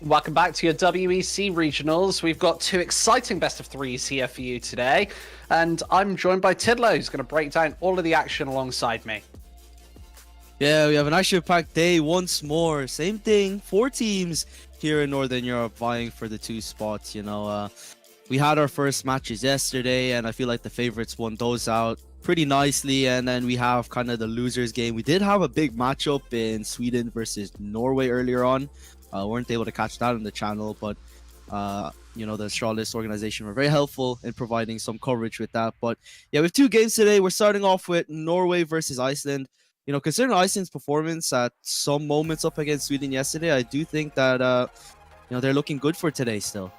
Welcome back to your WEC regionals. We've got two exciting best of threes here for you today, and I'm joined by Tidlo, who's going to break down all of the action alongside me. Yeah, we have an action-packed day once more. Same thing, 4 teams here in Northern Europe vying for the 2 spots. We had our first matches yesterday, and I feel like the favorites won those out pretty nicely. And then we have kind of the losers game. We did have a big matchup in Sweden versus Norway earlier on. Weren't able to catch that on the channel, but the Strawlist organization were very helpful in providing some coverage with that. But yeah, we have 2 games today. We're starting off with Norway versus Iceland. Considering Iceland's performance at some moments up against Sweden yesterday, I do think that they're looking good for today still.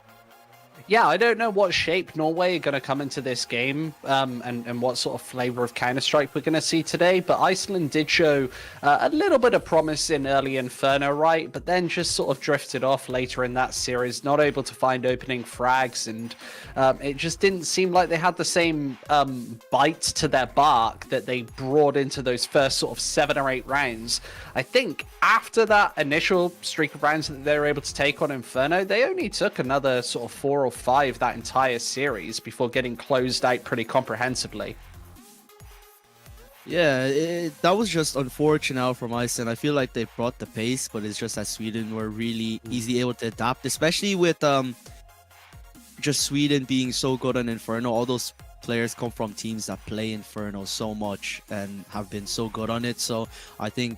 Yeah, I don't know what shape Norway are going to come into this game and what sort of flavor of Counter-Strike we're going to see today, but Iceland did show a little bit of promise in early Inferno, right? But then just sort of drifted off later in that series, not able to find opening frags, and it just didn't seem like they had the same bite to their bark that they brought into those first sort of 7 or 8 rounds. I think after that initial streak of rounds that they were able to take on Inferno, they only took another sort of 4 or 5 that entire series before getting closed out pretty comprehensively. Yeah, that was just unfortunate from Iceland. I feel like they brought the pace, but it's just that Sweden were really easily able to adapt, especially with just Sweden being so good on Inferno. All those players come from teams that play Inferno so much and have been so good on it. So I think,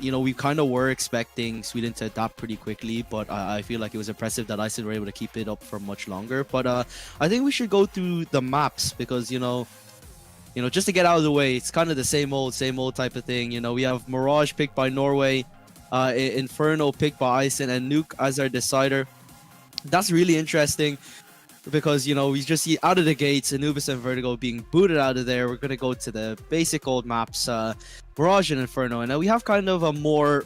we kind of were expecting Sweden to adapt pretty quickly, but I feel like it was impressive that Iceland were able to keep it up for much longer. But I think we should go through the maps because, just to get out of the way, it's kind of the same old type of thing. We have Mirage picked by Norway, Inferno picked by Iceland, and Nuke as our decider. That's really interesting because, we just see out of the gates Anubis and Vertigo being booted out of there. We're going to go to the basic old maps, Mirage and Inferno, and now we have kind of a more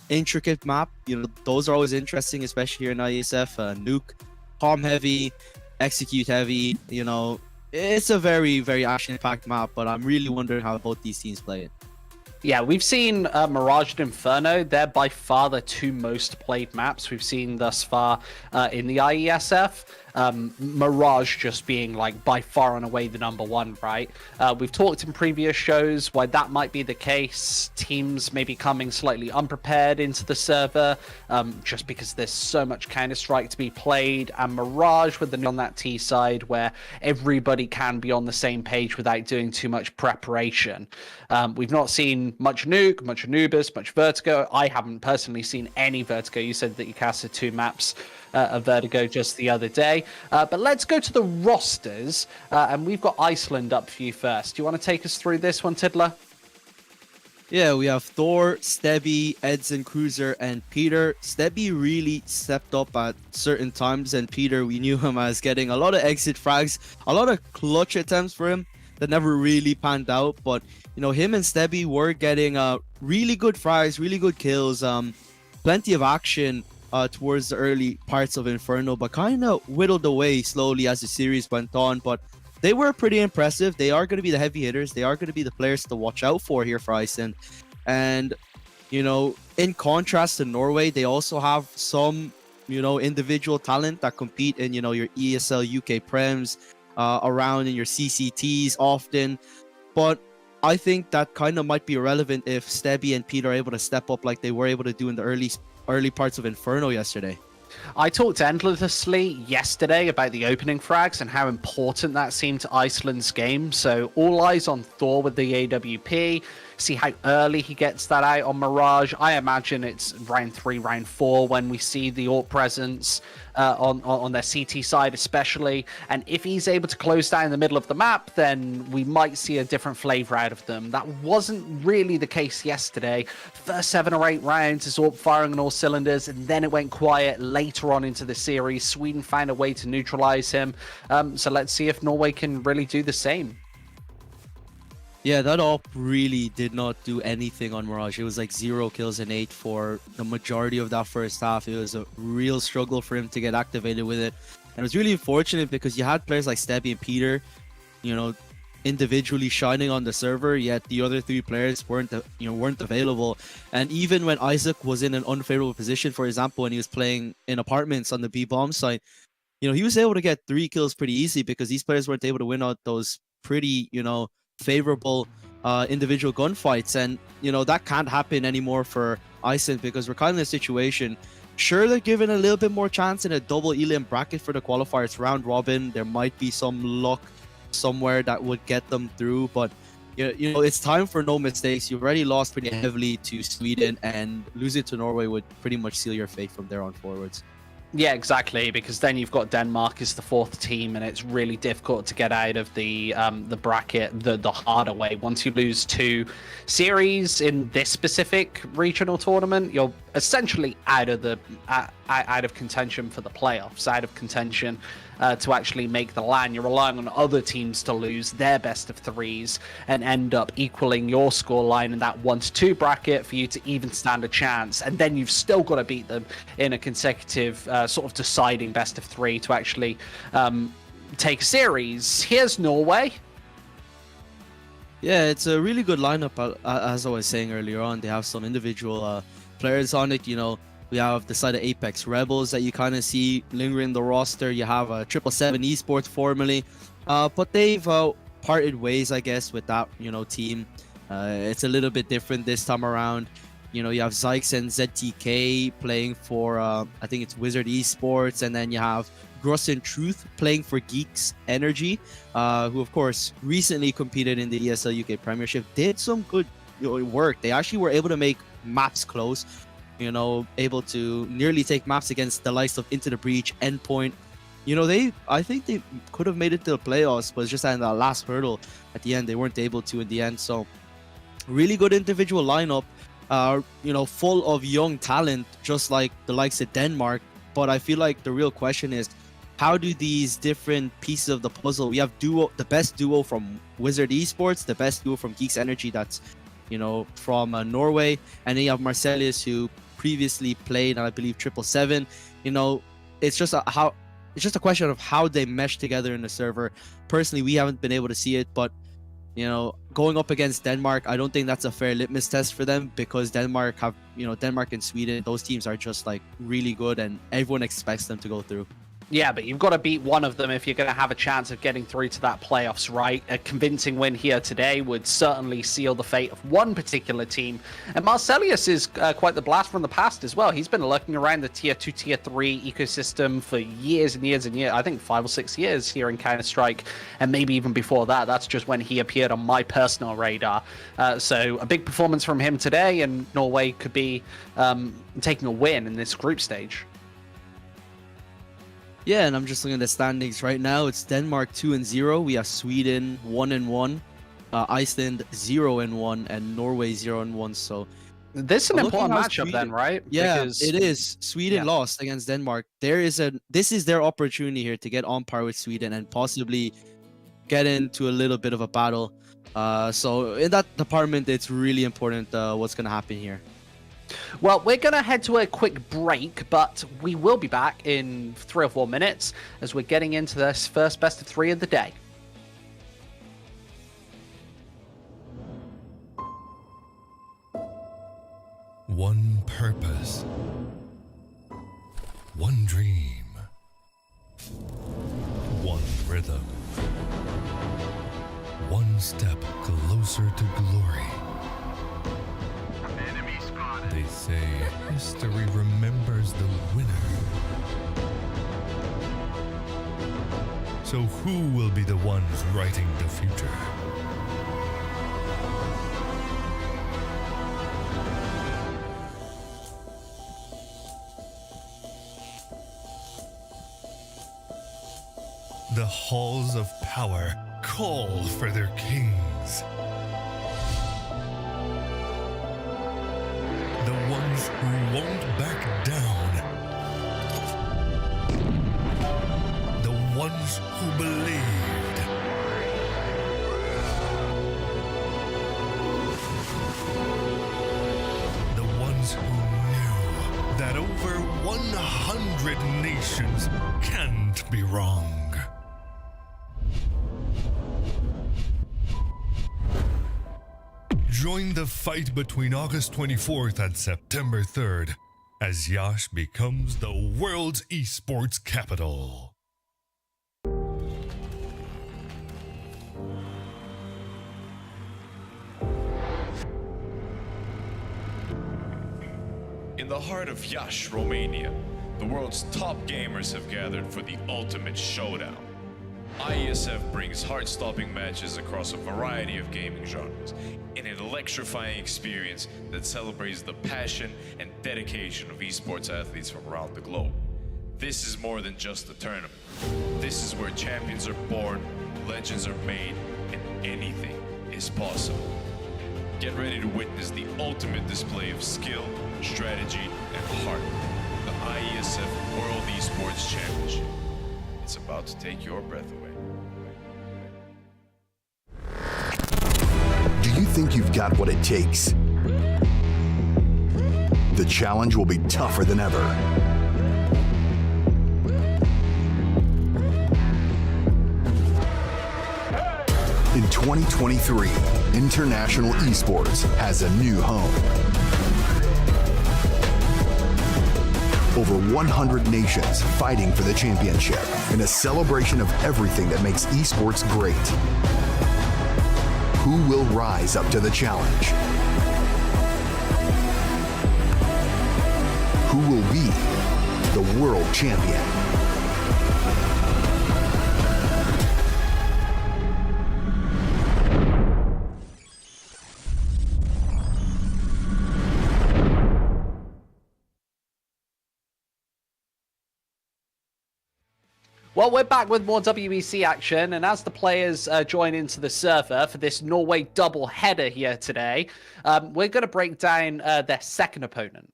intricate map. Those are always interesting, especially here in IESF. Nuke, palm heavy, execute heavy. It's a very, very action-packed map, but I'm really wondering how both these teams play it. Yeah, we've seen Mirage and Inferno. They're by far the 2 most played maps we've seen thus far in the IESF. Mirage just being like by far and away the #1, right? We've talked in previous shows why that might be the case. Teams maybe coming slightly unprepared into the server just because there's so much Counter-Strike to be played, and Mirage with the on that T side where everybody can be on the same page without doing too much preparation. We've not seen much Nuke, much Anubis, much Vertigo. I haven't personally seen any Vertigo. You said that you casted 2 maps of Vertigo just the other day. But let's go to the rosters, and we've got Iceland up for you first. Do you want to take us through this one, Tidler? Yeah, we have Thor, Stebby, Edson, Cruiser, and Peter. Stebby really stepped up at certain times, and Peter, we knew him as getting a lot of exit frags, a lot of clutch attempts for him that never really panned out. But, him and Stebby were getting really good frags, really good kills, plenty of action towards the early parts of Inferno, but kind of whittled away slowly as the series went on. But they were pretty impressive. They are going to be the heavy hitters. They are going to be the players to watch out for here for Iceland. And, in contrast to Norway, they also have some, individual talent that compete in, your ESL UK Prems, around in your CCTs often. But I think that kind of might be irrelevant if Stebby and Pete are able to step up like they were able to do in the early parts of Inferno yesterday. I talked endlessly yesterday about the opening frags and how important that seemed to Iceland's game. So all eyes on Thor with the AWP. See how early he gets that out on Mirage. I imagine it's round 3, round 4 when we see the AWP presence on their CT side especially. And if he's able to close down the middle of the map, then we might see a different flavor out of them. That wasn't really the case yesterday. First 7 or 8 rounds is AWP firing on all cylinders, and then it went quiet later on into the series. Sweden found a way to neutralize him. So let's see if Norway can really do the same. Yeah, that AWP really did not do anything on Mirage. It was like 0 kills and 8 for the majority of that first half. It was a real struggle for him to get activated with it. And it was really unfortunate because you had players like Stebby and Peter, individually shining on the server, yet the other 3 players weren't available. And even when Isaac was in an unfavorable position, for example, when he was playing in apartments on the B bomb site, he was able to get 3 kills pretty easy because these players weren't able to win out those pretty, favorable individual gunfights. And, that can't happen anymore for Iceland because we're kind of in a situation. Sure, they're given a little bit more chance in a double Elim bracket for the qualifiers round robin. There might be some luck somewhere that would get them through, but it's time for no mistakes. You've already lost pretty heavily to Sweden, and losing to Norway would pretty much seal your fate from there on forwards. Yeah, exactly, because then you've got Denmark as the 4th team, and it's really difficult to get out of the bracket the harder way. Once you lose 2 series in this specific regional tournament, you're essentially out of contention for the playoffs, out of contention to actually make the LAN. You're relying on other teams to lose their best of 3s and end up equaling your scoreline in that 1-2 bracket for you to even stand a chance. And then you've still got to beat them in a consecutive sort of deciding best of 3 to actually take a series. Here's Norway. Yeah, it's a really good lineup. As I was saying earlier on, they have some individual players on it. We have the side of Apex Rebels that you kind of see lingering the roster. You have 777 Esports formerly, but they've parted ways, I guess, with that team. It's a little bit different this time around. You have Zykes and ZTK playing for I think it's Wizard Esports, and then you have Gross and Truth playing for Geeks Energy, who of course recently competed in the ESL UK Premiership. Did some good work. They actually were able to make maps close. Able to nearly take maps against the likes of Into the Breach, Endpoint. I think they could have made it to the playoffs, but it's just at the last hurdle at the end, they weren't able to in the end. So really good individual lineup, full of young talent, just like the likes of Denmark. But I feel like the real question is, how do these different pieces of the puzzle, we have the best duo from Wizard Esports, the best duo from Geeks Energy, that's from Norway, and then you have Marcelius, who previously played, I believe, 777. It's just a question of how they mesh together in the server. Personally, we haven't been able to see it, but going up against Denmark, I don't think that's a fair litmus test for them, because Denmark and Sweden, those teams are just like really good, and everyone expects them to go through. Yeah, but you've got to beat one of them if you're going to have a chance of getting through to that playoffs, right? A convincing win here today would certainly seal the fate of one particular team. And Marcelius is quite the blast from the past as well. He's been lurking around the tier 2, tier 3 ecosystem for years and years and years. I think 5 or 6 years here in Counter-Strike, and maybe even before that. That's just when he appeared on my personal radar. So a big performance from him today, and Norway could be taking a win in this group stage. Yeah, and I'm just looking at the standings right now. It's Denmark 2-0. We have Sweden 1-1, Iceland 0-1, and Norway 0-1. So this is an important matchup then, right? Yeah, it is. Sweden lost against Denmark. This is their opportunity here to get on par with Sweden and possibly get into a little bit of a battle. So in that department, it's really important what's going to happen here. Well, we're going to head to a quick break, but we will be back in 3 or 4 minutes as we're getting into this first best of 3 of the day. One purpose, one dream, one rhythm, one step closer to glory. They say history remembers the winner. So who will be the ones writing the future? The halls of power call for their kings. The ones who won't back down. The ones who believed. The ones who knew that over 100 nations can't be wrong. Join the fight between August 24th and September 3rd as Yash becomes the world's esports capital. In the heart of Iași, Romania, the world's top gamers have gathered for the ultimate showdown. IESF brings heart-stopping matches across a variety of gaming genres in an electrifying experience that celebrates the passion and dedication of esports athletes from around the globe. This is more than just a tournament. This is where champions are born, legends are made, and anything is possible. Get ready to witness the ultimate display of skill, strategy, and heart. The IESF World Esports Championship. It's about to take your breath away. Do you think you've got what it takes? The challenge will be tougher than ever. In 2023, international esports has a new home. Over 100 nations fighting for the championship in a celebration of everything that makes esports great. Who will rise up to the challenge? Who will be the world champion? Well, we're back with more WEC action, and as the players join into the server for this Norway double header here today, we're going to break down their second opponent.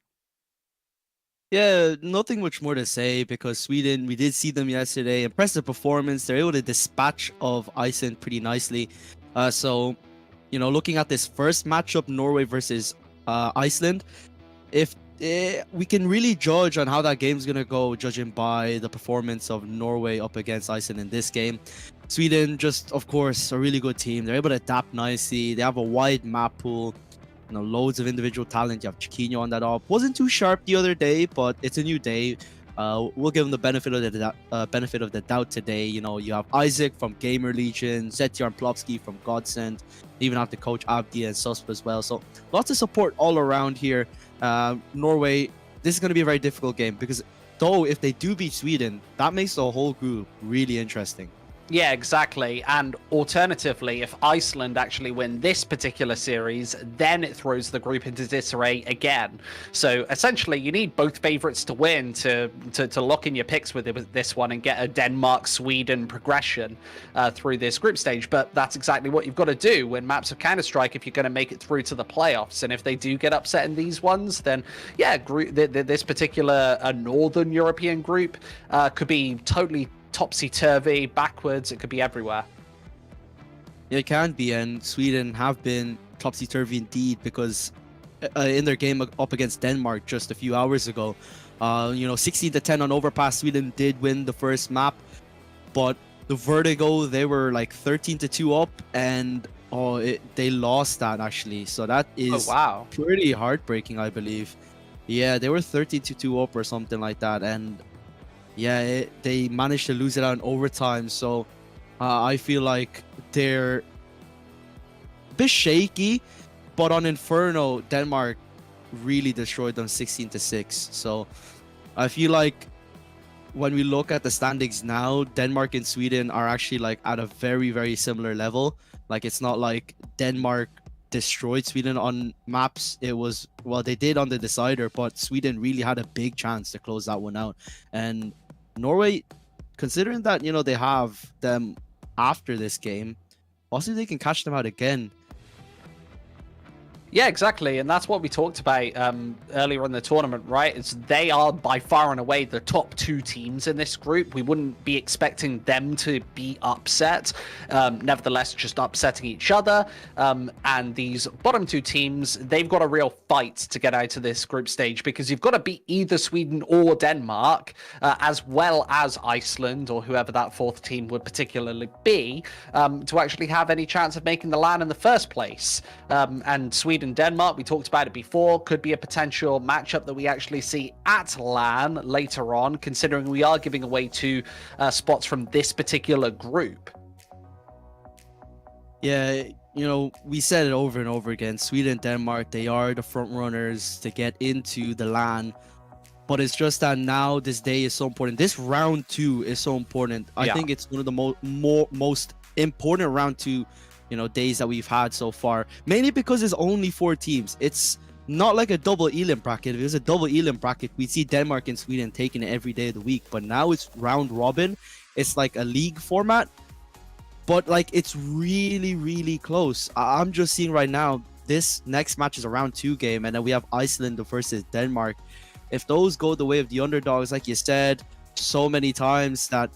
Yeah, nothing much more to say because Sweden, we did see them yesterday. Impressive performance. They're able to dispatch of Iceland pretty nicely. So, you know, looking at this first matchup, Norway versus Iceland, if we can really judge on how that game's going to go, judging by the performance of Norway up against Iceland in this game. Sweden, just, of course, a really good team. They're able to adapt nicely. They have a wide map pool, you know, loads of individual talent. You have Chiquinho on that op. Wasn't too sharp the other day, but it's a new day. We'll give them the benefit of the doubt today. You know, you have Isaac from Gamer Legion, Zetjar Plopsky from Godsend, even have the coach Abdi and Susp as well. So lots of support all around here. Norway, this is going to be a very difficult game because though if they do beat Sweden, that makes the whole group really interesting. Yeah, exactly. And alternatively, if Iceland actually win this particular series, then it throws the group into disarray again. So essentially, you need both favorites to win to lock in your picks with this one and get a Denmark-Sweden progression through this group stage. But that's exactly what you've got to do in maps of Counter-Strike if you're going to make it through to the playoffs. And if they do get upset in these ones, then yeah, this particular Northern European group could be totally topsy-turvy, backwards. It could be everywhere. It can be, and Sweden have been topsy-turvy indeed because in their game up against Denmark just a few hours ago, you know, 16-10 on Overpass, Sweden did win the first map, but the Vertigo, they were like 13-2 up, and they lost that actually. So that is pretty heartbreaking, I believe. Yeah, they were 13-2 up or something like that, and yeah, they managed to lose it out in overtime. So I feel like they're a bit shaky, but on Inferno, Denmark really destroyed them 16-6. So I feel like when we look at the standings now, Denmark and Sweden are actually like at a very, very similar level. Like it's not like Denmark destroyed Sweden on maps. It was, well, they did on the decider, but Sweden really had a big chance to close that one out. And Norway, considering that, you know, they have them after this game, possibly they can catch them out again. Yeah, exactly, and that's what we talked about earlier in the tournament, right? Is they are by far and away the top 2 teams in this group. We wouldn't be expecting them to be upset. Nevertheless, just upsetting each other. And these bottom 2 teams, they've got a real fight to get out of this group stage because you've got to beat either Sweden or Denmark, as well as Iceland or whoever that 4th team would particularly be, to actually have any chance of making the LAN in the first place. And Sweden and Denmark, we talked about it before, could be a potential matchup that we actually see at LAN later on, considering we are giving away 2 spots from this particular group. Yeah, you know, we said it over and over again. Sweden and Denmark, they are the front runners to get into the LAN. But it's just that now this day is so important. This round 2 is so important. I think it's one of the most important round 2 days that we've had so far, mainly because there's only 4 teams. It's not like a double elim bracket. If it was a double elim bracket, we'd see Denmark and Sweden taking it every day of the week, but now it's round robin. It's like a league format, but like it's really close. I'm just seeing right now this next match is a round 2 game, and then we have Iceland versus Denmark. If those go the way of the underdogs, like you said so many times, that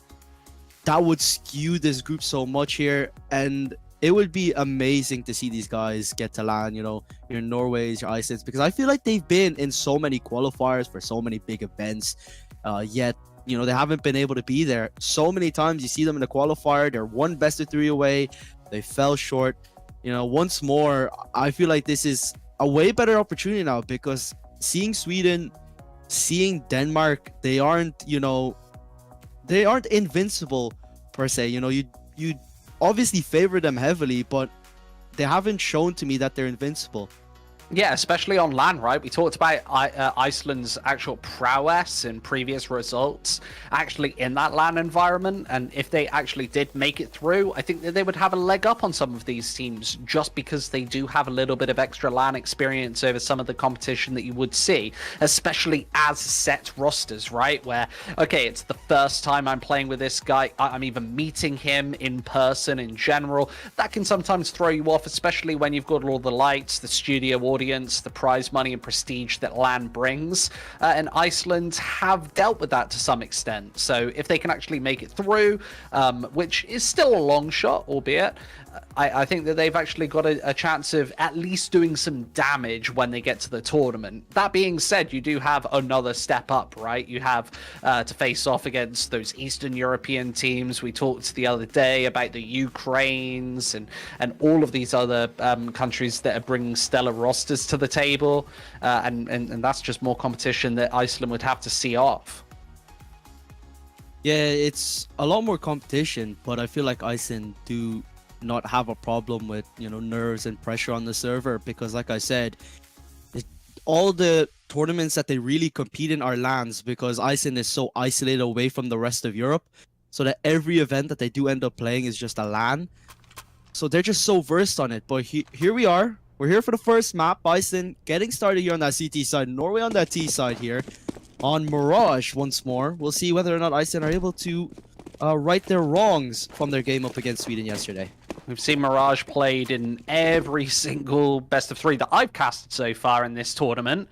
would skew this group so much here, and it would be amazing to see these guys get to LAN, your Norways, your Icelands, because I feel like they've been in so many qualifiers for so many big events, yet, they haven't been able to be there. So many times you see them in the qualifier, they're 1 best of 3 away, they fell short. Once more, I feel like this is a way better opportunity now, because seeing Sweden, seeing Denmark, they aren't invincible per se. You obviously favor them heavily, but they haven't shown to me that they're invincible. Yeah, especially on LAN, right? We talked about Iceland's actual prowess in previous results, actually in that LAN environment. And if they actually did make it through, I think that they would have a leg up on some of these teams just because they do have a little bit of extra LAN experience over some of the competition that you would see, especially as set rosters, right? Where, okay, it's the first time I'm playing with this guy. I'm even meeting him in person in general. That can sometimes throw you off, especially when you've got all the lights, the studio audience, the prize money and prestige that LAN brings, and Iceland have dealt with that to some extent. So if they can actually make it through, which is still a long shot, albeit, I think that they've actually got a chance of at least doing some damage when they get to the tournament. That being said, you do have another step up, right? You have to face off against those Eastern European teams. We talked the other day about the Ukraines and all of these other countries that are bringing stellar rosters to the table, and that's just more competition that Iceland would have to see off. Yeah, it's a lot more competition, but I feel like Iceland do not have a problem with nerves and pressure on the server, because like I said, all the tournaments that they really compete in are LANs, because Iceland is so isolated away from the rest of Europe, so that every event that they do end up playing is just a LAN. So they're just so versed on it. But here we are. We're here for the first map. Iceland getting started here on that CT side. Norway on that T side here. On Mirage once more. We'll see whether or not Iceland are able to right their wrongs from their game up against Sweden yesterday. We've seen Mirage played in every single best of 3 that I've casted so far in this tournament.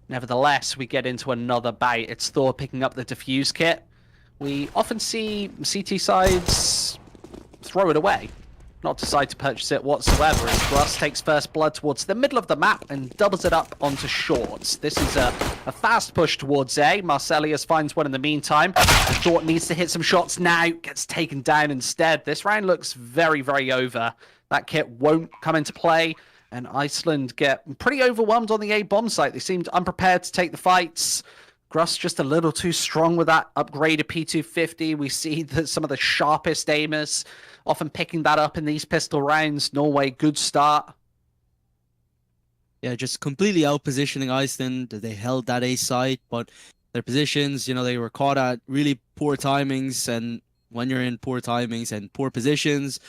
Nevertheless, we get into another bite. It's Thor picking up the defuse kit. We often see CT sides throw it away, not decide to purchase it whatsoever, as Gruss takes first blood towards the middle of the map and doubles it up onto shorts. This is a fast push towards A. Marcelius finds one in the meantime. Thor needs to hit some shots now, gets taken down instead. This round looks very over. That kit won't come into play, and Iceland get pretty overwhelmed on the A bomb site. They seemed unprepared to take the fights. Gruss just a little too strong with that upgraded P250. We see that some of the sharpest aimers often picking that up in these pistol rounds. Norway, good start. Yeah, just completely out-positioning Iceland. They held that A site, but their positions, they were caught at really poor timings, and when you're in poor timings and poor positions,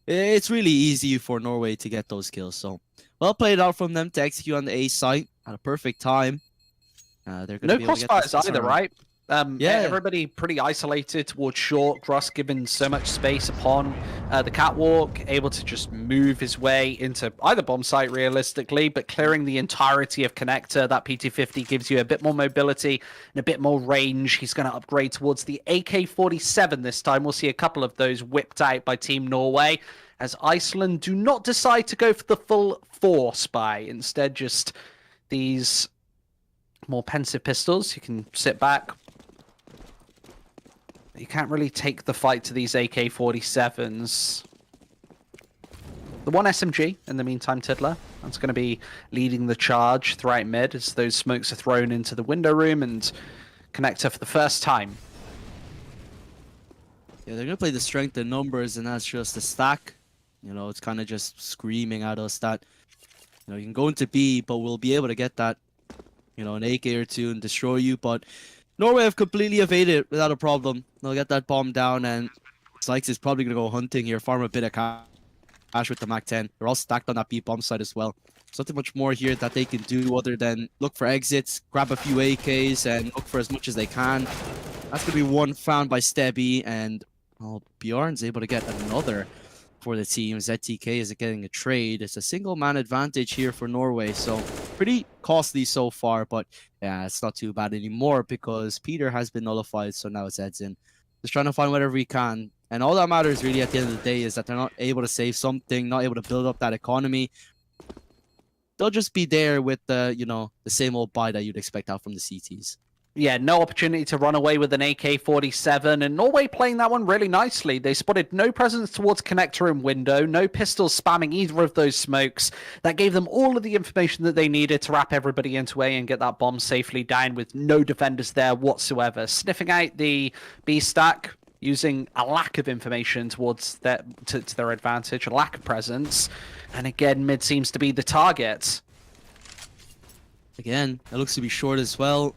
it's really easy for Norway to get those kills. So, well played out from them to execute on the A site at a perfect time. They're gonna no be able to get crossfires this either, around. right? Everybody pretty isolated towards short. Gruss given so much space upon the catwalk, able to just move his way into either bomb site realistically, but clearing the entirety of connector. That PT-50 gives you a bit more mobility and a bit more range. He's going to upgrade towards the AK-47 this time. We'll see a couple of those whipped out by Team Norway, as Iceland do not decide to go for the full 4 spy. Instead, just these more pensive pistols. You can sit back. You can't really take the fight to these AK-47s. The one SMG, in the meantime, Tiddler. That's going to be leading the charge throughout mid as those smokes are thrown into the window room and connector for the first time. Yeah, they're going to play the strength in numbers, and that's just a stack. You know, it's kind of just screaming at us that, you know, you can go into B, but we'll be able to get that, you know, an AK or two and destroy you. But Norway have completely evaded without a problem. They'll get that bomb down, and Sykes is probably going to go hunting here, farm a bit of cash with the MAC-10. They're all stacked on that B bomb side as well. There's nothing much more here that they can do other than look for exits, grab a few AKs, and look for as much as they can. That's going to be one found by Stebby, and Bjorn's able to get another for the team. ZTK is getting a trade. It's a single man advantage here for Norway, so pretty costly so far, but yeah, it's not too bad anymore because Peter has been nullified, so now it's Edson. Just trying to find whatever he can, and all that matters really at the end of the day is that they're not able to save something, not able to build up that economy. They'll just be there with the, you know, the same old buy that you'd expect out from the CTs. Yeah, no opportunity to run away with an AK-47, and Norway playing that one really nicely. They spotted no presence towards connector and window, no pistols spamming either of those smokes. That gave them all of the information that they needed to wrap everybody into A and get that bomb safely down with no defenders there whatsoever. Sniffing out the B stack, using a lack of information towards their, to their advantage, a lack of presence. And again, mid seems to be the target. Again, it looks to be short as well.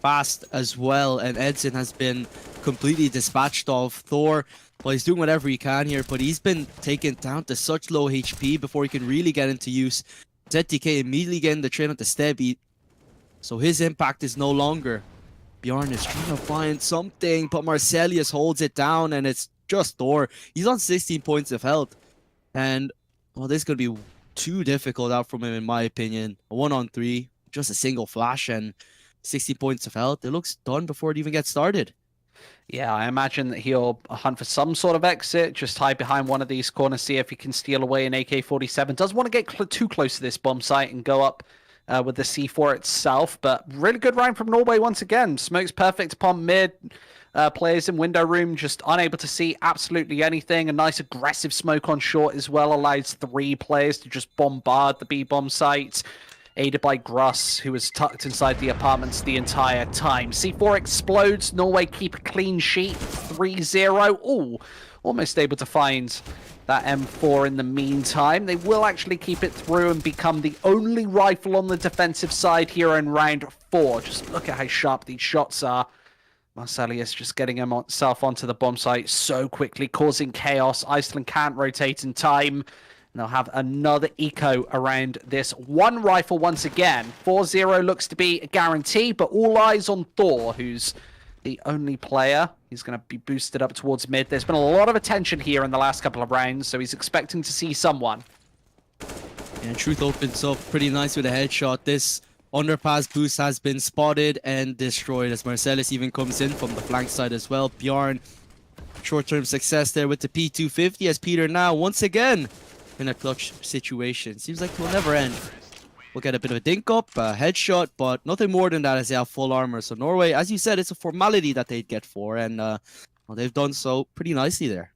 Fast as well, and Edson has been completely dispatched of Thor. Well, he's doing whatever he can here, but he's been taken down to such low HP before he can really get into use. ZTK immediately getting the train at the Stebby, so his impact is no longer. Bjorn is trying to find something, but Marcelius holds it down, and it's just Thor. He's on 16 points of health, and well, this is going to be too difficult out from him in my opinion. A 1-on-3, just a single flash, and 60 points of health. It looks done before it even gets started. Yeah, I imagine that he'll hunt for some sort of exit, just hide behind one of these corners, see if he can steal away an AK-47. Does want to get too close to this bomb site and go up with the C4 itself, but really good round from Norway once again. Smokes perfect upon mid. Players in window room just unable to see absolutely anything. A nice aggressive smoke on short as well allows 3 players to just bombard the B bomb site, aided by Gruss, who was tucked inside the apartments the entire time. C4 explodes. Norway keep a clean sheet. 3-0. Ooh, almost able to find that M4 in the meantime. They will actually keep it through and become the only rifle on the defensive side here in round 4. Just look at how sharp these shots are. Marcelius just getting himself onto the bomb site so quickly, causing chaos. Iceland can't rotate in time. And they'll have another eco around this one rifle once again. 4-0 looks to be a guarantee, but all eyes on Thor, who's the only player. He's going to be boosted up towards mid. There's been a lot of attention here in the last couple of rounds, so he's expecting to see someone. And Truth opens up pretty nice with a headshot. This underpass boost has been spotted and destroyed as Marcellus even comes in from the flank side as well. Bjorn, short-term success there with the P250 as Peter now once again in a clutch situation. Seems like it will never end. We'll get a bit of a dink up, a headshot, but nothing more than that as they have full armor. So Norway, as you said, it's a formality that they'd get for, and well, they've done so pretty nicely there.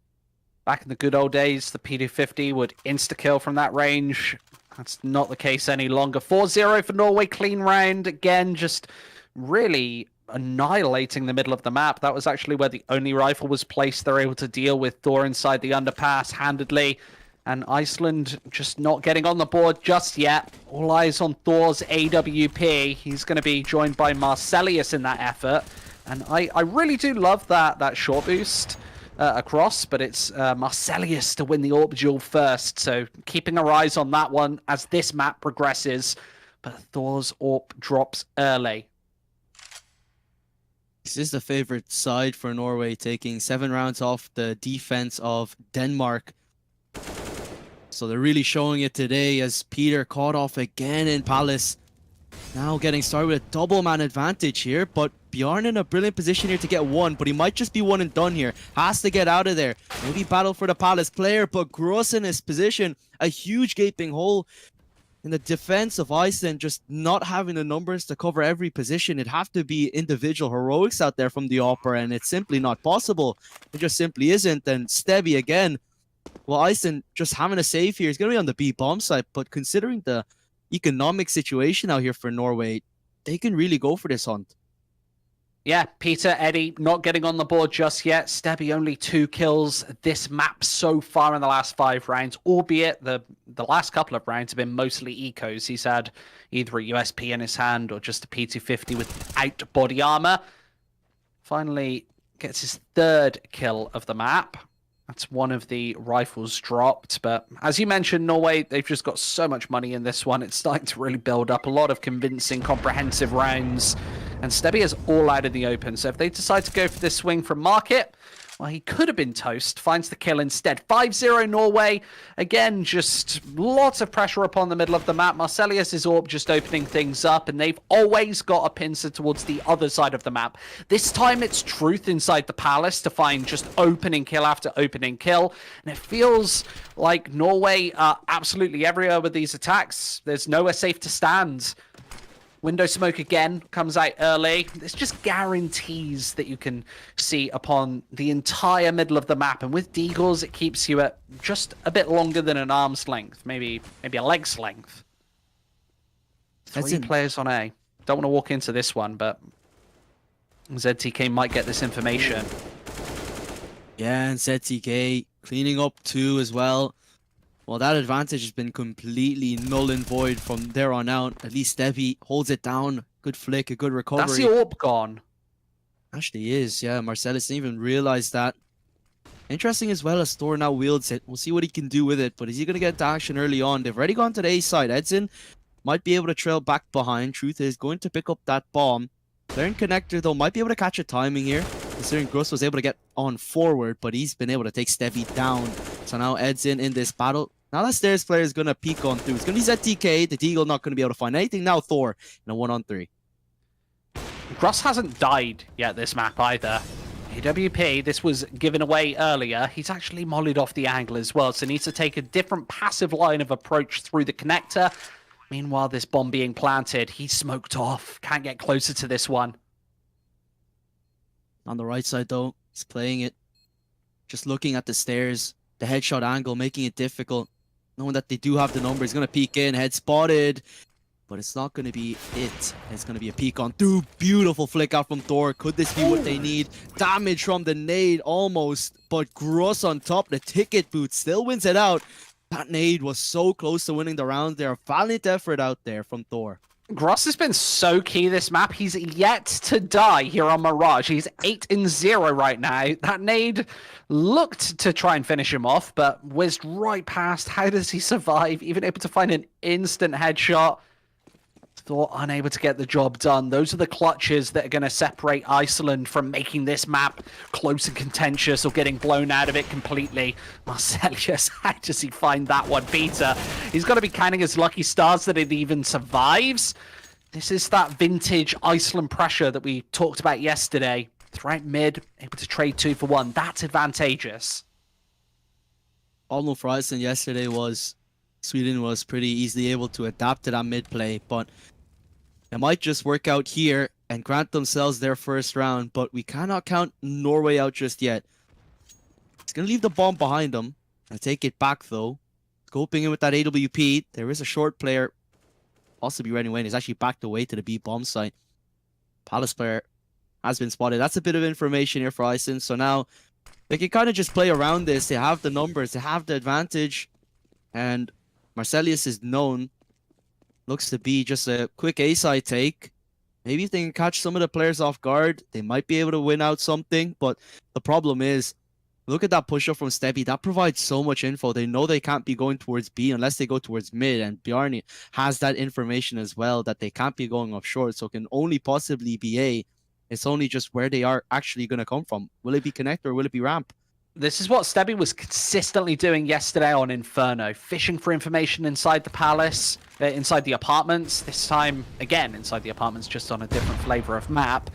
Back in the good old days, the P250 would insta-kill from that range. That's not the case any longer. 4-0 for Norway, clean round. Again, just really annihilating the middle of the map. That was actually where the only rifle was placed. They're able to deal with Thor inside the underpass handedly. And Iceland just not getting on the board just yet. All eyes on Thor's AWP. He's going to be joined by Marcelius in that effort. And I really do love that short boost across, but it's Marcelius to win the AWP duel first. So keeping our eyes on that one as this map progresses. But Thor's AWP drops early. This is the favorite side for Norway, taking 7 rounds off the defense of Denmark. So they're really showing it today as Peter caught off again in Palace. Now getting started with a double man advantage here, but Bjarne in a brilliant position here to get one, but he might just be one and done here. Has to get out of there. Maybe battle for the Palace player, but Gross in his position. A huge gaping hole in the defense of Iceland, just not having the numbers to cover every position. It'd have to be individual heroics out there from the Opera, and it's simply not possible. It just simply isn't. And Stebby again. Well, Iceland just having a save here. He's going to be on the B bomb site, but considering the economic situation out here for Norway, they can really go for this hunt. Yeah, Peter, Eddie not getting on the board just yet. Stebby only 2 kills this map so far in the last 5 rounds, albeit the last couple of rounds have been mostly ecos. He's had either a USP in his hand or just a P250 without body armor. Finally gets his 3rd kill of the map. That's one of the rifles dropped. But as you mentioned, Norway, they've just got so much money in this one. It's starting to really build up. A lot of convincing, comprehensive rounds. And Stebby is all out in the open. So if they decide to go for this swing from Market, well, he could have been toast. Finds the kill instead. 5-0 Norway. Again, just lots of pressure upon the middle of the map. Marcelius is Orb just opening things up, and they've always got a pincer towards the other side of the map. This time it's Truth inside the Palace to find just opening kill after opening kill. And it feels like Norway are absolutely everywhere with these attacks. There's nowhere safe to stand. Window smoke again comes out early. This just guarantees that you can see upon the entire middle of the map. And with Deagles, it keeps you at just a bit longer than an arm's length, maybe a leg's length. 3 players on A. Don't want to walk into this one, but ZTK might get this information. Yeah, and ZTK cleaning up 2 as well. Well, that advantage has been completely null and void from there on out. At least Stevie holds it down. Good flick, a good recovery. That's the orb gone. Actually is, yeah. Marcellus didn't even realize that. Interesting as well as Thor now wields it. We'll see what he can do with it, but is he going to get to action early on? They've already gone to the A side. Edson might be able to trail back behind. Truth is going to pick up that bomb. Flare Connector, though, might be able to catch a timing here, considering Gross was able to get on forward, but he's been able to take Stevie down. So now Edson in this battle. Now that Stairs player is going to peek on through. It's going to be ZTK. The Deagle not going to be able to find anything. Now Thor in a 1-on-3. Gross hasn't died yet this map either. AWP, this was given away earlier. He's actually mollied off the angle as well, so needs to take a different passive line of approach through the connector. Meanwhile, this bomb being planted, he's smoked off. Can't get closer to this one. On the right side, though, he's playing it. Just looking at the stairs, the headshot angle, making it difficult. Knowing that they do have the number, he's going to peek in, head spotted. But it's not going to be it. It's going to be a peek on through. Beautiful flick out from Thor. Could this be what they need? Damage from the nade almost. But Gross on top. The ticket boot still wins it out. That nade was so close to winning the round there. Valiant effort out there from Thor. Gross has been so key this map. He's yet to die here on Mirage. He's 8-0 right now. That nade looked to try and finish him off, but whizzed right past. How does he survive? Even able to find an instant headshot. Thor unable to get the job done. Those are the clutches that are going to separate Iceland from making this map close and contentious or getting blown out of it completely. Marcelius, how does he find that one? Peter, he's got to be counting his lucky stars that it even survives. This is that vintage Iceland pressure that we talked about yesterday. Throughout mid, able to trade 2 for 1. That's advantageous. All for Iceland yesterday was Sweden was pretty easily able to adapt to that mid play, but they might just work out here and grant themselves their first round, but we cannot count Norway out just yet. It's going to leave the bomb behind them. I take it back, though. Scoping in with that AWP. There is a short player, possibly running away. He's actually backed away to the B bomb site. Palace player has been spotted. That's a bit of information here for Iceland. So now they can kind of just play around this. They have the numbers. They have the advantage. And Marcelius is known. Looks to be just a quick A-side take. Maybe if they can catch some of the players off guard, they might be able to win out something. But the problem is, look at that push-up from Stebby. That provides so much info. They know they can't be going towards B unless they go towards mid. And Bjarne has that information as well, that they can't be going off short. So it can only possibly be A. It's only just where they are actually going to come from. Will it be Connect or will it be Ramp? This is what Stebby was consistently doing yesterday on Inferno, fishing for information inside the palace, inside the apartments. This time, again, inside the apartments, just on a different flavor of map.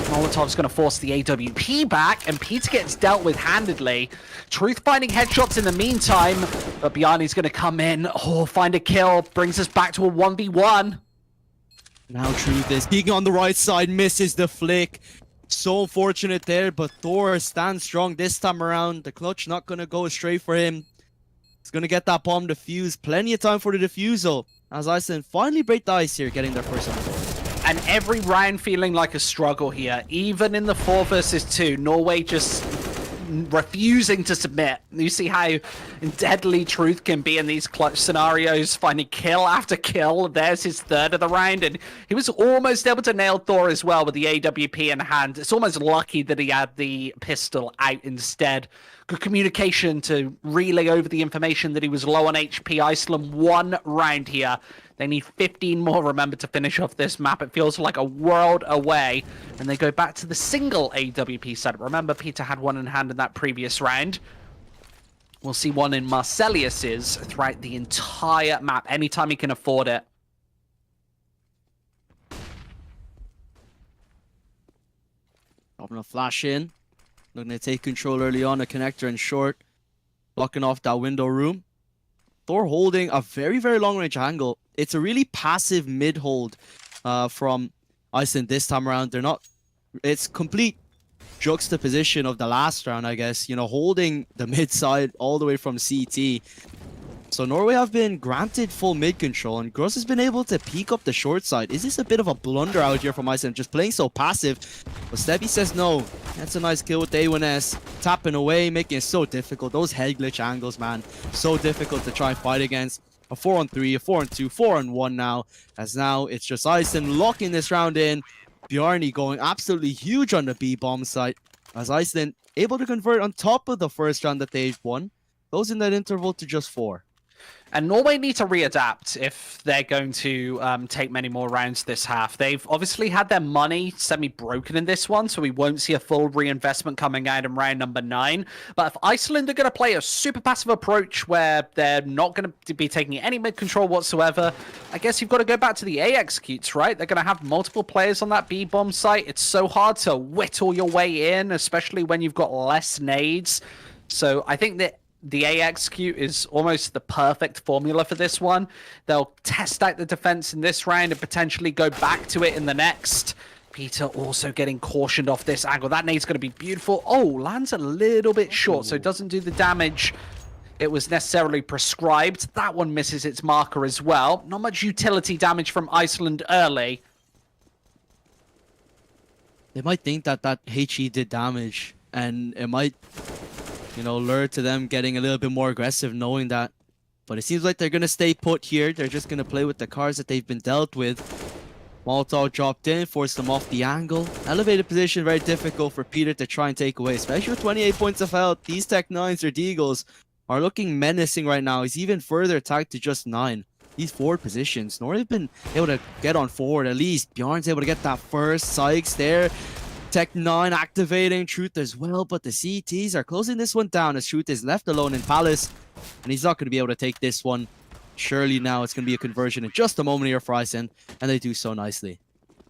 Molotov's going to force the AWP back, and Peter gets dealt with handedly. Truth finding headshots in the meantime, but Bjarni's going to come in, find a kill, brings us back to a 1v1. Now Truth is peeking on the right side, misses the flick. So unfortunate there, but Thor stands strong this time around. The clutch not going to go straight for him. He's going to get that bomb defused. Plenty of time for the defusal. As Iceland finally break the ice here, getting their first on the board. And every round feeling like a struggle here. Even in the 4 versus 2, Norway just refusing to submit. You see how deadly Truth can be in these clutch scenarios, finding kill after kill. There's his third of the round, and he was almost able to nail Thor as well with the AWP in hand. It's almost lucky that he had the pistol out instead. Good communication to relay over the information that he was low on HP. Iceland 1 round here. They need 15 more, remember, to finish off this map. It feels like a world away. And they go back to the single AWP setup. Remember, Peter had one in hand in that previous round. We'll see one in Marcelius's throughout the entire map, anytime he can afford it. I'm going to flash in. Looking to take control early on, a connector and short. Blocking off that window room. Thor holding a very, very long range angle. It's a really passive mid hold from Iceland this time around. They're not... It's complete juxtaposition of the last round, I guess. You know, holding the mid side all the way from CT. So Norway have been granted full mid control, and Gross has been able to peek up the short side. Is this a bit of a blunder out here from Iceland, just playing so passive? But Stebby says no. That's a nice kill with the A1S. Tapping away, making it so difficult. Those head glitch angles, man. So difficult to try and fight against. A 4-on-3, a 4-on-2, 4-on-1 now. As now it's just Iceland locking this round in. Bjarni going absolutely huge on the B-bomb site. As Iceland able to convert on top of the first round that they've won. Goes in that interval to just 4. And Norway need to readapt if they're going to take many more rounds this half. They've obviously had their money semi-broken in this one, so we won't see a full reinvestment coming out in round number 9. But if Iceland are going to play a super passive approach where they're not going to be taking any mid-control whatsoever, I guess you've got to go back to the A executes, right? They're going to have multiple players on that B-bomb site. It's so hard to whittle your way in, especially when you've got less nades. So I think that the A execute is almost the perfect formula for this one. They'll test out the defense in this round and potentially go back to it in the next. Peter also getting cautioned off this angle. That nade's going to be beautiful. Oh, lands a little bit short, so it doesn't do the damage it was necessarily prescribed. That one misses its marker as well. Not much utility damage from Iceland early. They might think that that HE did damage, and it might, you know, lure to them getting a little bit more aggressive knowing that. But it seems like they're going to stay put here. They're just going to play with the cards that they've been dealt with. Molotov dropped in, forced them off the angle. Elevated position, very difficult for Peter to try and take away, especially with 28 points of health. These Tech 9s or Deagles are looking menacing right now. He's even further tagged to just 9. These forward positions, Norway have been able to get on forward at least. Bjarn's able to get that first. Sykes there. Tech 9 activating Truth as well, but the CTs are closing this one down as Truth is left alone in Palace, and he's not going to be able to take this one. Surely now it's going to be a conversion in just a moment here for Iceland, and they do so nicely.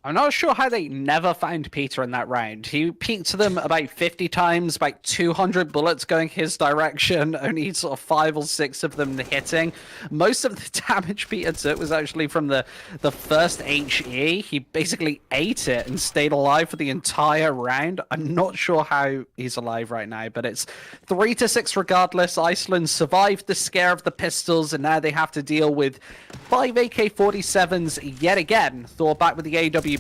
I'm not sure how they never found Peter in that round. He peeked to them about 50 times, about 200 bullets going his direction, only sort of 5 or 6 of them hitting. Most of the damage Peter took was actually from the first HE. He basically ate it and stayed alive for the entire round. I'm not sure how he's alive right now, but it's 3-6 regardless. Iceland survived the scare of the pistols, and now they have to deal with 5 AK-47s yet again. Thor back with the AWP.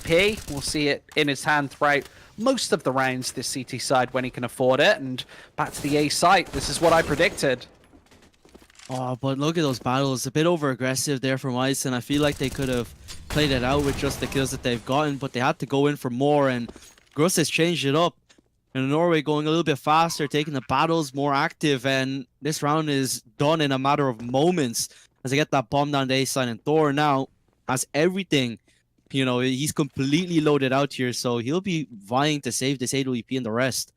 We'll see it in his hand throughout most of the rounds this CT side when he can afford it. And back to the A site. This is what I predicted. Oh, but look at those battles. A bit over-aggressive there from Iceland. I feel like they could have played it out with just the kills that they've gotten, but they had to go in for more, and Gross has changed it up. And Norway going a little bit faster, taking the battles more active, and this round is done in a matter of moments as they get that bomb down the A side. And Thor now has everything You know, he's completely loaded out here, so he'll be vying to save this AWP and the rest.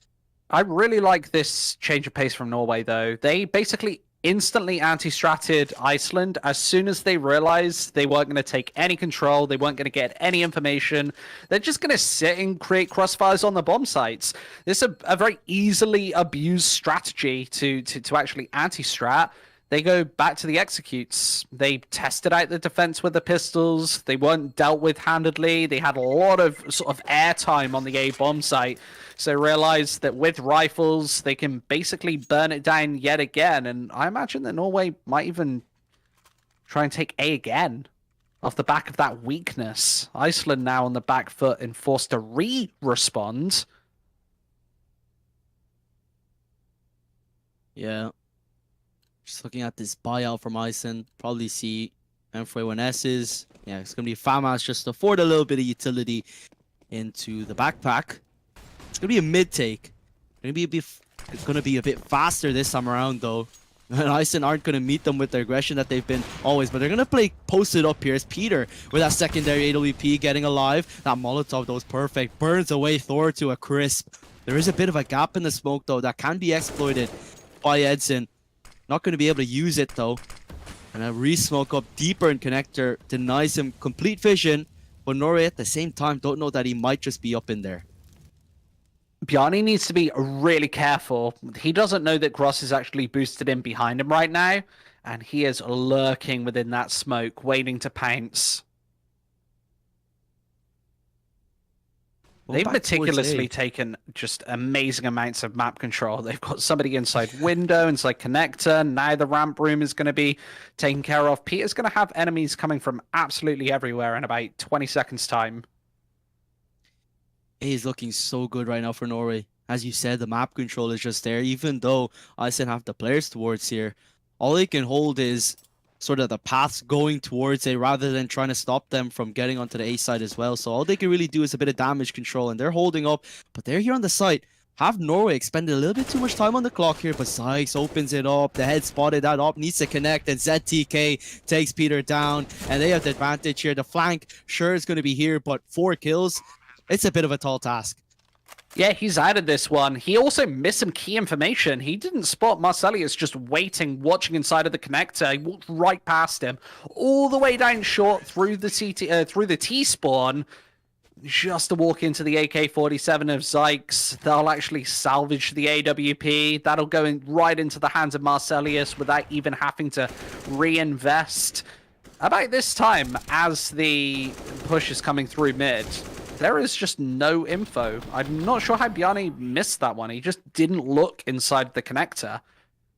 I really like this change of pace from Norway, though. They basically instantly anti-stratted Iceland as soon as they realized they weren't going to take any control, they weren't going to get any information. They're just going to sit and create crossfires on the bomb sites. This is a very easily abused strategy to actually anti-strat. They go back to the executes. They tested out the defense with the pistols. They weren't dealt with handedly. They had a lot of sort of airtime on the A bomb site. So realized that with rifles, they can basically burn it down yet again. And I imagine that Norway might even try and take A again off the back of that weakness. Iceland now on the back foot and forced to respond. Yeah. Just looking at this buyout from Iceland, probably see M41Ss. Yeah, it's going to be FAMAS just to afford a little bit of utility into the backpack. It's going to be a mid-take. It's going to be a bit faster this time around, though. And Iceland aren't going to meet them with the aggression that they've been always, but they're going to play posted up here. It's Peter with that secondary AWP getting alive. That Molotov, though, is perfect. Burns away Thor to a crisp. There is a bit of a gap in the smoke, though, that can be exploited by Edson. Not going to be able to use it, though. And a re-smoke up deeper in connector denies him complete vision. But Norway at the same time don't know that he might just be up in there. Bjarni needs to be really careful. He doesn't know that Gross is actually boosted in behind him right now. And he is lurking within that smoke, waiting to pounce. They've meticulously taken just amazing amounts of map control. They've got somebody inside window, inside connector. Now the ramp room is going to be taken care of. Peter's going to have enemies coming from absolutely everywhere in about 20 seconds time. He's looking so good right now for Norway. As you said, the map control is just there. Even though Iceland have the players towards here, all they can hold is sort of the paths going towards it rather than trying to stop them from getting onto the A side as well. So all they can really do is a bit of damage control, and they're holding up, but they're here on the site. Have Norway expended a little bit too much time on the clock here, but Sykes opens it up. The head spotted that up, needs to connect, and ZTK takes Peter down, and they have the advantage here. The flank sure is going to be here, but 4 kills, it's a bit of a tall task. Yeah, he's added this one. He also missed some key information. He didn't spot Marcelius just waiting, watching inside of the connector. He walked right past him, all the way down short through the T-spawn, just to walk into the AK-47 of Zykes. They'll actually salvage the AWP. That'll go right into the hands of Marcelius without even having to reinvest. About this time, as the push is coming through mid, there is just no info. I'm not sure how Bjarni missed that one. He just didn't look inside the connector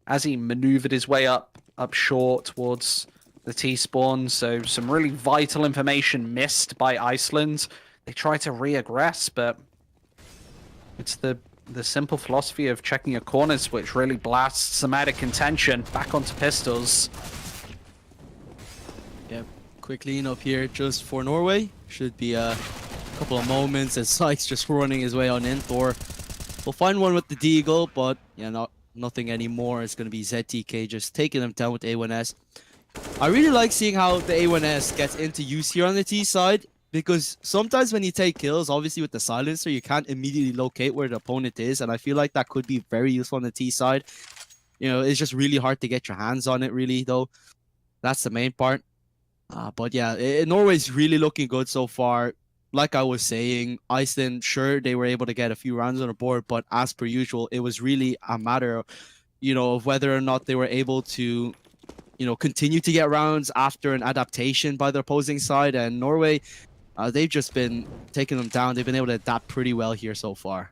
as he maneuvered his way up short towards the T-spawn. So some really vital information missed by Iceland. They try to re-aggress, but it's the simple philosophy of checking your corners which really blasts them out of contention. Back onto pistols. Yeah, quick lean up here just for Norway. Should be a couple of moments as Sykes just running his way on in. Thor will find one with the Deagle, but yeah, nothing anymore. It's going to be ZTK just taking them down with A1S. I really like seeing how the A1S gets into use here on the T side, because sometimes when you take kills, obviously with the silencer, you can't immediately locate where the opponent is, and I feel like that could be very useful on the T side. You know, it's just really hard to get your hands on it, really, though. That's the main part. But yeah, Norway's really looking good so far. Like I was saying, Iceland, sure, they were able to get a few rounds on the board, but as per usual, it was really a matter of, of whether or not they were able to, continue to get rounds after an adaptation by the opposing side. And Norway, they've just been taking them down. They've been able to adapt pretty well here so far.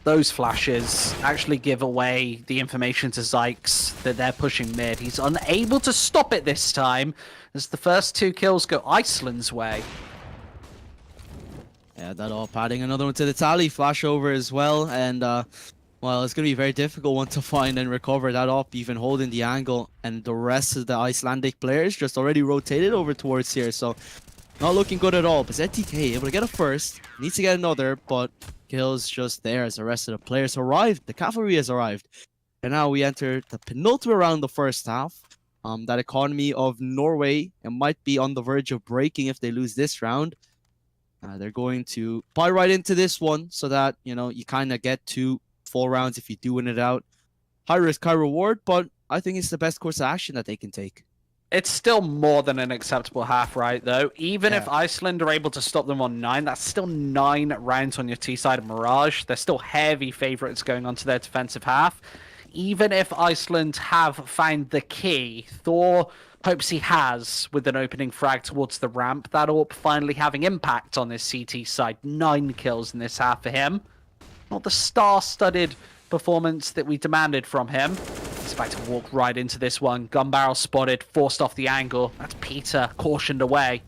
Those flashes actually give away the information to Zykes that they're pushing mid. He's unable to stop it this time as the first 2 kills go Iceland's way. Yeah, that all padding another one to the tally. Flash over as well. And, well, it's going to be a very difficult one to find and recover that up, even holding the angle. And the rest of the Icelandic players just already rotated over towards here. So, not looking good at all. But ZTK able to get a first. Needs to get another, but kills just there as the rest of the players arrived. The cavalry has arrived. And now we enter the penultimate round of the first half. That economy of Norway, it might be on the verge of breaking if they lose this round. They're going to buy right into this one so that, you know, you kind of get 2 full rounds if you do win it out. High risk, high reward, but I think it's the best course of action that they can take. It's still more than an acceptable half, right, though? Even if Yeah. Iceland are able to stop them on 9, that's still 9 rounds on your T side of Mirage. They're still heavy favorites going onto their defensive half. Even if Iceland have found the key, Thor hopes he has with an opening frag towards the ramp. That AWP finally having impact on this CT side. 9 kills in this half for him. Not the star-studded performance that we demanded from him. He's about to walk right into this one. Gun barrel spotted, forced off the angle. That's Peter, cautioned away.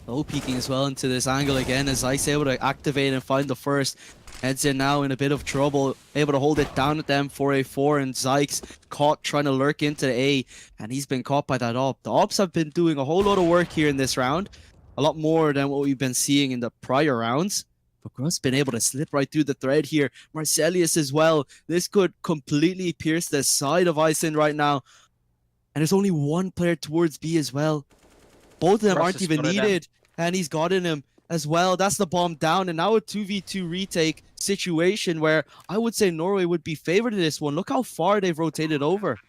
Low peeking as well into this angle again as Ike's able to activate and find the first. Edson now in a bit of trouble, able to hold it down at them for a 4, and Zyke's caught trying to lurk into the A, and he's been caught by that op. The ops have been doing a whole lot of work here in this round, a lot more than what we've been seeing in the prior rounds. But Grunt's been able to slip right through the thread here. Marcelius as well. This could completely pierce the side of Iceland right now. And there's only one player towards B as well. Both of them Russ aren't has even spotted them. needed. And he's gotten him as well. That's the bomb down. And now a 2v2 retake situation where I would say Norway would be favored in this one. Look how far they've rotated over.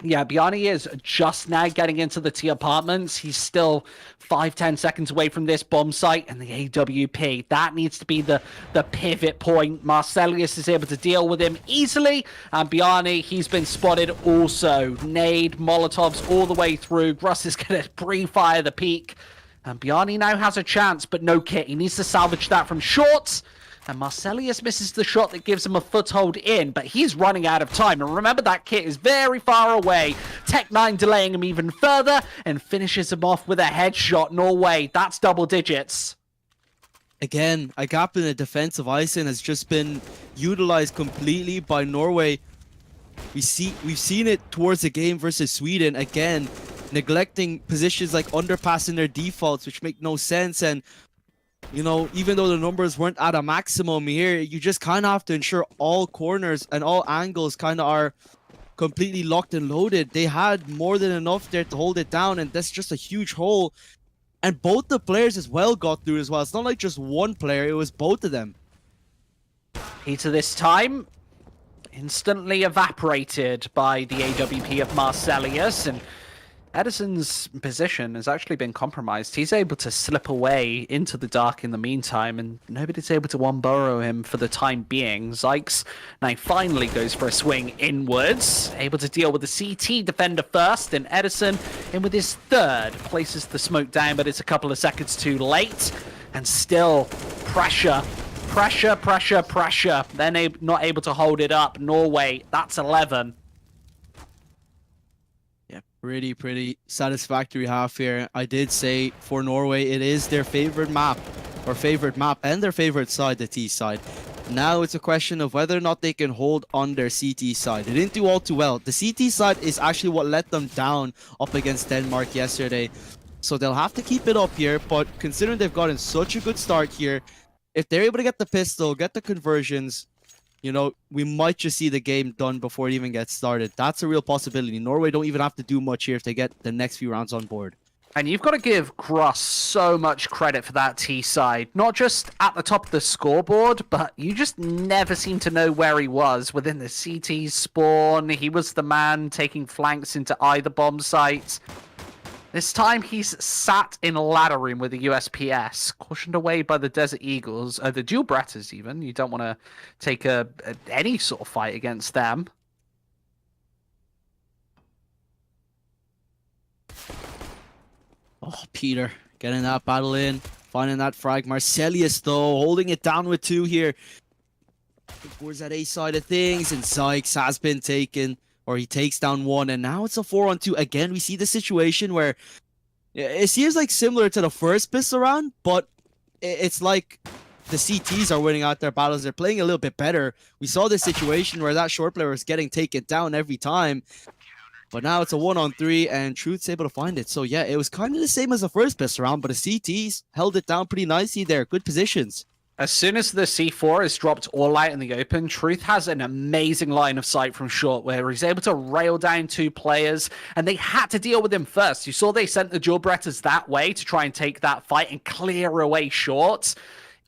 Yeah, Bjarni is just now getting into the T apartments. He's still 5-10 seconds away from this bomb site and the AWP. That needs to be the pivot point. Marcelius is able to deal with him easily. And Bjarni, he's been spotted also. Nade, Molotovs all the way through. Gruss is going to pre-fire the peak. And Bjarni now has a chance, but no kit. He needs to salvage that from short. And Marcelius misses the shot that gives him a foothold in, but he's running out of time. And remember, that kit is very far away. Tech9 delaying him even further and finishes him off with a headshot. Norway, that's double digits. Again, a gap in the defense of Iceland has just been utilized completely by Norway. We've seen it towards the game versus Sweden. Again, neglecting positions like underpass in their defaults, which make no sense. And you know, even though the numbers weren't at a maximum here, you just kind of have to ensure all corners and all angles kind of are completely locked and loaded. They had more than enough there to hold it down, and that's just a huge hole. And both the players as well got through as well. It's not like just one player, it was both of them. Peter this time instantly evaporated by the AWP of Marcelius, and Edison's position has actually been compromised. He's able to slip away into the dark in the meantime, and nobody's able to one-burrow him for the time being. Zykes now finally goes for a swing inwards, able to deal with the CT defender first, and Edison in with his third, places the smoke down, but it's a couple of seconds too late, and still pressure. They're not able to hold it up. Norway, that's 11. Yeah, pretty satisfactory half here. I did say for Norway, it is their favorite map and their favorite side, the T side. Now it's a question of whether or not they can hold on their CT side. They didn't do all too well. The CT side is actually what let them down up against Denmark yesterday. So they'll have to keep it up here, but considering they've gotten such a good start here, if they're able to get the pistol, get the conversions, you know, we might just see the game done before it even gets started. That's a real possibility. Norway don't even have to do much here if they get the next few rounds on board. And you've got to give Gruss so much credit for that T side. Not just at the top of the scoreboard, but you just never seem to know where he was within the CT spawn. He was the man taking flanks into either bomb sites. This time he's sat in a ladder room with the USPS, cautioned away by the Desert Eagles, the Dual Bretters even. You don't want to take any sort of fight against them. Oh, Peter getting that battle in, finding that frag. Marcelius, though, holding it down with 2 here. Towards that A side of things, and Sykes has been taken, or he takes down 1, and now it's a 4-on-2. Again, we see the situation where it seems like similar to the first pistol round, but it's like the CTs are winning out their battles. They're playing a little bit better. We saw this situation where that short player was getting taken down every time. But now it's a 1-on-3, and Truth's able to find it. So yeah, it was kind of the same as the first pistol round, but the CTs held it down pretty nicely there. Good positions. As soon as the C4 is dropped all out in the open, Truth has an amazing line of sight from short where he's able to rail down 2 players, and they had to deal with him first. You saw they sent the dual Bretters that way to try and take that fight and clear away short,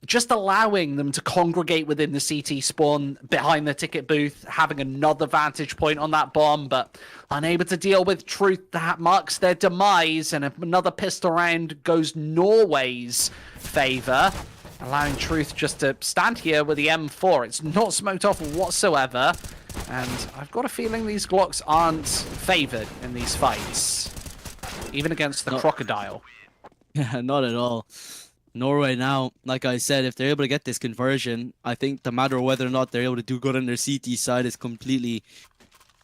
just allowing them to congregate within the CT spawn behind the ticket booth, having another vantage point on that bomb, but unable to deal with Truth. That marks their demise, and another pistol round goes Norway's favor, allowing Truth just to stand here with the M4. It's not smoked off whatsoever, and I've got a feeling these Glocks aren't favored in these fights, even against the Crocodile. Yeah, not at all. Norway now, like I said, if they're able to get this conversion, I think no matter whether or not they're able to do good on their CT side is completely,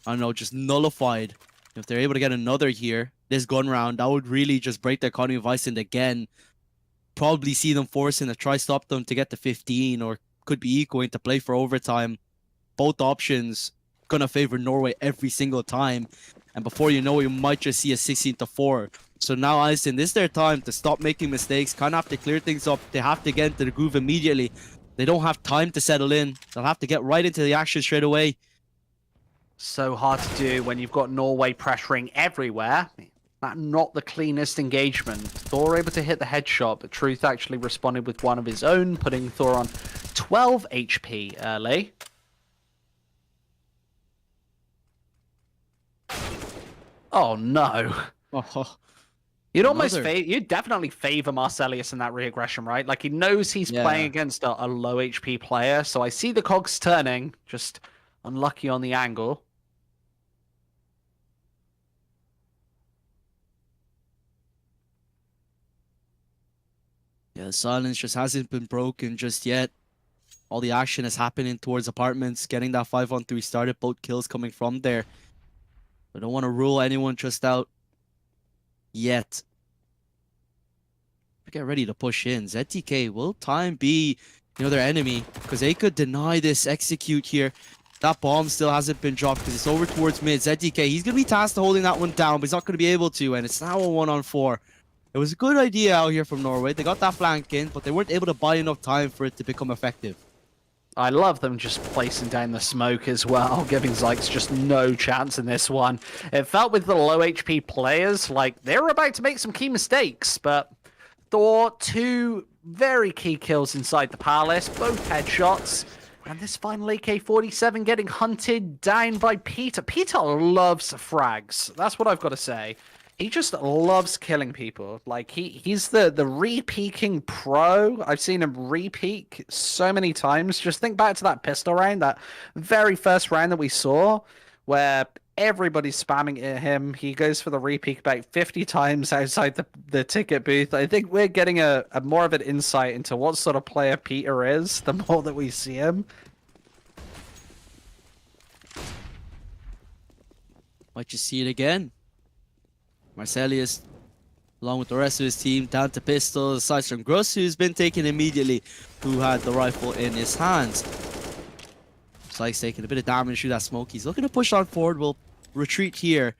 I don't know, just nullified. If they're able to get another here, this gun round, that would really just break the economy of Iceland again. Probably see them forcing to try stop them to get to 15, or could be going to play for overtime. Both options gonna favor Norway every single time, and before you know it, you might just see a 16-4. So now Iceland, this is their time to stop making mistakes, kind of have to clear things up. They have to get into the groove immediately. They don't have time to settle in. They'll have to get right into the action straight away. So hard to do when you've got Norway pressuring everywhere. Not the cleanest engagement. Thor able to hit the headshot, but Truth actually responded with one of his own, putting Thor on 12 HP early. Oh no. Oh, You'd definitely favor Marcelius in that reaggression, right? Like, he knows he's playing against a low HP player, so I see the cogs turning, just unlucky on the angle. yeah, the silence just hasn't been broken just yet. All the action is happening towards apartments, getting that 5-on-3 started, both kills coming from there. I don't want to rule anyone just out yet. Get ready to push in. ZTK, will time be, their enemy? Because they could deny this execute here. That bomb still hasn't been dropped because it's over towards mid. ZTK, he's going to be tasked to holding that one down, but he's not going to be able to, and it's now a 1-on-4. It was a good idea out here from Norway. They got that flank in, but they weren't able to buy enough time for it to become effective. I love them just placing down the smoke as well, giving Zykes just no chance in this one. It felt with the low HP players like they were about to make some key mistakes, but Thor, 2 very key kills inside the palace, both headshots, and this final AK-47 getting hunted down by Peter. Peter loves frags, that's what I've got to say. He just loves killing people. Like, he's the re-peeking pro. I've seen him re-peek so many times. Just think back to that pistol round, that very first round that we saw, where everybody's spamming at him. He goes for the re-peek about 50 times outside the ticket booth. I think we're getting a more of an insight into what sort of player Peter is, the more that we see him. Might just see it again. Marcelius, along with the rest of his team, down to pistol, aside from Gross, who's been taken immediately, who had the rifle in his hands. Sykes taking a bit of damage through that smoke. He's looking to push on forward, will retreat here.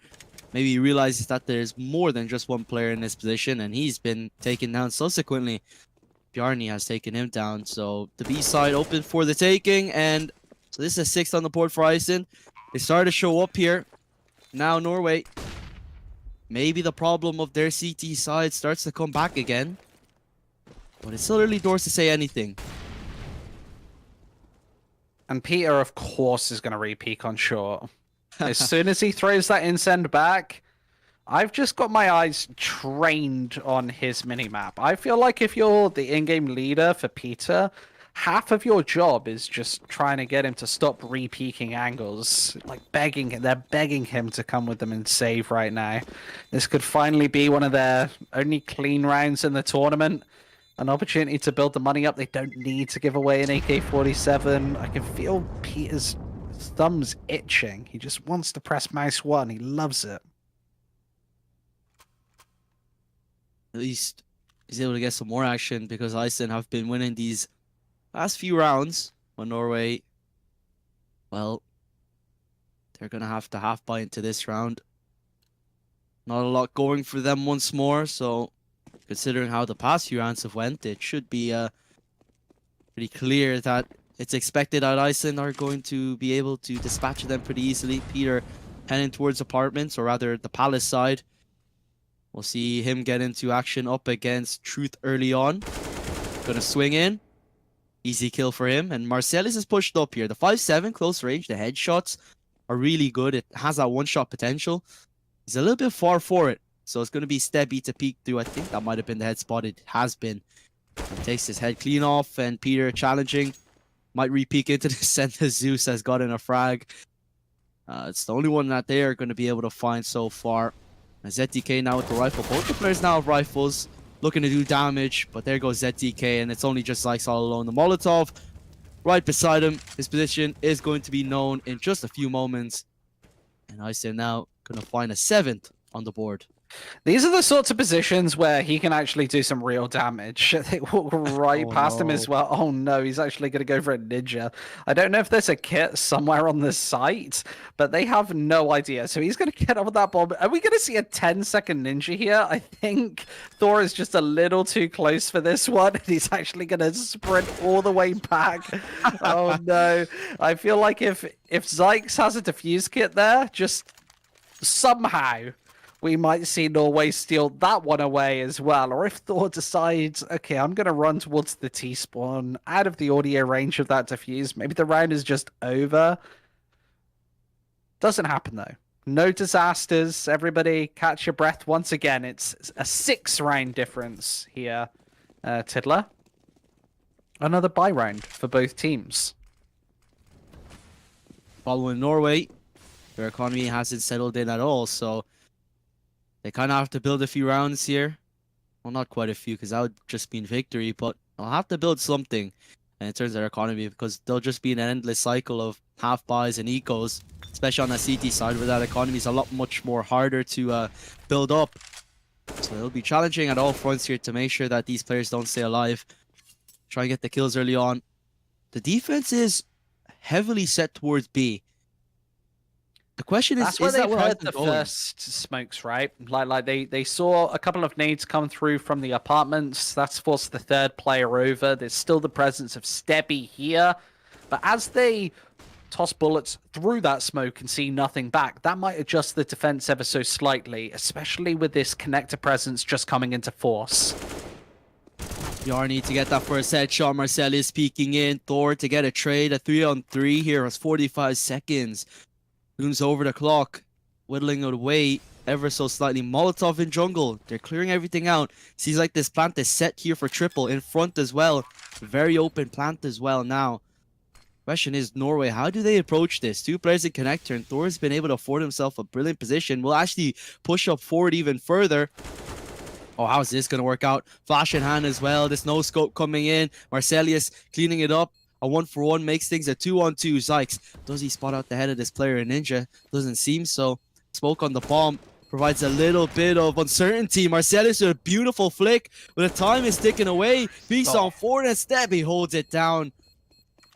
Maybe he realizes that there's more than just one player in this position, and he's been taken down subsequently. Bjarni has taken him down, so the B side open for the taking, and so this is a 6th on the board for Iceland. They started to show up here. Now Norway, maybe the problem of their CT side starts to come back again. But it's still early doors to say anything. And Peter, of course, is going to re-peek on short. As soon as he throws that insend back, I've just got my eyes trained on his minimap. I feel like if you're the in-game leader for Peter, half of your job is just trying to get him to stop re-peeking angles. Like, they're begging him to come with them and save right now. This could finally be one of their only clean rounds in the tournament. An opportunity to build the money up. They don't need to give away an AK-47. I can feel Peter's thumbs itching. He just wants to press mouse 1. He loves it. At least he's able to get some more action because Iceland have been winning these last few rounds. When Norway, well, they're going to have to half buy into this round. Not a lot going for them once more, so considering how the past few rounds have went, it should be pretty clear that it's expected that Iceland are going to be able to dispatch them pretty easily. Peter heading towards apartments, or rather the palace side. We'll see him get into action up against Truth early on. Gonna swing in. Easy kill for him. And Marcellus is pushed up here. The 5-7 close range, the headshots are really good. It has that one-shot potential. He's a little bit far for it. So it's going to be Stebby to peek through. I think that might have been the head spot. It has been. He takes his head clean off, and Peter challenging. Might re-peek into the center. Zeus has gotten a frag. It's the only one that they are going to be able to find so far. And ZTK now with the rifle. Both the players now have rifles, looking to do damage, but there goes ZTK, and it's only just Zykes all alone. The Molotov right beside him. His position is going to be known in just a few moments. And Iceland now going to find a 7th on the board. These are the sorts of positions where he can actually do some real damage. They walk right past him as well. Oh no, he's actually going to go for a ninja. I don't know if there's a kit somewhere on the site, but they have no idea. So he's going to get up with that bomb. Are we going to see a 10-second ninja here? I think Thor is just a little too close for this one. He's actually going to sprint all the way back. Oh no. I feel like if Zykes has a defuse kit there, just somehow we might see Norway steal that one away as well. Or if Thor decides, okay, I'm going to run towards the T-spawn, out of the audio range of that defuse, maybe the round is just over. Doesn't happen, though. No disasters. Everybody catch your breath once again. It's a 6-round difference here, Tiddler. Another bye round for both teams. Following Norway, their economy hasn't settled in at all, so they kind of have to build a few rounds here. Well, not quite a few, because that would just mean victory, but they'll have to build something in terms of their economy, because they'll just be in an endless cycle of half buys and ecos, especially on the CT side, where that economy is a lot much more harder to build up. So it'll be challenging at all fronts here to make sure that these players don't stay alive. Try and get the kills early on. The defense is heavily set towards B. The question is, that's where is they've that where heard the first smokes, right? Like they saw a couple of nades come through from the apartments. That's forced the third player over. There's still the presence of Stebby here, but as they toss bullets through that smoke and see nothing back, that might adjust the defense ever so slightly, especially with this connector presence just coming into force. Yar need to get that first headshot. Marcellus peeking in. Thor to get a trade. A 3-on-3 here has 45 seconds. Zooms over the clock, whittling it away ever so slightly. Molotov in jungle. They're clearing everything out. Seems like this plant is set here for triple. In front as well. Very open plant as well now. Question is, Norway, how do they approach this? 2 players in connector, and Thor's been able to afford himself a brilliant position. Will actually push up forward even further. Oh, how's this going to work out? Flash in hand as well. This no scope coming in. Marcellus cleaning it up. A 1-for-1 makes things a 2-on-2. Zykes, does he spot out the head of this player in Ninja? Doesn't seem so. Smoke on the bomb provides a little bit of uncertainty. Marcellus with a beautiful flick, but the time is ticking away. Beast on forward, and Stebby holds it down.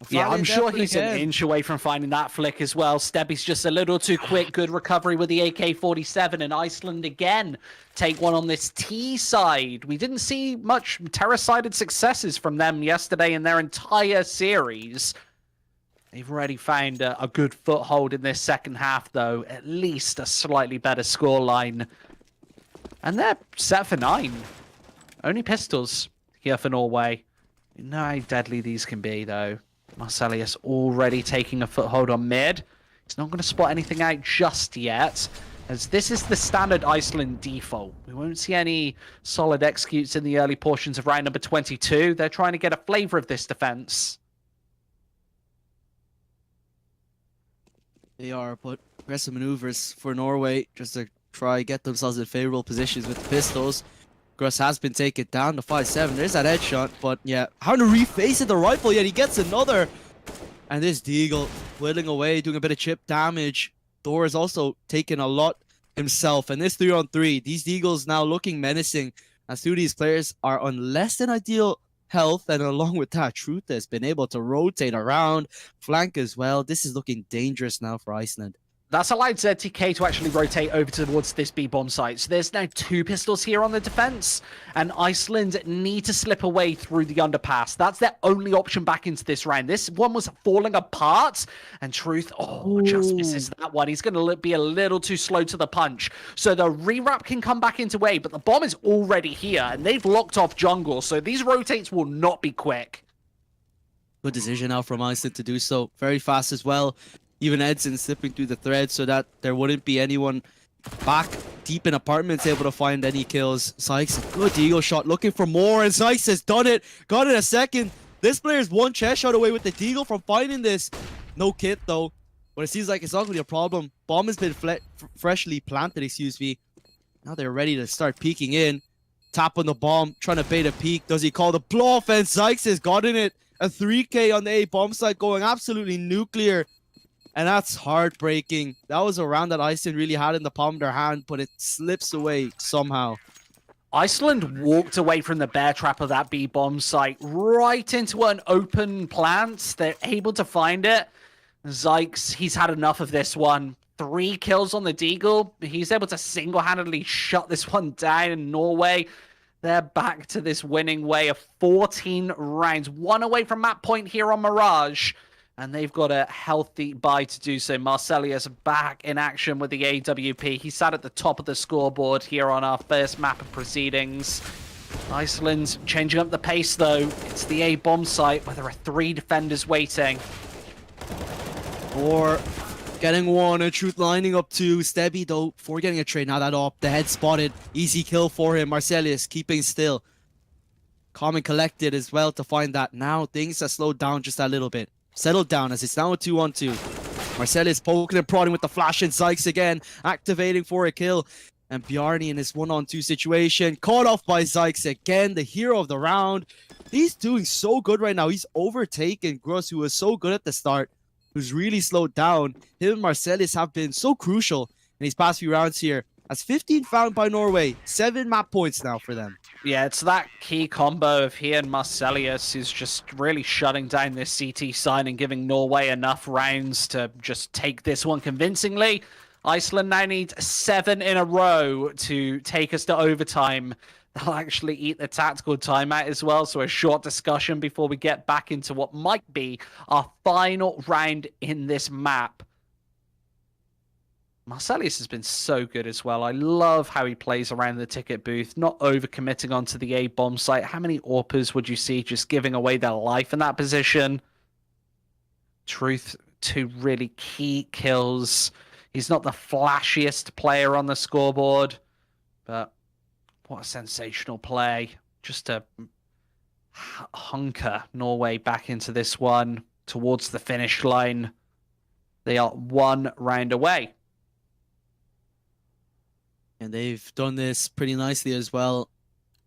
Yeah, I'm sure he's an inch away from finding that flick as well. Stebby's just a little too quick. Good recovery with the AK-47, and Iceland again take one on this T side. We didn't see much terror-sided successes from them yesterday in their entire series. They've already found a good foothold in this second half, though. At least a slightly better scoreline. And they're set for 9. Only pistols here for Norway. You know how deadly these can be, though. Marcellus already taking a foothold on mid. He's not going to spot anything out just yet, as this is the standard Iceland default. We won't see any solid executes in the early portions of round number 22. They're trying to get a flavor of this defense. They are, but aggressive maneuvers for Norway just to try get themselves in favorable positions with the pistols. Gruss has been taken down to 5-7. There's that headshot, but yeah, how to reface it the rifle, yet he gets another. And this Deagle whittling away, doing a bit of chip damage. Thor is also taking a lot himself, and this 3-on-3, these Deagles now looking menacing, as 2 of these players are on less than ideal health, and along with that, Truth has been able to rotate around, flank as well. This is looking dangerous now for Iceland. That's allowed ZTK to actually rotate over towards this B-bomb site. So there's now 2 pistols here on the defense, and Iceland need to slip away through the underpass. That's their only option back into this round. This one was falling apart, and Truth, just misses that one. He's going to be a little too slow to the punch. So the rewrap can come back into A, but the bomb is already here, and they've locked off jungle, so these rotates will not be quick. Good decision now from Iceland to do so. Very fast as well. Even Edson slipping through the thread so that there wouldn't be anyone back deep in apartments able to find any kills. Sykes, good eagle shot, looking for more, and Sykes has done it. Got it a second. This player's one chest shot away with the deagle from finding this. No kit though, but it seems like it's not going to be a problem. Bomb has been freshly planted, excuse me. Now they're ready to start peeking in. Tap on the bomb, trying to bait a peek. Does he call the blow off? And Sykes has gotten it. A 3K on the A bomb site, going absolutely nuclear. And that's heartbreaking. That was a round that Iceland really had in the palm of their hand, but it slips away somehow. Iceland walked away from the bear trap of that B-bomb site right into an open plant. They're able to find it. Zykes, he's had enough of this one. 3 kills on the Deagle. He's able to single-handedly shut this one down in Norway. They're back to this winning way of 14 rounds. 1 away from map point here on Mirage. And they've got a healthy buy to do so. Marcelius back in action with the AWP. He sat at the top of the scoreboard here on our first map of proceedings. Iceland changing up the pace, though. It's the A bomb site where there are 3 defenders waiting. Or getting one, and Truth lining up 2. Stebby, though, before getting a trade. Now that up, the head spotted. Easy kill for him. Marcelius keeping still. Calm and collected as well to find that. Now things have slowed down just a little bit. Settled down as it's now a 2-on-2. Marcellus poking and prodding with the flash, and Sykes again activating for a kill. And Bjarni in this 1-on-2 situation, caught off by Sykes again, the hero of the round. He's doing so good right now. He's overtaken Gruss, who was so good at the start, who's really slowed down. Him and Marcellus have been so crucial in these past few rounds here. That's 15 found by Norway. 7 map points now for them. Yeah, it's that key combo of he and Marcelius is just really shutting down this CT side and giving Norway enough rounds to just take this one convincingly. Iceland now needs 7 in a row to take us to overtime. They'll actually eat the tactical timeout as well, so a short discussion before we get back into what might be our final round in this map. Marcelius has been so good as well. I love how he plays around the ticket booth, not overcommitting onto the A bomb site. How many AWPers would you see just giving away their life in that position? Truth, 2 really key kills. He's not the flashiest player on the scoreboard, but what a sensational play. Just to hunker Norway back into this one towards the finish line. They are 1 round away. And they've done this pretty nicely as well.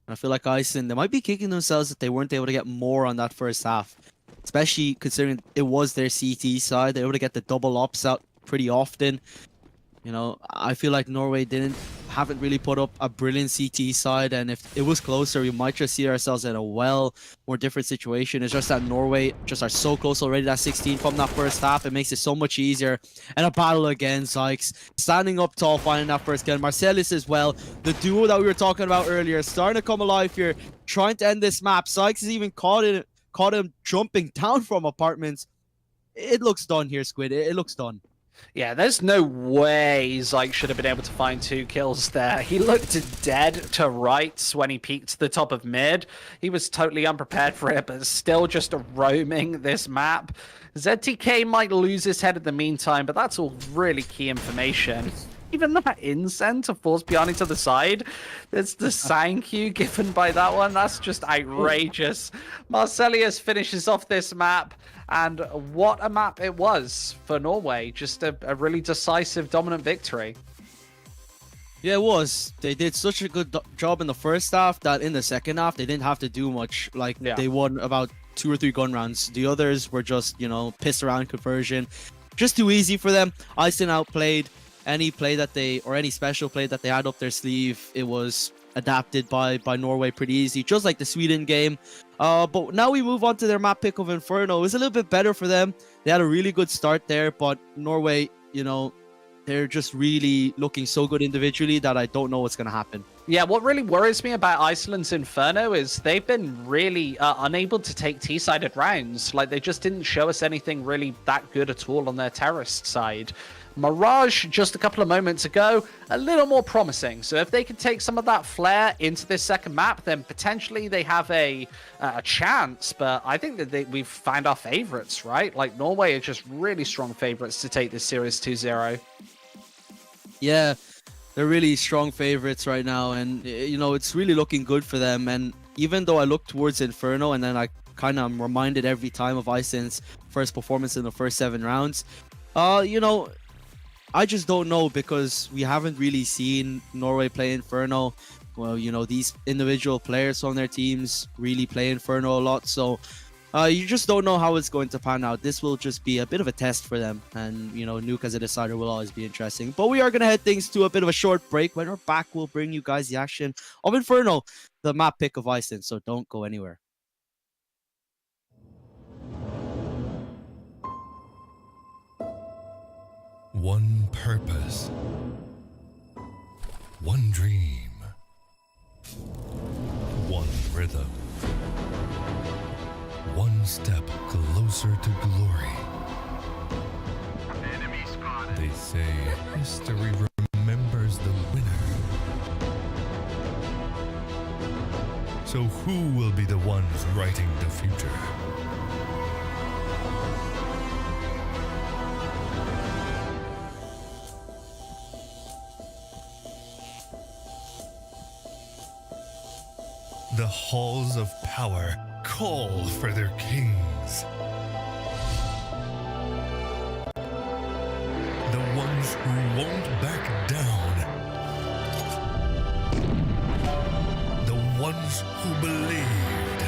And I feel like Iceland, they might be kicking themselves that they weren't able to get more on that first half. Especially considering it was their CT side. They were able to get the double ops out pretty often. You know, I feel like Norway haven't really put up a brilliant CT side, and if it was closer, we might just see ourselves in a more different situation. It's just that Norway just are so close already, that 16 from that first half. It makes it so much easier. And a battle again, Sykes standing up tall, finding that first kill. Marcellus as well, the duo that we were talking about earlier, starting to come alive here, trying to end this map. Sykes has even caught him jumping down from apartments. It looks done here, Squid. It looks done. Yeah, there's no way Zyke should have been able to find 2 kills there. He looked dead to rights when he peeked to the top of mid. He was totally unprepared for it, but still just roaming this map. ZTK might lose his head in the meantime, but that's all really key information. Even that incend to force Bjarni to the side. There's the thank you given by that one. That's just outrageous. Marcelius finishes off this map. And what a map it was for Norway. Just a really decisive, dominant victory. Yeah, it was. They did such a good job in the first half that in the second half, they didn't have to do much. Like, they won about 2 or 3 gun rounds. The others were just, you know, piss around conversion. Just too easy for them. Iceland outplayed any play that any special play that they had up their sleeve. It was adapted by Norway pretty easy, just like the Sweden game. But now we move on to their map pick of Inferno. It was a little bit better for them. They had a really good start there, but Norway, you know, they're just really looking so good individually that I don't know what's going to happen. Yeah, what really worries me about Iceland's Inferno is they've been really unable to take T-sided rounds. Like, they just didn't show us anything really that good at all on their terrorist side. Mirage, just a couple of moments ago, a little more promising. So if they can take some of that flair into this second map, then potentially they have a chance. But I think that we've found our favorites, right? Like, Norway are just really strong favorites to take this series 2-0. Yeah, they're really strong favorites right now, and you know, it's really looking good for them. And even though I look towards Inferno, and then I kind of am reminded every time of Iceland's first performance in the first 7 rounds, you know, I just don't know, because we haven't really seen Norway play Inferno. Well, you know, these individual players on their teams really play Inferno a lot, so you just don't know how it's going to pan out. This will just be a bit of a test for them, and you know, Nuke as a decider will always be interesting. But we are going to head things to a bit of a short break. When we're back, we'll bring you guys the action of Inferno, the map pick of Iceland, so don't go anywhere. One purpose, one dream, one rhythm, one step closer to glory. Enemy spotted. They say history remembers the winner. So who will be the ones writing the future? The halls of power call for their kings. The ones who won't back down. The ones who believed.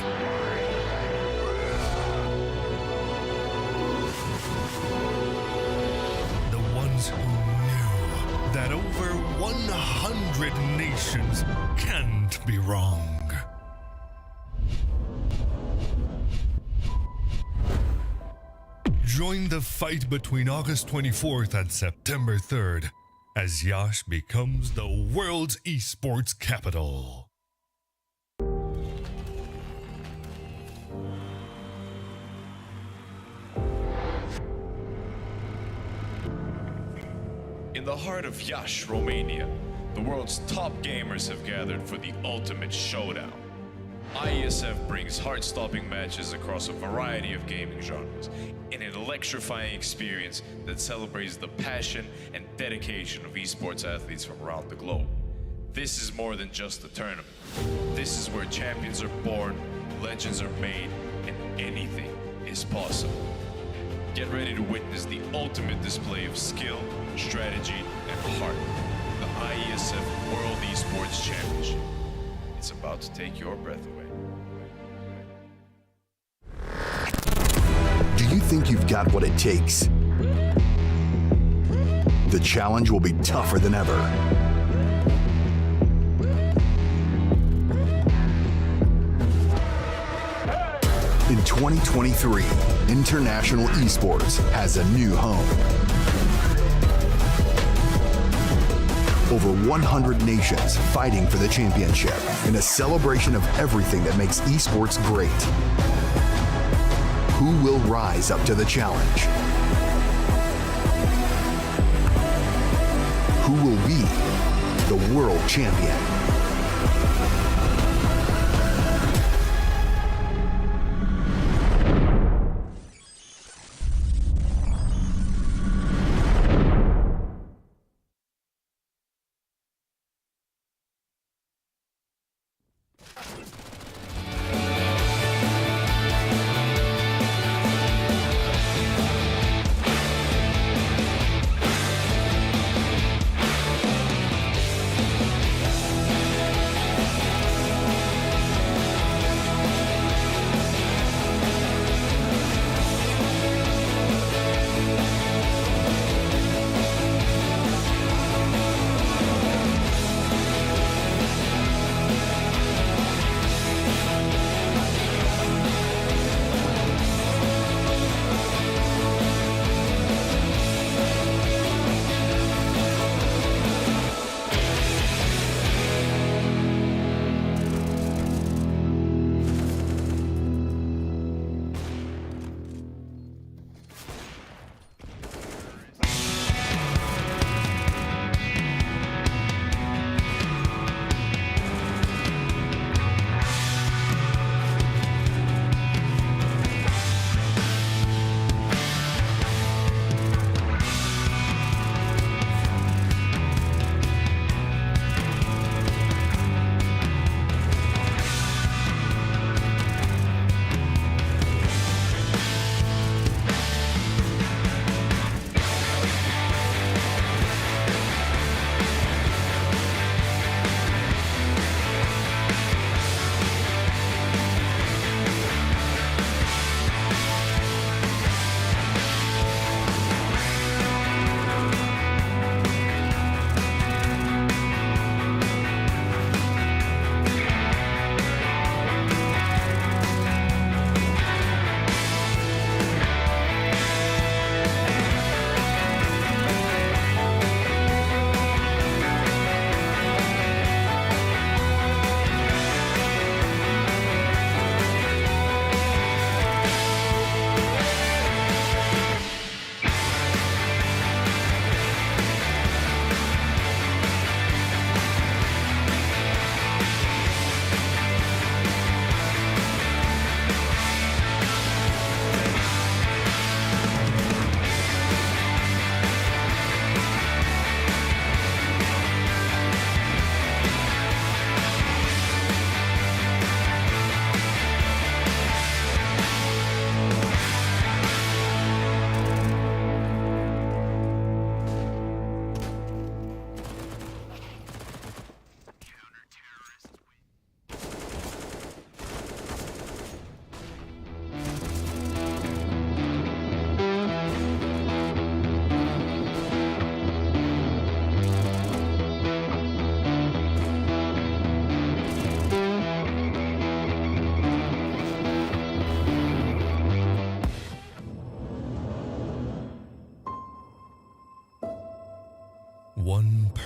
The ones who knew that over 100 nations can't be wrong. Join the fight between August 24th and September 3rd as Yash becomes the world's esports capital. In the heart of Yash, Romania, the world's top gamers have gathered for the ultimate showdown. IESF brings heart-stopping matches across a variety of gaming genres in an electrifying experience that celebrates the passion and dedication of esports athletes from around the globe. This is more than just a tournament. This is where champions are born, legends are made, and anything is possible. Get ready to witness the ultimate display of skill, strategy, and heart. The IESF World Esports Championship. It's about to take your breath away. Do you think you've got what it takes? The challenge will be tougher than ever. In 2023, International Esports has a new home. Over 100 nations fighting for the championship in a celebration of everything that makes esports great. Who will rise up to the challenge? Who will be the world champion?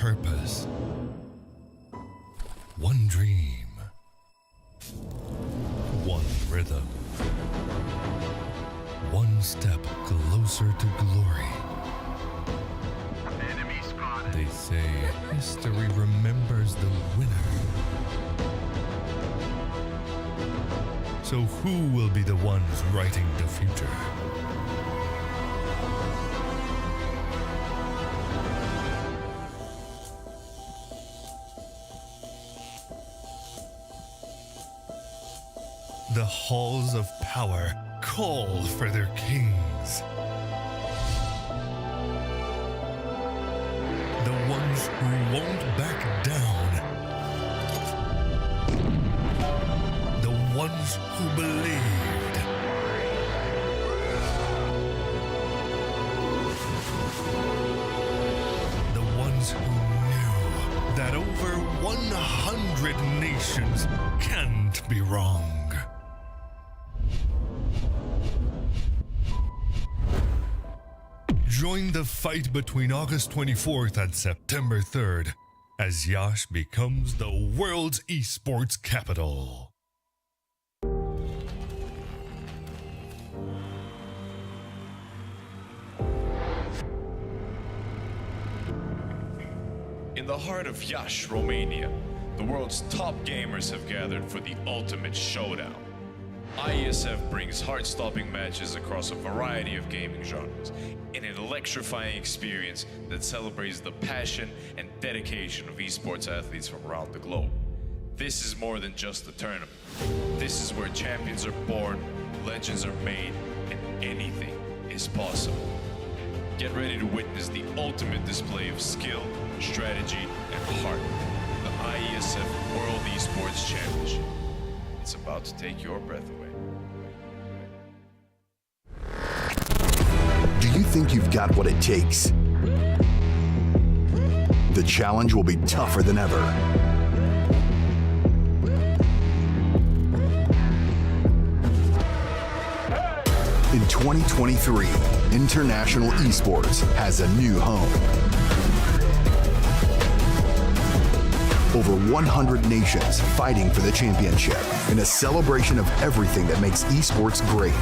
purpose, one dream, one rhythm, one step closer to glory. They say history remembers the winner. So who will be the ones writing the future? The halls of power call for their kings. The ones who won't back down. The ones who believed. The ones who knew that over 100 nations can't be wrong. Join the fight between August 24th and September 3rd as Yash becomes the world's esports capital. In the heart of Iași, Romania, the world's top gamers have gathered for the ultimate showdown. IESF brings heart-stopping matches across a variety of gaming genres in an electrifying experience that celebrates the passion and dedication of esports athletes from around the globe. This is more than just a tournament. This is where champions are born, legends are made, and anything is possible. Get ready to witness the ultimate display of skill, strategy, and heart. The IESF World Esports Championship. It's about to take your breath away. Do you think you've got what it takes? The challenge will be tougher than ever. In 2023, international esports has a new home. Over 100 nations fighting for the championship in a celebration of everything that makes esports great.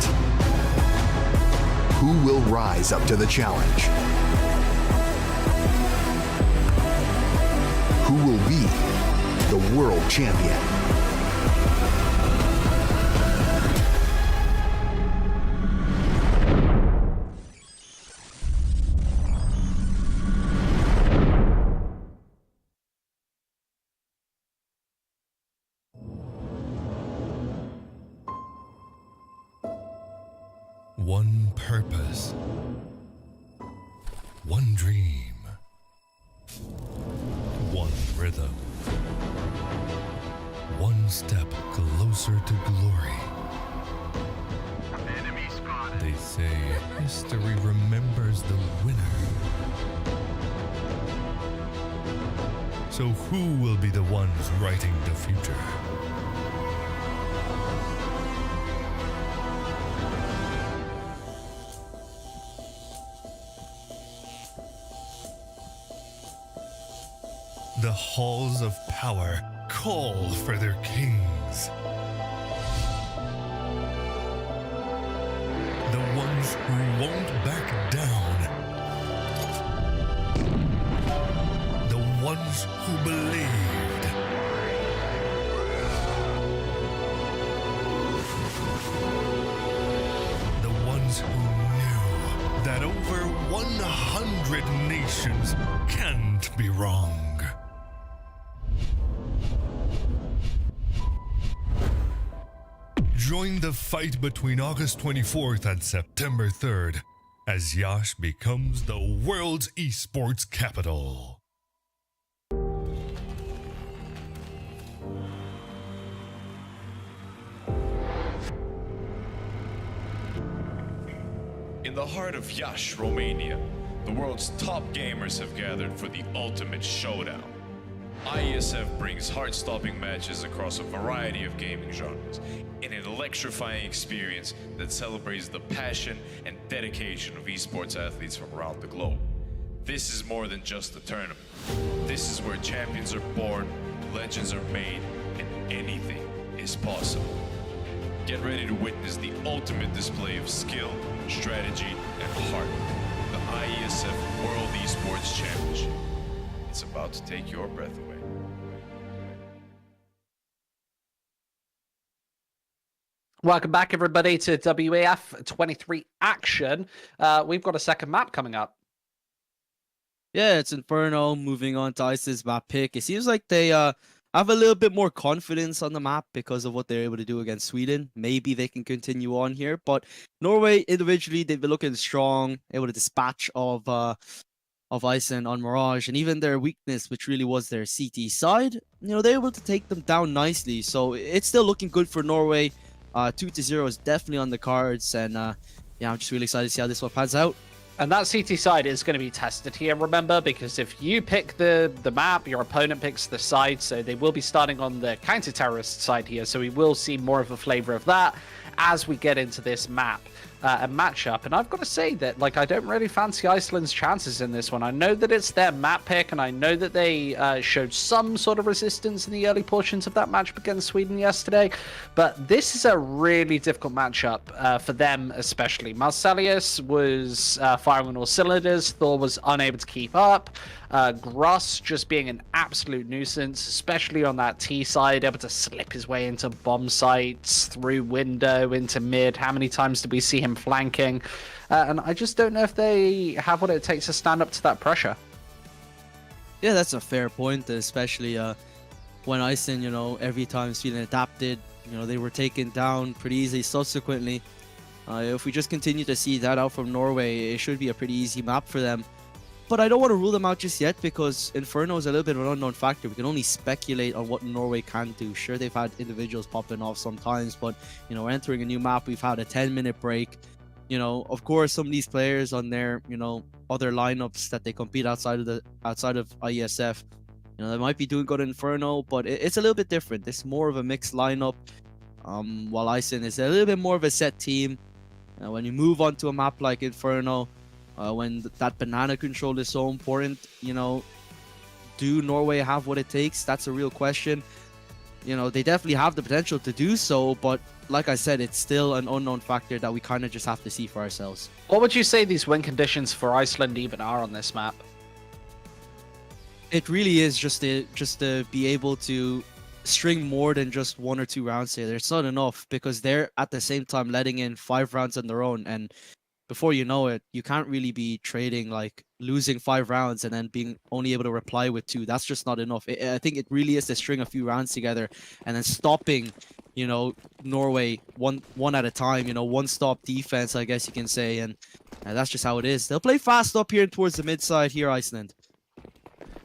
Who will rise up to the challenge? Who will be the world champion? One purpose, one dream, one rhythm, one step closer to glory. They say history remembers the winner. So who will be the ones writing the future? The halls of power call for their kings. The ones who won't back down. The ones who believed. The ones who knew that over 100 nations can't be wrong. Join the fight between August 24th and September 3rd as Yash becomes the world's esports capital. In the heart of Iași, Romania, the world's top gamers have gathered for the ultimate showdown. IESF brings heart-stopping matches across a variety of gaming genres in an electrifying experience that celebrates the passion and dedication of esports athletes from around the globe. This is more than just a tournament. This is where champions are born, legends are made, and anything is possible. Get ready to witness the ultimate display of skill, strategy, and heart. The IESF World Esports Championship. It's about to take your breath away. Welcome back, everybody, to WEF23 action. We've got a second map coming up. Yeah, it's Inferno moving on to Iceland's map pick. It seems like they have a little bit more confidence on the map because of what they're able to do against Sweden. Maybe they can continue on here, but Norway individually, they've been looking strong, able to dispatch of Iceland on Mirage, and even their weakness, which really was their CT side, they're able to take them down nicely. So it's still looking good for Norway. 2-0 is definitely on the cards, and yeah, I'm just really excited to see how this one pans out. And that CT side is going to be tested here, remember, because if you pick the map, your opponent picks the side, so they will be starting on the counter-terrorist side here, so we will see more of a flavor of that as we get into this map and matchup. And I've got to say that, like, I don't really fancy Iceland's chances in this one. I know that it's their map pick, and I know that they showed some sort of resistance in the early portions of that matchup against Sweden yesterday, but this is a really difficult matchup for them especially. Marcelius was firing on all cylinders. Thor was unable to keep up. Gruss just being an absolute nuisance, especially on that T side, able to slip his way into bomb sites, through window, into mid. How many times did we see him flanking? And I just don't know if they have what it takes to stand up to that pressure. Yeah, that's a fair point, especially when Iceland, every time Sweden adapted, they were taken down pretty easily subsequently. If we just continue to see that out from Norway, it should be a pretty easy map for them. But I don't want to rule them out just yet because Inferno is a little bit of an unknown factor. We can only speculate on what Norway can do. Sure, they've had individuals popping off sometimes, but, we're entering a new map. We've had a 10-minute break. Of course, some of these players on their, other lineups that they compete outside of IESF, they might be doing good in Inferno, but it's a little bit different. It's more of a mixed lineup, while Iceland is a little bit more of a set team. When you move on to a map like Inferno, when that banana control is so important, do Norway have what it takes? That's a real question. They definitely have the potential to do so, but like I said, it's still an unknown factor that we kind of just have to see for ourselves. What would you say these win conditions for Iceland even are on this map? It really is just to be able to string more than just 1 or 2 rounds here. It's not enough because they're at the same time letting in 5 rounds on their own, and before you know it, you can't really be trading, like losing 5 rounds and then being only able to reply with 2. That's just not enough. I think it really is to string a few rounds together and then stopping, Norway one at a time, one-stop defense, I guess you can say. And that's just how it is. They'll play fast up here towards the mid-side here, Iceland.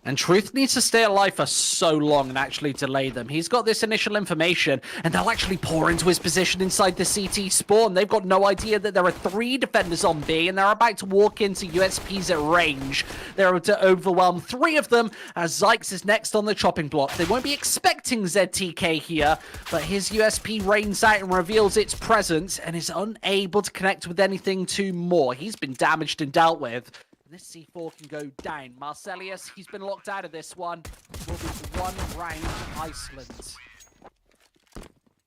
And Truth needs to stay alive for so long and actually delay them. He's got this initial information, and they'll actually pour into his position inside the CT spawn. They've got no idea that there are 3 defenders on B, and they're about to walk into USPs at range. They're able to overwhelm 3 of them, as Zykes is next on the chopping block. They won't be expecting ZTK here, but his USP reigns out and reveals its presence, and is unable to connect with anything too more. He's been damaged and dealt with. This C4 can go down. Marcelius, he's been locked out of this one. Will be 1 round Iceland.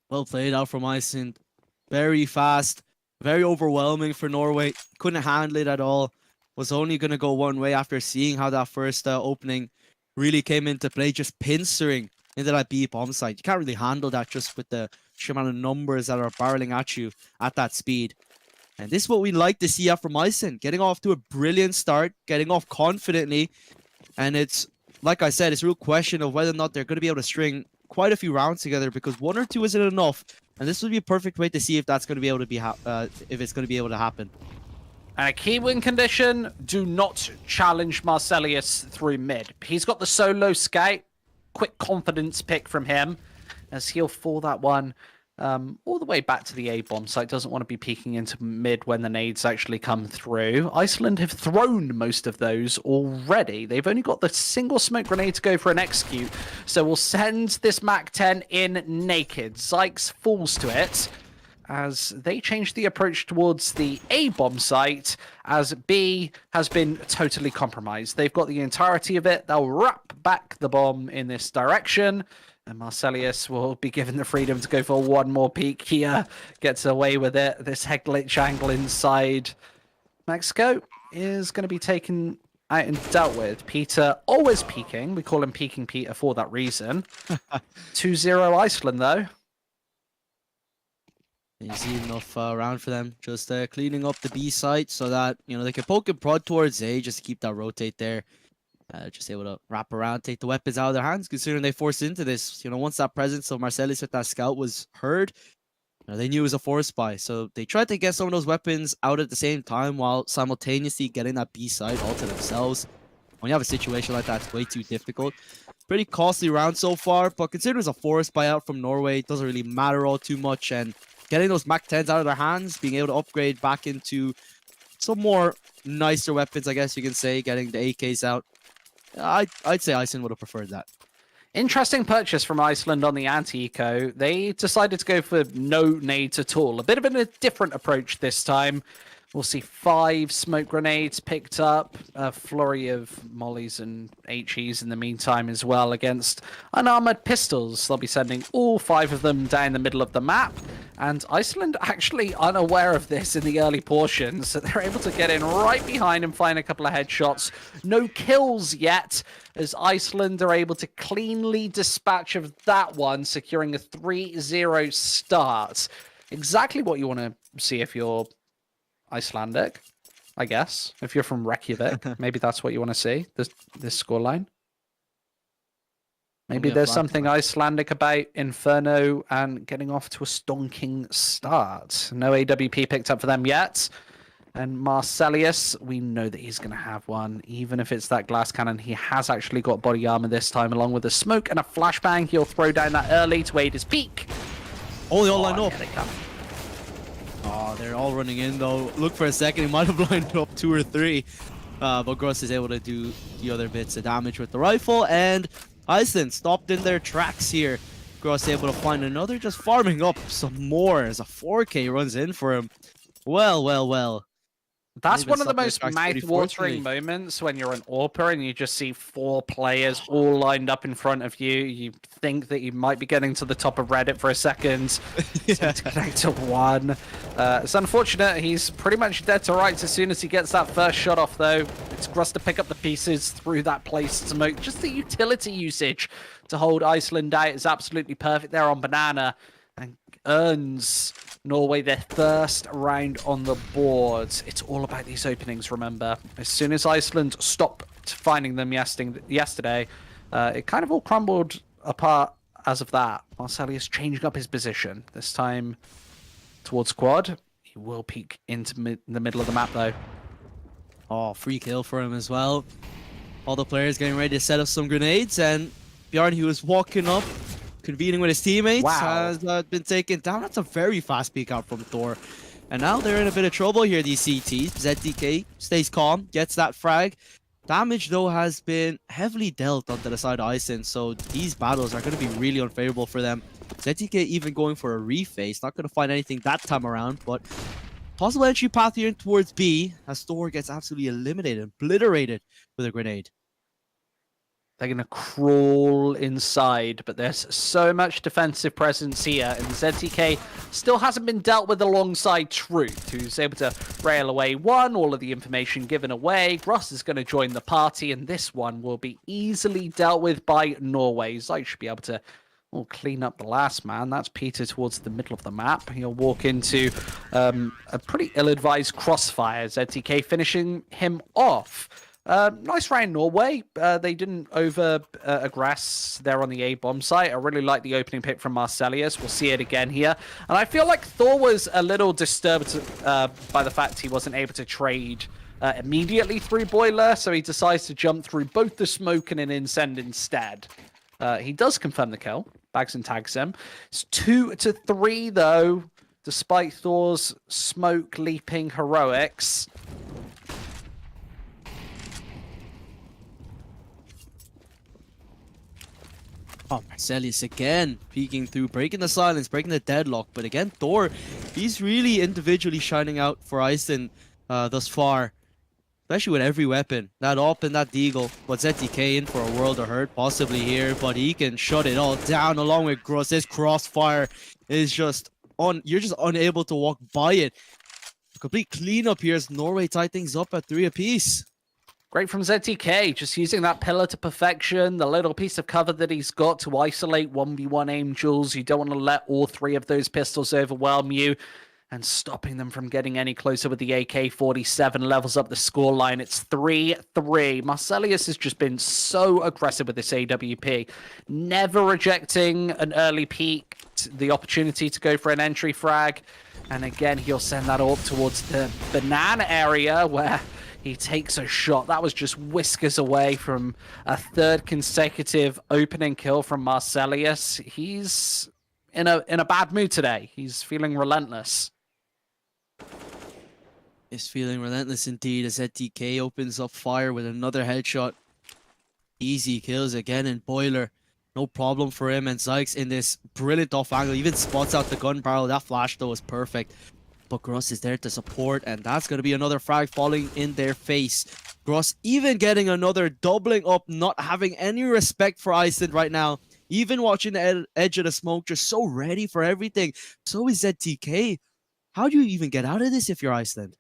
Well played out from Iceland. Very fast, very overwhelming for Norway. Couldn't handle it at all. Was only going to go one way after seeing how that first opening really came into play. Just pincering into that B bomb site. You can't really handle that just with the sheer amount of numbers that are barreling at you at that speed. And this is what we like to see out from Iceland. Getting off to a brilliant start, getting off confidently. And it's, like I said, it's a real question of whether or not they're going to be able to string quite a few rounds together, because 1 or 2 isn't enough. And this would be a perfect way to see if that's going to be able to be if it's going to be able to happen. And a key win condition, do not challenge Marcelius through mid. He's got the solo scout. Quick confidence pick from him, as he'll fall that one all the way back to the A bomb site. Doesn't want to be peeking into mid when the nades actually come through. Iceland have thrown most of those already. They've only got the single smoke grenade to go for an execute. So we'll send this Mac 10 in naked. Zykes falls to it. as they change the approach towards the A bomb site, as B has been totally compromised. They've got the entirety of it. They'll wrap back the bomb in this direction, and Marcelius will be given the freedom to go for one more peek here. Gets away with it. This head glitch angle inside Mexico is going to be taken out and dealt with. Peter always peeking. We call him Peeking Peter for that reason. 2-0 Iceland, though. Easy enough round for them. Just cleaning up the B site so that, you know, they can poke and prod towards A just to keep that rotate there. Just able to wrap around, take the weapons out of their hands, considering they forced into this. You know, once that presence of Marcellus with that scout was heard, you know, they knew it was a force buy. So they tried to get some of those weapons out at the same time while simultaneously getting that B site all to themselves. When you have a situation like that, it's way too difficult. Pretty costly round so far, but considering it's a force buyout from Norway, it doesn't really matter all too much. And getting those Mac 10s out of their hands, being able to upgrade back into some more nicer weapons, I guess you can say, getting the AKs out. I'd say Iceland would have preferred that. Interesting purchase from Iceland on the anti-eco. They decided to go for no nades at all. A bit of a different approach this time. We'll see 5 smoke grenades picked up, a flurry of mollies and HEs in the meantime as well against unarmored pistols. They'll be sending all 5 of them down the middle of the map, and Iceland actually unaware of this in the early portions, so they're able to get in right behind and find a couple of headshots. No kills yet, as Iceland are able to cleanly dispatch of that one, securing a 3-0 start. Exactly what you want to see if you're Icelandic, I guess. If you're from Reykjavik, maybe that's what you want to see, this scoreline. Maybe there's something Icelandic about Inferno and getting off to a stonking start. No AWP picked up for them yet. And Marcelius, we know that he's going to have one, even if it's that glass cannon. He has actually got body armor this time, along with a smoke and a flashbang. He'll throw down that early to aid his peak. Oh, they all line up. Here they come. Oh, they're all running in though. Look for a second, he might have lined up 2 or 3. But Gross is able to do the other bits of damage with the rifle, and Iceland stopped in their tracks here. Gross able to find another, just farming up some more as a 4K runs in for him. Well. That's one of the most mouth-watering moments when you're an AWPer and you just see 4 players all lined up in front of you. You think that you might be getting to the top of Reddit for a second. Yeah. To connect to 1. It's unfortunate. He's pretty much dead to rights as soon as he gets that first shot off, though. It's Gruss to pick up the pieces through that placed smoke. Just the utility usage to hold Iceland out is absolutely perfect there on Banana, and earns Norway their first round on the board. It's all about these openings, remember. As soon as Iceland stopped finding them yesterday, it kind of all crumbled apart as of that. Marcelius changing up his position, this time towards quad. He will peek into the middle of the map, though. Oh, free kill for him as well. All the players getting ready to set up some grenades, and Bjarn, he was walking up, convening with his teammates, has been taken down. That's a very fast peek out from Thor. And now they're in a bit of trouble here, these CTs. ZTK stays calm, gets that frag. Damage, though, has been heavily dealt onto the side of Iceland, so these battles are going to be really unfavorable for them. ZTK even going for a reface, not going to find anything that time around, but possible entry path here towards B, as Thor gets absolutely eliminated, obliterated with a grenade. They're going to crawl inside, but there's so much defensive presence here, and ZTK still hasn't been dealt with alongside Truth, who's able to rail away 1, all of the information given away. Gross is going to join the party, and this one will be easily dealt with by Norway. Zite should be able to clean up the last man. That's Peter towards the middle of the map. He'll walk into a pretty ill-advised crossfire. ZTK finishing him off. Nice round, Norway. They didn't over-aggress there on the A-bomb site. I really like the opening pick from Marcelius. We'll see it again here. And I feel like Thor was a little disturbed by the fact he wasn't able to trade immediately through Boiler, so he decides to jump through both the smoke and an incend instead. He does confirm the kill. Bags and tags him. It's 2-3, though, despite Thor's smoke leaping heroics. Oh, Marcelius again peeking through, breaking the silence, breaking the deadlock. But again, Thor, he's really individually shining out for Iceland thus far. Especially with every weapon. That AWP and that Deagle. But ZTK in for a world of hurt possibly here. But he can shut it all down along with Gross. This crossfire is just on. You're just unable to walk by it. Complete cleanup here as Norway tie things up at 3 apiece. Great from ZTK, just using that pillar to perfection, the little piece of cover that he's got to isolate 1v1 Angels. You don't want to let all 3 of those pistols overwhelm you, and stopping them from getting any closer with the AK-47 levels up the scoreline. It's 3-3. Marcelius has just been so aggressive with this AWP, never rejecting an early peek, the opportunity to go for an entry frag, and again, he'll send that up towards the banana area where he takes a shot. That was just whiskers away from a 3rd consecutive opening kill from Marcelius. He's in a bad mood today. He's feeling relentless. Is feeling relentless indeed as ZTK opens up fire with another headshot. Easy kills again in Boiler. No problem for him, and Zykes in this brilliant off angle. Even spots out the gun barrel. That flash though was perfect. But Gross is there to support, and that's going to be another frag falling in their face. Gross even getting another doubling up, not having any respect for Iceland right now. Even watching the edge of the smoke, just so ready for everything. So is ZTK. How do you even get out of this if you're Iceland?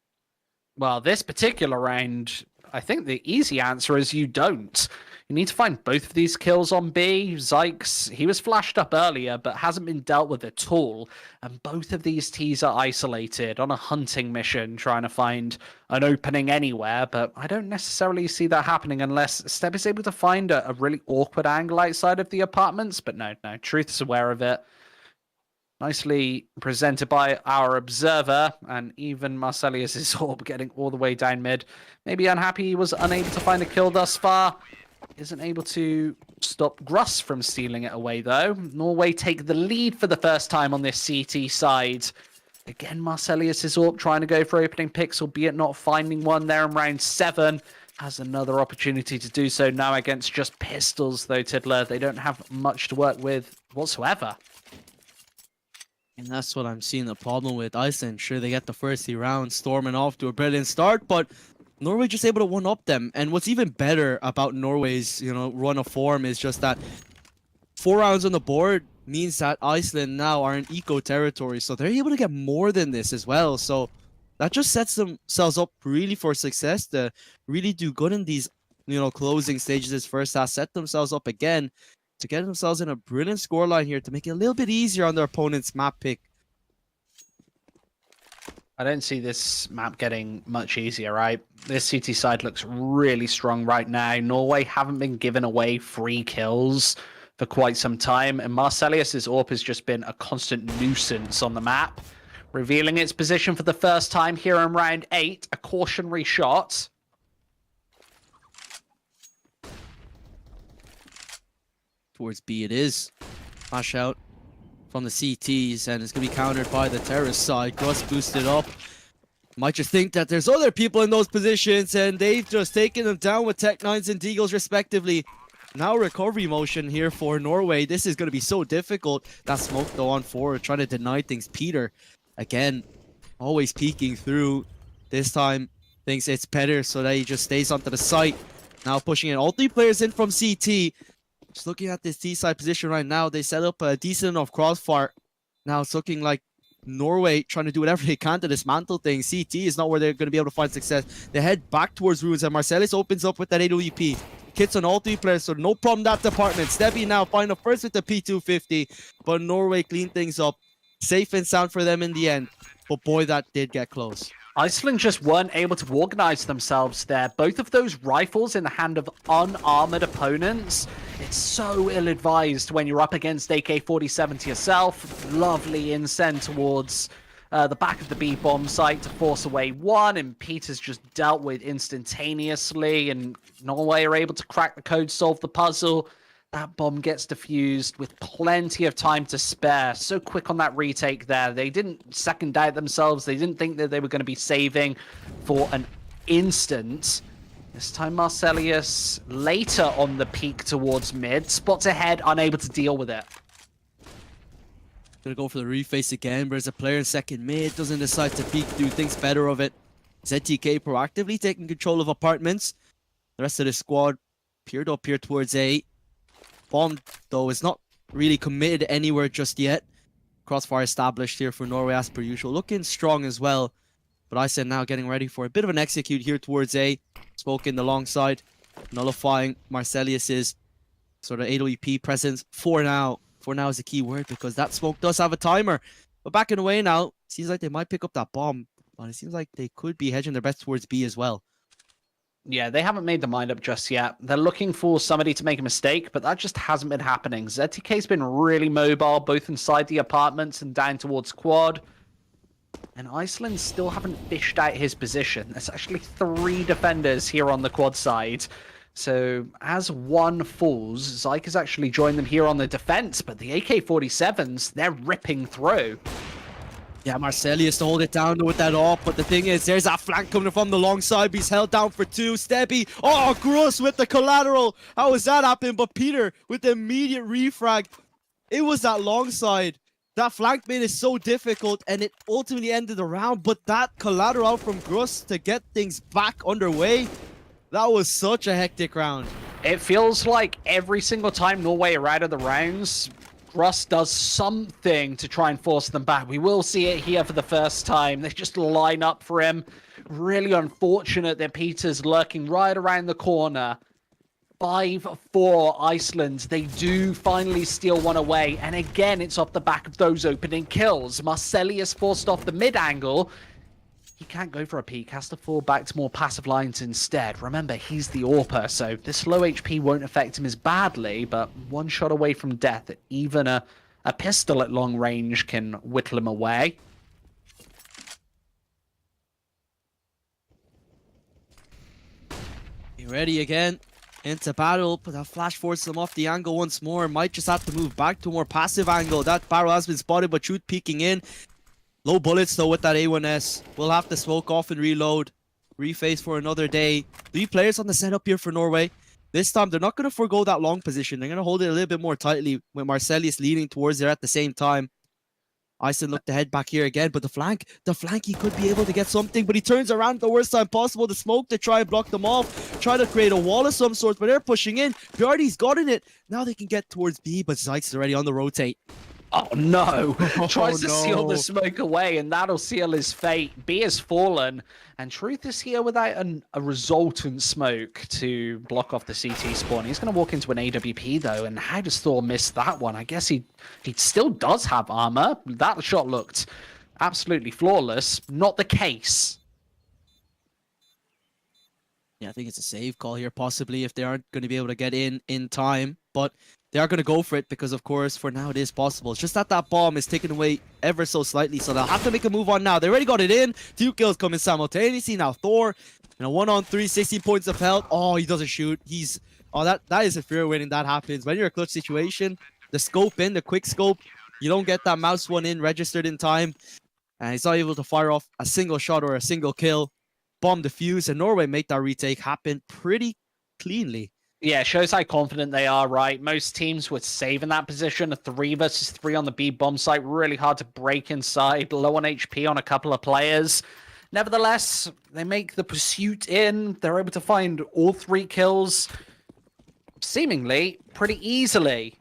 Well, this particular round, I think the easy answer is you don't. You need to find both of these kills on B. Zykes, he was flashed up earlier, but hasn't been dealt with at all. And both of these Ts are isolated on a hunting mission, trying to find an opening anywhere. But I don't necessarily see that happening unless Steb is able to find a really awkward angle outside of the apartments. But no, Truth is aware of it. Nicely presented by our observer, and even Marcelius' orb getting all the way down mid. Maybe unhappy he was unable to find a kill thus far. Isn't able to stop Gruss from stealing it away, though. Norway take the lead for the first time on this CT side. Again, Marcelius' orb trying to go for opening picks, albeit not finding one there in round 7. Has another opportunity to do so now against just pistols, though, Tiddler. They don't have much to work with whatsoever. And that's what I'm seeing the problem with Iceland. Sure, they get the first 3 rounds, storming off to a brilliant start, but Norway just able to one-up them. And what's even better about Norway's, run of form is just that 4 rounds on the board means that Iceland now are in eco territory, so they're able to get more than this as well. So that just sets themselves up really for success to really do good in these, closing stages this first half, set themselves up again to get themselves in a brilliant scoreline here to make it a little bit easier on their opponent's map pick. I don't see this map getting much easier, right? This CT side looks really strong right now. Norway haven't been giving away free kills for quite some time, and Marcelius' AWP has just been a constant nuisance on the map. Revealing its position for the first time here in round 8, a cautionary shot. Towards B it is. Flash out from the CTs, and it's going to be countered by the terrorist side. Gruss boosted up. Might just think that there's other people in those positions, and they've just taken them down with Tech 9s and Deagles respectively. Now recovery motion here for Norway. This is going to be so difficult. That smoke though on forward, trying to deny things. Peter, again, always peeking through. This time, thinks it's better so that he just stays onto the site. Now pushing in all 3 players in from CT. Just looking at this T-side position right now, they set up a decent enough crossfire. Now it's looking like Norway trying to do whatever they can to dismantle things. CT is not where they're going to be able to find success. They head back towards Ruins, and Marcellus opens up with that AWP. Kits on all 3 players, so no problem in that department. Stebby now final first with the P250, but Norway clean things up. Safe and sound for them in the end, but boy, that did get close. Iceland just weren't able to organize themselves there. Both of those rifles in the hand of unarmored opponents. It's so ill-advised when you're up against AK-47 to yourself. Lovely insend towards the back of the B-bomb site to force away one, and Peter's just dealt with instantaneously, and Norway are able to crack the code, solve the puzzle. That bomb gets defused with plenty of time to spare. So quick on that retake there. They didn't second doubt themselves. They didn't think that they were going to be saving for an instant. This time Marcelius later on the peak towards mid. Spots ahead, unable to deal with it. Gonna go for the reface again, but as a player in second mid doesn't decide to peek, do things better of it. ZTK proactively taking control of apartments. The rest of the squad peered up here towards A. Bomb, though, is not really committed anywhere just yet. Crossfire established here for Norway as per usual. Looking strong as well. But Iceland now getting ready for a bit of an execute here towards A. Smoke in the long side, nullifying Marcelius's sort of AWP presence for now. For now is a key word because that smoke does have a timer. But backing away now, seems like they might pick up that bomb. But it seems like they could be hedging their bets towards B as well. Yeah, they haven't made the mind up just yet. They're looking for somebody to make a mistake, but that just hasn't been happening. ZTK's been really mobile, both inside the apartments and down towards quad. And Iceland still haven't fished out his position. There's actually 3 defenders here on the quad side. So as one falls, Zyke has actually joined them here on the defense, but the AK-47s, they're ripping through. Yeah, Marcelius to hold it down with that off, but the thing is, there's that flank coming from the long side. He's held down for 2. Stebby, oh, Gross with the collateral. How was that happening? But Peter with the immediate refrag. It was that long side. That flank mid is so difficult, and it ultimately ended the round, but that collateral from Gross to get things back underway, that was such a hectic round. It feels like every single time Norway are out of the rounds, Russ does something to try and force them back. We will see it here for the first time. They just line up for him. Really unfortunate that Peter's lurking right around the corner. 5-4 Iceland. They do finally steal one away. And again, it's off the back of those opening kills. Marcelius forced off the mid angle. He can't go for a peek, has to fall back to more passive lines instead. Remember, he's the AWPer, so this low HP won't affect him as badly, but one shot away from death, even a pistol at long range can whittle him away. Be ready again into battle, but that flash forces him off the angle once more. Might just have to move back to a more passive angle. That barrel has been spotted, but Truth peeking in. Low bullets though with that A1S. We'll have to smoke off and reload. Reface for another day. 3 players on the setup here for Norway. This time they're not going to forgo that long position. They're going to hold it a little bit more tightly with Marcelius leaning towards there at the same time. Iceland look to head back here again, but the flank he could be able to get something, but he turns around at the worst time possible. The smoke to try and block them off. Try to create a wall of some sort, but they're pushing in. Piardi's gotten it. Now they can get towards B, but Zyke's already on the rotate. Oh no! Tries to seal the smoke away, and that'll seal his fate. B has fallen, and Truth is here without a resultant smoke to block off the CT spawn. He's going to walk into an AWP though, and how does Thor miss that one? I guess he still does have armor. That shot looked absolutely flawless. Not the case. Yeah, I think it's a save call here, possibly, if they aren't going to be able to get in time. But they are going to go for it because, of course, for now it is possible. It's just that that bomb is taken away ever so slightly, so they'll have to make a move on now. They already got it in. 2 kills coming simultaneously. Now Thor, in a 1-on-3, 16 points of health. Oh, he doesn't shoot. That is a fair win, and that happens. When you're in a clutch situation, the scope in, the quick scope, you don't get that mouse one in registered in time. And he's not able to fire off a single shot or a single kill. Bomb defuse, and Norway make that retake happen pretty cleanly. Yeah, shows how confident they are, right? Most teams would save in that position. A 3 versus 3 on the B bomb site. Really hard to break inside. Low on HP on a couple of players. Nevertheless, they make the pursuit in. They're able to find all 3 kills seemingly pretty easily.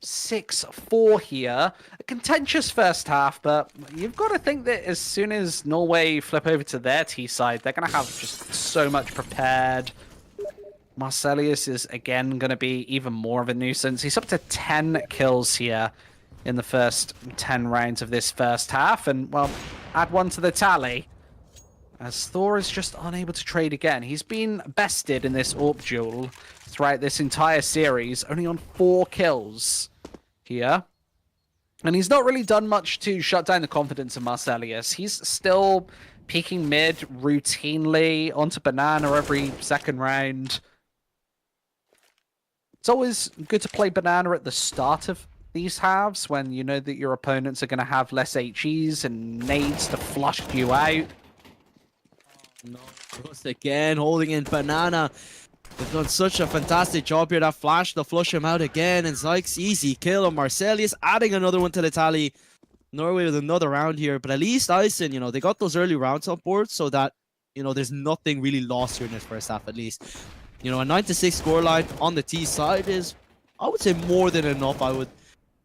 6-4 here. A contentious first half, but you've got to think that as soon as Norway flip over to their T side, they're going to have just so much prepared. Marcelius is again going to be even more of a nuisance. He's up to 10 kills here in the first 10 rounds of this first half. And, well, add 1 to the tally, as Thor is just unable to trade again. He's been bested in this AWP duel throughout this entire series, only on 4 kills here. And he's not really done much to shut down the confidence of Marcelius. He's still peeking mid routinely onto Banana every second round. It's always good to play Banana at the start of these halves when you know that your opponents are going to have less HEs and nades to flush you out. No. Just again, holding in Banana. They've done such a fantastic job here. That flash to flush him out again. And Zykes, easy kill. And Marcelius adding another one to the tally. Norway with another round here. But at least Iceland, you know, they got those early rounds on board so that, you know, there's nothing really lost here in this first half at least. You know, a 9-6 scoreline on the T side is, I would say, more than enough. I would,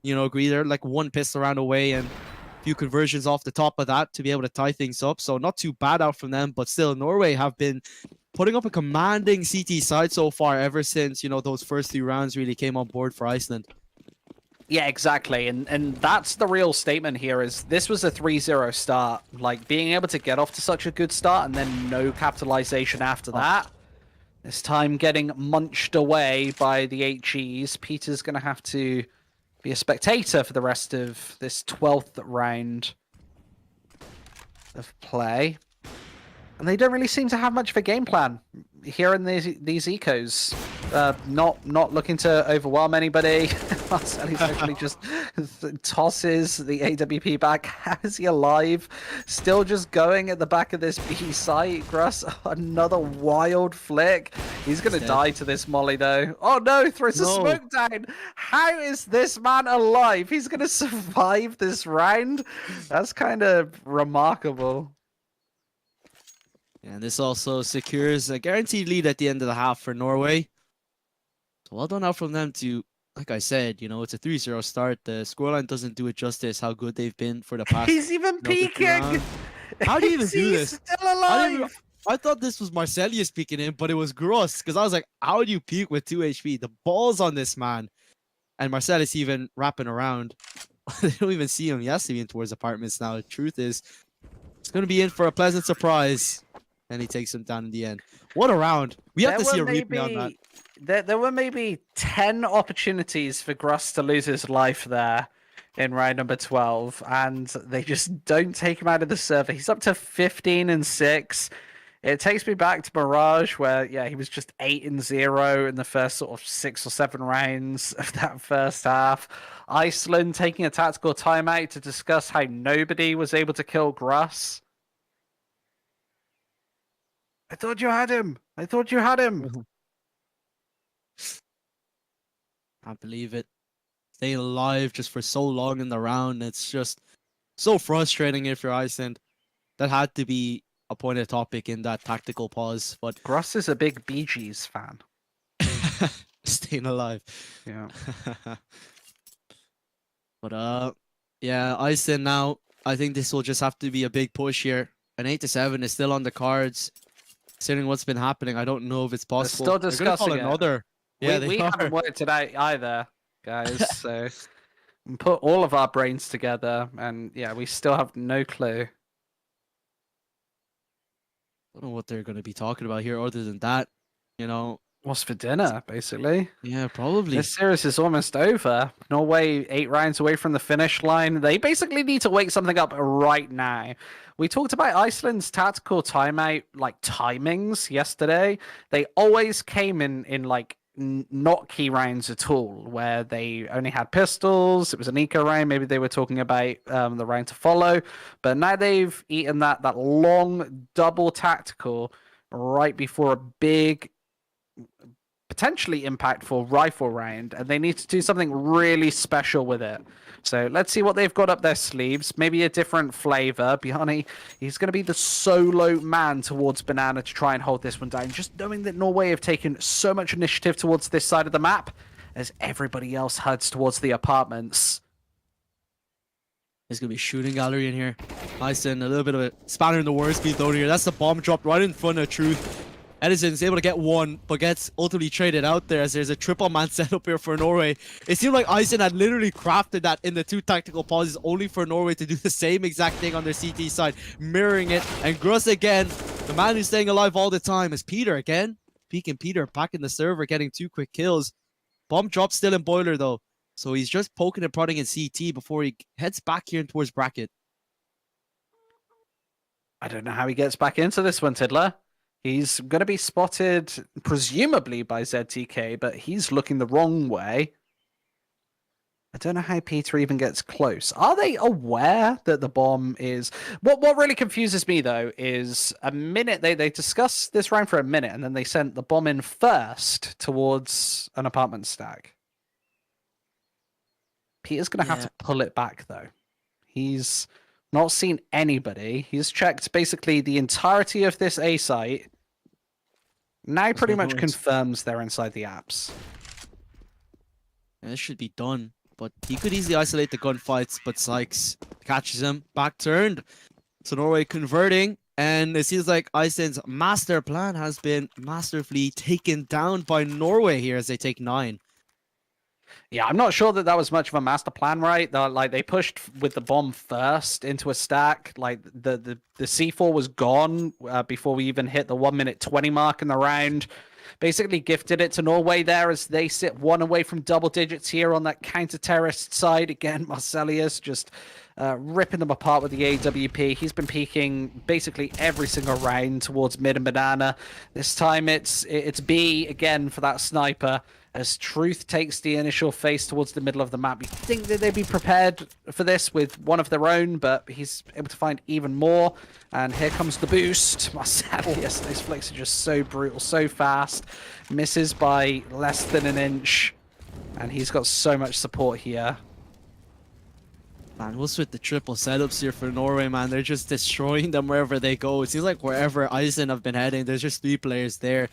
you know, agree. They're like one pistol round away and a few conversions off the top of that to be able to tie things up. So not too bad out from them. But still, Norway have been putting up a commanding CT side so far ever since, you know, those first 3 rounds really came on board for Iceland. Yeah, exactly. And that's the real statement here is this was a 3-0 start. Like, being able to get off to such a good start and then no capitalization after that. This time getting munched away by the HEs. Peter's going to have to be a spectator for the rest of this 12th round of play. And they don't really seem to have much of a game plan here in these ecos. Not looking to overwhelm anybody. Marceli's actually just tosses the AWP back. How is he alive? Still just going at the back of this B site. Gruss, another wild flick. He's going to die to this molly though. Oh no, throws a smoke down. How is this man alive? He's going to survive this round? That's kind of remarkable. And this also secures a guaranteed lead at the end of the half for Norway. So well done out from them to, like I said, you know, it's a 3-0 start. The scoreline doesn't do it justice how good they've been for the past. He's even peeking. How do you even do this? He's still alive. I thought this was Marcelius peeking in, but it was Gross because I was like, how do you peek with 2 HP? The ball's on this man. And Marcelius even wrapping around. They don't even see him. He has to be in towards apartments now. The truth is, it's going to be in for a pleasant surprise. And he takes him down in the end. What a round. We have to see a replay on that. There were maybe 10 opportunities for Gruss to lose his life there in round number 12. And they just don't take him out of the server. He's up to 15-6. It takes me back to Mirage where, yeah, he was just 8-0 in the first sort of 6 or 7 rounds of that first half. Iceland taking a tactical timeout to discuss how nobody was able to kill Gruss. I thought you had him. I thought you had him. Can't believe it. Staying alive just for so long in the round. It's just so frustrating if you're Iceland. That had to be a point of topic in that tactical pause. But Gruss is a big Bee Gees fan. Staying alive. Yeah. But yeah, Iceland now. I think this will just have to be a big push here. An 8-7 is still on the cards. Considering what's been happening, I don't know if it's possible. They're still discussing another. Yeah, we haven't worked it out either, guys. So we put all of our brains together, and yeah, we still have no clue. I don't know what they're going to be talking about here, other than that, you know. What's for dinner, basically? Yeah, probably. This series is almost over. Norway 8 rounds away from the finish line. They basically need to wake something up right now. We talked about Iceland's tactical timeout, like timings yesterday. They always came in like not key rounds at all, where they only had pistols. It was an eco round. Maybe they were talking about the round to follow. But now they've eaten that long double tactical right before a big, potentially impactful rifle round, and they need to do something really special with it. So let's see what they've got up their sleeves. Maybe a different flavor. Bihani, he's going to be the solo man towards Banana to try and hold this one down. Just knowing that Norway have taken so much initiative towards this side of the map as everybody else heads towards the apartments. There's going to be a shooting gallery in here. Iceland, a little bit of a spanner in the works being thrown here. That's the bomb dropped right in front of Truth. Edison's able to get one, but gets ultimately traded out there as there's a triple man setup here for Norway. It seemed like Iceland had literally crafted that in the 2 tactical pauses only for Norway to do the same exact thing on their CT side, mirroring it. And Gruss again, the man who's staying alive all the time, is Peter again. Peeking Peter back in the server, getting 2 quick kills. Bomb drop still in boiler though. So he's just poking and prodding in CT before he heads back here towards bracket. I don't know how he gets back into this one, Tiddler. He's going to be spotted, presumably by ZTK, but he's looking the wrong way. I don't know how Peter even gets close. Are they aware that the bomb is... What really confuses me, though, is a minute... They discuss this round for a minute, and then they sent the bomb in first towards an apartment stack. Peter's going to have to pull it back, though. He's not seen anybody. He's checked basically the entirety of this A site. Now pretty much confirms they're inside the apps. And this should be done. But he could easily isolate the gunfights, but Sykes catches him, back turned. So Norway converting, and it seems like Iceland's master plan has been masterfully taken down by Norway here as they take 9. Yeah, I'm not sure that was much of a master plan, right? Like they pushed with the bomb first into a stack. Like the C4 was gone before we even hit the 1 minute 20 mark in the round. Basically gifted it to Norway there as they sit 1 away from double digits here on that counter-terrorist side. Again, Marcelius just ripping them apart with the AWP. He's been peeking basically every single round towards mid and banana. This time it's B again for that sniper. As Truth takes the initial face towards the middle of the map, you think that they'd be prepared for this with one of their own, but he's able to find even more. And here comes the boost. Marcelius, those flicks are just so brutal, so fast. Misses by less than an inch. And he's got so much support here. Man, what's with the triple setups here for Norway, man? They're just destroying them wherever they go. It seems like wherever Iceland have been heading, there's just 3 players there.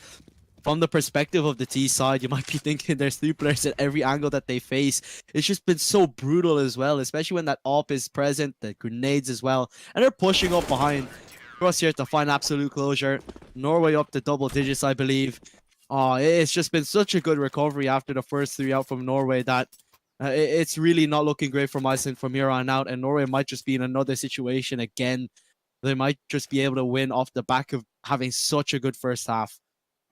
From the perspective of the T side, you might be thinking there's 3 players at every angle that they face. It's just been so brutal as well, especially when that AWP is present, the grenades as well. And they're pushing up behind Cross here to find absolute closure. Norway up to double digits, I believe. It's just been such a good recovery after the first 3 out from Norway that it's really not looking great for Iceland from here on out. And Norway might just be in another situation again. They might just be able to win off the back of having such a good first half.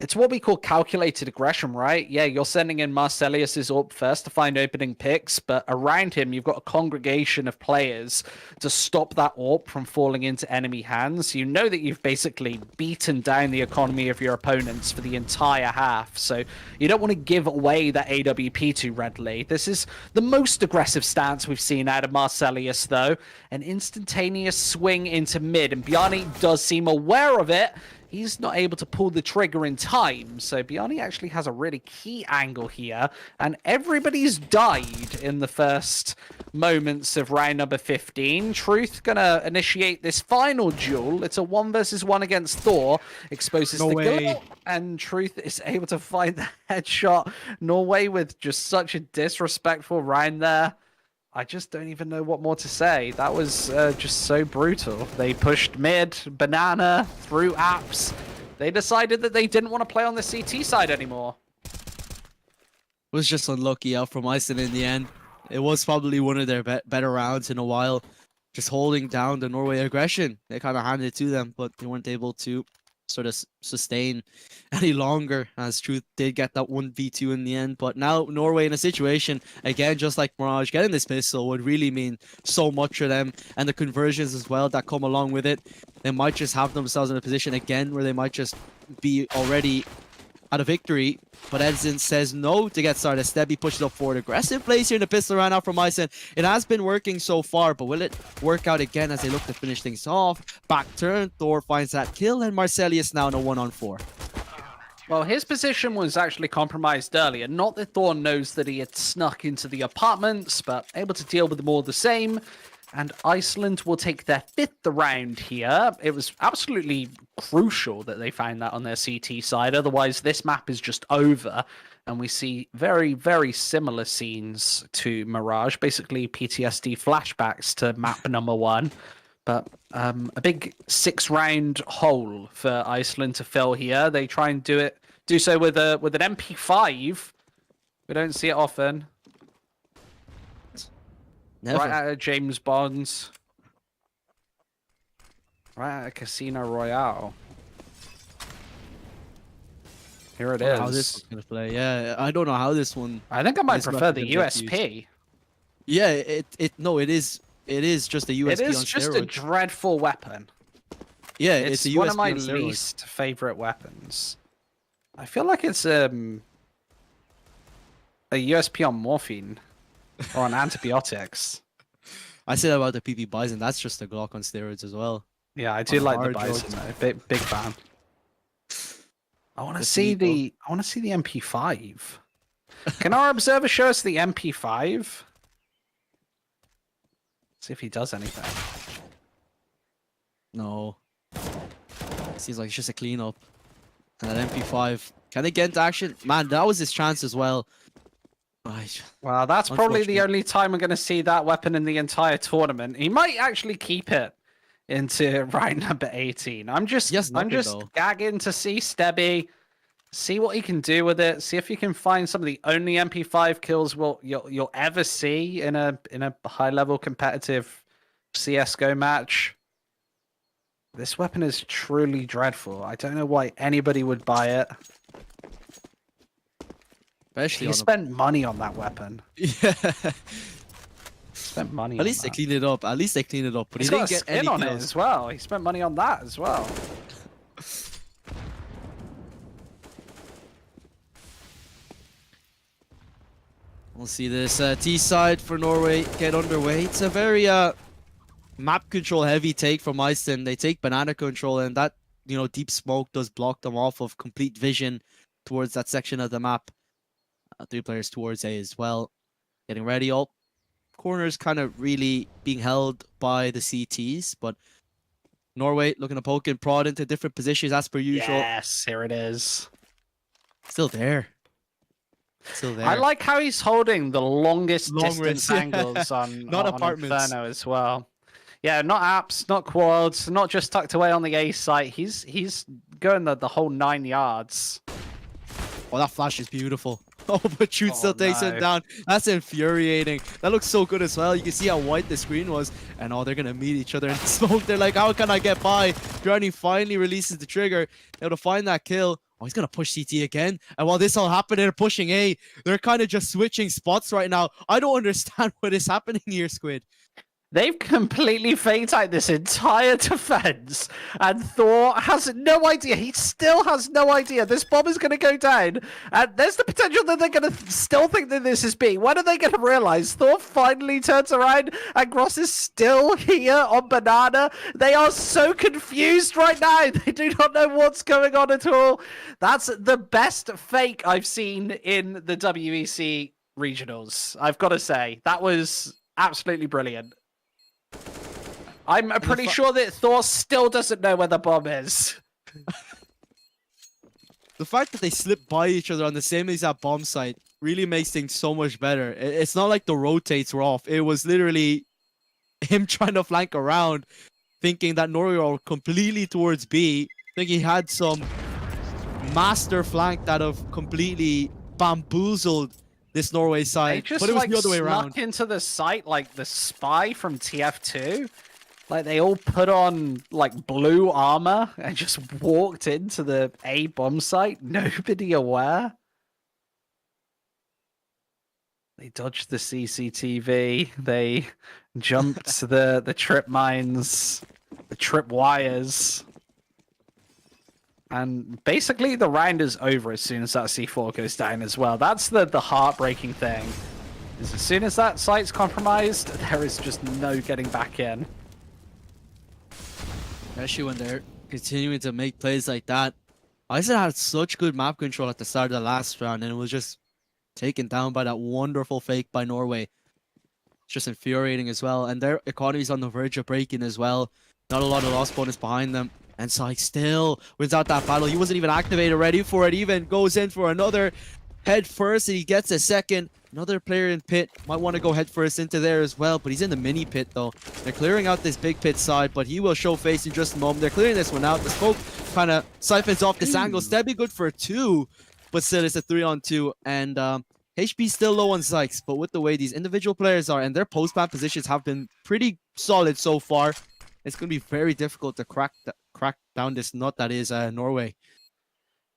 It's what we call calculated aggression, right? Yeah, you're sending in Marcelius's up first to find opening picks, but around him, you've got a congregation of players to stop that AWP from falling into enemy hands. You know that you've basically beaten down the economy of your opponents for the entire half, so you don't want to give away that AWP too readily. This is the most aggressive stance we've seen out of Marcelius, though. An instantaneous swing into mid, and Bjarni does seem aware of it. He's not able to pull the trigger in time, so Bjarni actually has a really key angle here, and everybody's died in the first moments of round number 15. Truth gonna initiate this final duel. It's a 1 versus 1 against Thor. Exposes the gun, and Truth is able to find the headshot. Norway with just such a disrespectful round there. I just don't even know what more to say. That was just so brutal. They pushed mid, banana, through apps. They decided that they didn't want to play on the CT side anymore. Was just unlucky out from Iceland in the end. It was probably one of their better rounds in a while. Just holding down the Norway aggression. They kind of handed it to them, but they weren't able to sort of sustain any longer, as Truth did get that 1v2 in the end. But now Norway in a situation, again, just like Mirage, getting this pistol would really mean so much for them, and the conversions as well that come along with it. They might just have themselves in a position again where they might just be already at a victory, but Edson says no to get started. Stebby pushes up forward. Aggressive plays here in the pistol round out from Iceland. It has been working so far, but will it work out again as they look to finish things off? Back turn, Thor finds that kill, and Marcelius now in a 1-on-4. Well, his position was actually compromised earlier. Not that Thor knows that he had snuck into the apartments, but able to deal with them all the same. And Iceland will take their 5th round here. It was absolutely crucial that they found that on their CT side. Otherwise, this map is just over. And we see very, very similar scenes to Mirage. Basically, PTSD flashbacks to map number 1. But a big 6-round hole for Iceland to fill here. They try and do so with an MP5. We don't see it often. Never. Right out of James Bond's. Right out of Casino Royale. Here it is. How this one's gonna play? Yeah, I don't know how this one. I think I might prefer the USP. Yeah, it is just a USP on steroids. It is just a dreadful weapon. Yeah, it's a USP one of my on steroids. least favorite weapons. I feel like it's a USP on morphine. or on antibiotics. I said about the PP Bison. That's just a Glock on steroids as well. Yeah, I do On like the hard Bison. drugs. Though. Big fan. I want to The see Finito. I want to see the MP5. Can our observer show us the MP5? See if he does anything. No. Seems like it's just a cleanup. And that MP5. Can they get into action? Man, that was his chance as well. Well, that's probably the Unfortunate. only time we're going to see that weapon in the entire tournament. He might actually keep it into round number 18. I'm just nothing, though. gagging to see Stebby, see what he can do with it, see if you can find some of the only MP5 kills you'll ever see in a high level competitive CS:GO match. This weapon is truly dreadful. I don't know why anybody would buy it. Especially He on spent money on that weapon. Yeah. Spent money. At least they cleaned it up. At least they cleaned it up. But He's he didn't got a get skin any on it kills. as well. He spent money on that as well. We'll see this T side for Norway get underway. It's a very map control heavy take from Iceland. They take banana control, and that deep smoke does block them off of complete vision towards that section of the map. 3 players towards A as well. Getting ready. All corners kind of really being held by the CTs, but Norway looking to poke and prod into different positions as per usual. Yes, here it is. Still there. Still there. I like how he's holding the longest Long distance range, yeah. angles on Not on apartments. Inferno as well. Yeah, not apps, not quads, not just tucked away on the A site. He's going the whole 9 yards. Oh, that flash is beautiful. Oh, but Shoot still takes him no. down. That's infuriating. That looks so good as well. You can see how white the screen was. And they're going to meet each other in the smoke. They're like, how can I get by? Journey finally releases the trigger. Able to find that kill. Oh, he's going to push CT again. And while this all happened, they're pushing A. They're kind of just switching spots right now. I don't understand what is happening here, Squid. They've completely faked out this entire defense, and Thor has no idea. He still has no idea. This bomb is going to go down, and there's the potential that they're going to still think that this is B. When are they going to realize? Thor finally turns around, and Gross is still here on Banana. They are so confused right now. They do not know what's going on at all. That's the best fake I've seen in the WEC regionals. I've got to say, that was absolutely brilliant. I'm pretty sure that Thor still doesn't know where the bomb is. The fact that they slip by each other on the same exact bomb site really makes things so much better. It's not like the rotates were off. It was literally him trying to flank around, thinking that Norway were completely towards B. I think he had some master flank that have completely bamboozled this Norway They side. just But it was like the other way snuck around. into the site like the spy from TF2. Like they all put on like blue armor and just walked into the A bomb site. Nobody aware. They dodged the CCTV. They jumped the trip mines, the trip wires. And basically the round is over as soon as that C4 goes down as well. That's the heartbreaking thing. Is as soon as that site's compromised, there is just no getting back in. Especially when they're continuing to make plays like that. Iceland had such good map control at the start of the last round, and it was just taken down by that wonderful fake by Norway. It's just infuriating as well. And their economy's on the verge of breaking as well. Not a lot of loss bonus behind them. And Syke still without that battle. He wasn't even activated, ready for it. Even goes in for another head first, and he gets a second. Another player in pit might want to go head first into there as well, but he's in the mini pit though. They're clearing out this big pit side, but he will show face in just a moment. They're clearing this one out. The smoke kind of siphons off this angle. Stebby good for 2, but still it's a 3-on-2. And HP still low on Sykes, but with the way these individual players are and their post-ban positions have been pretty solid so far, it's going to be very difficult to crack down this nut that is Norway.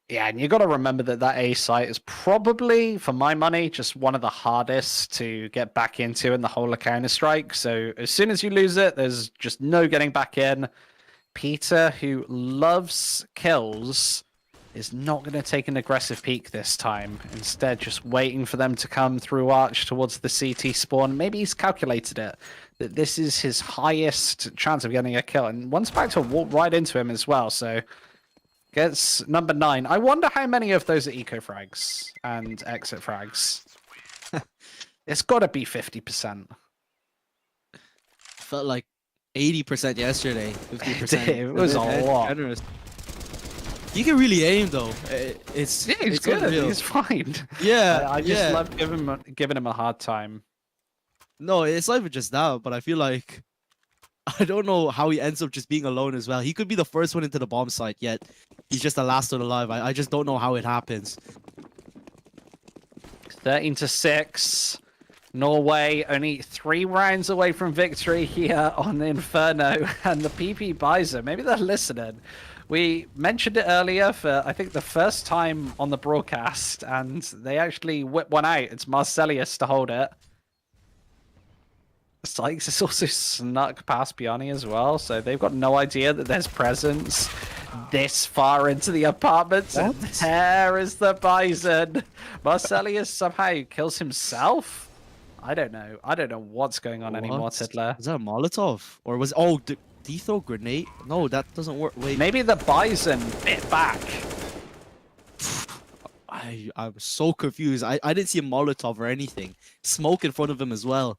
Yeah, and you got to remember that A site is probably, for my money, just one of the hardest to get back into in the whole of Counter-Strike. So as soon as you lose it, there's just no getting back in. Peter, who loves kills, is not going to take an aggressive peek this time. Instead, just waiting for them to come through arch towards the CT spawn. Maybe he's calculated it, that this is his highest chance of getting a kill. And one Spectre walked right into him as well, so gets number 9. I wonder how many of those are eco frags and exit frags. It's got to be 50%. Felt like 80% yesterday, 50%. It was a lot. Generous. You can really aim though. It's He's good. unreal. He's fine. Yeah, I just yeah. love giving him a hard time. No, it's not even just that, but I feel like I don't know how he ends up just being alone as well. He could be the first one into the bomb site, yet he's just the last one alive. I just don't know how it happens. 13-6. Norway only 3 rounds away from victory here on Inferno, and the PP Bison. Maybe they're listening. We mentioned it earlier for, I think, the first time on the broadcast, and they actually whip one out. It's Marcelius to hold it. Sykes is also snuck past Piani as well, so they've got no idea that there's presence this far into the apartments. And there is the Bison. Marcelius somehow kills himself. I don't know. I don't know what's going on anymore, Tiddler. Is that a Molotov? Or was... Oh, did he throw a grenade? No, that doesn't work. Wait. Maybe the Bison bit back. I was so confused. I didn't see a Molotov or anything. Smoke in front of him as well.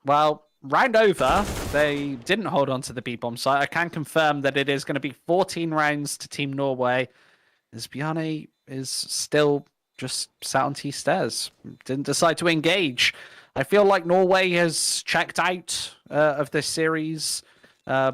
Well, round over. They didn't hold on to the B-bomb site. I can confirm that it is going to be 14 rounds to Team Norway. As Bjarne is still just sat on T stairs. Didn't decide to engage. I feel like Norway has checked out of this series.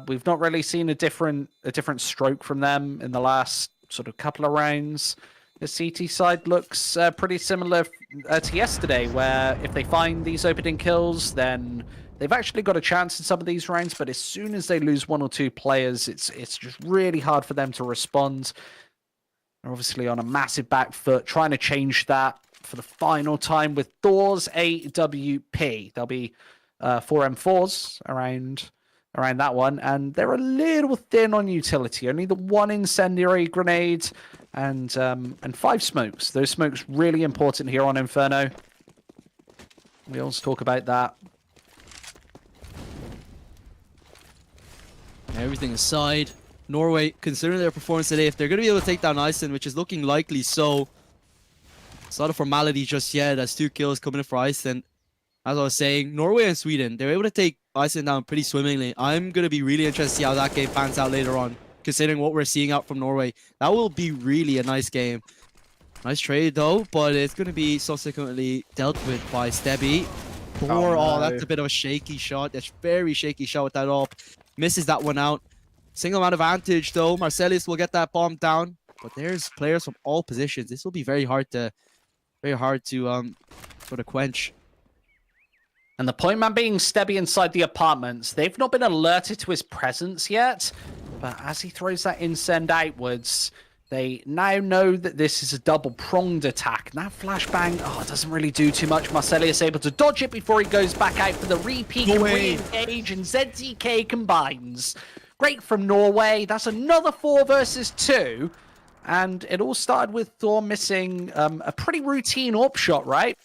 We've not really seen a different stroke from them in the last sort of couple of rounds. The CT side looks pretty similar to yesterday, where if they find these opening kills, then they've actually got a chance in some of these rounds. But as soon as they lose 1 or 2 players, it's just really hard for them to respond. They're obviously on a massive back foot, trying to change that for the final time with Thor's AWP. There'll be 4 M4s around that one, and they're a little thin on utility. Only the 1 incendiary grenade and 5 smokes. Those smokes really important here on Inferno. We always talk about that. Everything aside, Norway, considering their performance today, if they're going to be able to take down Iceland, which is looking likely so, it's not a formality just yet. That's 2 kills coming in for Iceland. As I was saying, Norway and Sweden, they're able to take Iceland down pretty swimmingly. I'm going to be really interested to see how that game pans out later on, considering what we're seeing out from Norway. That will be really a nice game. Nice trade, though, but it's going to be subsequently dealt with by Stebby. Oh, that's a bit of a shaky shot. That's very shaky shot with that up. Misses that one out. Single man advantage, though. Marcelius will get that bomb down. But there's players from all positions. This will be very hard to sort of quench. And the point man being Stebby inside the apartments. They've not been alerted to his presence yet. But as he throws that incend outwards, they now know that this is a double-pronged attack. And that flashbang, doesn't really do too much. Marcelius able to dodge it before he goes back out for the repeat and re-engage, and ZTK combines. Great from Norway. That's another 4 versus 2. And it all started with Thor missing a pretty routine AWP shot, right?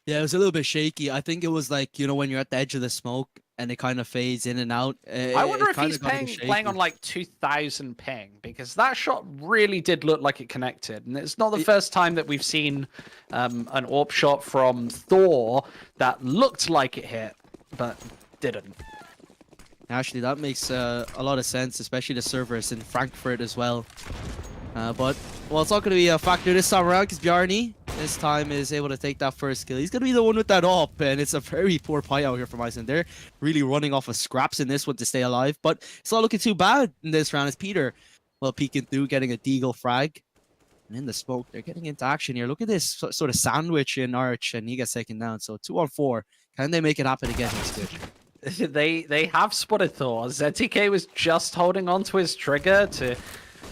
Yeah, it was a little bit shaky. I think it was like, you know, when you're at the edge of the smoke and it kind of fades in and out. I wonder if he's playing on like 2000 ping, because that shot really did look like it connected. And it's not the first time that we've seen an AWP shot from Thor that looked like it hit, but didn't. Actually, that makes a lot of sense, especially the servers in Frankfurt as well. But, well, it's not going to be a factor this time around because Bjarne this time is able to take that first kill. He's going to be the one with that AWP, and it's a very poor pie out here from Iceland. They're really running off of scraps in this one to stay alive, but it's not looking too bad in this round as Peter, well, peeking through, getting a deagle frag. And in the smoke, they're getting into action here. Look at this sort of sandwich in Arch, and he gets taken down. So 2-on-4. Can they make it happen again? He's good. They have spotted Thor. ZTK was just holding on to his trigger to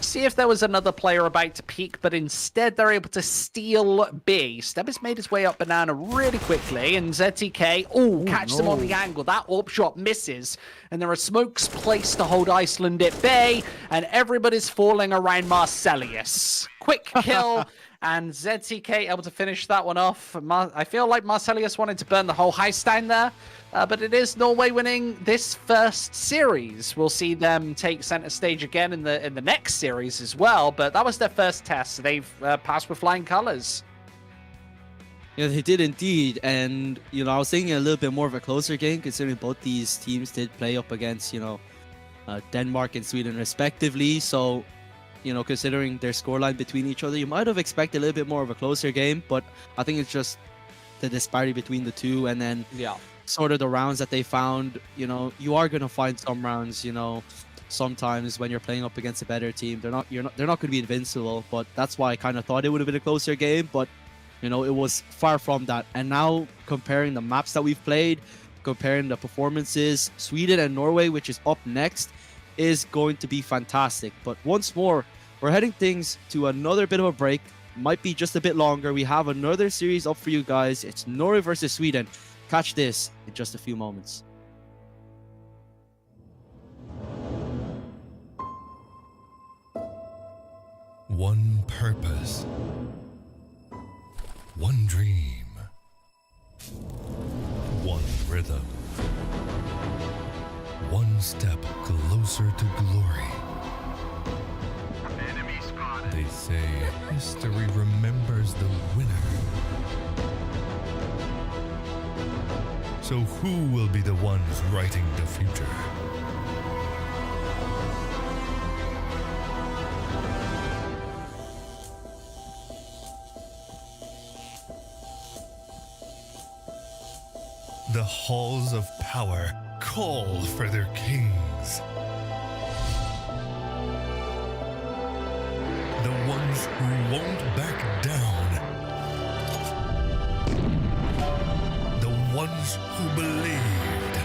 see if there was another player about to peek, but instead they're able to steal B. Steb has made his way up banana really quickly, and ZTK, catches him on the angle. That AWP shot misses, and there are smokes placed to hold Iceland at bay, and everybody's falling around Marcelius. Quick kill, and ZTK able to finish that one off. I feel like Marcelius wanted to burn the whole house down there. But it is Norway winning this first series. We'll see them take center stage again in the next series as well. But that was their first test. So they've passed with flying colors. Yeah, they did indeed. And, I was thinking a little bit more of a closer game, considering both these teams did play up against, Denmark and Sweden respectively. So, considering their scoreline between each other, you might have expected a little bit more of a closer game. But I think it's just the disparity between the two. And then sort of the rounds that they found, you are going to find some rounds, sometimes when you're playing up against a better team, they're not going to be invincible. But that's why I kind of thought it would have been a closer game, but it was far from that. And now comparing the maps that we've played, comparing the performances, Sweden and Norway, which is up next, is going to be fantastic. But once more, we're heading things to another bit of a break, might be just a bit longer. We have another series up for you guys. It's Norway versus Sweden. Catch this in just a few moments. One purpose. One dream. One rhythm. One step closer to glory. Enemy spotted. They say history remembers the winner. So who will be the ones writing the future? The halls of power call for their kings. The ones who won't back down. The ones who believed.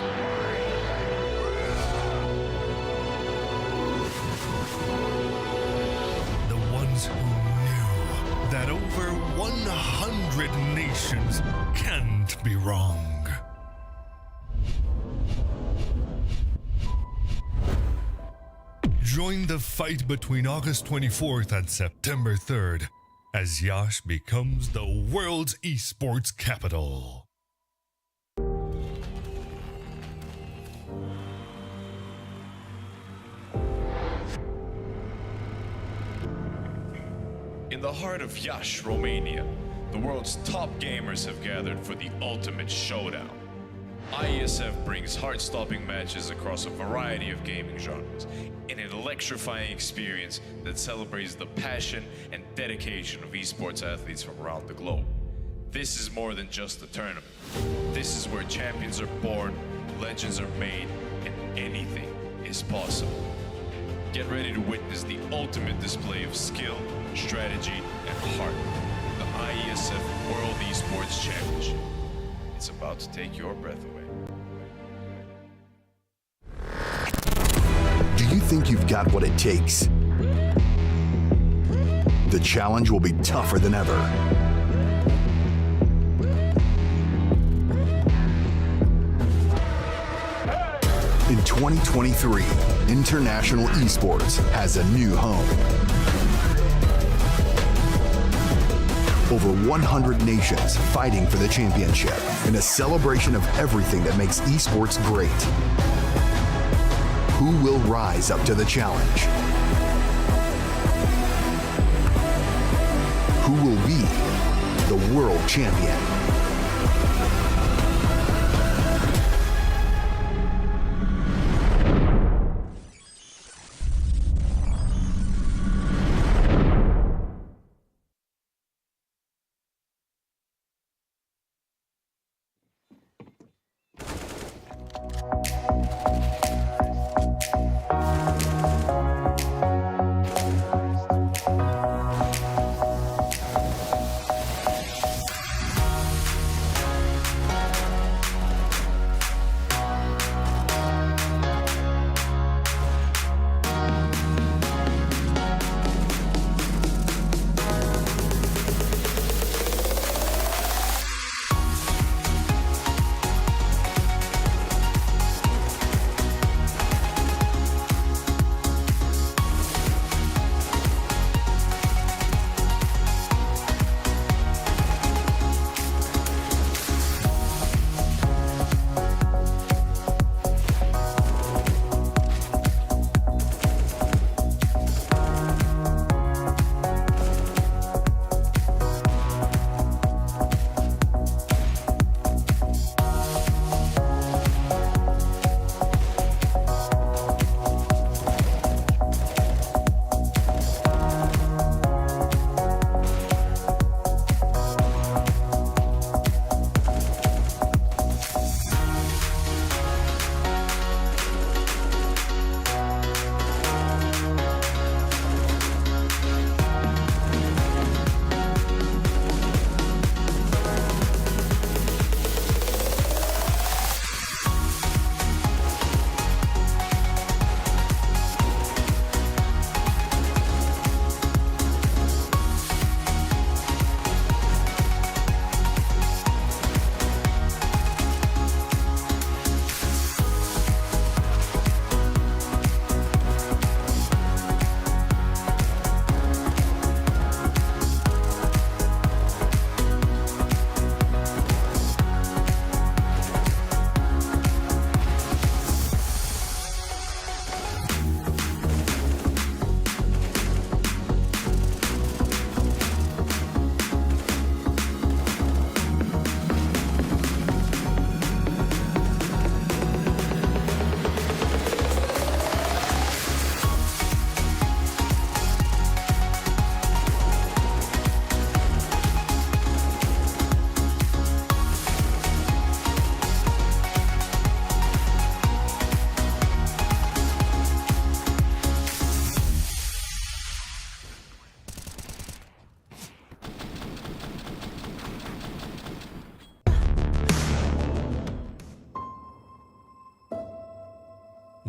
The ones who knew that over 100 nations can't be wrong. Join the fight between August 24th and September 3rd as Yash becomes the world's esports capital. In the heart of Iași, Romania, the world's top gamers have gathered for the ultimate showdown. IESF brings heart-stopping matches across a variety of gaming genres in an electrifying experience that celebrates the passion and dedication of esports athletes from around the globe. This is more than just a tournament. This is where champions are born, legends are made, and anything is possible. Get ready to witness the ultimate display of skill, strategy, and heart. The IESF World Esports Championship. It's about to take your breath away. Do you think you've got what it takes? The challenge will be tougher than ever. In 2023, international esports has a new home. Over 100 nations fighting for the championship in a celebration of everything that makes esports great. Who will rise up to the challenge? Who will be the world champion?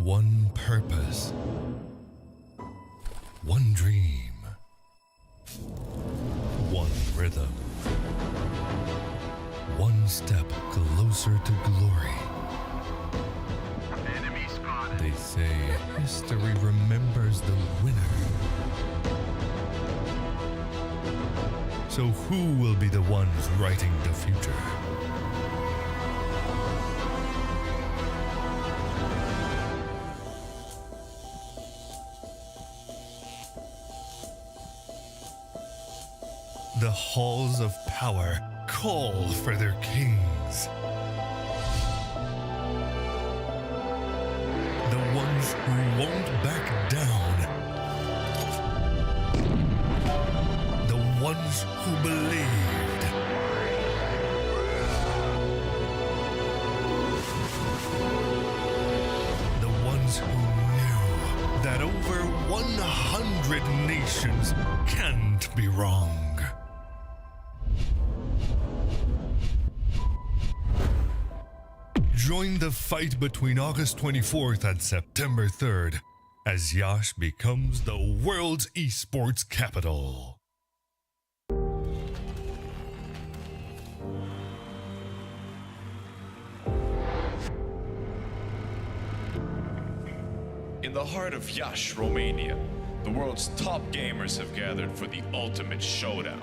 One purpose, one dream, one rhythm, one step closer to glory. They say history remembers the winner. So who will be the ones writing the future? The halls of power call for their kings. The ones who won't back down. The ones who believed. The ones who knew that over 100 nations can't be wrong. Join the fight between August 24th and September 3rd as Yash becomes the world's esports capital. In the heart of Iași, Romania, the world's top gamers have gathered for the ultimate showdown.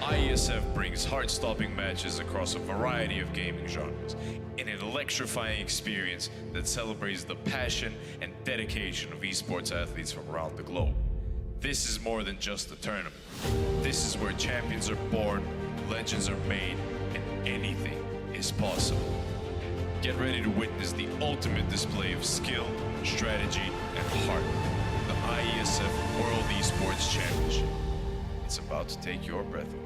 IESF brings heart-stopping matches across a variety of gaming genres in an electrifying experience that celebrates the passion and dedication of esports athletes from around the globe. This is more than just a tournament. This is where champions are born, legends are made, and anything is possible. Get ready to witness the ultimate display of skill, strategy, and heart. The IESF World Esports Championship. It's about to take your breath away.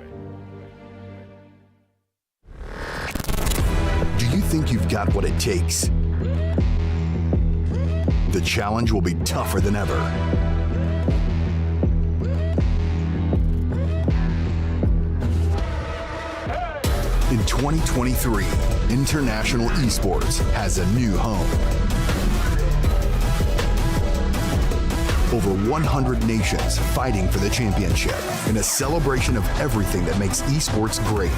Do you think you've got what it takes? The challenge will be tougher than ever. In 2023, international esports has a new home. Over 100 nations fighting for the championship in a celebration of everything that makes esports great.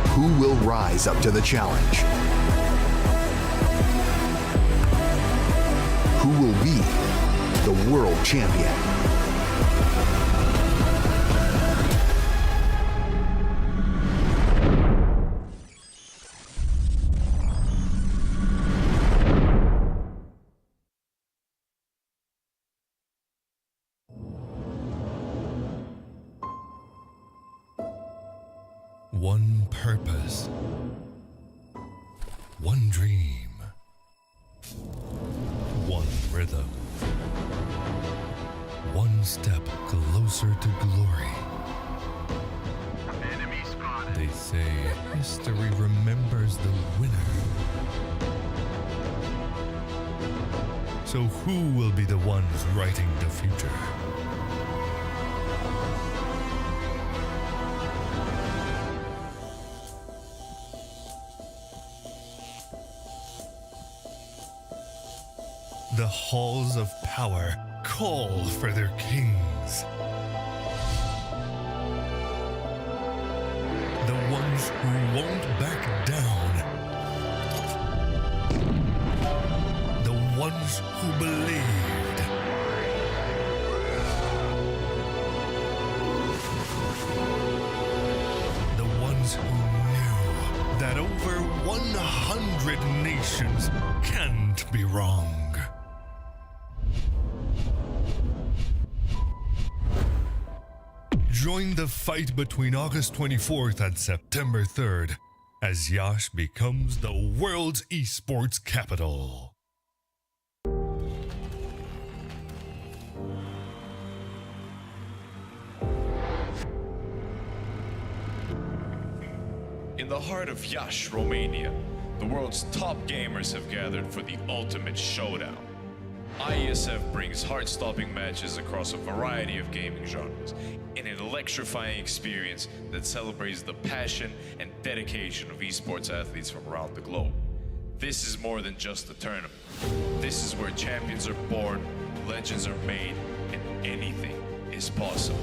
Who will rise up to the challenge? Who will be the world champion? One purpose, one dream, one rhythm, one step closer to glory. They say history remembers the winner. So who will be the ones writing the future? The halls of power call for their kings. The ones who won't back down. The ones who believed. The ones who knew that over 100 nations can't be wrong. Join the fight between August 24th and September 3rd as Yash becomes the world's esports capital. In the heart of Iași, Romania, the world's top gamers have gathered for the ultimate showdown. IESF brings heart-stopping matches across a variety of gaming genres in an electrifying experience that celebrates the passion and dedication of esports athletes from around the globe. This is more than just a tournament. This is where champions are born, legends are made, and anything is possible.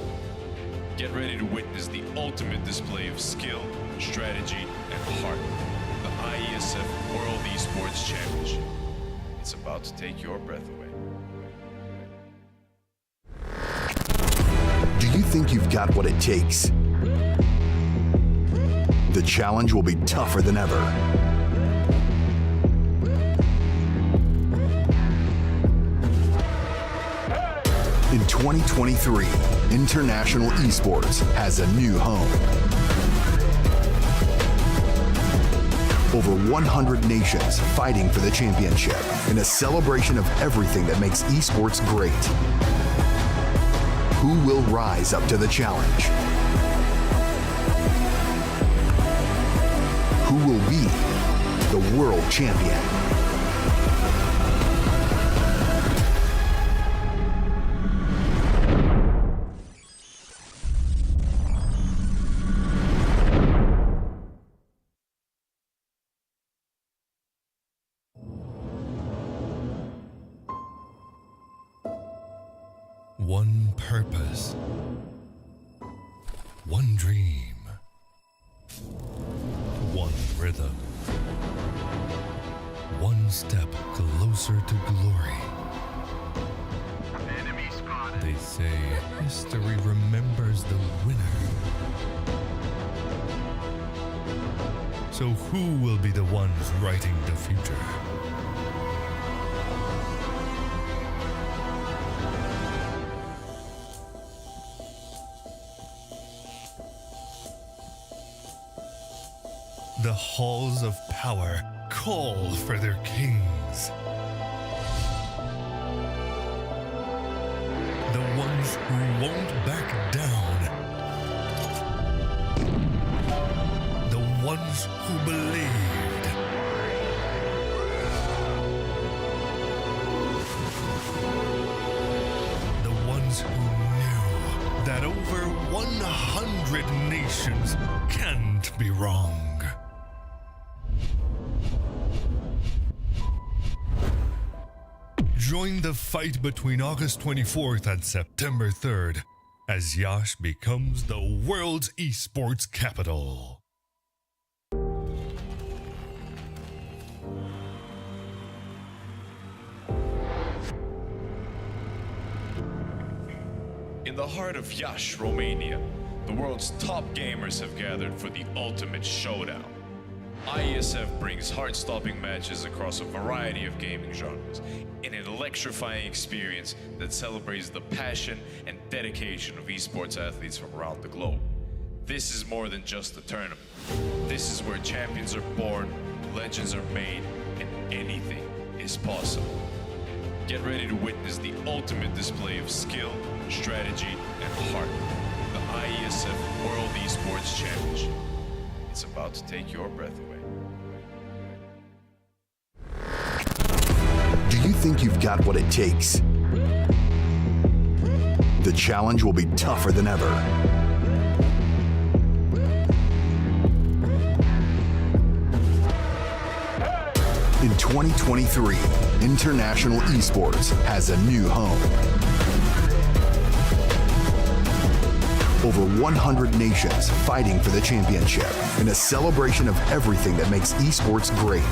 Get ready to witness the ultimate display of skill, strategy, and heart. The IESF World Esports Championship. It's about to take your breath away. Do you think you've got what it takes? The challenge will be tougher than ever. In 2023, International Esports has a new home. Over 100 nations fighting for the championship in a celebration of everything that makes esports great. Who will rise up to the challenge? Who will be the world champion? One purpose, one dream, one rhythm, one step closer to glory. Enemy spotted. They say history remembers the winner. So who will be the ones writing the future? The halls of power call for their kings. The ones who won't back down. The ones who believed. The ones who knew that over 100 nations can't be wrong. Join the fight between August 24th and September 3rd as Yash becomes the world's esports capital. In the heart of Iași, Romania, the world's top gamers have gathered for the ultimate showdown. IESF brings heart-stopping matches across a variety of gaming genres in an electrifying experience that celebrates the passion and dedication of esports athletes from around the globe. This is more than just a tournament. This is where champions are born, legends are made, and anything is possible. Get ready to witness the ultimate display of skill, strategy, and heart. The IESF World Esports Championship. It's about to take your breath away. Do you think you've got what it takes? The challenge will be tougher than ever. In 2023, International Esports has a new home. Over 100 nations fighting for the championship in a celebration of everything that makes esports great.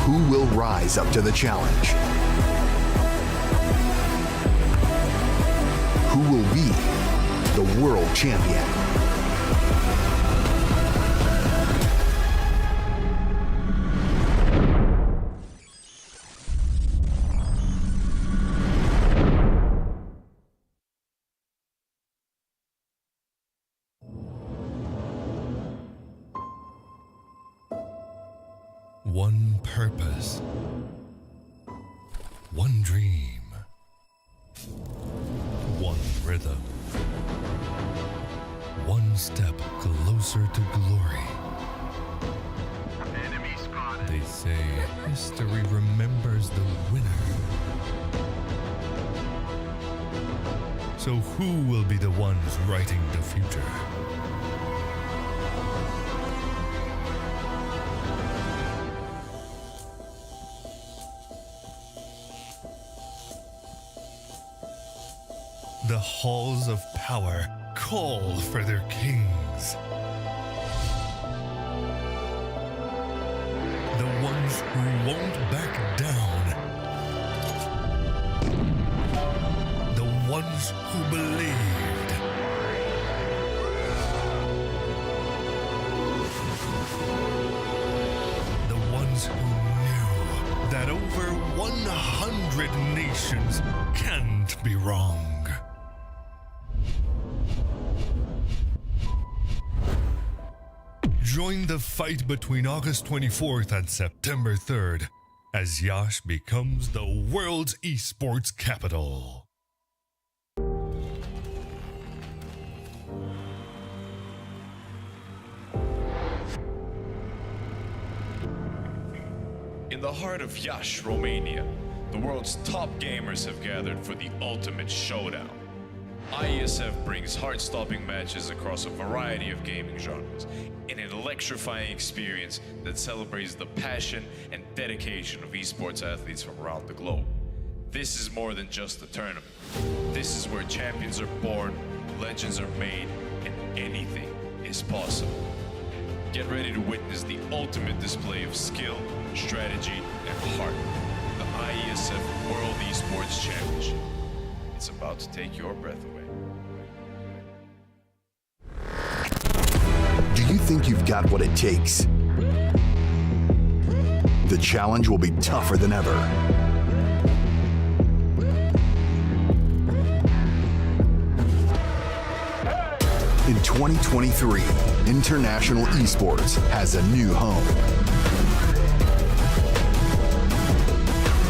Who will rise up to the challenge? Who will be the world champion? One purpose, one dream, one rhythm, one step closer to glory. Enemy spotted. They say history remembers the winner. So who will be the ones writing the future? The halls of power call for their kings. The ones who won't back down. The ones who believed. The ones who knew that over 100 nations can't be wrong. Join the fight between August 24th and September 3rd as Yash becomes the world's esports capital. In the heart of Yash, Romania, the world's top gamers have gathered for the ultimate showdown. IESF brings heart-stopping matches across a variety of gaming genres in an electrifying experience that celebrates the passion and dedication of esports athletes from around the globe. This is more than just a tournament. This is where champions are born, legends are made, and anything is possible. Get ready to witness the ultimate display of skill, strategy, and heart. The IESF World Esports Championship. It's about to take your breath away. Do you think you've got what it takes? The challenge will be tougher than ever. In 2023, international esports has a new home.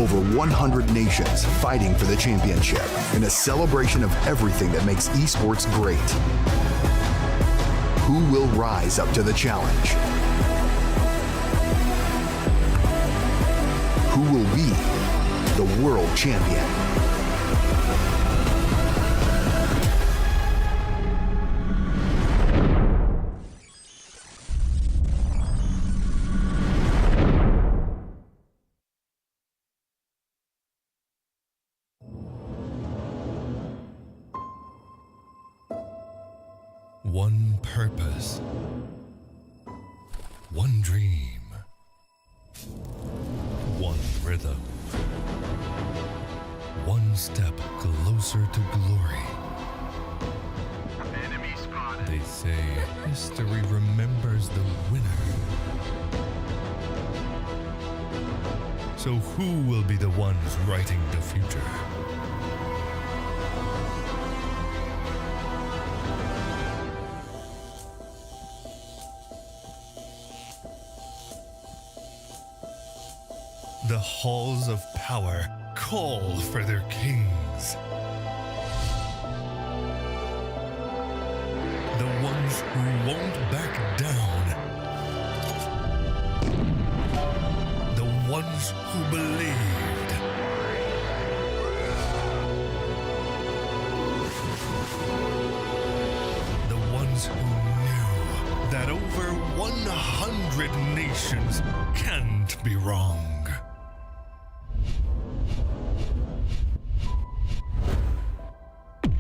Over 100 nations fighting for the championship in a celebration of everything that makes esports great. Who will rise up to the challenge? Who will be the world champion? One purpose, one dream, one rhythm, one step closer to glory. Enemy spotted. They say history remembers the winner. So who will be the ones writing the future? The halls of power call for their kings. The ones who won't back down. The ones who believed. The ones who knew that over 100 nations can't be wrong.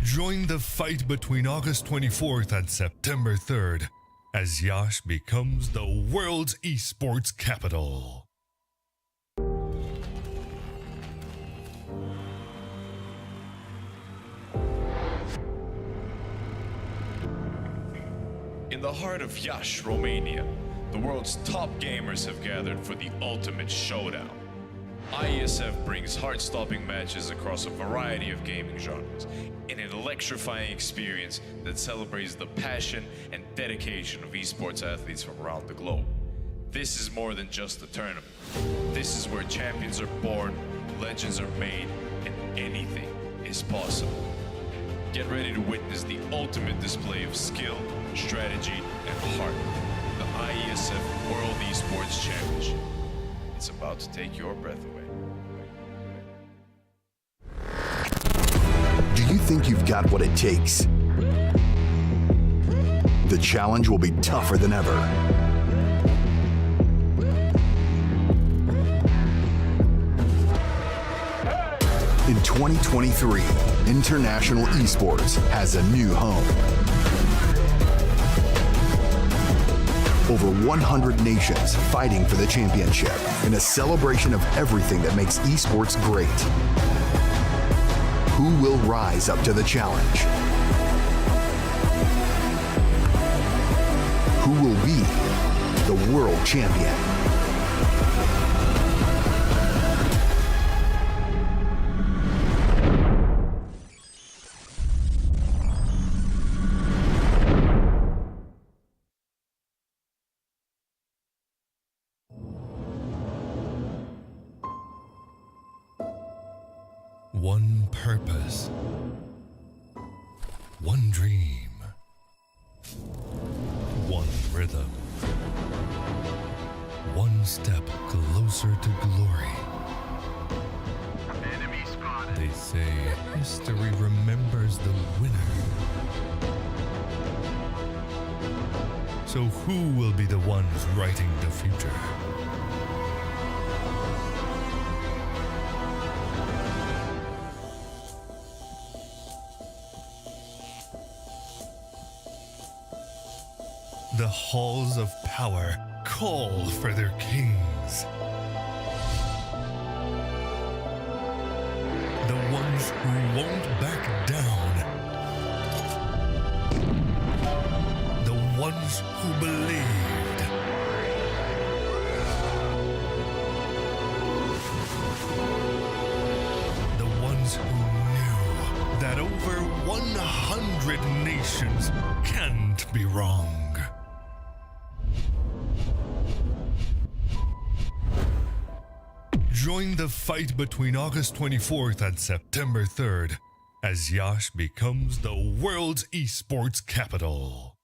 Join the fight between August 24th and September 3rd as Yash becomes the world's esports capital. In the heart of Yash, Romania, the world's top gamers have gathered for the ultimate showdown. IESF brings heart-stopping matches across a variety of gaming genres in an electrifying experience that celebrates the passion and dedication of esports athletes from around the globe. This is more than just a tournament. This is where champions are born, legends are made, and anything is possible. Get ready to witness the ultimate display of skill, strategy, and heart. The IESF World Esports Championship. It's about to take your breath away. Do you think you've got what it takes? The challenge will be tougher than ever. In 2023, International Esports has a new home. Over 100 nations fighting for the championship in a celebration of everything that makes esports great. Who will rise up to the challenge? Who will be the world champion? One purpose, one dream, one rhythm, one step closer to glory. Enemy spotted. They say history remembers the winner. So who will be the ones writing the future? The halls of power call for their kings. The ones who won't back down. The ones who believed. The ones who knew that over 100 nations can't be wrong. Join the fight between August 24th and September 3rd as Yash becomes the world's esports capital.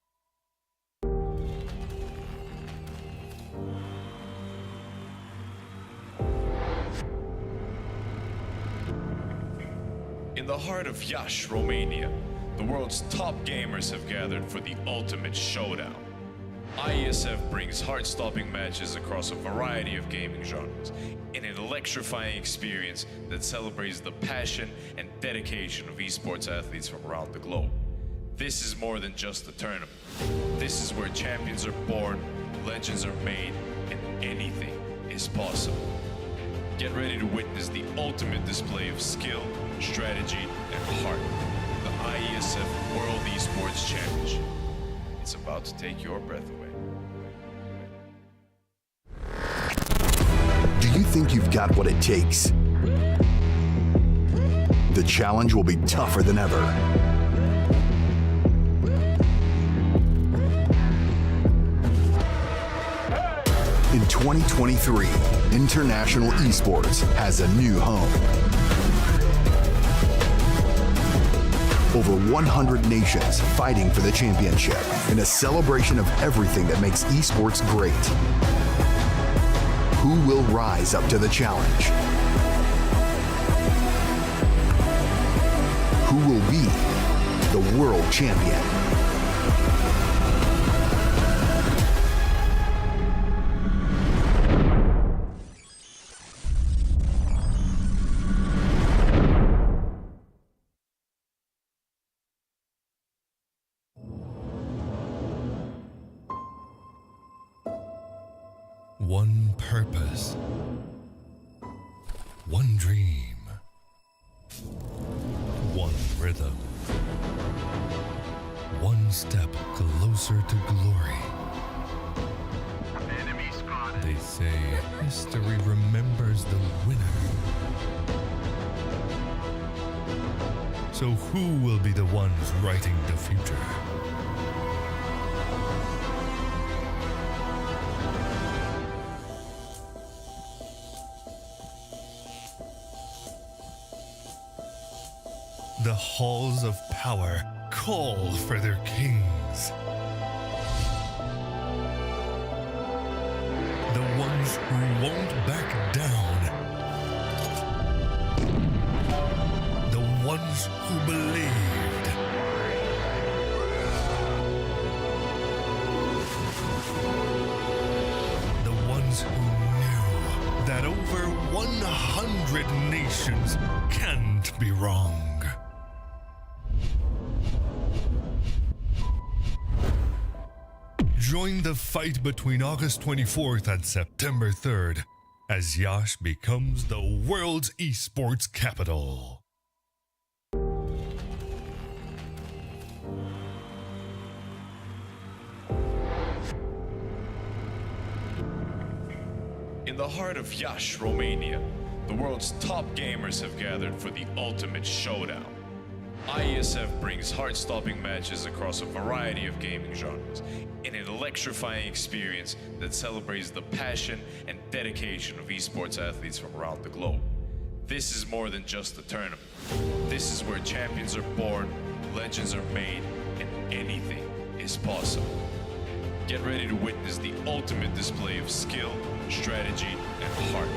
In the heart of Iași, Romania, the world's top gamers have gathered for the ultimate showdown. IESF brings heart-stopping matches across a variety of gaming genres in an electrifying experience that celebrates the passion and dedication of esports athletes from around the globe. This is more than just a tournament. This is where champions are born, legends are made, and anything is possible. Get ready to witness the ultimate display of skill, strategy, and heart. The IESF World Esports Championship. It's about to take your breath away. Do you think you've got what it takes? The challenge will be tougher than ever. In 2023, International Esports has a new home. Over 100 nations fighting for the championship in a celebration of everything that makes esports great. Who will rise up to the challenge? Who will be the world champion? One purpose, one dream, one rhythm, one step closer to glory. Enemy spotted. They say history remembers the winner. So who will be the ones writing the future? The halls of power call for their kings. The ones who won't back down. The ones who believed. The ones who knew that over 100 nations can't be wrong. Join the fight between August 24th and September 3rd as Yash becomes the world's esports capital. In the heart of Iași, Romania, the world's top gamers have gathered for the ultimate showdown. IESF brings heart-stopping matches across a variety of gaming genres in an electrifying experience that celebrates the passion and dedication of esports athletes from around the globe. This is more than just a tournament. This is where champions are born, legends are made, and anything is possible. Get ready to witness the ultimate display of skill, strategy, and heart.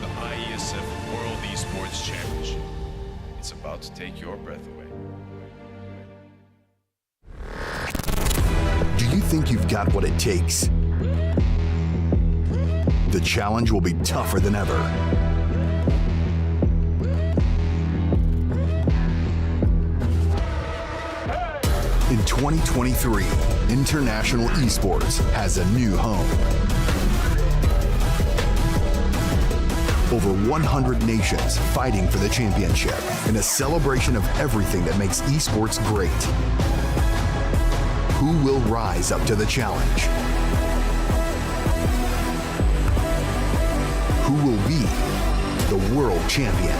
The IESF World Esports Championship. It's about to take your breath away. Do you think you've got what it takes? The challenge will be tougher than ever. In 2023, international esports has a new home. Over 100 nations fighting for the championship in a celebration of everything that makes esports great. Who will rise up to the challenge? Who will be the world champion?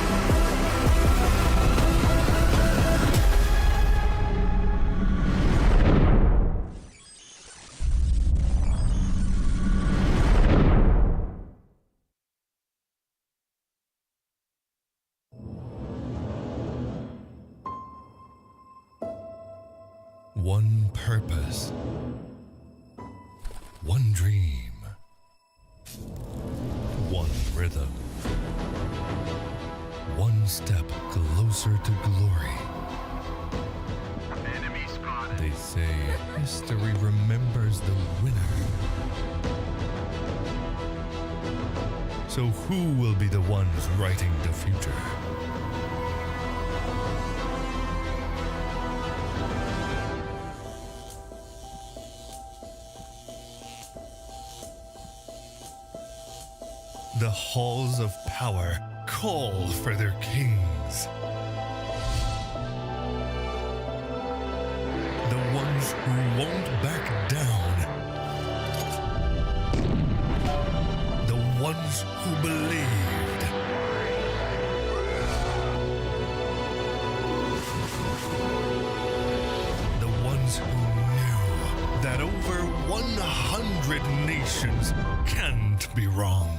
One purpose, one dream, one rhythm, one step closer to glory. Enemy spotted. They say history remembers the winner. So who will be the ones writing the future? The halls of power call for their kings. The ones who won't back down. The ones who believed. The ones who knew that over 100 nations can't be wrong.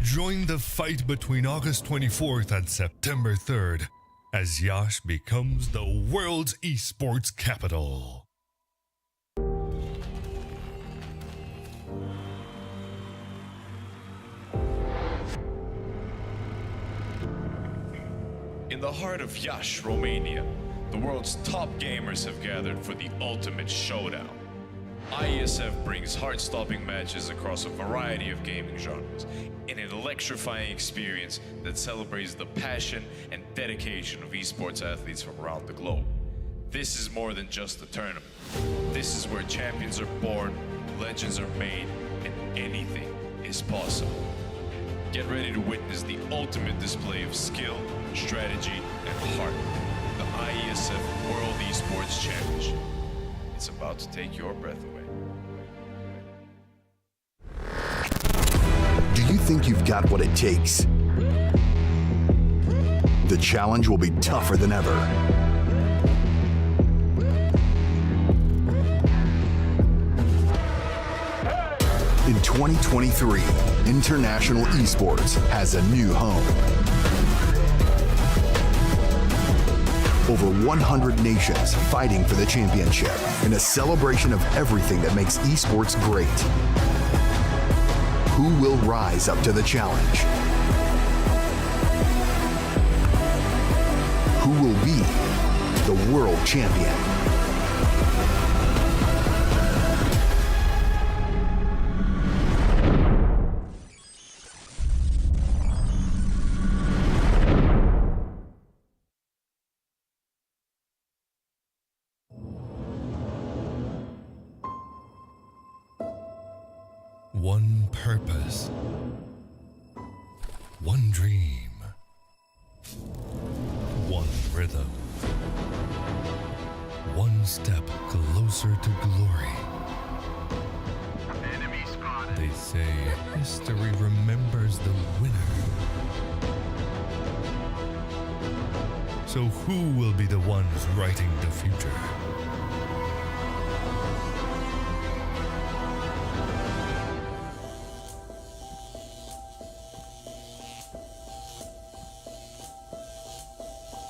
Join the fight between August 24th and September 3rd as Yash becomes the world's esports capital. In the heart of Iași, Romania, the world's top gamers have gathered for the ultimate showdown. IESF brings heart-stopping matches across a variety of gaming genres in an electrifying experience that celebrates the passion and dedication of esports athletes from around the globe. This is more than just a tournament. This is where champions are born, legends are made, and anything is possible. Get ready to witness the ultimate display of skill, strategy, and heart. The IESF World Esports Championship. It's about to take your breath away. Do you think you've got what it takes? The challenge will be tougher than ever. In 2023, international esports has a new home. Over 100 nations fighting for the championship in a celebration of everything that makes esports great. Who will rise up to the challenge? Who will be the world champion? One purpose, one dream, one rhythm, one step closer to glory. They say history remembers the winner. So who will be the ones writing the future?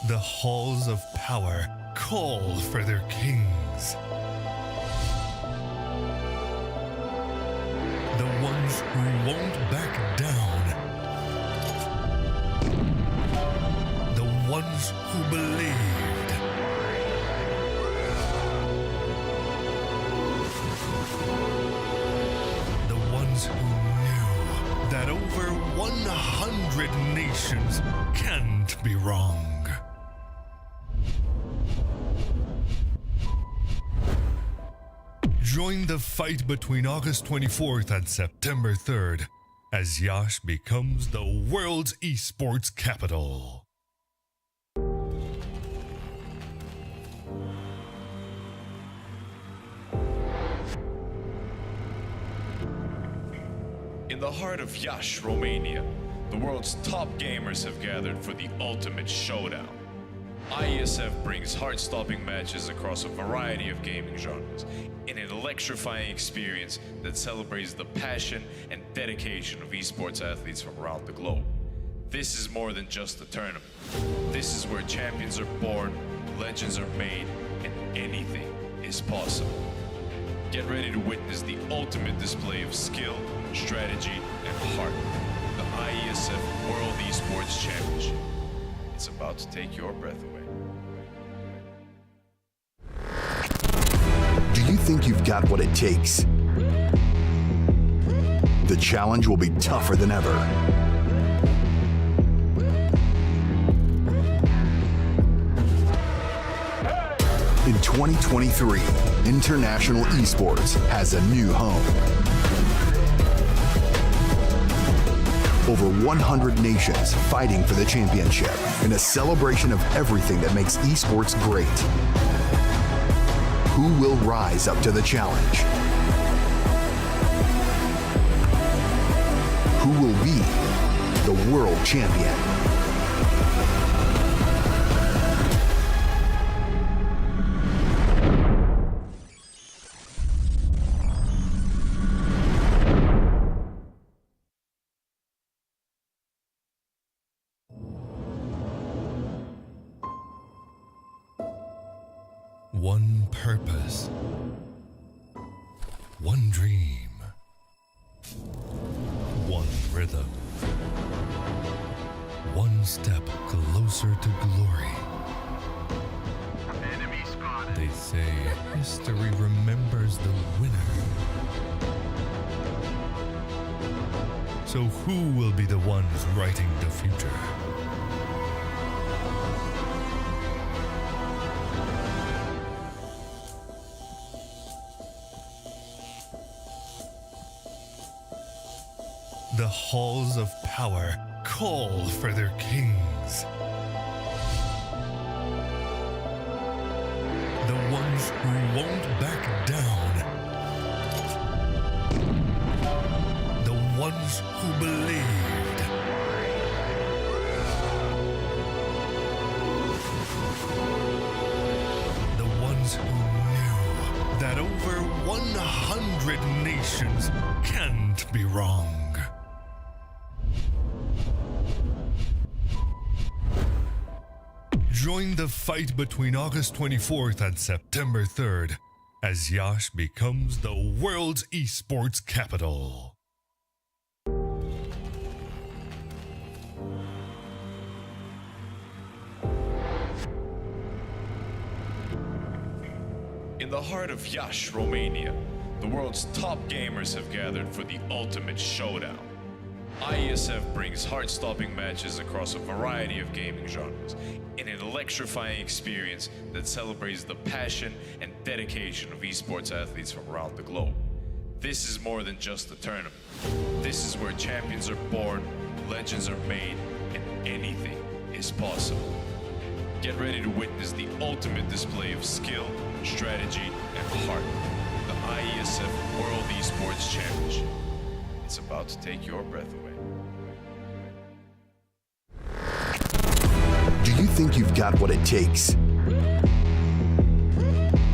The halls of power call for their kings. The ones who won't back down. The ones who believed. The ones who knew that over 100 nations can't be wrong. Join the fight between August 24th and September 3rd as Yash becomes the world's esports capital. In the heart of Iași, Romania, the world's top gamers have gathered for the ultimate showdown. IESF brings heart-stopping matches across a variety of gaming genres in an electrifying experience that celebrates the passion and dedication of esports athletes from around the globe. This is more than just a tournament. This is where champions are born, legends are made, and anything is possible. Get ready to witness the ultimate display of skill, strategy, and heart. The IESF World Esports Championship. It's about to take your breath away. Do you think you've got what it takes? The challenge will be tougher than ever. In 2023, international esports has a new home. Over 100 nations fighting for the championship in a celebration of everything that makes esports great. Who will rise up to the challenge? Who will be the world champion? One purpose, one dream, one rhythm, one step closer to glory. They say history remembers the winner. So who will be the ones writing the future? The halls of power call for their kings. The ones who won't back down. The ones who believed. The ones who knew that over 100 nations can't be wrong. Join the fight between August 24th and September 3rd as Yash becomes the world's esports capital. In the heart of Iași, Romania, the world's top gamers have gathered for the ultimate showdown. IESF brings heart-stopping matches across a variety of gaming genres in an electrifying experience that celebrates the passion and dedication of esports athletes from around the globe. This is more than just a tournament. This is where champions are born, legends are made, and anything is possible. Get ready to witness the ultimate display of skill, strategy, and heart. The IESF World Esports Championship. It's about to take your breath away. Do you think you've got what it takes?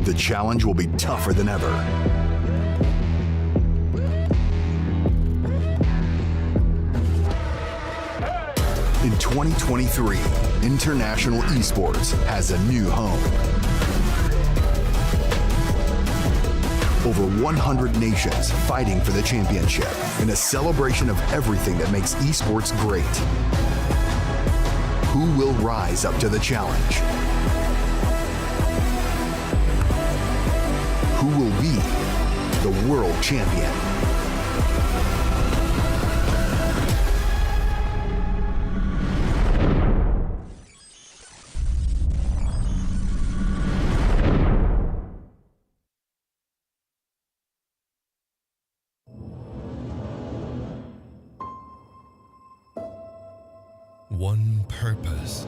The challenge will be tougher than ever. In 2023, International Esports has a new home. Over 100 nations fighting for the championship in a celebration of everything that makes esports great. Who will rise up to the challenge? Who will be the world champion? One purpose,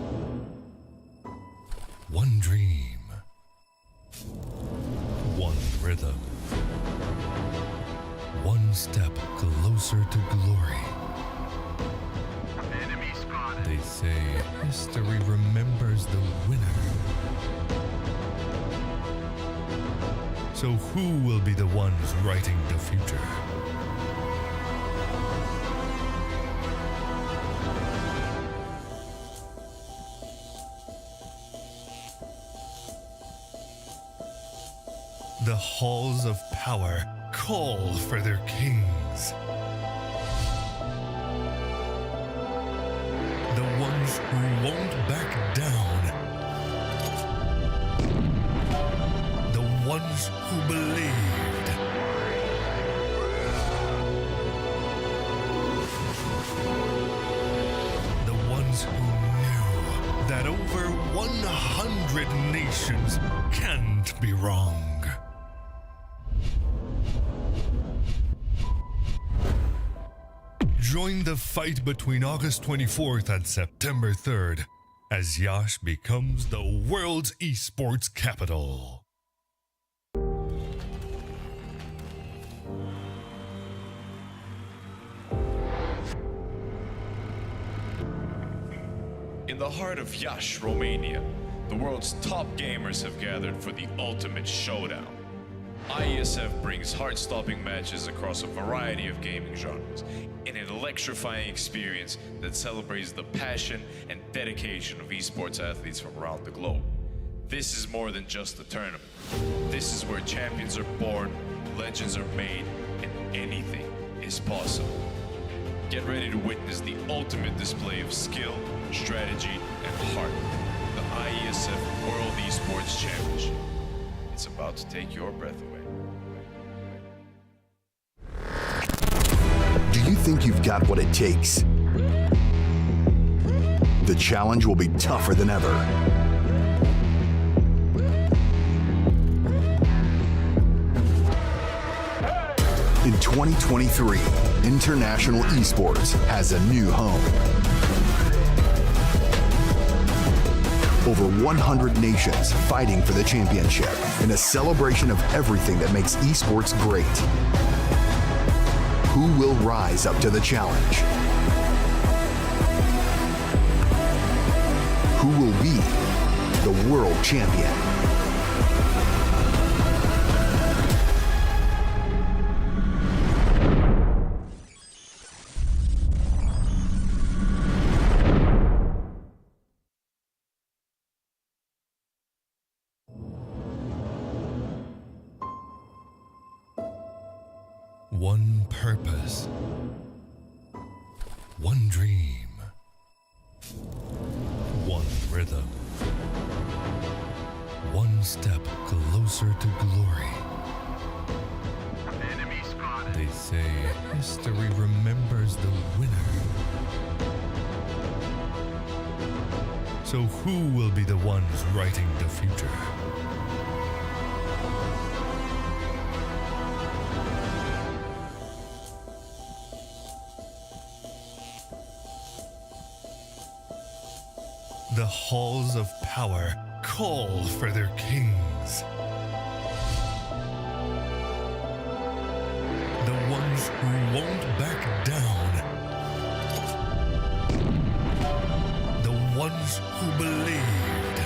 one dream, one rhythm, one step closer to glory. Enemy spotted. They say history remembers the winner. So who will be the ones writing the future? The halls of power call for their kings. The ones who won't back down. The ones who believed. The ones who knew that over 100 nations can't be wrong. Join the fight between August 24th and September 3rd as Yash becomes the world's esports capital. In the heart of Iași, Romania, the world's top gamers have gathered for the ultimate showdown. IESF brings heart-stopping matches across a variety of gaming genres in an electrifying experience that celebrates the passion and dedication of esports athletes from around the globe. This is more than just a tournament. This is where champions are born, legends are made, and anything is possible. Get ready to witness the ultimate display of skill, strategy, and heart. The IESF World Esports Championship. It's about to take your breath away. Do you think you've got what it takes? The challenge will be tougher than ever. In 2023, International Esports has a new home. Over 100 nations fighting for the championship in a celebration of everything that makes esports great. Who will rise up to the challenge? Who will be the world champion? One purpose, one dream, one rhythm, one step closer to glory. Enemy spotted. They say history remembers the winner. So who will be the ones writing the future? The halls of power call for their kings. The ones who won't back down. The ones who believed.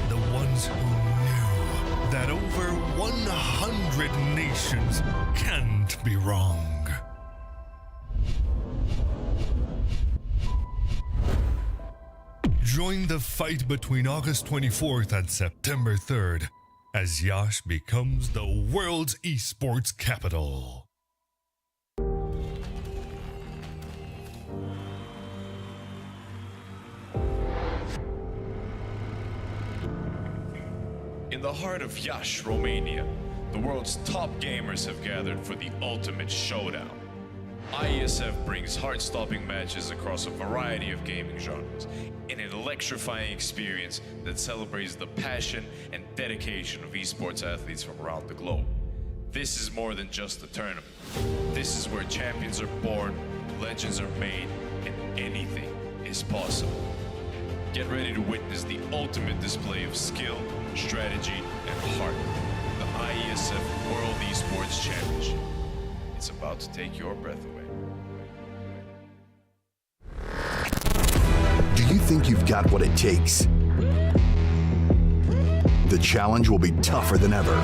The ones who knew that over 100 nations can't be wrong. Join the fight between August 24th and September 3rd as Yash becomes the world's esports capital. In the heart of Iași, Romania, the world's top gamers have gathered for the ultimate showdown. IESF brings heart-stopping matches across a variety of gaming genres in an electrifying experience that celebrates the passion and dedication of esports athletes from around the globe. This is more than just a tournament. This is where champions are born, legends are made, and anything is possible. Get ready to witness the ultimate display of skill, strategy, and heart. The IESF World Esports Championship. It's about to take your breath away. Do you think you've got what it takes? The challenge will be tougher than ever.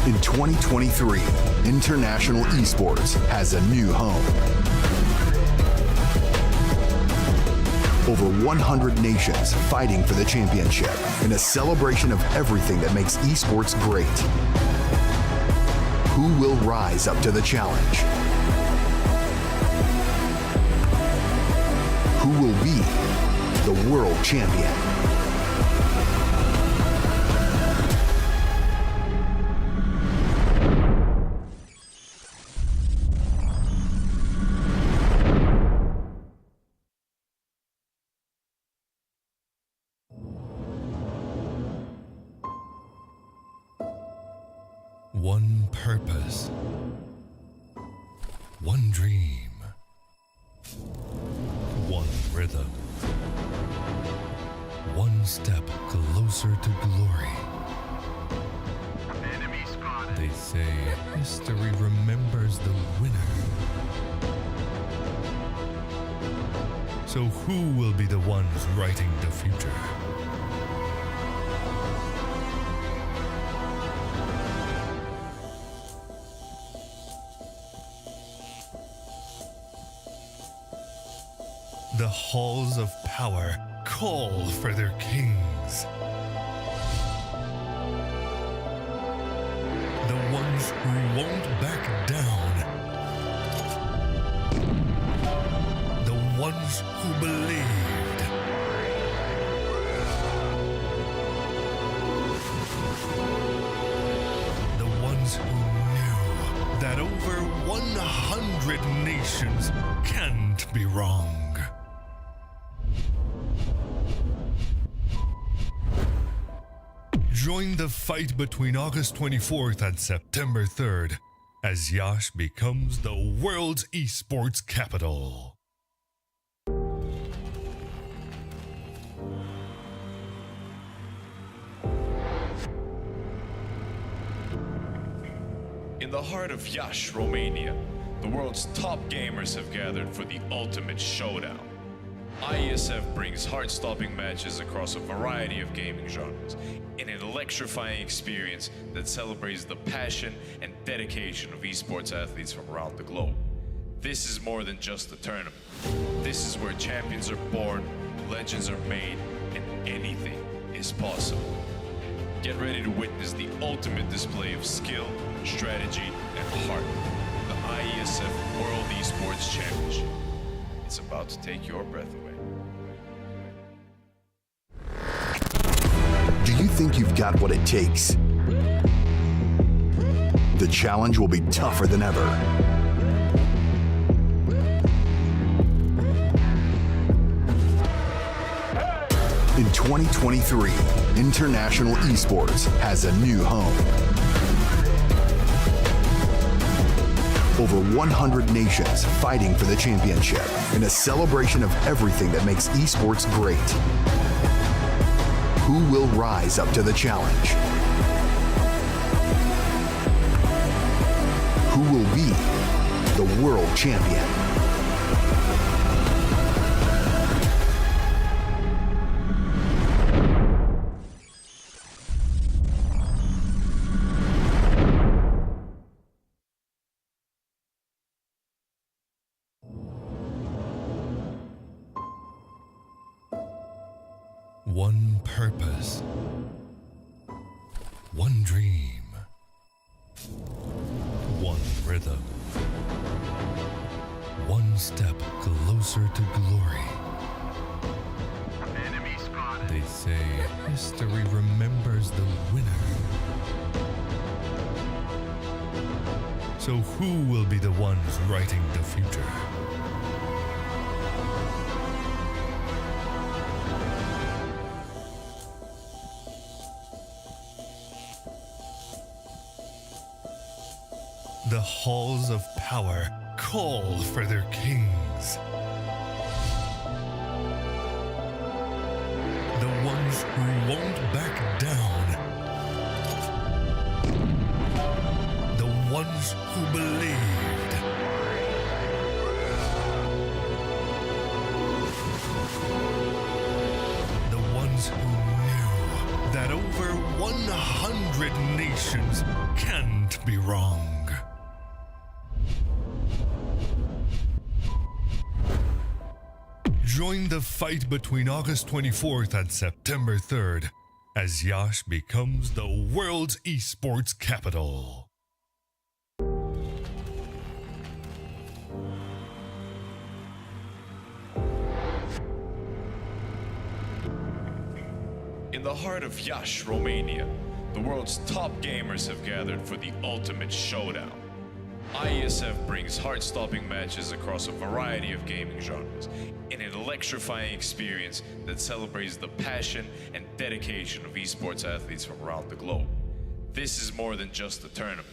In 2023, international esports has a new home. Over 100 nations fighting for the championship in a celebration of everything that makes esports great. Who will rise up to the challenge? Who will be the world champion? One purpose, one dream, one rhythm, one step closer to glory. Enemy spotted. They say history remembers the winner. So who will be the ones writing the future? The halls of power call for their kings. The ones who won't back down. The ones who believed. The ones who knew that over 100 nations can't be wrong. Join the fight between August 24th and September 3rd as Yash becomes the world's esports capital. In the heart of Iași, Romania, the world's top gamers have gathered for the ultimate showdown. IESF brings heart-stopping matches across a variety of gaming genres in an electrifying experience that celebrates the passion and dedication of esports athletes from around the globe. This is more than just a tournament. This is where champions are born, legends are made, and anything is possible. Get ready to witness the ultimate display of skill, strategy, and heart. The IESF World Esports Championship. It's about to take your breath away. Do you think you've got what it takes? The challenge will be tougher than ever. In 2023, international esports has a new home. Over 100 nations fighting for the championship in a celebration of everything that makes esports great. Who will rise up to the challenge? Who will be the world champion? One purpose, one dream, one rhythm, one step closer to glory. Enemy spotted. They say history remembers the winner. So who will be the ones writing the future? The halls of power call for their kings. The ones who won't back down. The ones who believed. The ones who knew that over 100 nations can't be wrong. Join the fight between August 24th and September 3rd as Yash becomes the world's esports capital. In the heart of Iași, Romania, the world's top gamers have gathered for the ultimate showdown. IESF brings heart-stopping matches across a variety of gaming genres in an electrifying experience that celebrates the passion and dedication of esports athletes from around the globe. This is more than just a tournament.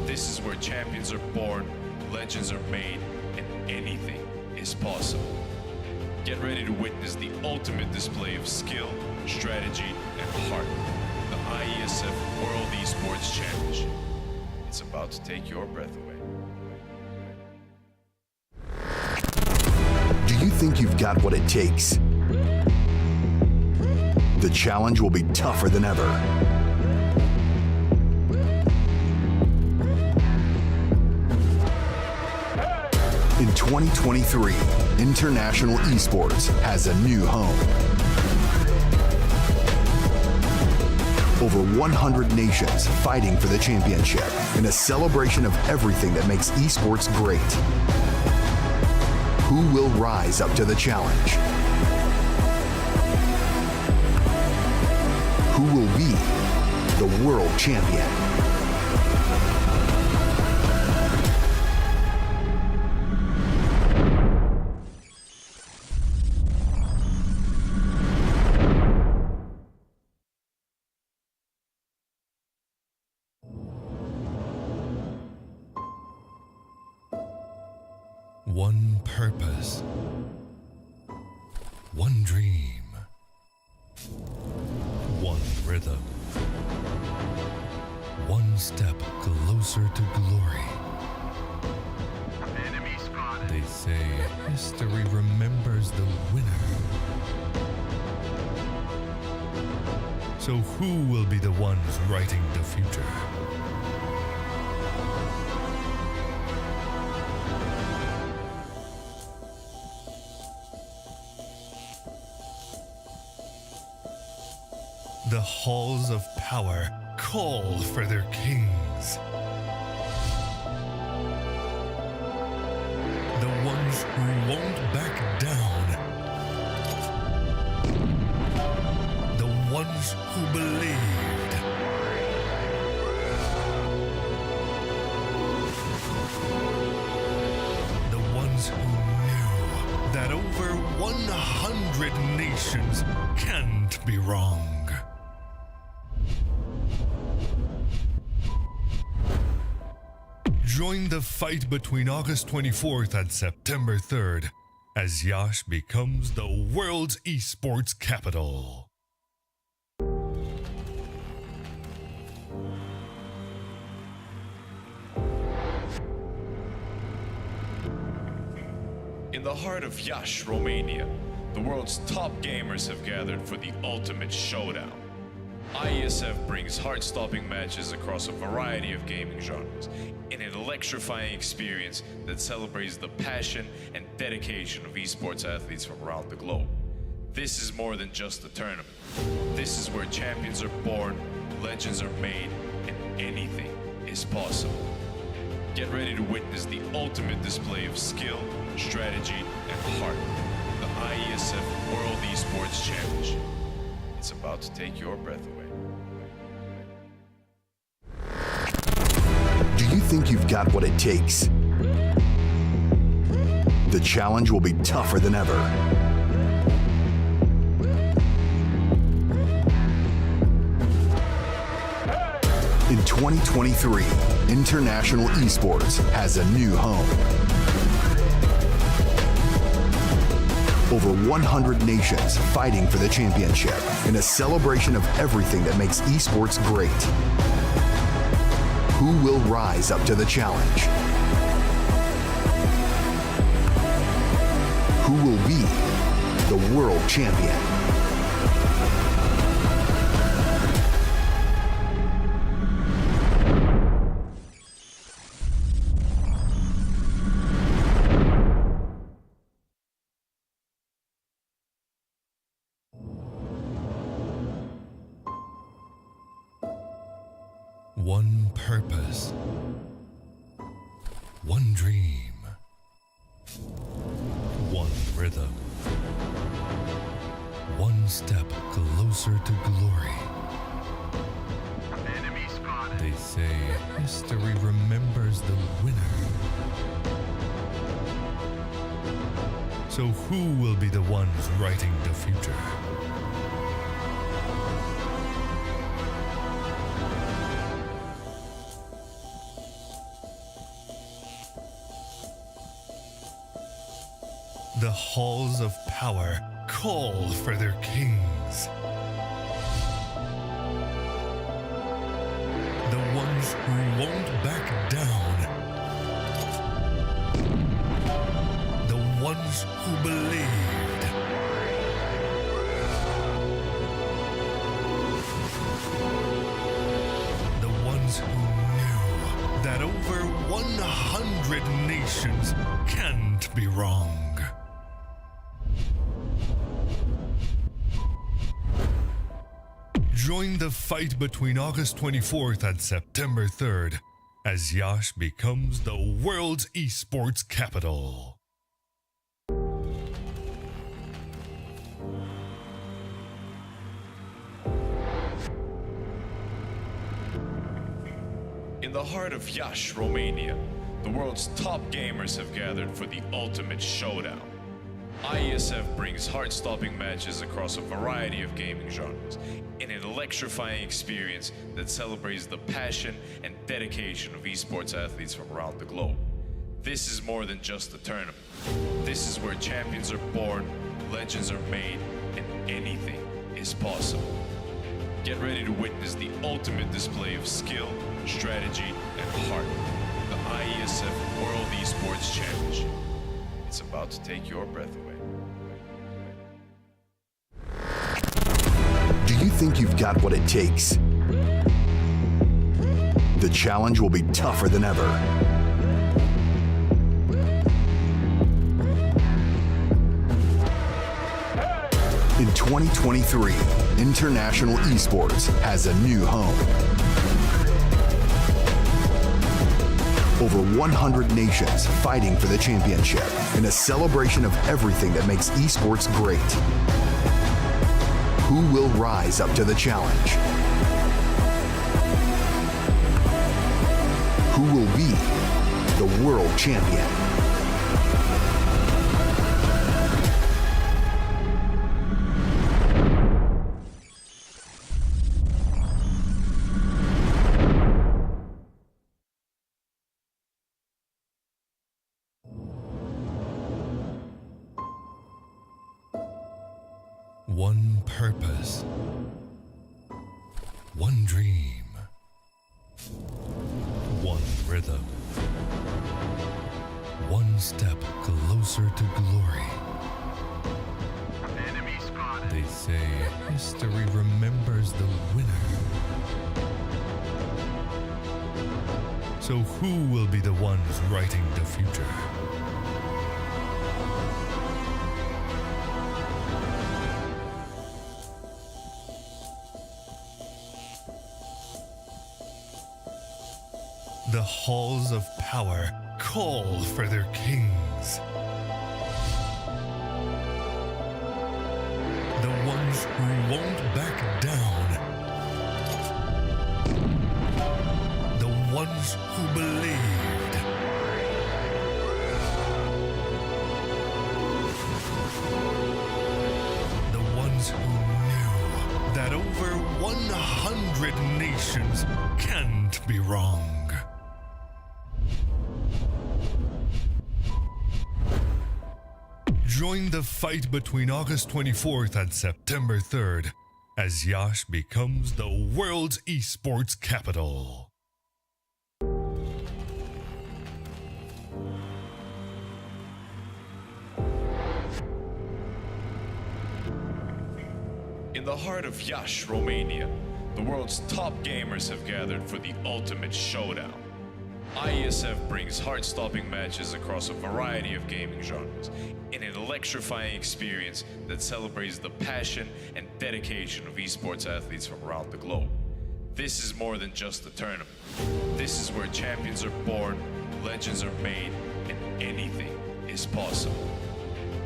This is where champions are born, legends are made, and anything is possible. Get ready to witness the ultimate display of skill, strategy, and heart. The IESF World Esports Championship. It's about to take your breath away. Do you think you've got what it takes? The challenge will be tougher than ever. In 2023, international esports has a new home. Over 100 nations fighting for the championship in a celebration of everything that makes esports great. Who will rise up to the challenge? Who will be the world champion? One purpose, one dream, one rhythm, one step closer to glory. Enemy spotted. They say history remembers the winner. So who will be the ones writing the future? The halls of power call for their kings. The ones who won't back down. The ones who believed. The ones who knew that over 100 nations can't be wrong. Join the fight between August 24th and September 3rd as Yash becomes the world's esports capital. In the heart of Iași, Romania, the world's top gamers have gathered for the ultimate showdown. IESF brings heart-stopping matches across a variety of gaming genres in an electrifying experience that celebrates the passion and dedication of esports athletes from around the globe. This is more than just a tournament. This is where champions are born, legends are made, and anything is possible. Get ready to witness the ultimate display of skill, strategy, and heart. The IESF World Esports Championship. It's about to take your breath away. Do you think you've got what it takes? The challenge will be tougher than ever. In 2023, international esports has a new home. Over 100 nations fighting for the championship in a celebration of everything that makes esports great. Who will rise up to the challenge? Who will be the world champion? One purpose, one dream, one rhythm, one step closer to glory. Enemy spotted. They say history remembers the winner. So who will be the ones writing the future? The halls of power call for their kings. The ones who won't back down. The ones who believed. The ones who knew that over 100 nations can't be wrong. Join the fight between August 24th and September 3rd as Yash becomes the world's esports capital. In the heart of Iași, Romania, the world's top gamers have gathered for the ultimate showdown. IESF brings heart-stopping matches across a variety of gaming genres in an electrifying experience that celebrates the passion and dedication of esports athletes from around the globe. This is more than just a tournament. This is where champions are born, legends are made, and anything is possible. Get ready to witness the ultimate display of skill, strategy, and heart. The IESF World Esports Championship. It's about to take your breath away. Do you think you've got what it takes? The challenge will be tougher than ever. In 2023, international esports has a new home. Over 100 nations fighting for the championship in a celebration of everything that makes esports great. Who will rise up to the challenge? Who will be the world champion? One purpose, one dream, one rhythm, one step closer to glory. They say history remembers the winner. So who will be the ones writing the future? The halls of power call for their kings. The ones who won't back down. The ones who believed. The ones who knew that over 100 nations can't be wrong. Join the fight between August 24th and September 3rd as Yash becomes the world's esports capital. In the heart of Yash, Romania, the world's top gamers have gathered for the ultimate showdown. IESF brings heart-stopping matches across a variety of gaming genres in an electrifying experience that celebrates the passion and dedication of esports athletes from around the globe. This is more than just a tournament. This is where champions are born, legends are made, and anything is possible.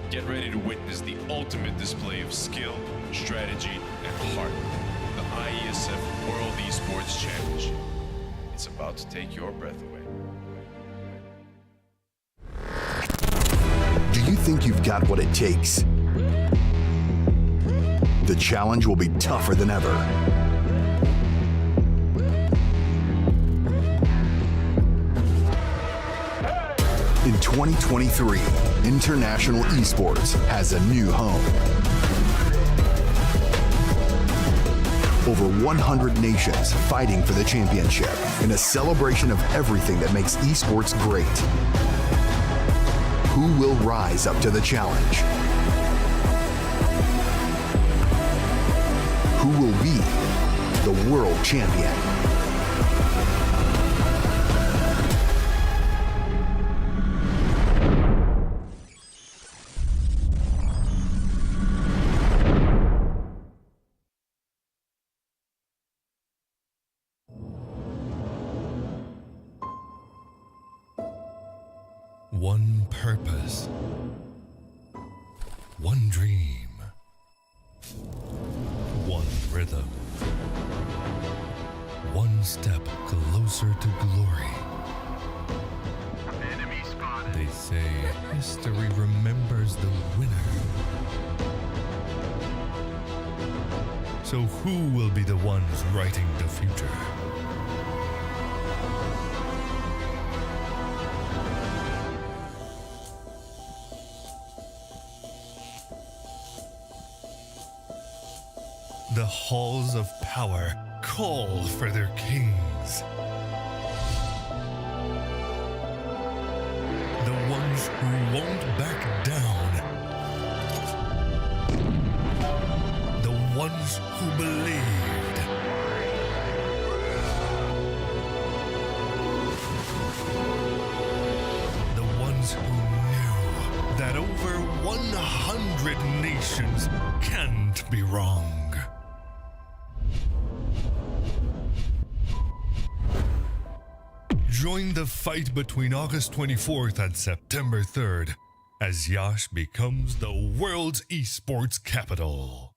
Get ready to witness the ultimate display of skill, strategy, and heart. The IESF World Esports Championship. It's about to take your breath away. Do you think you've got what it takes? The challenge will be tougher than ever. In 2023, international esports has a new home. Over 100 nations fighting for the championship in a celebration of everything that makes esports great. Who will rise up to the challenge? Who will be the world champion? One purpose, one dream, one rhythm, one step closer to glory. They say history remembers the winner. So who will be the ones writing the future? The halls of power call for their kings. The ones who won't back down. The ones who believed. The ones who knew that over 100 nations can't be wrong. Join the fight between August 24th and September 3rd as Yash becomes the world's esports capital.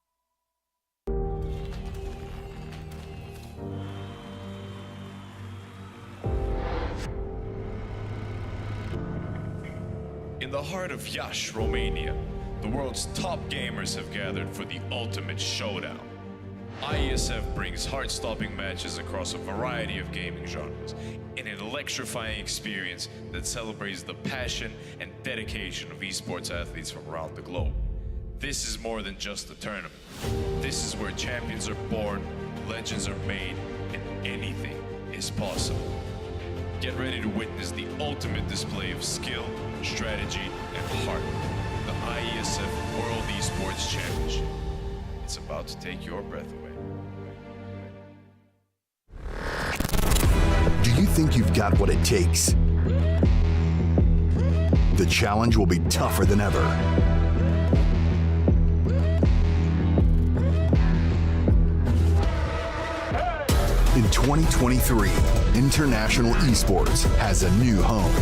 In the heart of Yash, Romania, the world's top gamers have gathered for the ultimate showdown. IESF brings heart-stopping matches across a variety of gaming genres in an electrifying experience that celebrates the passion and dedication of esports athletes from around the globe. This is more than just a tournament. This is where champions are born, legends are made, and anything is possible. Get ready to witness the ultimate display of skill, strategy, and heart. The IESF World Esports Championship. It's about to take your breath away. Do you think you've got what it takes? The challenge will be tougher than ever. In 2023, International Esports has a new home.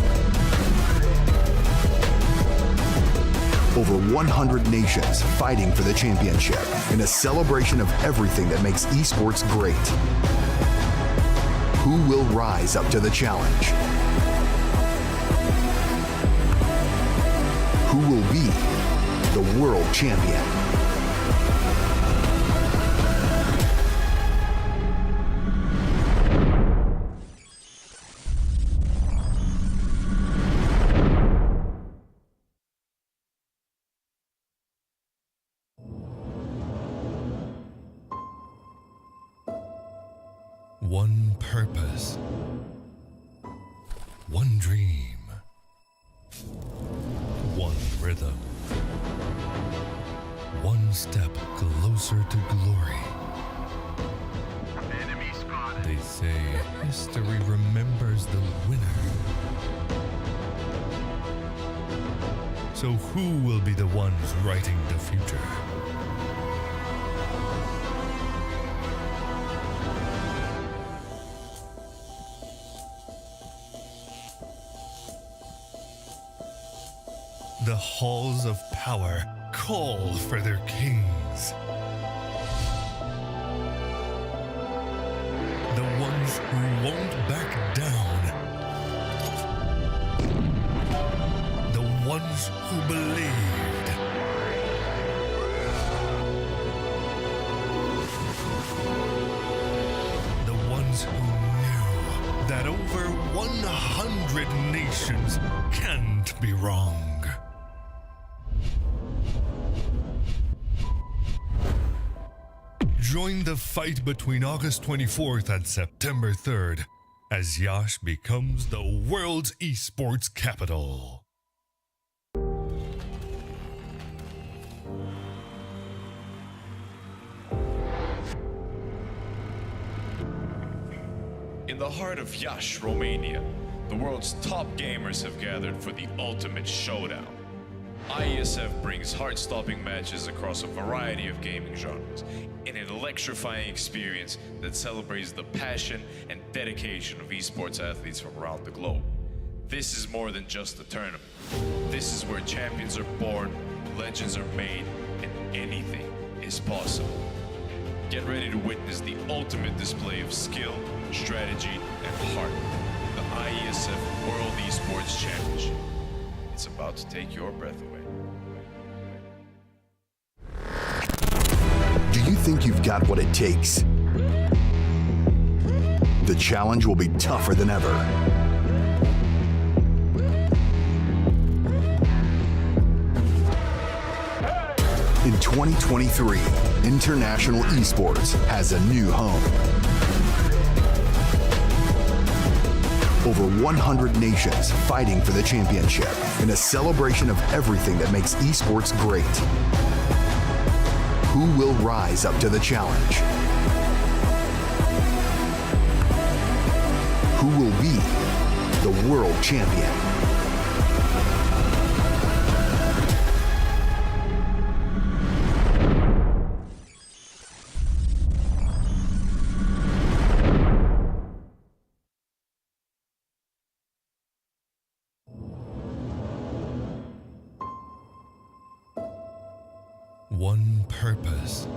Over 100 nations fighting for the championship in a celebration of everything that makes esports great. Who will rise up to the challenge? Who will be the world champion? One purpose, one dream, one rhythm, one step closer to glory. Enemy spotted. They say history remembers the winner. So who will be the ones writing the future? The halls of power call for their kings. The ones who won't back down. The ones who believed. The ones who knew that over 100 nations can't be wrong. Join the fight between August 24th and September 3rd as Yash becomes the world's esports capital. In the heart of Iași, Romania, the world's top gamers have gathered for the ultimate showdown. IESF brings heart-stopping matches across a variety of gaming genres in an electrifying experience that celebrates the passion and dedication of esports athletes from around the globe. This is more than just a tournament. This is where champions are born, legends are made, and anything is possible. Get ready to witness the ultimate display of skill, strategy, and heart. The IESF World Esports Championship. It's about to take your breath away. Do you think you've got what it takes? The challenge will be tougher than ever. In 2023, International Esports has a new home. Over 100 nations fighting for the championship in a celebration of everything that makes esports great. Who will rise up to the challenge? Who will be the world champion? One purpose,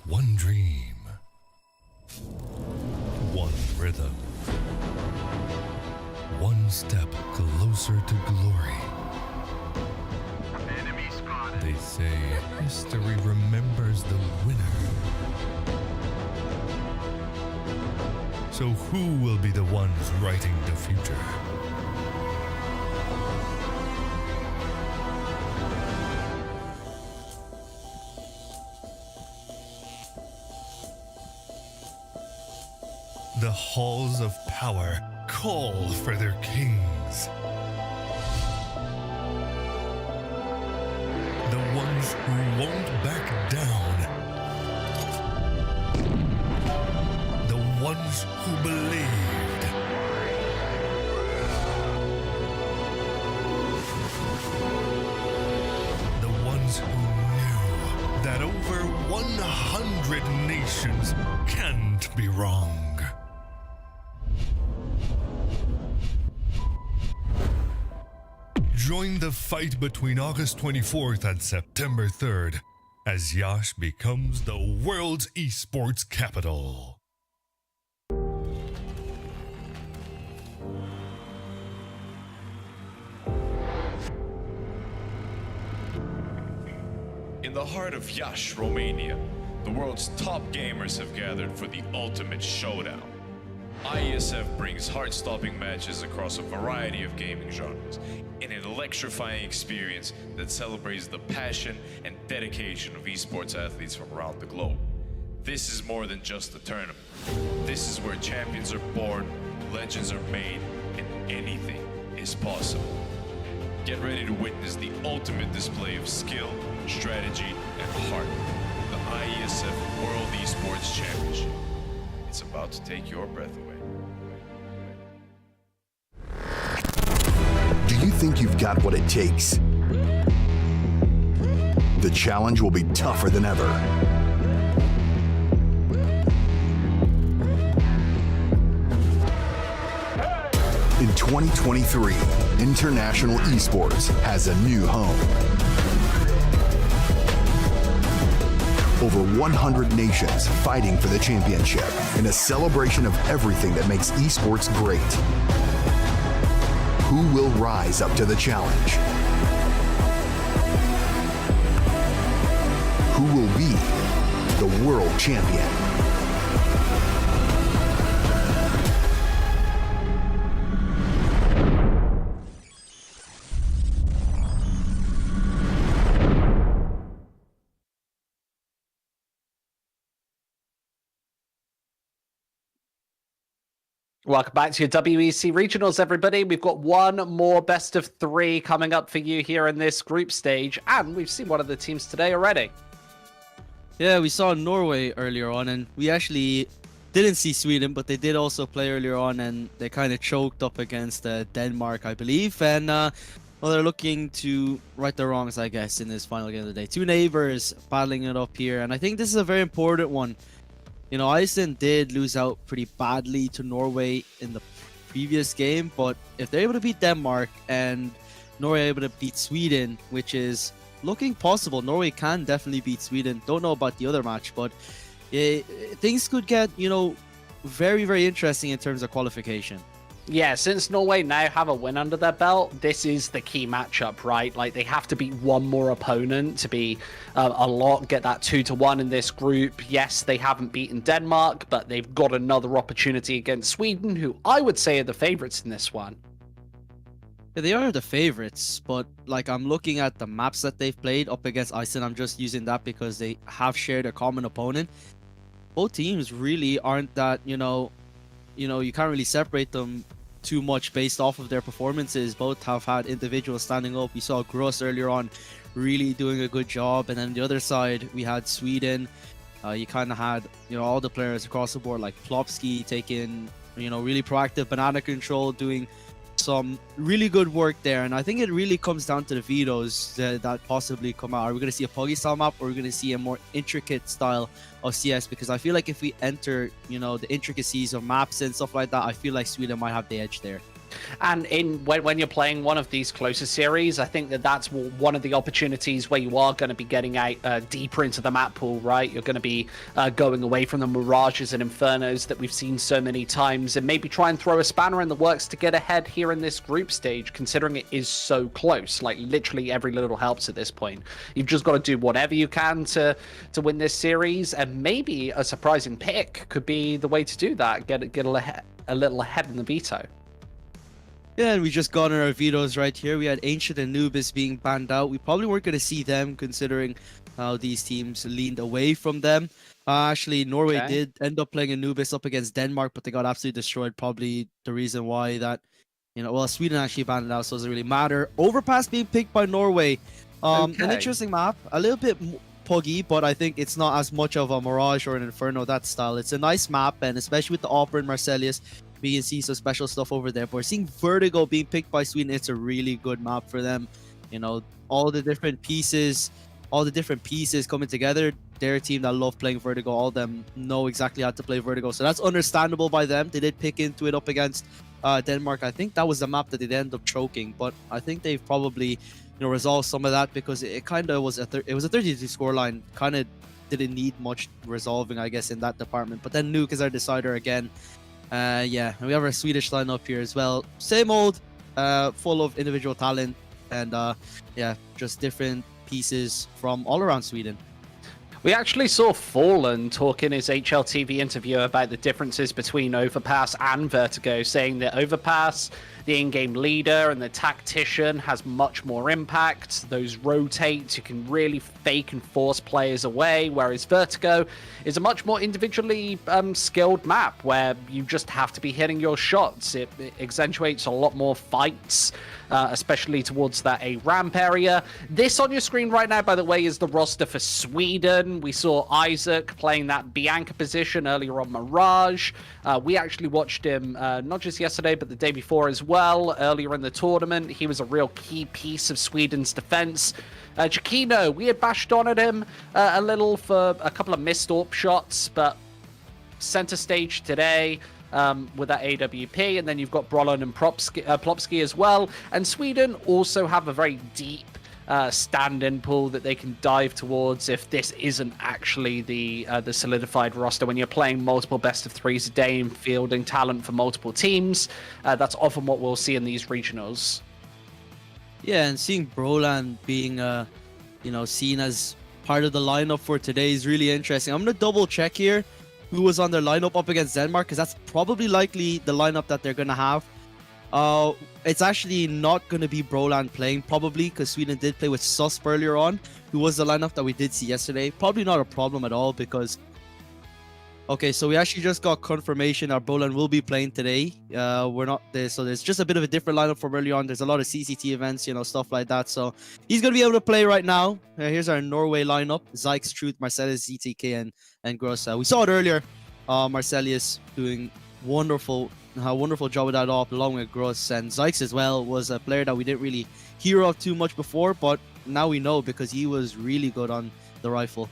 one dream, one rhythm, one step closer to glory. Enemy spotted. They say history remembers the winner. So who will be the ones writing the future? The halls of power call for their kings. The ones who won't back down. The ones who believed. The ones who knew that over 100 nations can't be wrong. Join the fight between August 24th and September 3rd as Yash becomes the world's esports capital. In the heart of Iași, Romania, the world's top gamers have gathered for the ultimate showdown. IESF brings heart-stopping matches across a variety of gaming genres in an electrifying experience that celebrates the passion and dedication of esports athletes from around the globe. This is more than just a tournament. This is where champions are born, legends are made, and anything is possible. Get ready to witness the ultimate display of skill, strategy, and heart. The IESF World Esports Championship. It's about to take your breath away. Do you think you've got what it takes? The challenge will be tougher than ever. In 2023, international esports has a new home. Over 100 nations fighting for the championship in a celebration of everything that makes esports great. Who will rise up to the challenge? Who will be the world champion? Welcome back to your WEC Regionals, everybody. We've got one more best of three coming up for you here in this group stage, and we've seen one of the teams today already. Yeah, we saw Norway earlier on, and we actually didn't see Sweden, but they did also play earlier on, and they kind of choked up against Denmark, I believe. And well, they're looking to right their wrongs, I guess, in this final game of the day. Two neighbors battling it up here, and I think this is a very important one. You know, Iceland did lose out pretty badly to Norway in the previous game, but if they're able to beat Denmark and Norway able to beat Sweden, which is looking possible, Norway can definitely beat Sweden. Don't know about the other match, but things could get, you know, very, very interesting in terms of qualification. Yeah, since Norway now have a win under their belt, this is the key matchup, right? Like, they have to beat one more opponent to be a lot, get that 2-1 in this group. Yes, they haven't beaten Denmark, but they've got another opportunity against Sweden, who I would say are the favorites in this one. Yeah, they are the favorites, but like, I'm looking at the maps that they've played up against Iceland. I'm just using that because they have shared a common opponent. Both teams really aren't that, you know, you can't really separate them too much based off of their performances. Both have had individuals standing up. We saw Gross earlier on really doing a good job, and then on the other side we had Sweden. You kind of had, you know, all the players across the board, like Plopsky taking, you know, really proactive banana control, doing some really good work there. And I think it really comes down to the vetoes that possibly come out. Are we going to see a Puggy style map, or are we going to see a more intricate style of CS? Because I feel like if we enter, you know, the intricacies of maps and stuff like that, I feel like Sweden might have the edge there. And when you're playing one of these closer series, I think that's one of the opportunities where you are going to be getting out deeper into the map pool, right? You're going to be going away from the Mirages and Infernos that we've seen so many times, and maybe try and throw a spanner in the works to get ahead here in this group stage, considering it is so close. Like, literally every little helps at this point. You've just got to do whatever you can to win this series, and maybe a surprising pick could be the way to do that. Get a little ahead in the veto. Yeah, and we just got on our vetoes right here. We had Ancient and Nubis being banned out. We probably weren't going to see them, considering how these teams leaned away from them. Actually, Norway Okay. did end up playing Anubis up against Denmark, but they got absolutely destroyed. Probably the reason why that, well, Sweden actually banned it out, so it doesn't really matter. Overpass being picked by Norway. An Okay. interesting map, a little bit puggy, but I think it's not as much of a Mirage or an Inferno, that style. It's a nice map, and especially with the Opera and Marselius, we can see some special stuff over there. But we're seeing Vertigo being picked by Sweden. It's a really good map for them. All the different pieces coming together. They're a team that love playing Vertigo. All of them know exactly how to play Vertigo, so that's understandable by them. They did pick into it up against Denmark. I think that was the map that they'd end up choking, but I think they've probably resolved some of that, because it kind of was it was a 32 scoreline. Kind of didn't need much resolving, I guess, in that department. But then Nuke is our decider again. Yeah, and we have our Swedish lineup here as well. Same old, full of individual talent, and yeah, just different pieces from all around Sweden. We actually saw Fallen talk in his HLTV interview about the differences between Overpass and Vertigo, saying that Overpass, the in-game leader and the tactician, has much more impact. Those rotates, you can really fake and force players away, whereas Vertigo is a much more individually skilled map where you just have to be hitting your shots. It accentuates a lot more fights, especially towards that A ramp area. This on your screen right now, by the way, is the roster for Sweden. We saw Isaac playing that Bianca position earlier on Mirage. We actually watched him not just yesterday, but the day before as well, earlier in the tournament. He was a real key piece of Sweden's defense. Giacchino, we had bashed on at him a little for a couple of missed AWP shots, but center stage today with that AWP, and then you've got Brolin and Plopsky as well. And Sweden also have a very deep stand-in pool that they can dive towards if this isn't actually the solidified roster. When you're playing multiple best of threes a day and fielding talent for multiple teams, that's often what we'll see in these regionals. Yeah, and seeing Brolan being seen as part of the lineup for today is really interesting. I'm gonna double check here who was on their lineup up against Denmark, because that's probably likely the lineup that they're gonna have. It's actually not going to be Brolan playing, probably, because Sweden did play with Susp earlier on, who was the lineup that we did see yesterday. Probably not a problem at all, because... Okay, so we actually just got confirmation that Brolan will be playing today. We're not there, so there's just a bit of a different lineup from earlier on. There's a lot of CCT events, stuff like that. So he's going to be able to play right now. Here's our Norway lineup. Zykes, Truth, Marcellus, ZTK, and Gross. We saw it earlier. Marcellus doing wonderful job with that op, along with Gross. And Zykes as well was a player that we didn't really hear of too much before, but now we know, because he was really good on the rifle.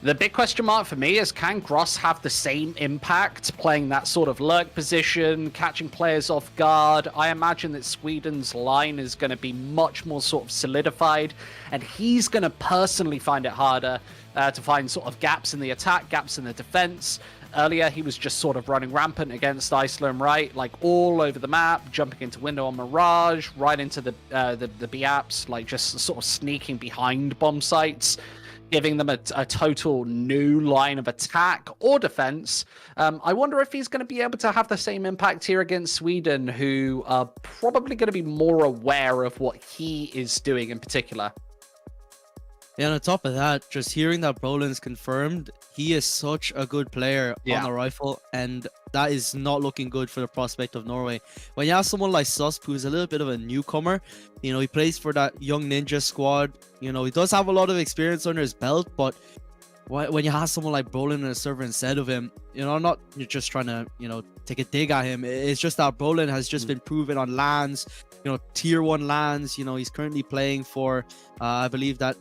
The big question mark for me is, can Gross have the same impact playing that sort of lurk position, catching players off guard? I imagine that Sweden's line is going to be much more sort of solidified, and he's going to personally find it harder to find sort of gaps in the attack, gaps in the defense. Earlier, he was just sort of running rampant against Iceland, right? Like all over the map, jumping into window on Mirage, right into the B-apps, like just sort of sneaking behind bomb sites, giving them a total new line of attack or defense. I wonder if he's going to be able to have the same impact here against Sweden, who are probably going to be more aware of what he is doing in particular. Yeah, and on top of that, just hearing that Brolan's confirmed, he is such a good player on the rifle, and that is not looking good for the prospect of Norway. When you have someone like Susp, who's a little bit of a newcomer, he plays for that young ninja squad. He does have a lot of experience under his belt, but when you have someone like Brolan in a server instead of him, I'm not just trying to, take a dig at him. It's just that Brolan has just been proven on LANs, tier 1 LANs. He's currently playing for, I believe that,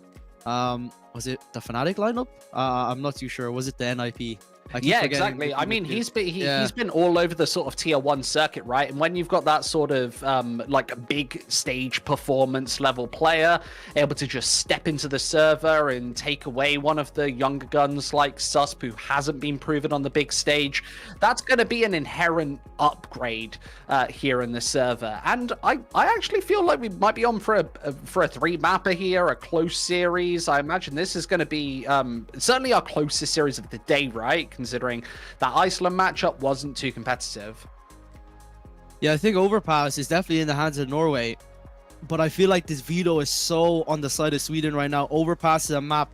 was it the Fnatic lineup? I'm not too sure. Was it the NIP? Yeah, exactly. I mean, he's been all over the sort of tier 1 circuit, right? And when you've got that sort of like a big stage performance level player able to just step into the server and take away one of the younger guns like Susp, who hasn't been proven on the big stage, that's going to be an inherent upgrade here in the server. And I actually feel like we might be on for a 3-mapper here, a close series. I imagine this is going to be certainly our closest series of the day, right? Considering that Iceland matchup wasn't too competitive. Yeah, I think Overpass is definitely in the hands of Norway, but I feel like this veto is so on the side of Sweden right now. Overpass is a map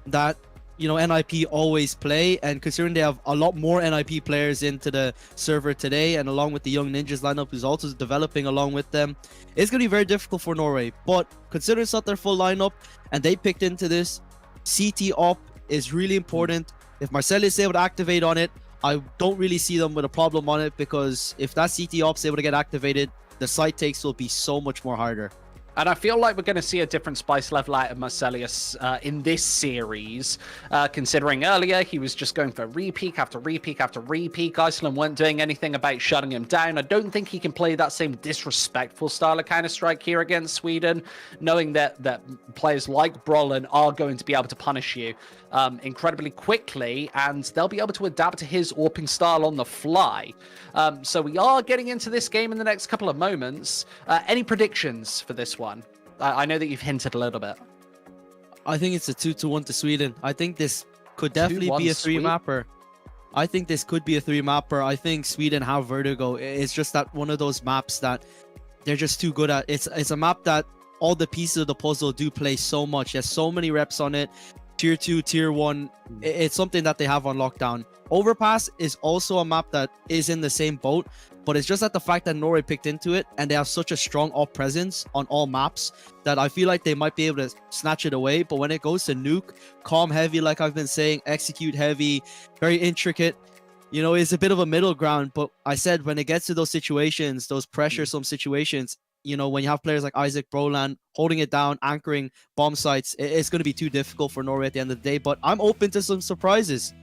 that, you know, NIP always play, and considering they have a lot more NIP players into the server today, and along with the Young Ninjas lineup who's also developing along with them, it's going to be very difficult for Norway. But considering it's not their full lineup and they picked into this, CT op is really important. If Marcel is able to activate on it, I don't really see them with a problem on it, because if that CT op is able to get activated, the site takes will be so much more harder. And I feel like we're going to see a different spice level out of Marcelius in this series, considering earlier he was just going for repeak after repeak after repeak. Iceland weren't doing anything about shutting him down. I don't think he can play that same disrespectful style of Counter-Strike here against Sweden, knowing that players like Brolin are going to be able to punish you incredibly quickly, and they'll be able to adapt to his AWPing style on the fly. So we are getting into this game in the next couple of moments. Any predictions for this one? I know that you've hinted a little bit. I think it's a 2-1 to Sweden. I think this could definitely be a 3-mapper. I think this could be a 3-mapper. I think Sweden have Vertigo. It's just that one of those maps that they're just too good at. It's a map that all the pieces of the puzzle do play so much. There's so many reps on it. Tier 2, Tier 1, it's something that they have on lockdown. Overpass is also a map that is in the same boat, but it's just that the fact that Norway picked into it and they have such a strong op presence on all maps that I feel like they might be able to snatch it away. But when it goes to nuke, calm heavy, like I've been saying, execute heavy, very intricate, you know, it's a bit of a middle ground. But I said when it gets to those situations, those pressure-some situations, you know, when you have players like Isaac Broland holding it down, anchoring bomb sites, it's going to be too difficult for Norway at the end of the day. But I'm open to some surprises.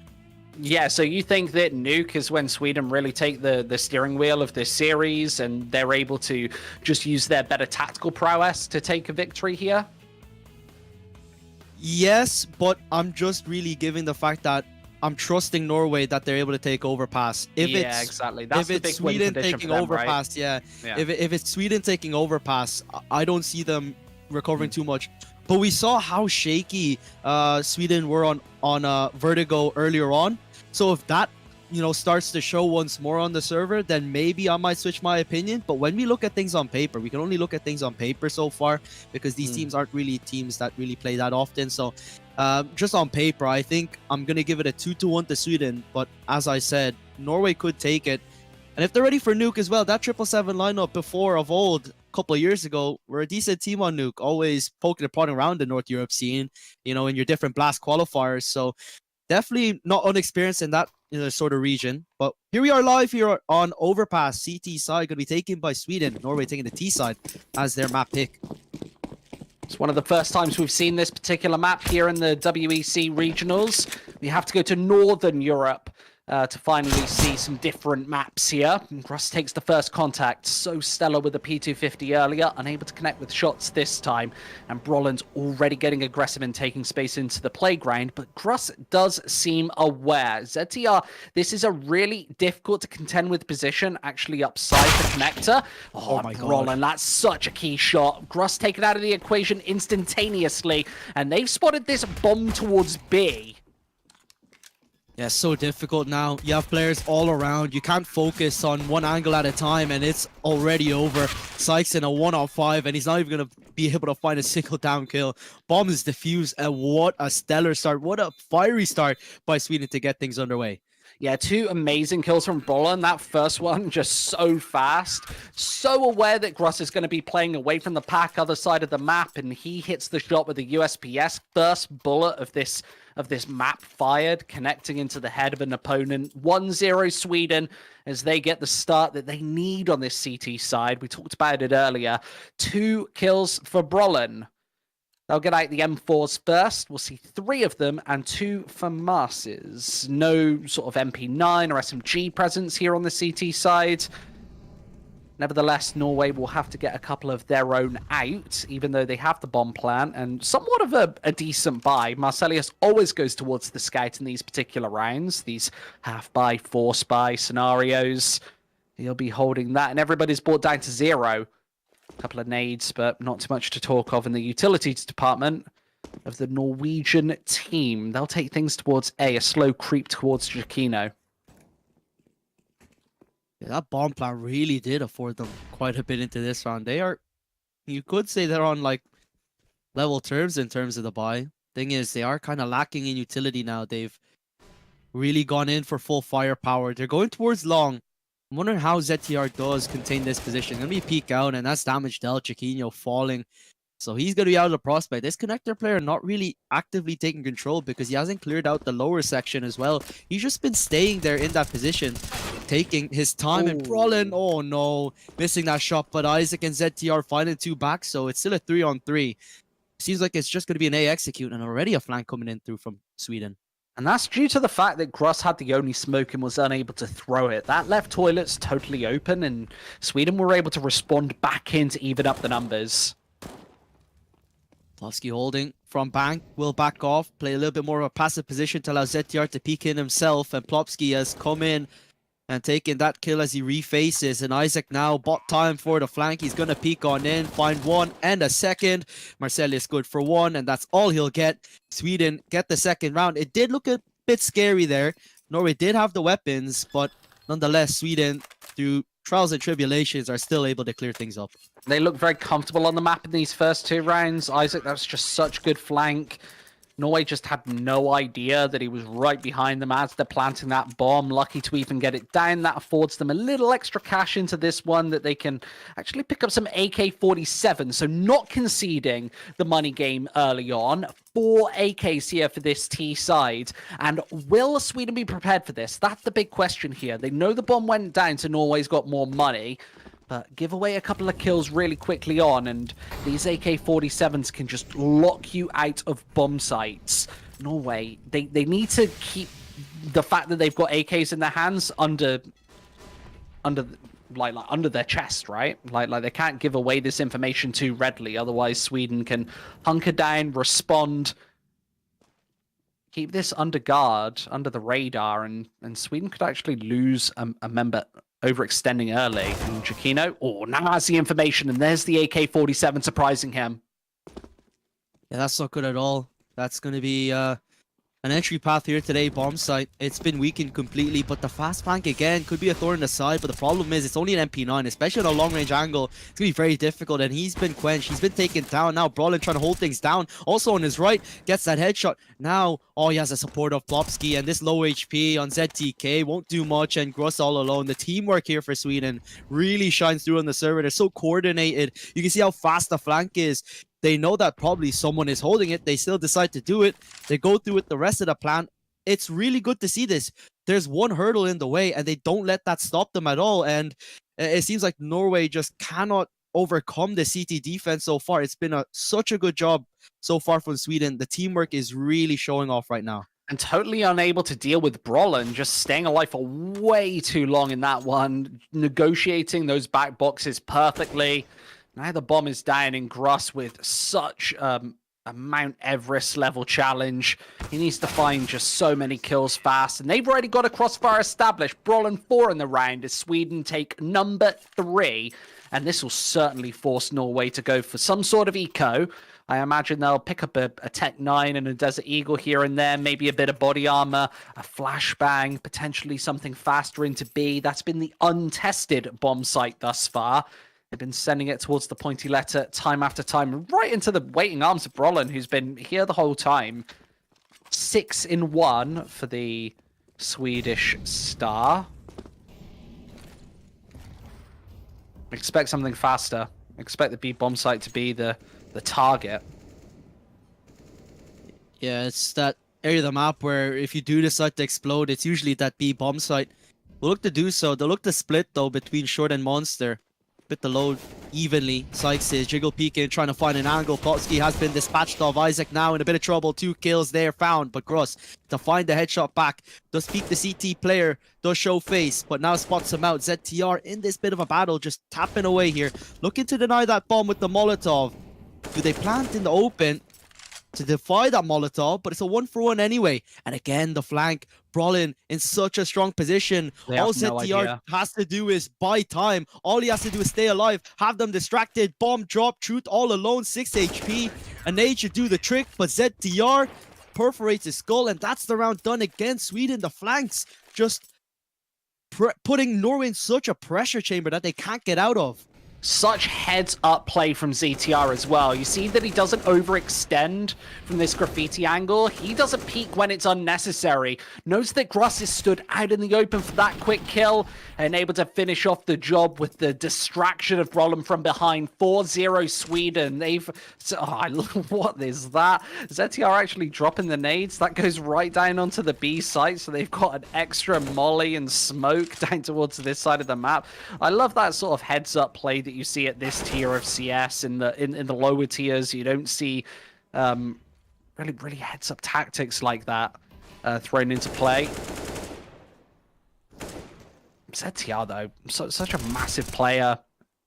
Yeah, so you think that nuke is when Sweden really take the steering wheel of this series and they're able to just use their better tactical prowess to take a victory here? Yes, but I'm just really giving the fact that I'm trusting Norway that they're able to take Overpass. Exactly. That's the big Sweden taking them, Overpass, right? yeah. Yeah. If it's Sweden taking Overpass, I don't see them recovering too much. But we saw how shaky Sweden were on Vertigo earlier on. So if that, you know, starts to show once more on the server, then maybe I might switch my opinion. But when we look at things on paper, we can only look at things on paper so far, because these teams aren't really teams that really play that often. So just on paper, I think I'm going to give it a 2-1 to Sweden. But as I said, Norway could take it. And if they're ready for nuke as well, that 777 lineup before of old, a couple of years ago, were a decent team on nuke, always poking and prodding around the North Europe scene, you know, in your different blast qualifiers. So definitely not unexperienced in that, you know, sort of region. But here we are live here on Overpass. CT side going to be taken by Sweden. Norway taking the T side as their map pick. It's one of the first times we've seen this particular map here in the WEC regionals. We have to go to Northern Europe to finally see some different maps here. Russ takes the first contact. So stellar with the P250 earlier, unable to connect with shots this time. And Brolin's already getting aggressive and taking space into the playground, but Gruss does seem aware. ZTR, this is a really difficult to contend with position, actually upside the connector. Oh my God. Brolin, that's such a key shot. Gruss taken out of the equation instantaneously, and they've spotted this bomb towards B. Yeah, so difficult now. You have players all around. You can't focus on one angle at a time, and it's already over. Sykes in a 1-on-5, and he's not even going to be able to find a single down kill. Bomb is defused, and what a stellar start. What a fiery start by Sweden to get things underway. Yeah, two amazing kills from Brolin. That first one just so fast. So aware that Gruss is going to be playing away from the pack, other side of the map, and he hits the shot with the USPS. First bullet of this map fired, connecting into the head of an opponent. 1-0 Sweden as they get the start that they need on this CT side. We talked about it earlier. 2 kills for Brolin. They'll get out the M4s first. We'll see 3 of them and 2 for Marses. No sort of MP9 or SMG presence here on the CT side. Nevertheless, Norway will have to get a couple of their own out, even though they have the bomb plant and somewhat of a decent buy. Marcelius always goes towards the scout in these particular rounds, these half-buy, force-buy scenarios. He'll be holding that, and everybody's brought down to 0. A couple of nades, but not too much to talk of in the utilities department of the Norwegian team. They'll take things towards A, a slow creep towards Giacchino. Yeah, that bomb plant really did afford them quite a bit into this round. They are, you could say they're on like level terms in terms of the buy. Thing is, they are kind of lacking in utility now. They've really gone in for full firepower. They're going towards long. I'm wondering how ZTR does contain this position. Gonna be peek out, and that's damage dealt. Chiquinho falling. So he's going to be out of the prospect. This connector player not really actively taking control because he hasn't cleared out the lower section as well. He's just been staying there in that position, taking his time. And Brolin, oh no, missing that shot. But Isaac and ZTR finding 2 back, so it's still a 3-on-3. Seems like it's just going to be an A execute, and already a flank coming in through from Sweden. And that's due to the fact that Gruss had the only smoke and was unable to throw it. That left toilet's totally open, and Sweden were able to respond back in to even up the numbers. Plofsky holding from bank, will back off, play a little bit more of a passive position to allow ZTR to peek in himself, and Plofsky has come in and taken that kill as he refaces, and Isaac now bot time for the flank. He's gonna peek on in, find 1 and a second. Marcelius good for 1, and that's all he'll get. Sweden get the second round. It did look a bit scary there. Norway did have the weapons, but nonetheless, Sweden, through trials and tribulations, are still able to clear things up. They look very comfortable on the map in these first 2 rounds. Isaac, that was just such good flank. Norway just had no idea that he was right behind them as they're planting that bomb. Lucky to even get it down. That affords them a little extra cash into this one that they can actually pick up some AK-47. So not conceding the money game early on. 4 AKs here for this T side. And will Sweden be prepared for this? That's the big question here. They know the bomb went down, so Norway's got more money. But give away a couple of kills really quickly on, and these AK-47s can just lock you out of bomb sites. Norway, they need to keep the fact that they've got AKs in their hands under their chest, right? Like they can't give away this information too readily, otherwise Sweden can hunker down, respond, keep this under guard, under the radar, and Sweden could actually lose a member overextending early. And Chiquinho, now has the information, and there's the AK-47 surprising him. Yeah, that's not good at all. That's going to be an entry path here today, bomb site. It's been weakened completely, but the fast flank again could be a thorn in the side, but the problem is it's only an MP9, especially on a long range angle. It's going to be very difficult, and he's been quenched. He's been taken down. Now Brolin trying to hold things down. Also on his right, gets that headshot. Now, he has a support of Plofsky, and this low HP on ZTK won't do much, and Gruss all alone. The teamwork here for Sweden really shines through on the server. They're so coordinated. You can see how fast the flank is. They know that probably someone is holding it. They still decide to do it. They go through with the rest of the plan. It's really good to see this. There's one hurdle in the way, and they don't let that stop them at all. And it seems like Norway just cannot overcome the CT defense so far. It's been such a good job so far from Sweden. The teamwork is really showing off right now. And totally unable to deal with Brolin, just staying alive for way too long in that one, negotiating those back boxes perfectly. Now the bomb is down in Gruss with such a Mount Everest level challenge. He needs to find just so many kills fast, and they've already got a crossfire established. Brolin 4 in the round as Sweden take number 3, and this will certainly force Norway to go for some sort of eco. I imagine they'll pick up a Tech 9 and a Desert Eagle here and there, maybe a bit of body armor, a flashbang, potentially something faster into B. That's been the untested bomb site thus far. They've been sending it towards the pointy letter time after time, right into the waiting arms of Brolin, who's been here the whole time. 6 in 1 for the Swedish star. Expect something faster. Expect the B bomb site to be the target. Yeah, it's that area of the map where if you do decide to explode, it's usually that B bomb site. We'll look to do so. They'll look to split, though, between Short and Monster. Bit the load evenly. Sykes is jiggle peeking, trying to find an angle. Plofsky has been dispatched of. Isaac now in a bit of trouble. 2 kills there found, but Gruss to find the headshot back. Does peek the CT player, does show face, but now spots him out. ZTR in this bit of a battle, just tapping away here. Looking to deny that bomb with the Molotov. Do they plant in the open to defy that Molotov? But it's a 1-for-1 anyway. And again, the flank. Brolin in such a strong position. All ZTR has to do is buy time. All he has to do is stay alive, have them distracted. Bomb drop, Truth all alone, 6 HP. And they should do the trick, but ZTR perforates his skull, and that's the round done against Sweden. The flanks just putting Norway in such a pressure chamber that they can't get out of. Such heads-up play from ZTR as well. You see that he doesn't overextend from this graffiti angle. He doesn't peek when it's unnecessary. Knows that Gruss is stood out in the open for that quick kill and able to finish off the job with the distraction of Brolin from behind. 4-0 Sweden. What is that? ZTR actually dropping the nades. That goes right down onto the B site, so they've got an extra molly and smoke down towards this side of the map. I love that sort of heads-up play that you see at this tier of CS. In the lower tiers, you don't see really heads-up tactics like that thrown into play. ZTR though, such a massive player,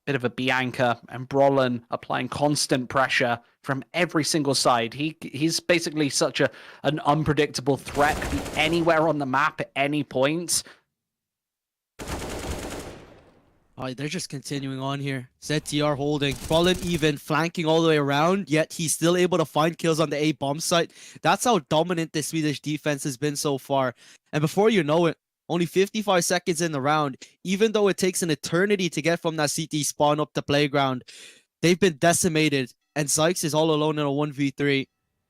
bit of a B anchor, and Brolin applying constant pressure from every single side. He's basically such an unpredictable threat, could be anywhere on the map at any point. Oh, they're just continuing on here. ZTR holding. Brolin even flanking all the way around, yet he's still able to find kills on the A bomb site. That's how dominant the Swedish defense has been so far. And before you know it, only 55 seconds in the round, even though it takes an eternity to get from that CT spawn up the playground, they've been decimated, and Sykes is all alone in a 1v3.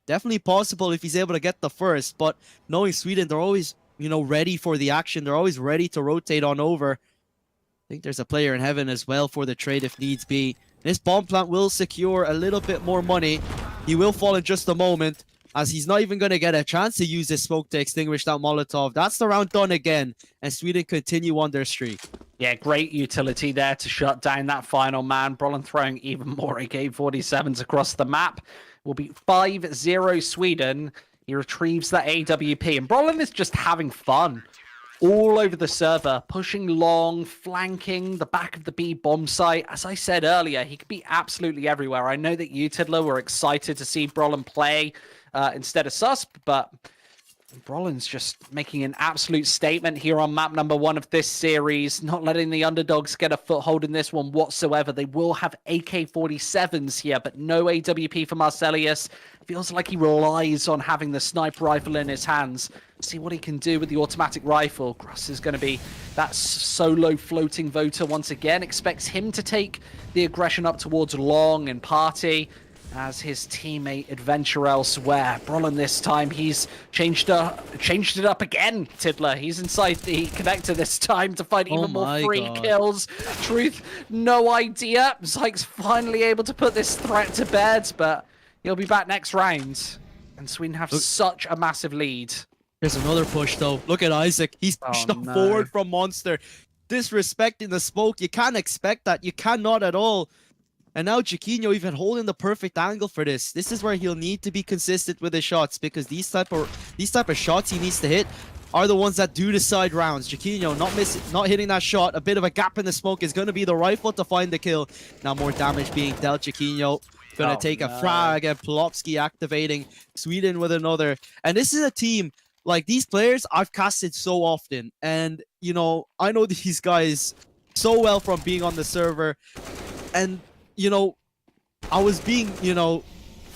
Definitely possible if he's able to get the first, but knowing Sweden, they're always, ready for the action. They're always ready to rotate on over. I think there's a player in heaven as well for the trade if needs be. This bomb plant will secure a little bit more money. He will fall in just a moment, as he's not even going to get a chance to use his smoke to extinguish that Molotov. That's the round done again, and Sweden continue on their streak. Yeah, great utility there to shut down that final man. Brolin throwing even more AK-47s across the map. Will be 5-0 Sweden. He retrieves that AWP, and Brolin is just having fun all over the server, pushing long, flanking the back of the B bomb site. As I said earlier, he could be absolutely everywhere. I know that you, Tidler, were excited to see Brolin play instead of Susp, but Brolin's just making an absolute statement here on map number 1 of this series, not letting the underdogs get a foothold in this one whatsoever. They will have AK-47s here, but no AWP for Marcelius. Feels like he relies on having the sniper rifle in his hands. See what he can do with the automatic rifle. Gruss is going to be that solo floating voter once again. Expects him to take the aggression up towards Long and Party as his teammate adventure elsewhere. Brolin this time, he's changed it up again, Tidler. He's inside the connector this time to find even more free kills. Truth, no idea. Sykes finally able to put this threat to bed, but he'll be back next round. And Sweden have such a massive lead. There's another push though. Look at Isaac. He's pushed up forward from Monster. Disrespecting the smoke. You can't expect that. You cannot at all. And now Chiquinho even holding the perfect angle for this. This is where he'll need to be consistent with his shots, because these type of shots he needs to hit are the ones that do decide rounds. Chiquinho not hitting that shot. A bit of a gap in the smoke is going to be the rifle to find the kill. Now more damage being dealt. Chiquinho gonna take a frag, and Plopsky activating. Sweden with another. And this is a team, like, these players I've casted so often, and I know these guys so well from being on the server, and I was being,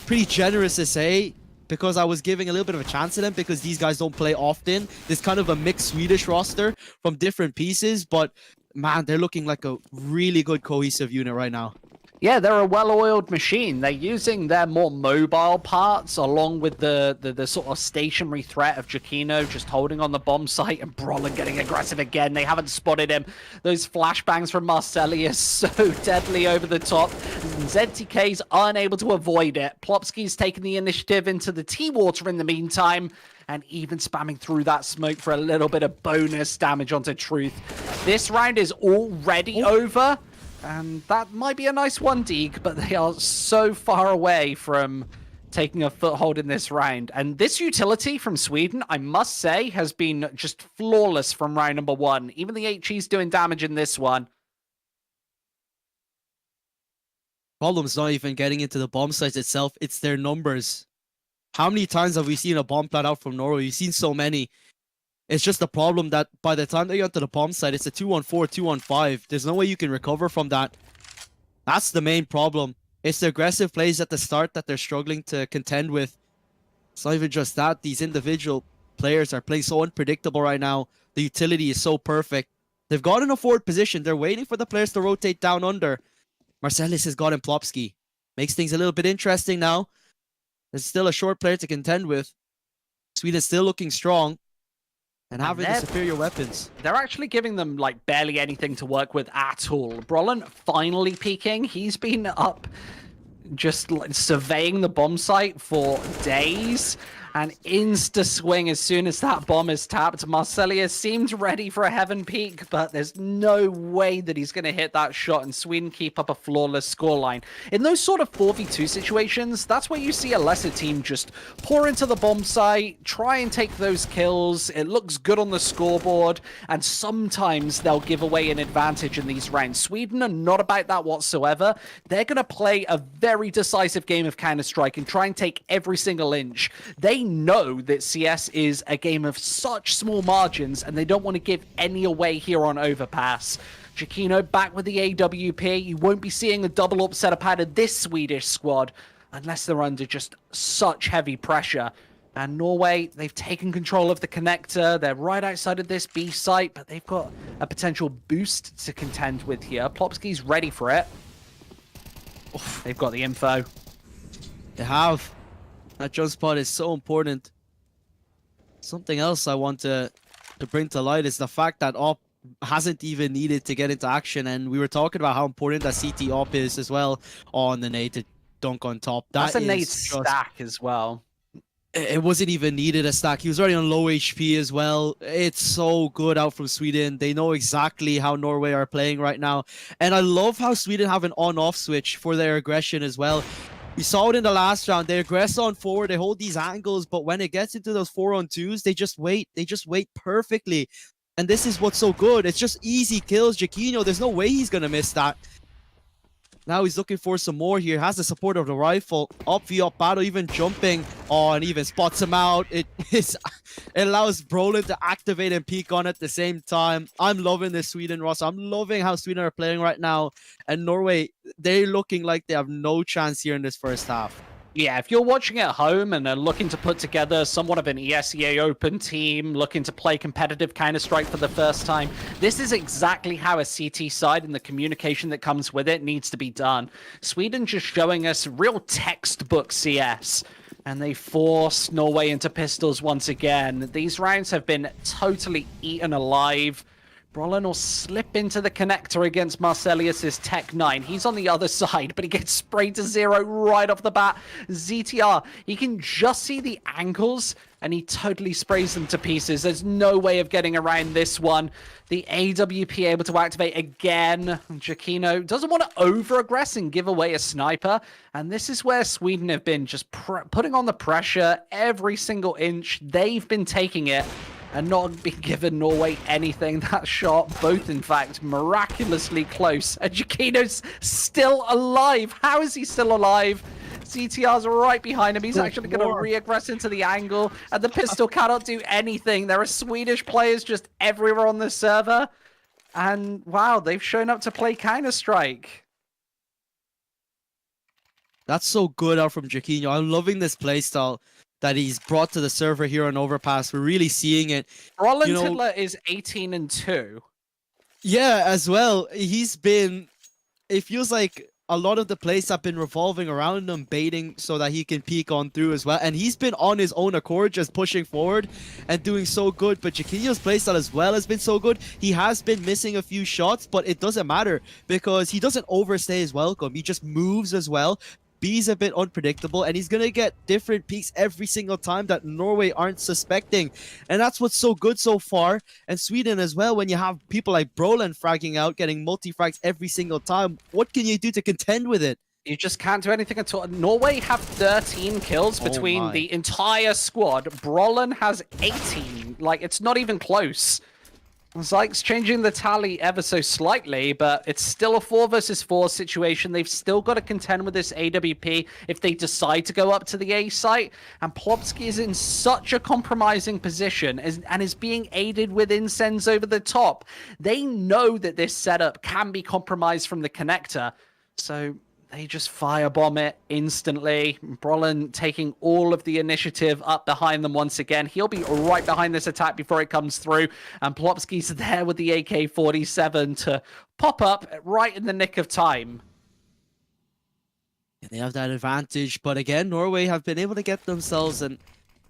pretty generous to say, because I was giving a little bit of a chance to them, because these guys don't play often. There's kind of a mixed Swedish roster from different pieces, but man, they're looking like a really good cohesive unit right now. Yeah, they're a well-oiled machine. They're using their more mobile parts along with the sort of stationary threat of Giacchino just holding on the bomb site, and Brolin getting aggressive again. They haven't spotted him. Those flashbangs from Marcelius so deadly over the top. ZTK's unable to avoid it. Plopsky's taking the initiative into the T-Water in the meantime, and even spamming through that smoke for a little bit of bonus damage onto Truth. This round is already over. And that might be a nice one, Deeg, but they are so far away from taking a foothold in this round. And this utility from Sweden, I must say, has been just flawless from round number 1. Even the HE's doing damage in this one. Problem's not even getting into the bomb sites itself, it's their numbers. How many times have we seen a bomb plant out from Norway? We've seen so many. It's just the problem that by the time they get to the bomb site, it's a 2-on-4, 2-on-5. There's no way you can recover from that. That's the main problem. It's the aggressive plays at the start that they're struggling to contend with. It's not even just that. These individual players are playing so unpredictable right now. The utility is so perfect. They've got in a forward position. They're waiting for the players to rotate down under. Marcellus has gotten Plopsky. Makes things a little bit interesting now. There's still a short player to contend with. Sweden's still looking strong and having the superior weapons. They're actually giving them like barely anything to work with at all. Brolin finally peeking. He's been up just like surveying the bomb site for days. An insta swing as soon as that bomb is tapped. Marcellia seemed ready for a heaven peak, but there's no way that he's going to hit that shot, and Sweden keep up a flawless scoreline. In those sort of 4v2 situations, that's where you see a lesser team just pour into the bomb site, try and take those kills. It looks good on the scoreboard, and sometimes they'll give away an advantage in these rounds. Sweden are not about that whatsoever. They're going to play a very decisive game of Counter-Strike and try and take every single inch. They know that CS is a game of such small margins, and they don't want to give any away here on Overpass. Giacchino back with the AWP. You won't be seeing a double up setup out of this Swedish squad unless they're under just such heavy pressure. And Norway, they've taken control of the connector. They're right outside of this B site, but they've got a potential boost to contend with here. Plopsky's ready for it. They've got the info. They have. That jump spot is so important. Something else I want to bring to light is the fact that Op hasn't even needed to get into action, and we were talking about how important that CT Op is as well on the nade to dunk on top. That's a nade stack as well. It wasn't even needed a stack. He was already on low HP as well. It's so good out from Sweden. They know exactly how Norway are playing right now. And I love how Sweden have an on-off switch for their aggression as well. We saw it in the last round. They aggress on forward. They hold these angles. But when it gets into those 4-on-2s, they just wait. They just wait perfectly. And this is what's so good. It's just easy kills. Giacchino, there's no way he's going to miss that. Now he's looking for some more here. Has the support of the rifle. Up v up battle, even jumping. Oh, and even spots him out. It allows Brolin to activate and peek on at the same time. I'm loving this Sweden roster. I'm loving how Sweden are playing right now. And Norway, they're looking like they have no chance here in this first half. Yeah, if you're watching at home and are looking to put together somewhat of an ESEA Open team, looking to play competitive Counter-Strike for the first time, this is exactly how a CT side and the communication that comes with it needs to be done. Sweden just showing us real textbook CS, and they force Norway into pistols once again. These rounds have been totally eaten alive. Brolin will slip into the connector against Marcellius's Tech 9. He's on the other side, but he gets sprayed to 0 right off the bat. ZTR, he can just see the angles, and he totally sprays them to pieces. There's no way of getting around this one. The AWP able to activate again. Giacchino doesn't want to over-aggress and give away a sniper. And this is where Sweden have been just putting on the pressure every single inch. They've been taking it and not being given Norway anything. That shot, both in fact, miraculously close. And Giacchino's still alive. How is he still alive? CTR's right behind him. He's actually going to re-aggress into the angle, and the pistol cannot do anything. There are Swedish players just everywhere on the server. And wow, they've shown up to play Counter-Strike. That's so good out from Giacchino. I'm loving this playstyle that he's brought to the server here on Overpass. We're really seeing it. Roland Tidler is 18-2. Yeah, as well. He's been... It feels like a lot of the plays have been revolving around him, baiting so that he can peek on through as well. And he's been on his own accord, just pushing forward and doing so good. But Giacchino's playstyle as well has been so good. He has been missing a few shots, but it doesn't matter because he doesn't overstay his welcome. He just moves as well. B's a bit unpredictable, and he's going to get different peaks every single time that Norway aren't suspecting. And that's what's so good so far. And Sweden as well, when you have people like Brolin fragging out, getting multi-frags every single time, what can you do to contend with it? You just can't do anything at all. Norway have 13 kills between the entire squad. Brolin has 18. Like, it's not even close. Zyke's changing the tally ever so slightly, but it's still a 4 versus 4 situation. They've still got to contend with this AWP if they decide to go up to the A site. And Plopsky is in such a compromising position and is being aided with incense over the top. They know that this setup can be compromised from the connector. So they just firebomb it instantly. Brolin taking all of the initiative up behind them once again. He'll be right behind this attack before it comes through. And Plopsky's there with the AK-47 to pop up right in the nick of time. They have that advantage, but again, Norway have been able to get themselves an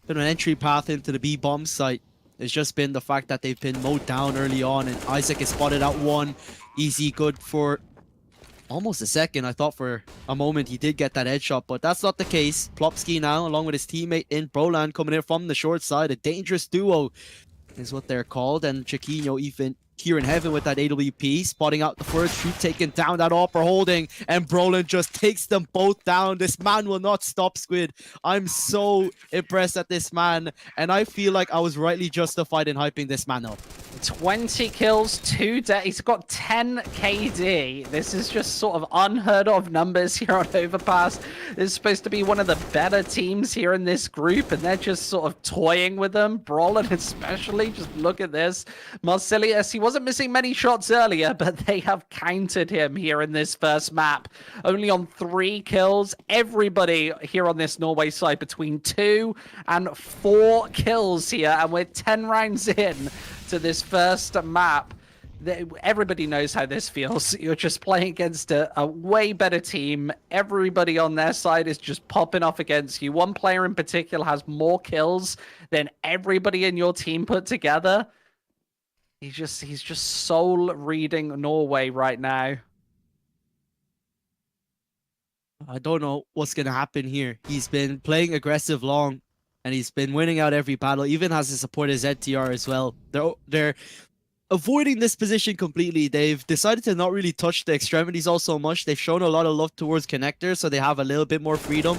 entry path into the B bomb site. It's just been the fact that they've been mowed down early on, and Isaac is spotted out one. Easy good for almost a second. I thought for a moment he did get that headshot, but that's not the case. Plopsky now, along with his teammate in Broland, coming in from the short side. A dangerous duo is what they're called, and Chiquinho even here in heaven with that AWP, spotting out the first shoot, taking down that upper holding, and Broland just takes them both down. This man will not stop, Squid. I'm so impressed at this man, and I feel like I was rightly justified in hyping this man up. 20 kills, 2 deaths. He's got 10 KD. This is just sort of unheard of numbers here on Overpass. This is supposed to be one of the better teams here in this group, and they're just sort of toying with them. Broland especially, just look at this. Marcelius, he wasn't missing many shots earlier, but they have countered him here in this first map. Only on 3 kills. Everybody here on this Norway side between 2 and 4 kills here, and we're 10 rounds in to this first map. Everybody knows how this feels. You're just playing against a way better team. Everybody on their side is just popping off against you. One player in particular has more kills than everybody in your team put together. He's just soul reading Norway right now. I don't know what's going to happen here. He's been playing aggressive long, and he's been winning out every battle, even has to support his ZTR as well. They're avoiding this position completely. They've decided to not really touch the extremities all so much. They've shown a lot of love towards connectors, so they have a little bit more freedom.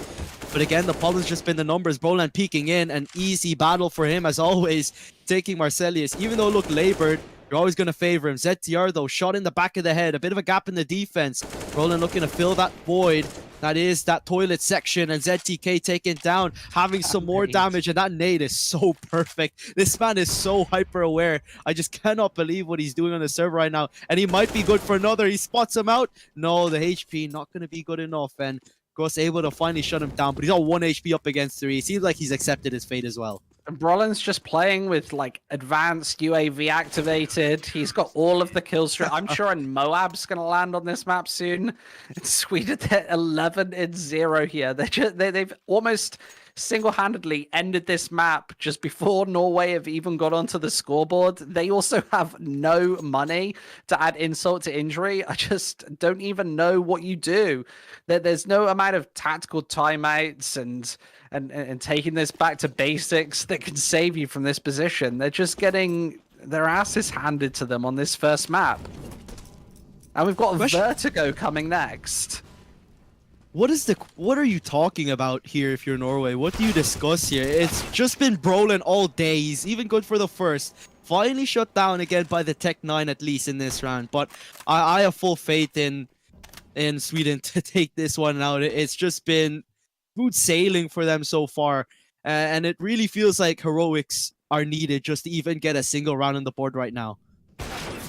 But again, the problem's just been the numbers. Broland peeking in, an easy battle for him as always, taking Marcelius. Even though it looked labored, you're always going to favor him. ZTR though, shot in the back of the head, a bit of a gap in the defense. Broland looking to fill that void. That is that toilet section, and ZTK taken down, having some more damage, and that nade is so perfect. This man is so hyper aware. I just cannot believe what he's doing on the server right now, and he might be good for another. He spots him out. No, the HP not going to be good enough, and Gross able to finally shut him down, but he's on 1 HP up against 3. It seems like he's accepted his fate as well. And Broland's just playing with like advanced UAV activated. He's got all of the kills. I'm sure and Moab's going to land on this map soon. Sweden, they're 11-0 here. They've almost single-handedly ended this map just before Norway have even got onto the scoreboard. They also have no money to add insult to injury. I just don't even know what you do. There's no amount of tactical timeouts and taking this back to basics that can save you from this position. They're just getting their asses handed to them on this first map. And we've got Vertigo coming next. What are you talking about here if you're Norway? What do you discuss here? It's just been Broland all day. He's even good for the first. Finally shut down again by the Tech 9 at least in this round. But I have full faith in Sweden to take this one out. It's just been smooth sailing for them so far. And it really feels like heroics are needed just to even get a single round on the board right now.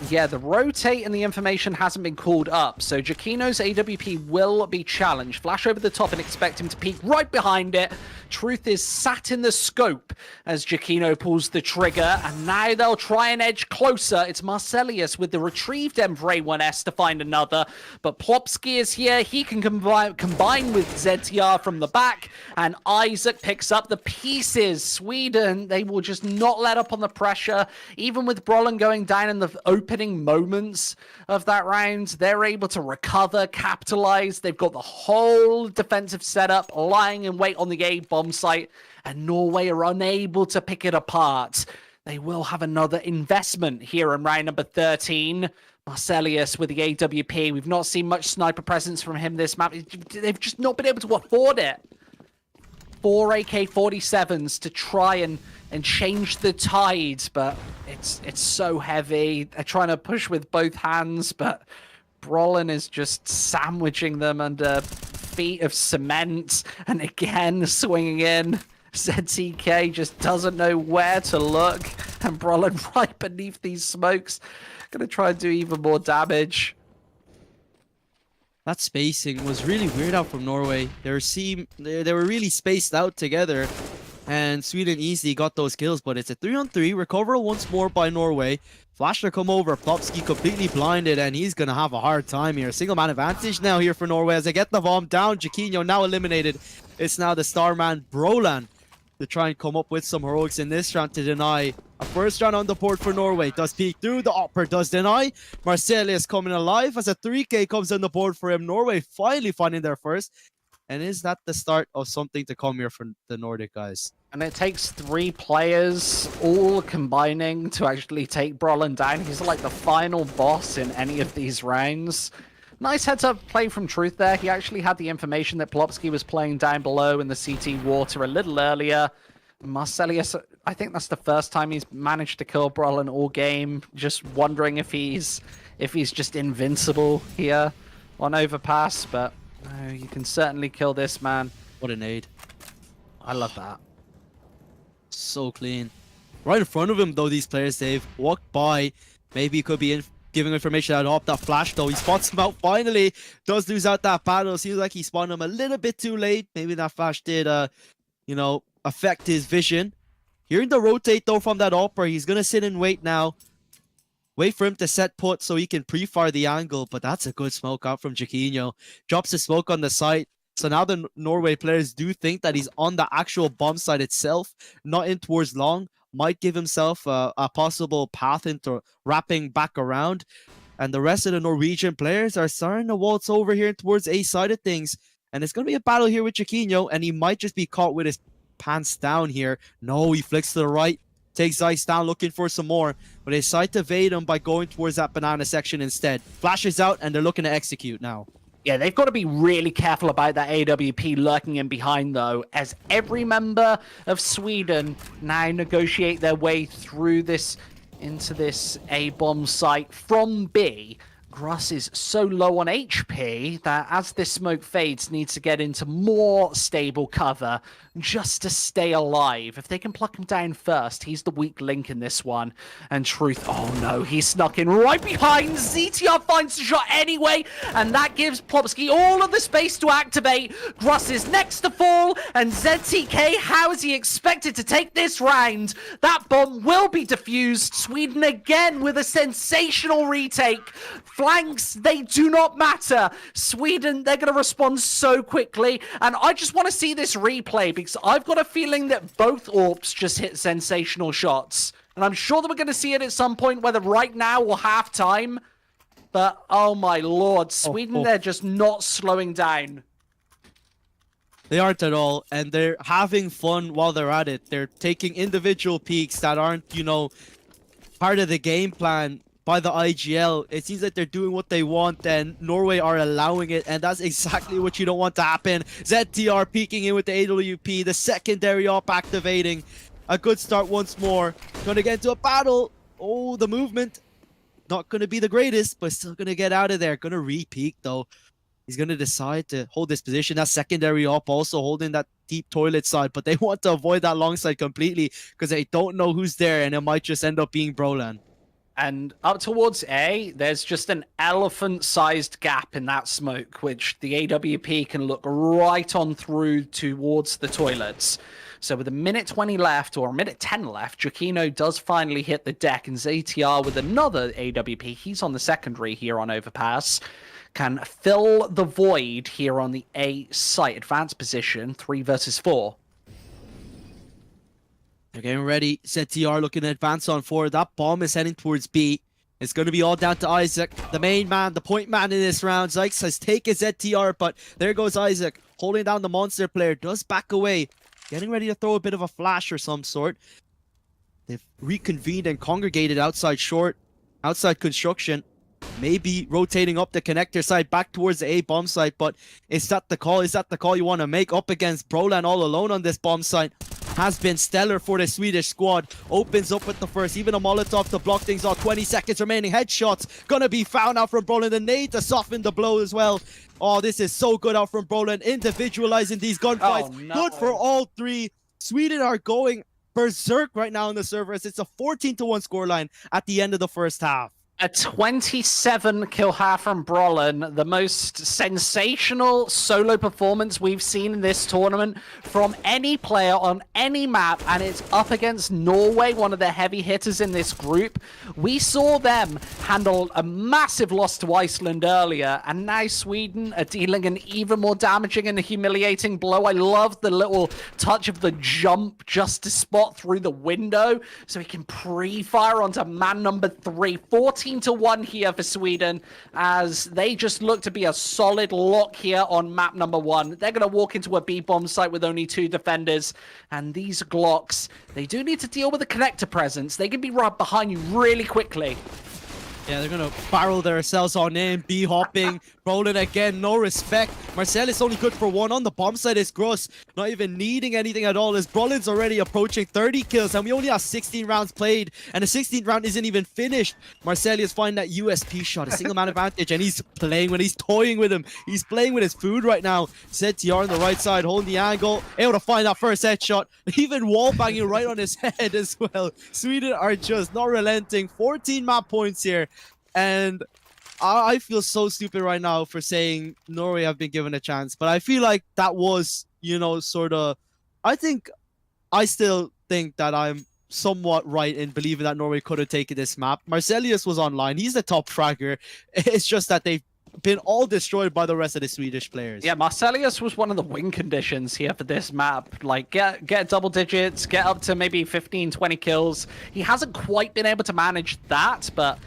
Yeah, the rotate and the information hasn't been called up, so Giacchino's AWP will be challenged. Flash over the top and expect him to peek right behind it. Truth is sat in the scope as Giacchino pulls the trigger, and now they'll try and edge closer. It's Marcelius with the retrieved M4A1S to find another, but Plopsky is here. He can combine with ZTR from the back, and Isaac picks up the pieces. Sweden, they will just not let up on the pressure. Even with Broland going down in the opening moments of that round, they're able to recover, capitalize. They've got the whole defensive setup lying in wait on the A bomb site, and Norway are unable to pick it apart. They will have another investment here in round number 13. Marcelius with the AWP. We've not seen much sniper presence from him this map. They've just not been able to afford it. 4 AK-47s to try and change the tide, but it's so heavy. They're trying to push with both hands, but Broland is just sandwiching them under feet of cement, and again swinging in. ZTK just doesn't know where to look, and Broland right beneath these smokes, gonna try and do even more damage. That spacing was really weird out from Norway. They were really spaced out together, and Sweden easily got those kills, but it's a 3-on-3. Recover once more by Norway. Flasher come over, Plopsky completely blinded, and he's going to have a hard time here. Single man advantage now here for Norway as they get the bomb down. Jaquinho now eliminated. It's now the star man, Brolan, to try and come up with some heroics in this round to deny a first round on the board for Norway. Does peek through, the Opera does deny. Marcelius coming alive as a 3k comes on the board for him. Norway finally finding their first. And is that the start of something to come here for the Nordic guys? And it takes 3 players all combining to actually take Brolan down. He's like the final boss in any of these rounds. Nice heads-up play from Truth there. He actually had the information that Plopsky was playing down below in the CT water a little earlier. Marcelius, I think that's the first time he's managed to kill Brolan all game. Just wondering if he's just invincible here on Overpass, but no, you can certainly kill this man. What a nade. I love that. So clean. Right in front of him, though, these players, they've walked by. Maybe he could be giving information out of that flash, though. He spots him out finally. Does lose out that battle. Seems like he spawned him a little bit too late. Maybe that flash did, you know, affect his vision. Hearing the rotate, though, from that Opera. He's going to sit and wait now. Wait for him to set put so he can pre-fire the angle. But that's a good smoke out from Jaquinho. Drops the smoke on the site. So now the Norway players do think that he's on the actual bomb site itself, not in towards long. Might give himself a possible path into wrapping back around. And the rest of the Norwegian players are starting to waltz over here towards A side of things. And it's going to be a battle here with Jaquinho, and he might just be caught with his pants down here. No, he flicks to the right, takes Ice down, looking for some more. But they decide to evade him by going towards that banana section instead. Flashes out, and they're looking to execute now. Yeah, they've got to be really careful about that AWP lurking in behind, though, as every member of Sweden now negotiate their way through this, into this A-bomb site from B. Gruss is so low on HP that as this smoke fades, needs to get into more stable cover just to stay alive. If they can pluck him down first, he's the weak link in this one. And Truth, oh no, he snuck in right behind. ZTR finds the shot anyway, and that gives Plopsky all of the space to activate. Gruss is next to fall, and ZTK, how is he expected to take this round? That bomb will be defused. Sweden again with a sensational retake. Flanks, they do not matter. Sweden, they're going to respond so quickly. And I just want to see this replay because I've got a feeling that both AWPs just hit sensational shots. And I'm sure that we're going to see it at some point, whether right now or half time. But, oh my lord, Sweden, they're just not slowing down. They aren't at all, and they're having fun while they're at it. They're taking individual peaks that aren't, you know, part of the game plan by the IGL. It seems like they're doing what they want, and Norway are allowing it, and that's exactly what you don't want to happen. ZTR peeking in with the AWP, the secondary op activating. A good start once more. Gonna get into a battle. Oh, the movement. Not gonna be the greatest, but still gonna get out of there. Gonna re-peek, though. He's gonna decide to hold this position. That secondary op also holding that deep toilet side, but they want to avoid that long side completely because they don't know who's there, and it might just end up being Brolan. And up towards A, there's just an elephant-sized gap in that smoke, which the AWP can look right on through towards the toilets. So with a minute 20 left, or a minute 10 left, Jaquinho does finally hit the deck, and ZTR with another AWP, he's on the secondary here on Overpass, can fill the void here on the A site. Advanced position, 3 versus 4. They're getting ready. ZTR looking to advance on forward. That bomb is heading towards B. It's going to be all down to Isaac, the main man, the point man in this round. Zykes has taken ZTR, but there goes Isaac, holding down the monster player. Does back away, getting ready to throw a bit of a flash or some sort. They've reconvened and congregated outside short, outside construction. Maybe rotating up the connector side back towards the A bomb site, but is that the call? Is that the call you want to make up against Brolan all alone on this bomb site? Has been stellar for the Swedish squad. Opens up with the first, even a Molotov to block things off. 20 seconds remaining. Headshots gonna be found out from Brolan. The nade to soften the blow as well. Oh, this is so good out from Brolan, individualizing these gunfights. Oh, no. Good for all three. Sweden are going berserk right now on the servers. It's a 14-1 scoreline at the end of the first half. A 27 kill half from Brolin, the most sensational solo performance we've seen in this tournament from any player on any map, and it's up against Norway, one of the heavy hitters in this group. We saw them handle a massive loss to Iceland earlier, and now Sweden are dealing an even more damaging and humiliating blow. I love the little touch of the jump just to spot through the window so he can pre-fire onto man number 3. 14-1 here for Sweden, as they just look to be a solid lock here on map number 1. They're going to walk into a B-bomb site with only 2 defenders, and these Glocks, they do need to deal with the connector presence. They can be right behind you really quickly. Yeah, they're gonna barrel themselves on in, B-hopping, Brolin again, no respect. Marcel is only good for 1 on the bomb side. Is Gross not even needing anything at all, as Brolin's already approaching 30 kills, and we only have 16 rounds played, and the 16th round isn't even finished. Marcel is finding that USP shot, a single man advantage, and he's playing with, he's toying with him. He's playing with his food right now. ZTR on the right side, holding the angle, able to find that first headshot, even wall banging right on his head as well. Sweden are just not relenting. 14 map points here. And I feel so stupid right now for saying Norway have been given a chance, but I feel like that was, you know, sort of, I still think that I'm somewhat right in believing that Norway could have taken this map. Marcelius was online. He's the top fragger. It's just that they've been all destroyed by the rest of the Swedish players. Yeah, Marcelius was one of the win conditions here for this map. Like, get double digits, get up to maybe 15, 20 kills. He hasn't quite been able to manage that, but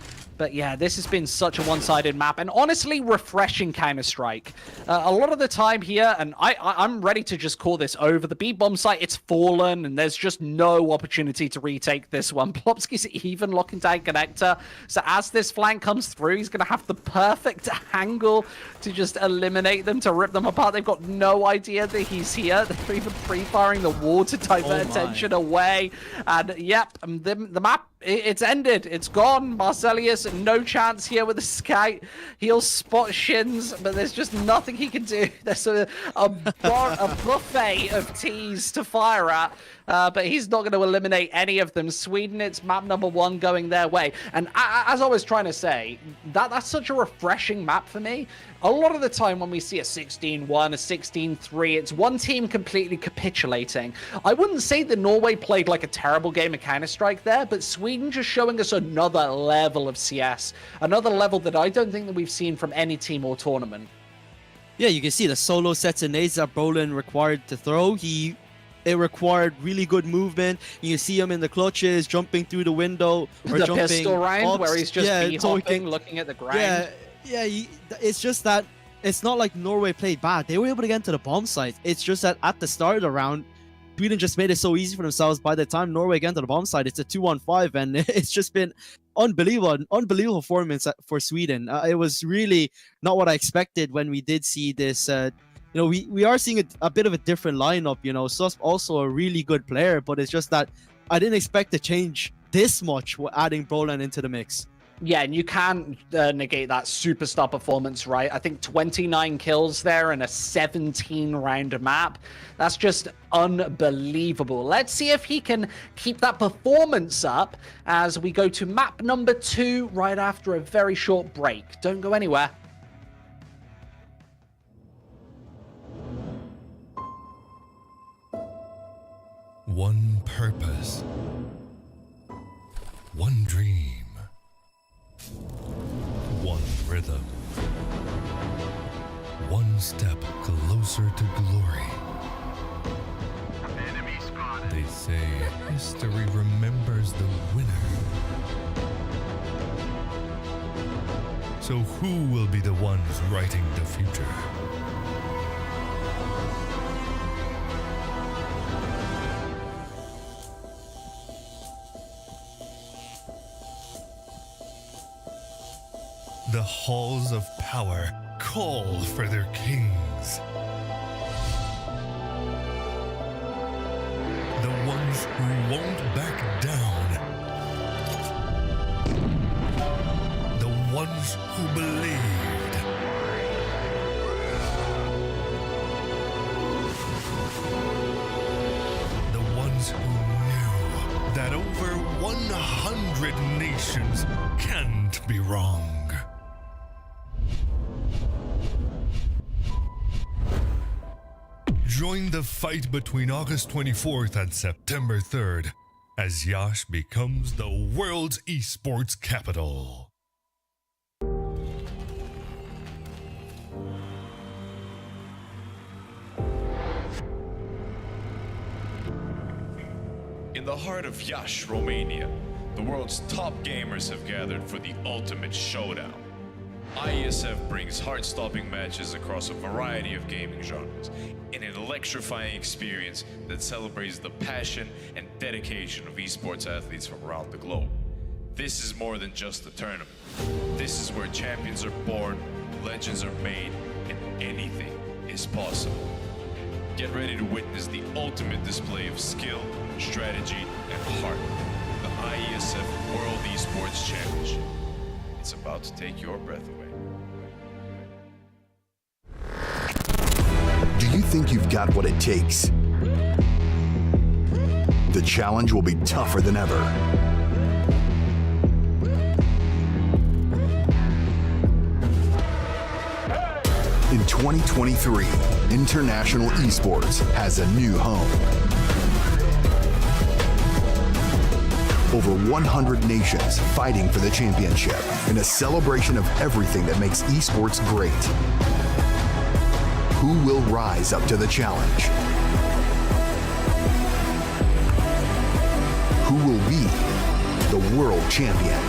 yeah, this has been such a one-sided map, and honestly, refreshing Counter-Strike. A lot of the time here, and I'm ready to just call this over. The B-bomb site, it's fallen, and there's just no opportunity to retake this one. Plopsky's even locking down connector, so as this flank comes through, he's going to have the perfect angle to just eliminate them, to rip them apart. They've got no idea that he's here. They're even pre-firing the wall to divert attention away, and yep, the map, it's ended. It's gone. Marcelius, no chance here with the scout. He'll spot Shins, but there's just nothing he can do. There's a buffet of T's to fire at, but he's not going to eliminate any of them. Sweden, it's map number 1 going their way. And as I was trying to say, that's such a refreshing map for me. A lot of the time when we see a 16-1, a 16-3, it's one team completely capitulating. I wouldn't say that Norway played like a terrible game of Counter-Strike there, but Sweden just showing us another level of CS, another level that I don't think that we've seen from any team or tournament. Yeah, you can see the solo sets of nades that Brolin required to throw. It required really good movement. You see him in the clutches, jumping through the window, or the jumping pistol round where he's just B-hopping, looking at the ground. Yeah, it's just that it's not like Norway played bad. They were able to get into the bomb site. It's just that at the start of the round, Sweden just made it so easy for themselves. By the time Norway get into the bomb site, it's a 2-1-5, and it's just been unbelievable performance for Sweden. It was really not what I expected when we did see this. You know, we are seeing a bit of a different lineup. You know, Sus also a really good player, but it's just that I didn't expect to change this much adding Brolin into the mix. Yeah, and you can't negate that superstar performance, right? I think 29 kills there in a 17-round map. That's just unbelievable. Let's see if he can keep that performance up as we go to map number 2 right after a very short break. Don't go anywhere. One purpose. One dream. One rhythm. One step closer to glory. Enemy spotted. They say history remembers the winner. So who will be the ones writing the future? The halls of power call for their kings. The ones who won't back down. The ones who believed. The ones who knew that over 100 nations can't be wrong. Join the fight between August 24th and September 3rd as Yash becomes the world's esports capital. In the heart of Yash, Romania, the world's top gamers have gathered for the ultimate showdown. IESF brings heart-stopping matches across a variety of gaming genres in an electrifying experience that celebrates the passion and dedication of esports athletes from around the globe. This is more than just a tournament. This is where champions are born, legends are made, and anything is possible. Get ready to witness the ultimate display of skill, strategy, and heart. The IESF World Esports Championship. It's about to take your breath away. Do you think you've got what it takes? The challenge will be tougher than ever. In 2023, international esports has a new home. Over 100 nations fighting for the championship in a celebration of everything that makes esports great. Who will rise up to the challenge? Who will be the world champion?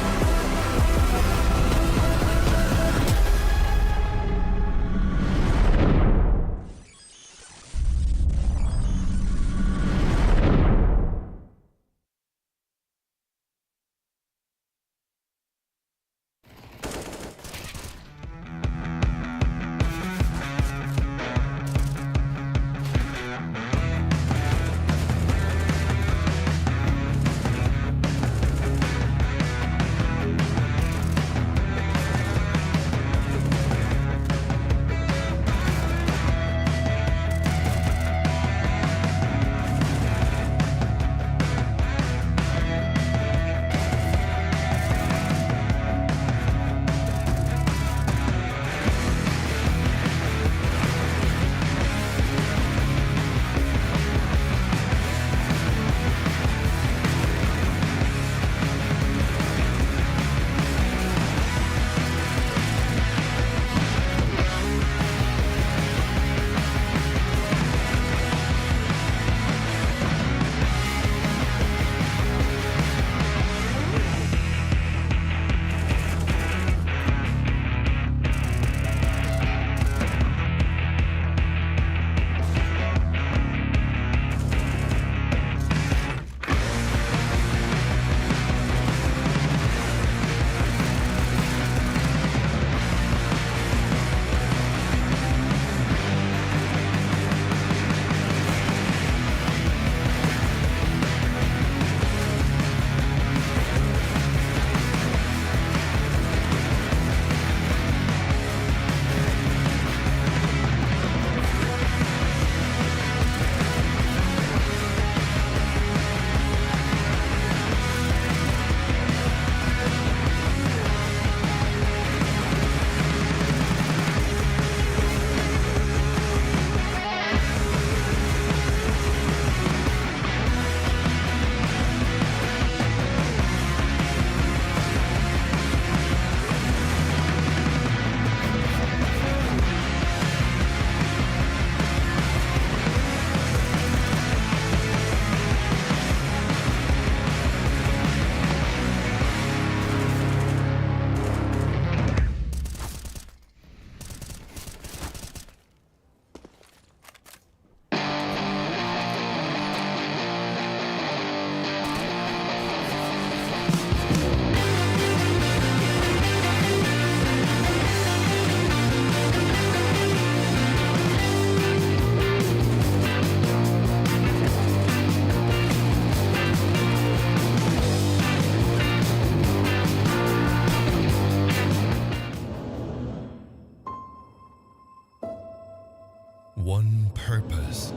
One purpose,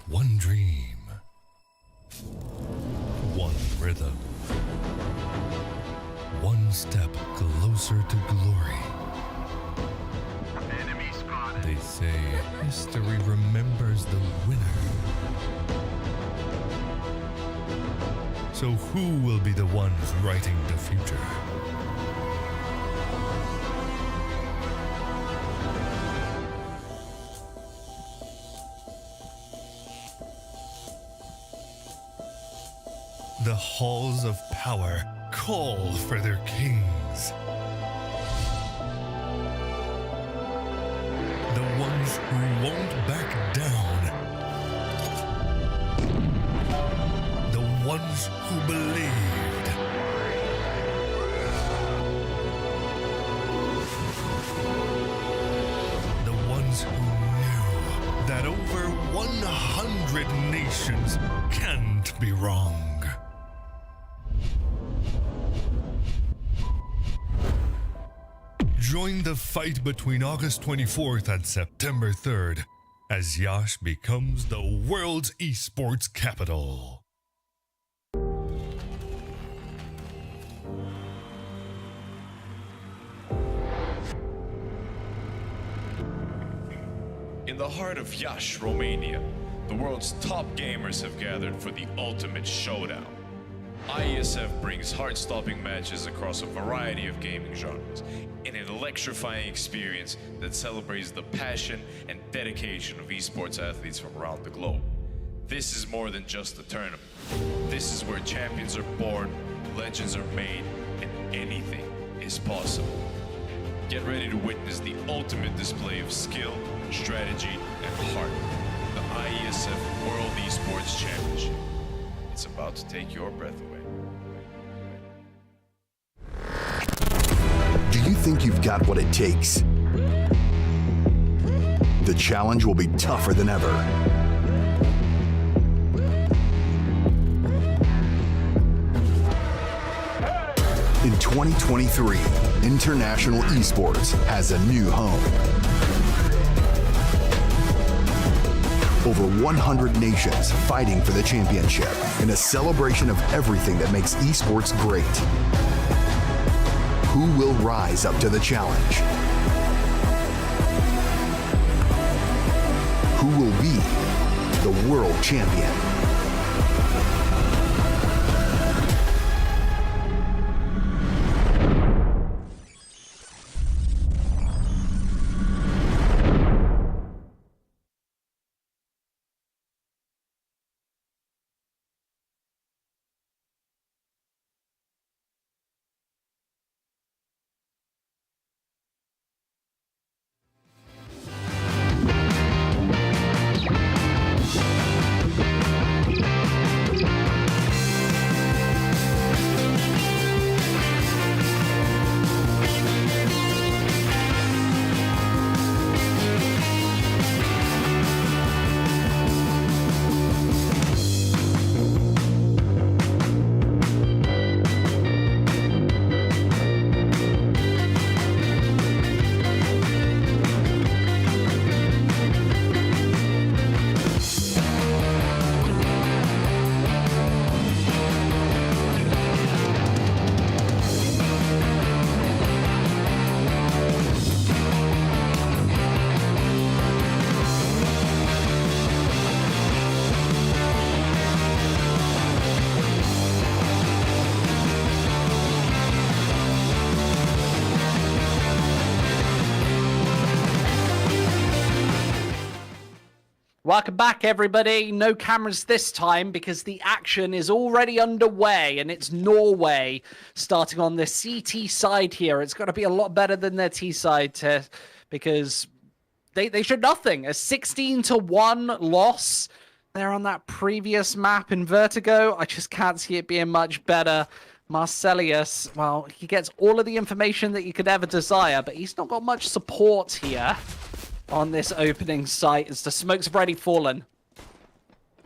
one dream, rhythm. One step closer to glory. They say history remembers the winner. So who will be the ones writing the future? The halls of power call for their kings. The ones who won't back down. The ones who believed. The ones who knew that over 100 nations can't be wrong. Join the fight between August 24th and September 3rd as Yash becomes the world's esports capital. In the heart of Iași, Romania, the world's top gamers have gathered for the ultimate showdown. IESF brings heart-stopping matches across a variety of gaming genres in an electrifying experience that celebrates the passion and dedication of esports athletes from around the globe. This is more than just a tournament. This is where champions are born, legends are made, and anything is possible. Get ready to witness the ultimate display of skill, strategy, and heart. The IESF World Esports Championship. It's about to take your breath away. Do you think you've got what it takes? The challenge will be tougher than ever. In 2023, international esports has a new home. Over 100 nations fighting for the championship in a celebration of everything that makes esports great. Who will rise up to the challenge? Who will be the world champion? Welcome back, everybody. No cameras this time because the action is already underway, and it's Norway starting on the CT side here. It's got to be a lot better than their T side because they showed nothing. A 16-1 loss there on that previous map in Vertigo. I just can't see it being much better. Marcelius, well, he gets all of the information that you could ever desire, but he's not got much support here on this opening site as the smoke's already fallen.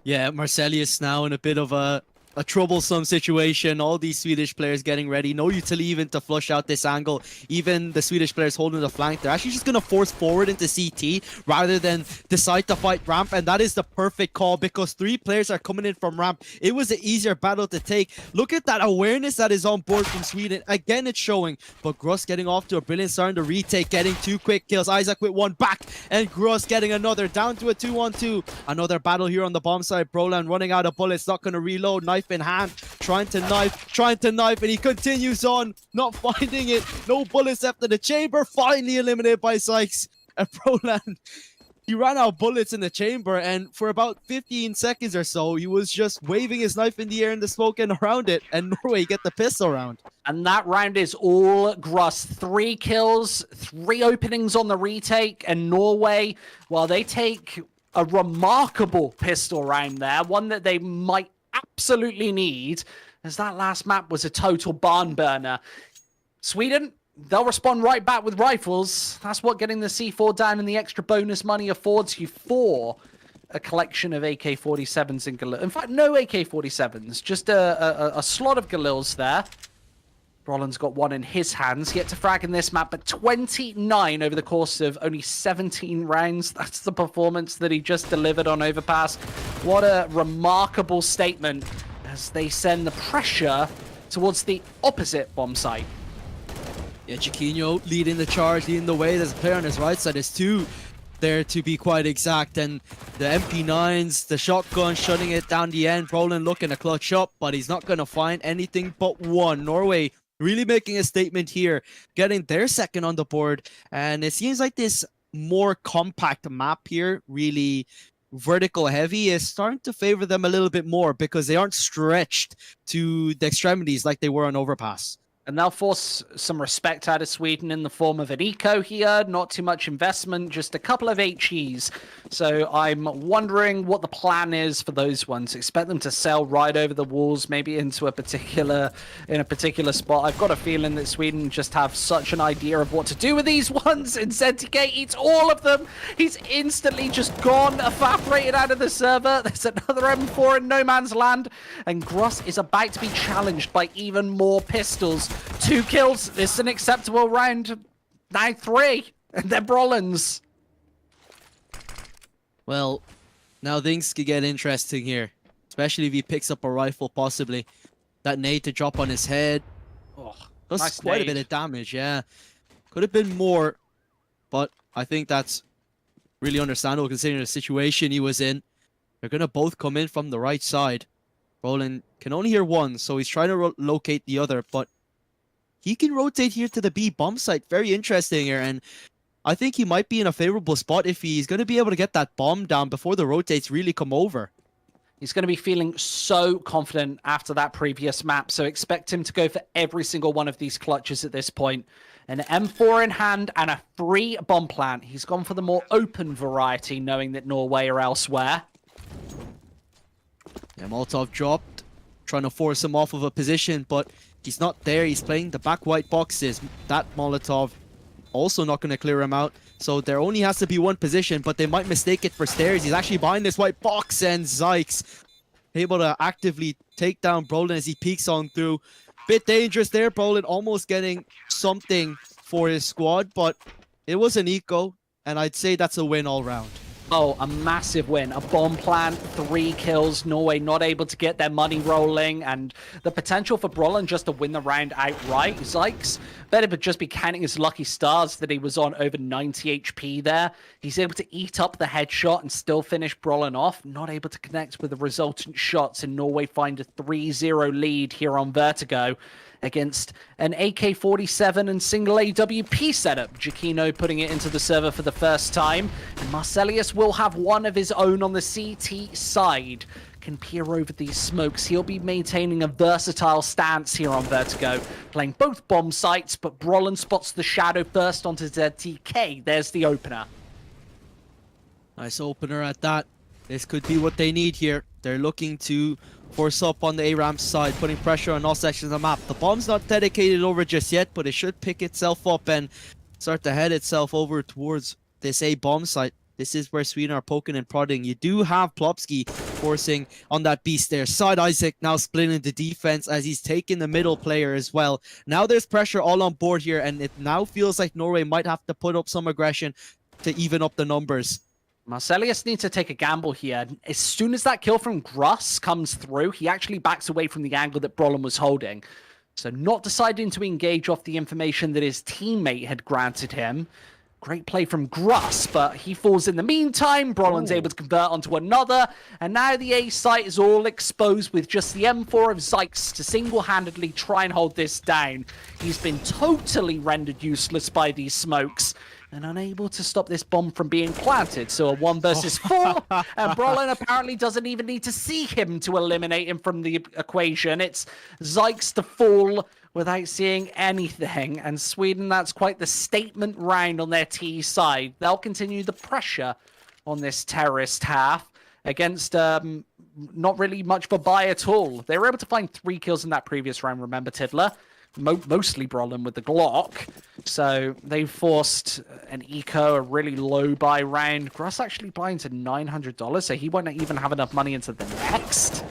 Yeah, Marcelius now in a bit of a a troublesome situation. All these Swedish players getting ready. No utility even to flush out this angle. Even the Swedish players holding the flank. They're actually just going to force forward into CT rather than decide to fight ramp. And that is the perfect call because 3 players are coming in from ramp. It was an easier battle to take. Look at that awareness that is on board from Sweden. Again, it's showing. But Gross getting off to a brilliant start in the retake. Getting 2 quick kills. Isaac with 1 back. And Gross getting another. Down to a 2-on-2. Another battle here on the bomb side. Brolan running out of bullets. Not going to reload. Knife in hand, trying to knife, and he continues on, not finding it. No bullets left in the chamber, finally eliminated by Sykes. And Proland, he ran out of bullets in the chamber, and for about 15 seconds or so, he was just waving his knife in the air in the smoke and around it, and Norway get the pistol round. And that round is all Gruss. 3 kills, 3 openings on the retake, and Norway, well, they take a remarkable pistol round there, one that they might absolutely need, as that last map was a total barn burner. Sweden, they'll respond right back with rifles. That's what getting the C4 down and the extra bonus money affords you for a collection of AK-47s and Galil. In fact, no AK-47s, just a slot of Galils there. Brolan's got 1 in his hands. Yet to frag in this map, but 29 over the course of only 17 rounds. That's the performance that he just delivered on Overpass. What a remarkable statement as they send the pressure towards the opposite bomb site. Yeah, Chiquinho leading the charge, leading the way. There's a player on his right side. There's 2 there to be quite exact. And the MP9s, the shotgun shutting it down the end. Brolan looking to clutch up, but he's not going to find anything but 1. Norway really making a statement here, getting their second on the board. And it seems like this more compact map here, really vertical heavy, is starting to favor them a little bit more because they aren't stretched to the extremities like they were on Overpass. And they'll force some respect out of Sweden in the form of an eco here. Not too much investment, just a couple of HEs. So I'm wondering what the plan is for those ones. Expect them to sail right over the walls, maybe into a particular spot. I've got a feeling that Sweden just have such an idea of what to do with these ones. And Zentike eats all of them. He's instantly just gone, evaporated out of the server. There's another M4 in no man's land. And Gross is about to be challenged by even more pistols. 2 kills. This is an acceptable round. Now 3. And they're Brolan's. Well, now things could get interesting here. Especially if he picks up a rifle, possibly. That nade to drop on his head. Oh, That's nice quite nade. a bit of damage, yeah. Could have been more, but I think that's really understandable considering the situation he was in. They're going to both come in from the right side. Brolan can only hear 1, so he's trying to locate the other, but he can rotate here to the B bomb site. Very interesting here, and I think he might be in a favorable spot if he's going to be able to get that bomb down before the rotates really come over. He's going to be feeling so confident after that previous map, so expect him to go for every single one of these clutches at this point. An M4 in hand and a free bomb plant. He's gone for the more open variety, knowing that Norway are elsewhere. Yeah, Molotov dropped, trying to force him off of a position, but he's not there. He's playing the back white boxes. That Molotov also not going to clear him out. So there only has to be 1 position, but they might mistake it for stairs. He's actually behind this white box, and Zykes able to actively take down Brolan as he peeks on through. Bit dangerous there. Brolan almost getting something for his squad, but it was an eco, and I'd say that's a win all round. Oh, a massive win. A bomb plant, 3 kills. Norway not able to get their money rolling, and the potential for Brolan just to win the round outright. Zykes better just be counting his lucky stars that he was on over 90 HP there. He's able to eat up the headshot and still finish Brolan off. Not able to connect with the resultant shots, and Norway find a 3-0 lead here on Vertigo against an AK-47 and single AWP setup. Giacchino putting it into the server for the first time. And Marcelius will have one of his own on the CT side. Can peer over these smokes. He'll be maintaining a versatile stance here on Vertigo, playing both bomb sites, but Brolan spots the shadow first onto ZTK. There's the opener. Nice opener at that. This could be what they need here. They're looking to force up on the A-ramp side, putting pressure on all sections of the map. The bomb's not dedicated over just yet, but it should pick itself up and start to head itself over towards this A bomb site. This is where Sweden are poking and prodding. You do have Plopsky forcing on that beast there. Side Isaac now splitting the defense as he's taking the middle player as well. Now there's pressure all on board here, and it now feels like Norway might have to put up some aggression to even up the numbers. Marcelius needs to take a gamble here. As soon as that kill from Gruss comes through, he actually backs away from the angle that Brolin was holding. So not deciding to engage off the information that his teammate had granted him. Great play from Gruss, but he falls in the meantime. Brolin's able to convert onto another, and now the A site is all exposed with just the M4 of Zykes to single-handedly try and hold this down. He's been totally rendered useless by these smokes and unable to stop this bomb from being planted. So a 1 versus 4, and Brolin apparently doesn't even need to see him to eliminate him from the equation. It's Zykes to fall without seeing anything, and Sweden, that's quite the statement round on their T side. They'll continue the pressure on this terrorist half against not really much of a buy at all. They were able to find 3 kills in that previous round, remember, Tiddler? Mostly Brolin with the Glock. So they forced an eco, a really low buy round. Gruss actually buying to $900, so he won't even have enough money into the next.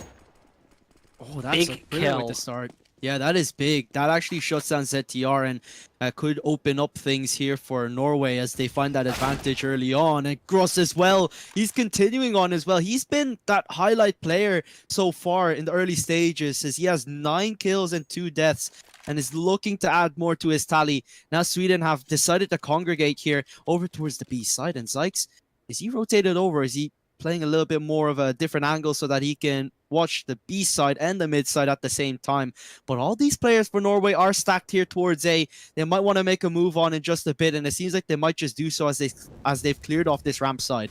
Oh, that's big a brilliant way kill to start. Yeah, that is big. That actually shuts down ZTR and could open up things here for Norway as they find that advantage early on. And Gross as well. He's continuing on as well. He's been that highlight player so far in the early stages as he has 9 kills and 2 deaths and is looking to add more to his tally. Now Sweden have decided to congregate here over towards the B side. And Zykes, is he rotated over? Is he playing a little bit more of a different angle so that he can watch the B side and the mid side at the same time? But all these players for Norway are stacked here towards A. They might want to make a move on in just a bit, and it seems like they might just do so as they've cleared off this ramp side.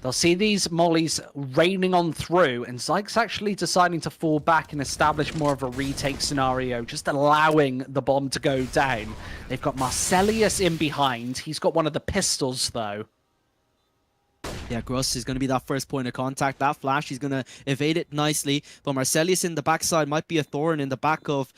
They'll see these mollies raining on through, and Zykes actually deciding to fall back and establish more of a retake scenario, just allowing the bomb to go down. They've got Marcelius in behind. He's got one of the pistols, though. Yeah, Gruss is going to be that first point of contact. That flash, he's going to evade it nicely. But Marcelius in the backside might be a thorn in the back of,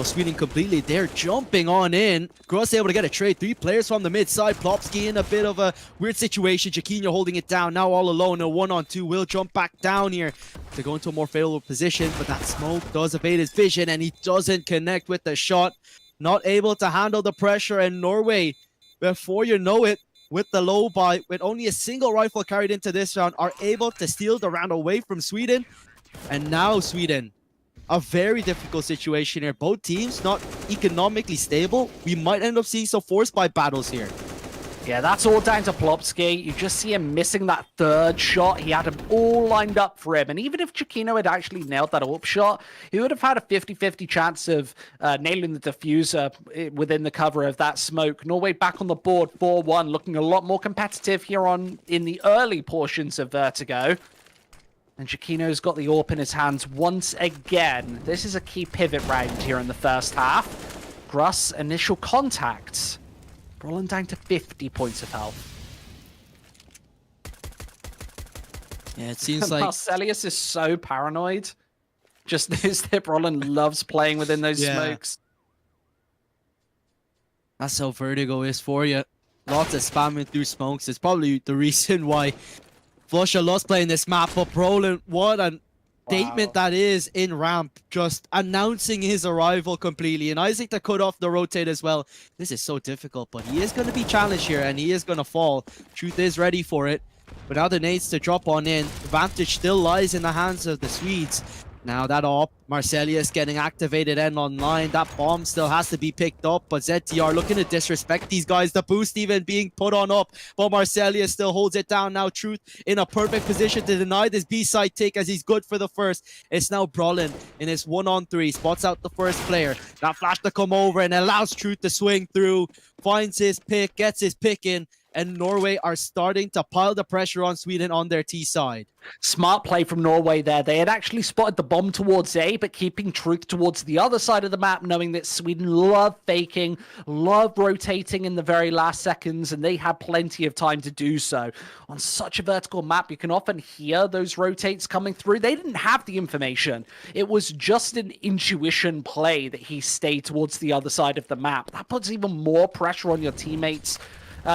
Sweden completely. They're jumping on in. Gruss able to get a trade. 3 players from the mid side. Plopsky in a bit of a weird situation. Jaquinho holding it down. Now all alone. A 1-on-2 will jump back down here to go into a more favorable position. But that smoke does evade his vision, and he doesn't connect with the shot. Not able to handle the pressure. And Norway, before you know it, with the low buy, with only a single rifle carried into this round, are able to steal the round away from Sweden. And now Sweden, a very difficult situation here. Both teams not economically stable. We might end up seeing some force buy battles here. Yeah, that's all down to Plopsky. You just see him missing that 3rd shot. He had them all lined up for him. And even if Jaquinho had actually nailed that AWP shot, he would have had a 50-50 chance of nailing the diffuser within the cover of that smoke. Norway back on the board, 4-1, looking a lot more competitive here in the early portions of Vertigo. And Jaquinho's got the AWP in his hands once again. This is a key pivot round here in the first half. Gruss, initial contacts. Brolin down to 50 points of health. Yeah, it seems like Marcelius is so paranoid. Just knows that Brolin loves playing within those smokes. That's how Vertigo is for you. Lots of spamming through smokes. It's probably the reason why Flusha loves playing this map. But Brolin, what an statement that is in ramp, just announcing his arrival completely. And Isaac to cut off the rotate as well. This is so difficult, but he is going to be challenged here and he is going to fall. Truth is ready for it. But now the nades to drop on in. Advantage still lies in the hands of the Swedes. Now that up, Marcelius getting activated and online. That bomb still has to be picked up, but ZTR looking to disrespect these guys. The boost even being put on up, but Marcelius still holds it down. Now Truth in a perfect position to deny this B-side take as he's good for the first. It's now Brolin in his 1-on-3, spots out the first player. That flash to come over and allows Truth to swing through, finds his pick, gets his pick in, and Norway are starting to pile the pressure on Sweden on their T side. Smart play from Norway there. They had actually spotted the bomb towards A, but keeping Truth towards the other side of the map, knowing that Sweden love faking, love rotating in the very last seconds, and they had plenty of time to do so. On such a vertical map, you can often hear those rotates coming through. They didn't have the information. It was just an intuition play that he stayed towards the other side of the map. That puts even more pressure on your teammates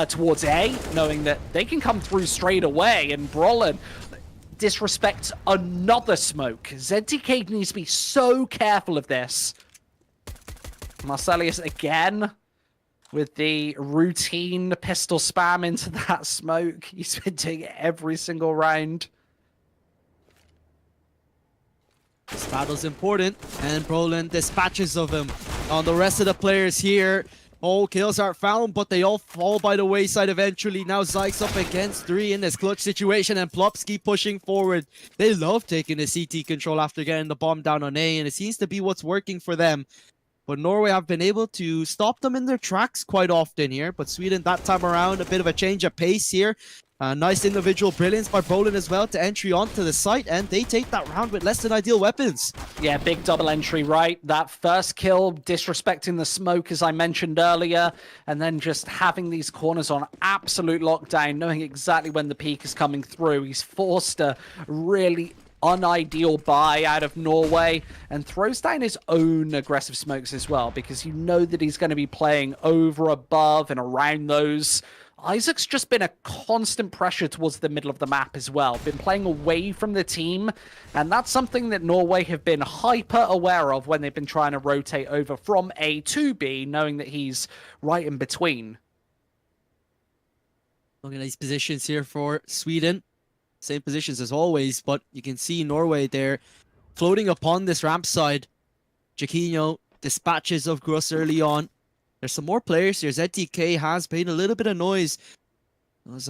towards A, knowing that they can come through straight away, and Brolin disrespects another smoke. ZTK needs to be so careful of this. Marcelius again with the routine pistol spam into that smoke. He's been doing it every single round. This battle's important, and Brolin dispatches of him. On the rest of the players here, all kills aren't found, but they all fall by the wayside eventually. Now Zyke's up against 3 in this clutch situation, and Plopsky pushing forward. They love taking the CT control after getting the bomb down on A, and it seems to be what's working for them. But Norway have been able to stop them in their tracks quite often here. But Sweden that time around, a bit of a change of pace here. Nice individual brilliance by Brolin as well to entry onto the site, and they take that round with less than ideal weapons. Yeah, big double entry, right? That first kill, disrespecting the smoke, as I mentioned earlier, and then just having these corners on absolute lockdown, knowing exactly when the peak is coming through. He's forced a really unideal buy out of Norway and throws down his own aggressive smokes as well, because you know that he's going to be playing over, above, and around those. Isaac's just been a constant pressure towards the middle of the map as well, been playing away from the team, and that's something that Norway have been hyper aware of when they've been trying to rotate over from A to B, knowing that he's right in between. Look at these positions here for Sweden. Same positions as always, but you can see Norway there floating upon this ramp side. Jaquinho dispatches of Gruss early on. There's some more players here. ZTK has made a little bit of noise. As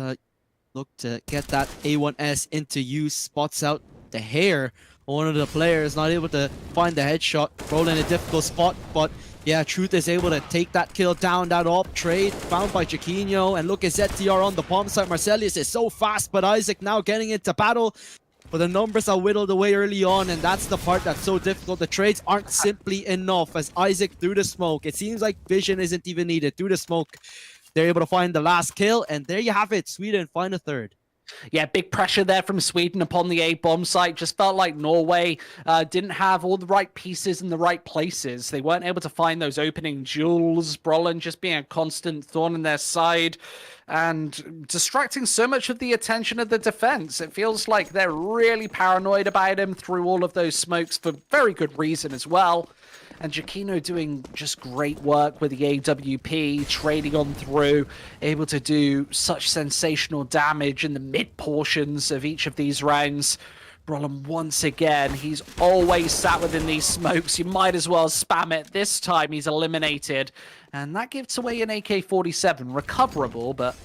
look to get that A1S into use. Spots out the hair. One of the players not able to find the headshot. Rolling a difficult spot, but yeah, Truth is able to take that kill down. That op trade found by Jaquinho. And look at ZTR on the bomb site. Marcelius is so fast, but Isaac now getting into battle. But the numbers are whittled away early on, and that's the part that's so difficult. The trades aren't simply enough as Isaac through the smoke. It seems like vision isn't even needed. Through the smoke, they're able to find the last kill, and there you have it. Sweden find a third. Yeah, big pressure there from Sweden upon the A bomb site. Just felt like Norway didn't have all the right pieces in the right places. They weren't able to find those opening jewels. Brolin just being a constant thorn in their side and distracting so much of the attention of the defense. It feels like they're really paranoid about him through all of those smokes for very good reason as well. And Jaquinho doing just great work with the AWP, trading on through, able to do such sensational damage in the mid portions of each of these rounds. Brolin once again, he's always sat within these smokes. You might as well spam it. This time he's eliminated. And that gives away an AK-47, recoverable, but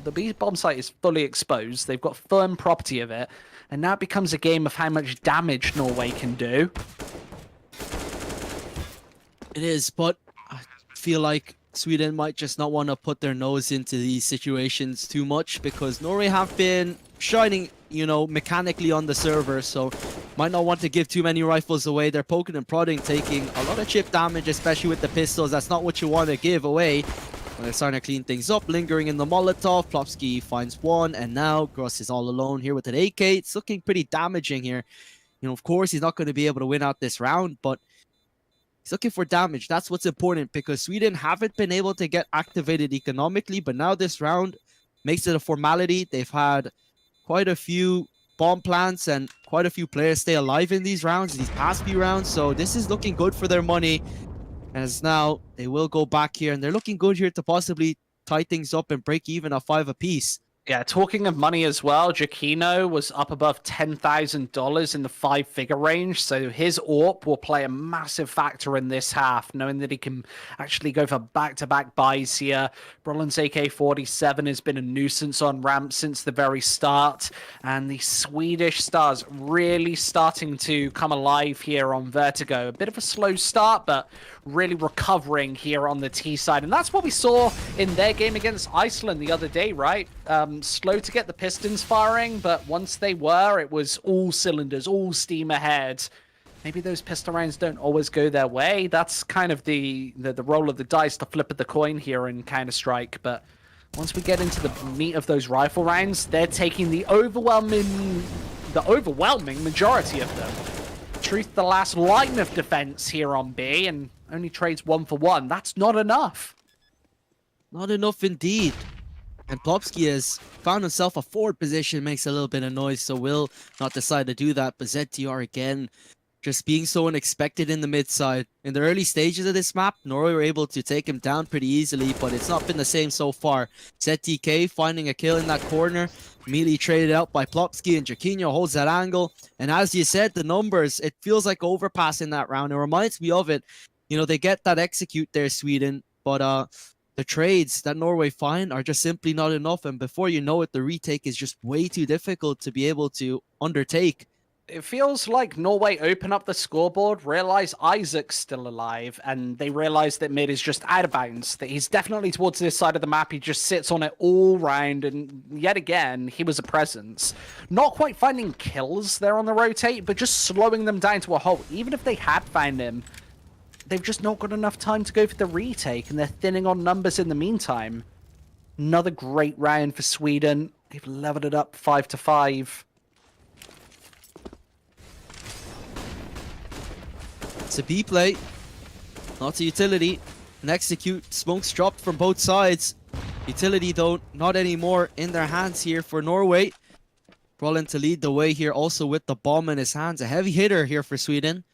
the B bomb site is fully exposed. They've got firm property of it. And now it becomes a game of how much damage Norway can do. It is, but I feel like Sweden might just not want to put their nose into these situations too much because Norway have been shining, you know, mechanically on the server, so might not want to give too many rifles away. They're poking and prodding, taking a lot of chip damage, especially with the pistols. That's not what you want to give away. They're starting to clean things up, lingering in the Molotov. Plopsky finds one, and now Gruss is all alone here with an AK. It's looking pretty damaging here. You know, of course, he's not going to be able to win out this round, but he's looking for damage. That's what's important because Sweden haven't been able to get activated economically, but now this round makes it a formality. They've had quite a few bomb plants and quite a few players stay alive in these rounds, these past few rounds, so this is looking good for their money. As now they will go back here, and they're looking good here to possibly tie things up and break even at 5 apiece. Yeah, talking of money as well, Jaquinho was up above $10,000 in the 5-figure range, so his AWP will play a massive factor in this half, knowing that he can actually go for back-to-back buys here. Brolin's AK-47 has been a nuisance on ramp since the very start, and the Swedish stars really starting to come alive here on Vertigo. A bit of a slow start, but really recovering here on the T side, and that's what we saw in their game against Iceland the other day, right? Slow to get the pistons firing, but once they were, it was all cylinders, all steam ahead. Maybe those pistol rounds don't always go their way. That's kind of the roll of the dice, the flip of the coin here in Counter-Strike. But once we get into the meat of those rifle rounds, they're taking the overwhelming majority of them. Truth, the last line of defense here on B, and only trades 1 for 1. That's not enough. Not enough indeed. And Plopsky has found himself a forward position, makes a little bit of noise, so will not decide to do that. But ZTR again, just being so unexpected in the mid side. In the early stages of this map, Norway were able to take him down pretty easily, but it's not been the same so far. ZTK finding a kill in that corner, immediately traded out by Plopsky, and Jaquinho holds that angle. And as you said, the numbers, it feels like Overpass in that round. It reminds me of it. You know, they get that execute there, Sweden, but the trades that Norway find are just simply not enough. And before you know it, the retake is just way too difficult to be able to undertake. It feels like Norway open up the scoreboard, realize Isaac's still alive, and they realize that mid is just out of bounds, that he's definitely towards this side of the map. He just sits on it all round, and yet again, he was a presence. Not quite finding kills there on the rotate, but just slowing them down to a halt. Even if they had found him, they've just not got enough time to go for the retake, and they're thinning on numbers in the meantime. Another great round for Sweden. They've leveled it up 5-5. It's a B play, not a utility. An execute, smokes dropped from both sides. Utility though, not anymore in their hands here for Norway. Brolin to lead the way here also with the bomb in his hands. A heavy hitter here for Sweden.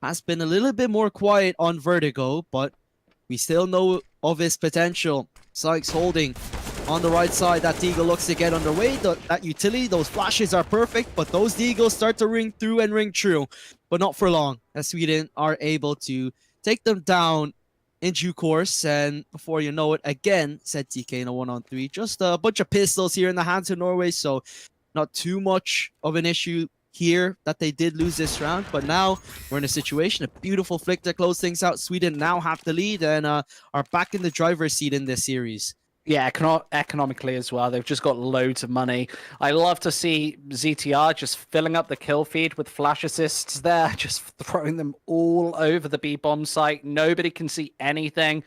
Has been a little bit more quiet on Vertigo, but we still know of his potential. Sykes holding on the right side. That Deagle looks to get underway. That utility, those flashes are perfect, but those Deagles start to ring through and ring true. But not for long, as Sweden are able to take them down in due course. And before you know it, again, said TK in a 1-on-3. Just a bunch of pistols here in the hands of Norway, so not too much of an issue here that they did lose this round. But now we're in a situation, a beautiful flick to close things out. Sweden now have the lead and are back in the driver's seat in this series. Yeah, economically as well. They've just got loads of money. I love to see ZTR just filling up the kill feed with flash assists there, just throwing them all over the B-bomb site. Nobody can see anything.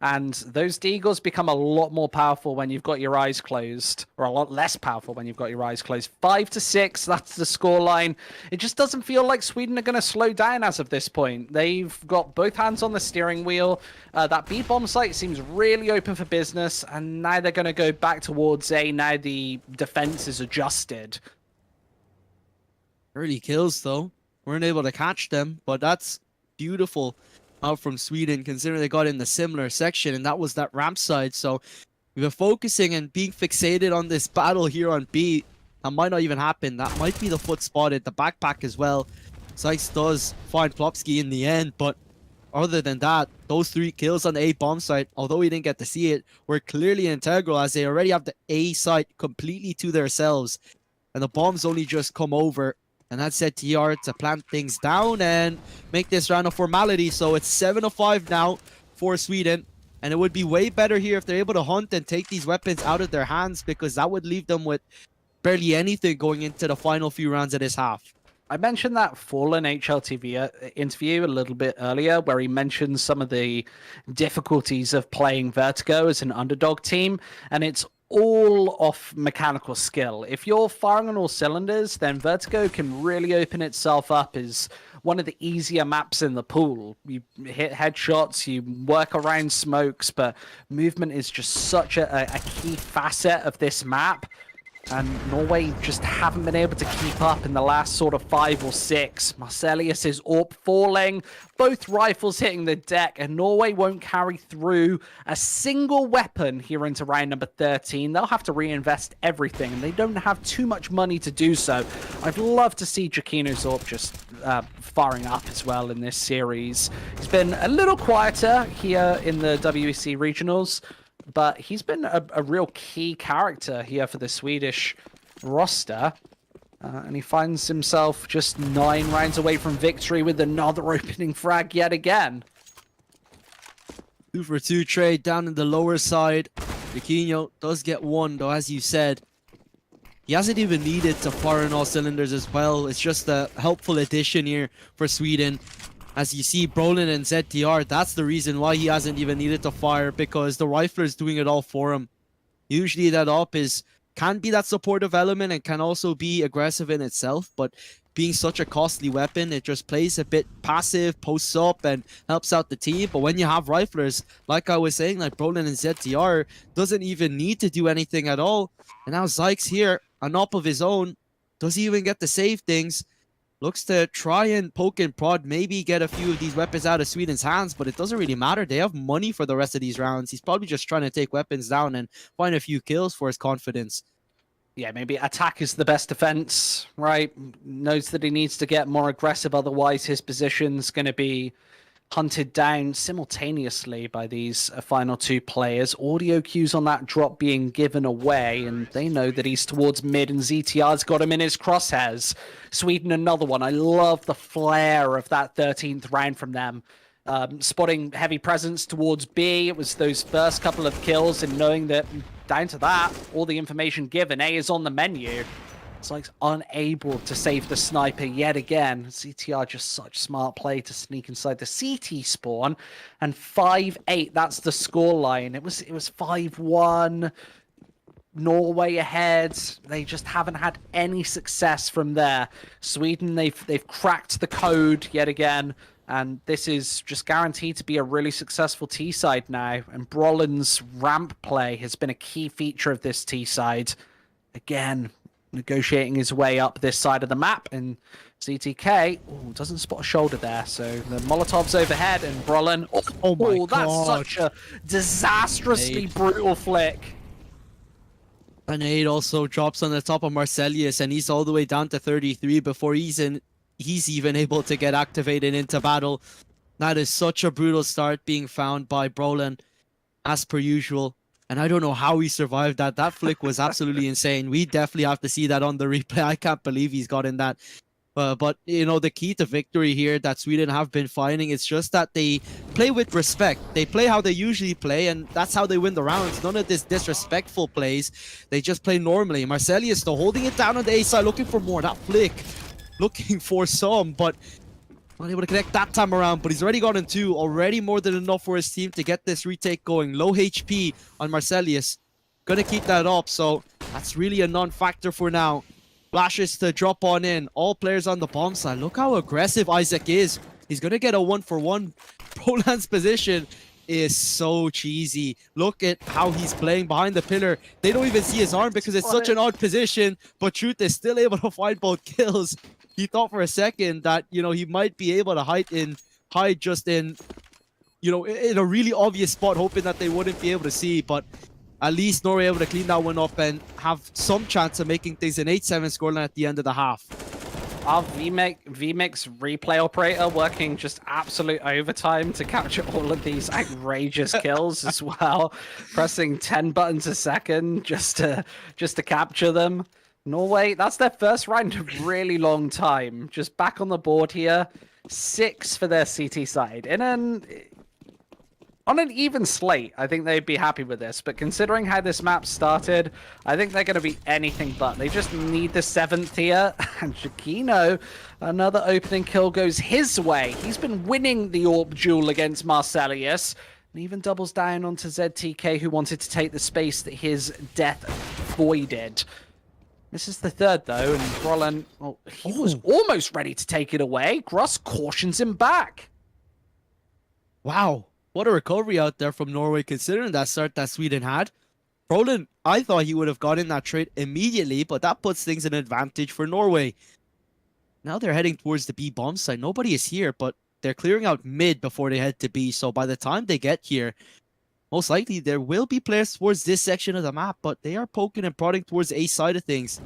And those Deagles become a lot more powerful when you've got your eyes closed, or a lot less powerful when you've got your eyes closed. 5-6, that's the scoreline. It just doesn't feel like Sweden are going to slow down as of this point. They've got both hands on the steering wheel. That B-bomb site seems really open for business, and now they're going to go back towards A. Now the defense is adjusted. Early kills, though. Weren't able to catch them, but that's beautiful out from Sweden, considering they got in the similar section, and that was that ramp side. So we've been focusing and being fixated on this battle here on B. That might not even happen. That might be the foot spotted, the backpack as well. Sykes does find Plopsky in the end, but other than that, those 3 kills on the A bomb site, although we didn't get to see it, were clearly integral, as they already have the A site completely to themselves, and the bombs only just come over. And that set TR to plant things down and make this round a formality. So it's 7-5 now for Sweden. And it would be way better here if they're able to hunt and take these weapons out of their hands, because that would leave them with barely anything going into the final few rounds of this half. I mentioned that Fallen HLTV interview a little bit earlier, where he mentioned some of the difficulties of playing Vertigo as an underdog team. And it's all off mechanical skill. If you're firing on all cylinders, then Vertigo can really open itself up as one of the easier maps in the pool. You hit headshots, you work around smokes, but movement is just such a key facet of this map. And Norway just haven't been able to keep up in the last sort of 5 or 6. Marcelius is AWP falling, both rifles hitting the deck, and Norway won't carry through a single weapon here into round number 13. They'll have to reinvest everything, and they don't have too much money to do so. I'd love to see Jaquinho's AWP just firing up as well in this series. He's been a little quieter here in the WEC regionals, but he's been a real key character here for the Swedish roster. And he finds himself just 9 rounds away from victory with another opening frag yet again. 2 for 2 trade down in the lower side. Jaquinho does get 1, though, as you said. He hasn't even needed to fire on all cylinders as well. It's just a helpful addition here for Sweden. As you see, Brolin and ZTR, that's the reason why he hasn't even needed to fire, because the rifler is doing it all for him. Usually that AWP is can be that supportive element and can also be aggressive in itself, but being such a costly weapon, it just plays a bit passive, posts up, and helps out the team. But when you have riflers, like I was saying, like Brolin and ZTR, doesn't even need to do anything at all. And now Zykes here, an op of his own, doesn't even get to save things. Looks to try and poke and prod, maybe get a few of these weapons out of Sweden's hands, but it doesn't really matter. They have money for the rest of these rounds. He's probably just trying to take weapons down and find a few kills for his confidence. Yeah, maybe attack is the best defense, right? Knows that he needs to get more aggressive, otherwise his position's going to be hunted down simultaneously by these final two players. Audio cues on that drop being given away, and they know that he's towards mid, and ZTR's got him in his crosshairs. Sweden, another one. I love the flair of that 13th round from them. Spotting heavy presence towards B. It was those first couple of kills, and knowing that down to that, all the information given, A is on the menu. It's like unable to save the sniper yet again. CTR just such smart play to sneak inside the CT spawn. And 5-8, that's the scoreline. It was 5-1. Norway ahead. They just haven't had any success from there. Sweden, they've cracked the code yet again. And this is just guaranteed to be a really successful T-side now. And Brolin's ramp play has been a key feature of this T-side. Again, negotiating his way up this side of the map, and CTK doesn't spot a shoulder there, so the Molotov's overhead, and Brolin, oh my God, that's such a disastrously brutal flick. An 8 also drops on the top of Marcelius, and he's all the way down to 33 before he's even able to get activated into battle. That is such a brutal start being found by Brolin, as per usual. And I don't know how he survived that. That flick was absolutely insane. We definitely have to see that on the replay. I can't believe he's gotten that. But, you know, the key to victory here that Sweden have been finding, it's just that they play with respect. They play how they usually play, and that's how they win the rounds. None of this disrespectful plays. They just play normally. Marcelius, though, holding it down on the A side, looking for more. That flick, looking for some, but not able to connect that time around, but he's already gotten 2, already more than enough for his team to get this retake going. Low HP on Marcelius, gonna keep that up, so that's really a non-factor for now. Flashes to drop on in, all players on the bomb side. Look how aggressive Isaac is. He's gonna get a 1-for-1. Proland's position is so cheesy. Look at how he's playing behind the pillar. They don't even see his arm because it's such an odd position, but Truth is still able to find both kills. He thought for a second that, you know, he might be able to hide just in, you know, in a really obvious spot, hoping that they wouldn't be able to see. But at least Norway able to clean that one up and have some chance of making things an 8-7 scoreline at the end of the half. Our VMix replay operator working just absolute overtime to capture all of these outrageous kills as well. Pressing 10 buttons a second just to capture them. Norway, that's their first round of really long time. Just back on the board here. 6 for their CT side. On an even slate, I think they'd be happy with this. But considering how this map started, I think they're going to be anything but. They just need the 7th here. And Shakino, another opening kill goes his way. He's been winning the AWP duel against Marcelius. And even doubles down onto ZTK, who wanted to take the space that his death voided. This is the 3rd, though, and Brolin, well, he was almost ready to take it away. Gruss cautions him back. Wow, what a recovery out there from Norway, considering that start that Sweden had. Brolin, I thought he would have gotten that trade immediately, but that puts things in advantage for Norway. Now they're heading towards the B bomb site. Nobody is here, but they're clearing out mid before they head to B, so by the time they get here, most likely, there will be players towards this section of the map, but they are poking and prodding towards A side of things.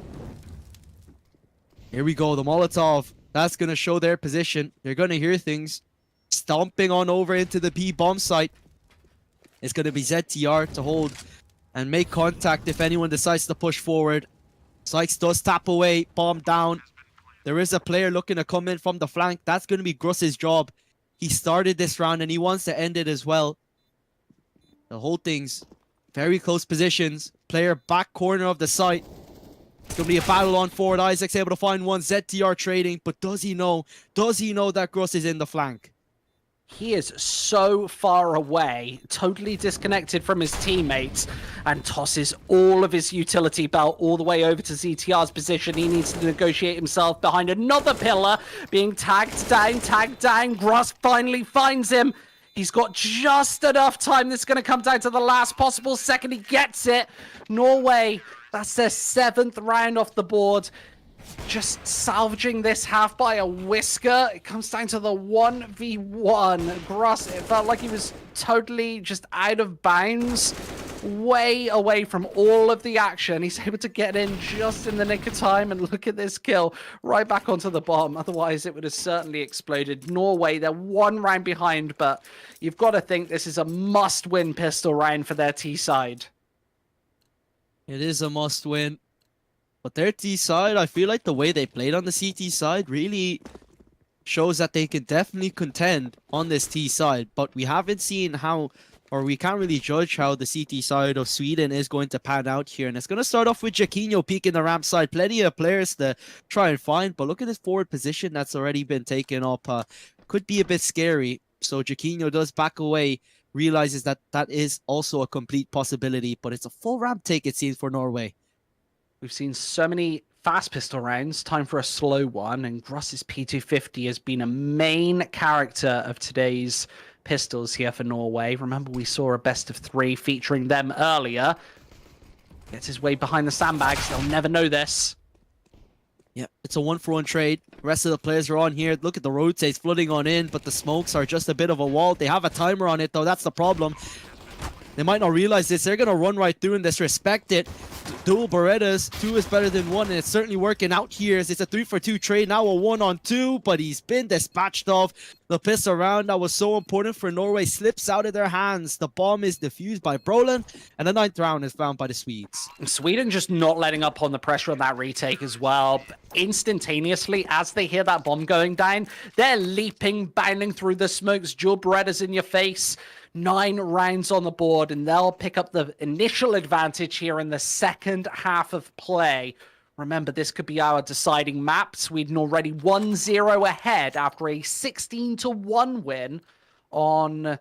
Here we go, the Molotov. That's going to show their position. They're going to hear things. Stomping on over into the B bomb site. It's going to be ZTR to hold and make contact if anyone decides to push forward. Sykes does tap away, bomb down. There is a player looking to come in from the flank. That's going to be Gruss's job. He started this round and he wants to end it as well. The whole thing's very close positions. Player back corner of the site. It's going to be a battle on forward. Isaac's able to find one. ZTR trading, but does he know? Does he know that Gruss is in the flank? He is so far away, totally disconnected from his teammates, and tosses all of his utility belt all the way over to ZTR's position. He needs to negotiate himself behind another pillar, being tagged down. Gruss finally finds him. He's got just enough time. This is going to come down to the last possible second. He gets it. Norway, that's their 7th round off the board. Just salvaging this half by a whisker. It comes down to the 1v1. Gruss, it felt like he was totally just out of bounds, way away from all of the action. He's able to get in just in the nick of time, and look at this kill right back onto the bomb. Otherwise, it would have certainly exploded. Norway, they're 1 round behind, but you've got to think this is a must-win pistol round for their T side. It is a must-win. But their T side, I feel like the way they played on the CT side really shows that they can definitely contend on this T side. But we haven't seen how, or we can't really judge how the CT side of Sweden is going to pan out here. And it's going to start off with Jaquinho peeking the ramp side. Plenty of players to try and find. But look at his forward position that's already been taken up. Could be a bit scary. So Jaquinho does back away. Realizes that that is also a complete possibility. But it's a full ramp take, it seems, for Norway. We've seen so many fast pistol rounds. Time for a slow one. And Gruss's P250 has been a main character of today's pistols here for Norway. Remember, we saw a best of 3 featuring them earlier. Gets his way behind the sandbags. They'll never know this. Yep, it's a 1-for-1 trade. The rest of the players are on here. Look at the rotates flooding on in, but the smokes are just a bit of a wall. They have a timer on it, though. That's the problem. They might not realize this. They're going to run right through and disrespect it. Dual Berettas, 2 is better than 1, and it's certainly working out here. It's a 3-for-2 trade, now a 1-on-2, but he's been dispatched off. The pistol round that was so important for Norway slips out of their hands. The bomb is defused by Brolin, and the 9th round is found by the Swedes. Sweden just not letting up on the pressure on that retake as well. Instantaneously, as they hear that bomb going down, they're leaping, bounding through the smokes. Dual Berettas in your face. 9 rounds on the board, and they'll pick up the initial advantage here in the second half of play. Remember, this could be our deciding map. Sweden already 1-0 ahead after a 16-1 win on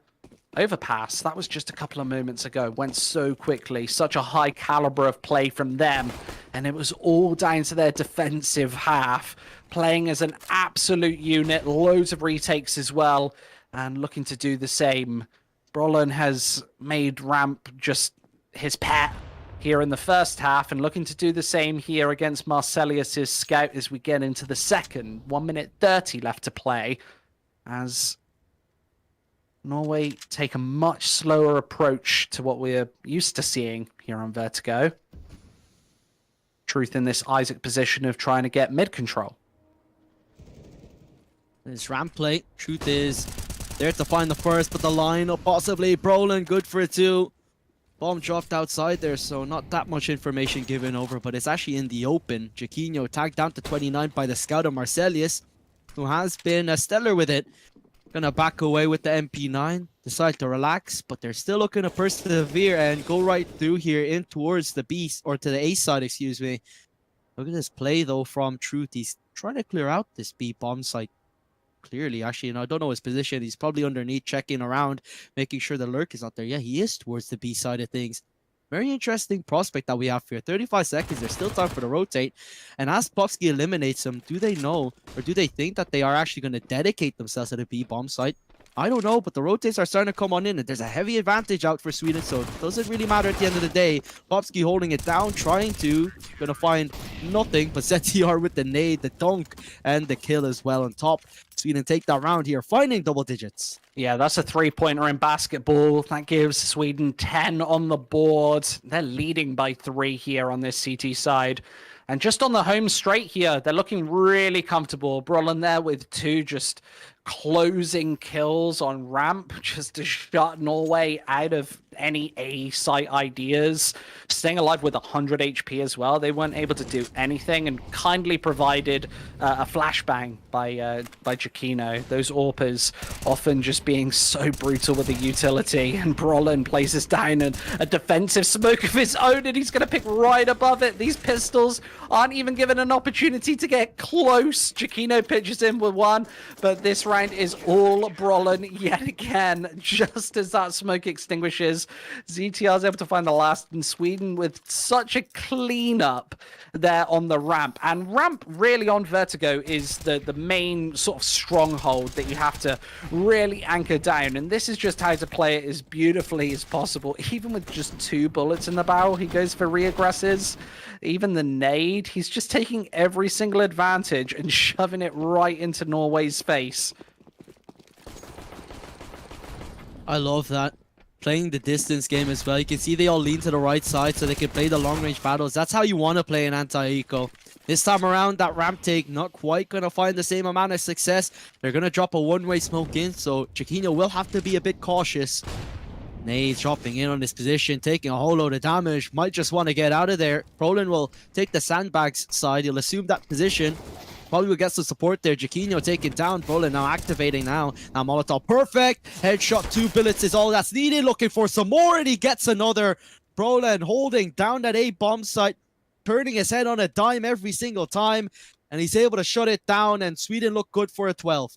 Overpass. That was just a couple of moments ago. Went so quickly. Such a high caliber of play from them. And it was all down to their defensive half. Playing as an absolute unit. Loads of retakes as well. And looking to do the same. Brolin has made ramp just his pet here in the first half, and looking to do the same here against Marcelius's scout as we get into the second. 1 minute 30 left to play as Norway take a much slower approach to what we're used to seeing here on Vertigo. Truth in this Isaac position of trying to get mid control. This ramp play, Truth is there to find the first, but the line up possibly. Brolin, good for 2. Bomb dropped outside there, so not that much information given over, but it's actually in the open. Jaquinho tagged down to 29 by the scout of Marcelius, who has been stellar with it. Gonna back away with the MP9, decide to relax, but they're still looking to persevere and go right through here in towards the B, or to the A side, excuse me. Look at this play though from Truth. He's trying to clear out this B bomb site. Clearly, actually, and I don't know his position. He's probably underneath, checking around, making sure the lurk is not there. Yeah, he is towards the B side of things. Very interesting prospect that we have here. 35 seconds. There's still time for the rotate. And as Popsky eliminates him, do they know, or do they think that they are actually going to dedicate themselves to the B bomb site? I don't know, but the rotates are starting to come on in, and there's a heavy advantage out for Sweden, so it doesn't really matter at the end of the day. Popsky holding it down, trying to, gonna find nothing, but ZTR with the nade, the dunk, and the kill as well on top. Sweden take that round here, finding double digits. Yeah, that's a 3-pointer in basketball. That gives Sweden 10 on the board. They're leading by 3 here on this CT side. And just on the home straight here, they're looking really comfortable. Brolin there with 2 just closing kills on ramp, just to shut Norway out of any A site ideas. Staying alive with 100 HP as well. They weren't able to do anything, and kindly provided a flashbang by Jaquinho. Those AWPers often just being so brutal with the utility, and Brolin places down a defensive smoke of his own, and he's going to pick right above it. These pistols aren't even given an opportunity to get close. Jaquinho pitches in with 1, but this round round is all Brolin yet again. Just as that smoke extinguishes, ZTR is able to find the last in Sweden with such a cleanup there on the ramp. And ramp really on Vertigo is the main sort of stronghold that you have to really anchor down. And this is just how to play it as beautifully as possible. Even with just 2 bullets in the barrel, he goes for reaggresses. Even the nade, he's just taking every single advantage and shoving it right into Norway's face. I love that. Playing the distance game as well. You can see they all lean to the right side so they can play the long-range battles. That's how you want to play an anti-eco. This time around, that ramp take not quite going to find the same amount of success. They're going to drop a one-way smoke in, so Chiquinho will have to be a bit cautious. Nade dropping in on this position, taking a whole load of damage. Might just want to get out of there. Brolin will take the sandbags side. He'll assume that position. Probably will get some support there. Chiquinho taken down. Brolin now activating now. Now Molotov. Perfect. Headshot. 2 bullets is all that's needed. Looking for some more, and he gets another. Brolin holding down that A bomb site. Turning his head on a dime every single time. And he's able to shut it down. And Sweden look good for a 12.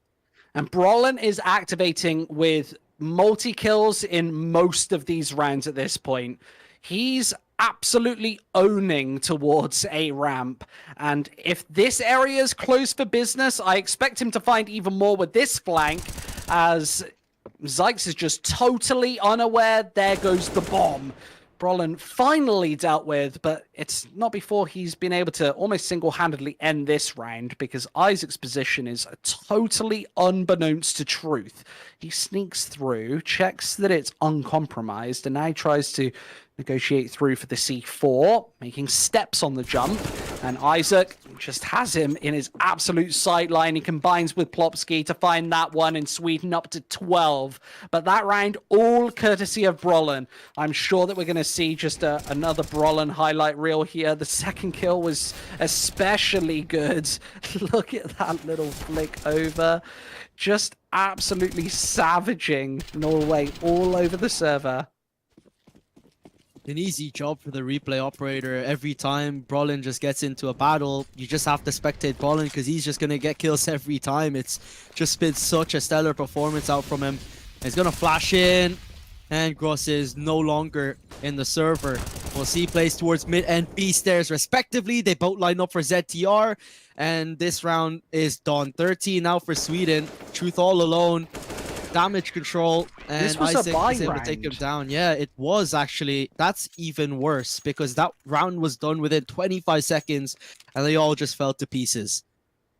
And Brolin is activating with multi-kills in most of these rounds at this point. He's absolutely owning towards a ramp, and if this area is closed for business, I expect him to find even more with this flank, as Zykes is just totally unaware. There goes the bomb. Brolin finally dealt with, but it's not before he's been able to almost single-handedly end this round, because Isaac's position is totally unbeknownst to truth. He sneaks through, checks that it's uncompromised, and now tries to negotiate through for the C4, making steps on the jump, and Isaac just has him in his absolute sight line. He combines with Plopsky to find that one in Sweden up to 12, but that round all courtesy of Brolin. I'm sure that we're going to see just another Brolin highlight reel here. The second kill was especially good. Look at that little flick over. Just absolutely savaging Norway all over the server. An easy job for the replay operator. Every time Brolin just gets into a battle, you just have to spectate Brolin because he's just going to get kills every time. It's just been such a stellar performance out from him. He's going to flash in, and Gross is no longer in the server. We'll see plays towards mid and B stairs respectively. They both line up for ZTR, and this round is done. 13 now for Sweden. Truth all alone. Damage control, and this was Isaac a buy is able to take him down. Yeah, it was actually. That's even worse because that round was done within 25 seconds and they all just fell to pieces.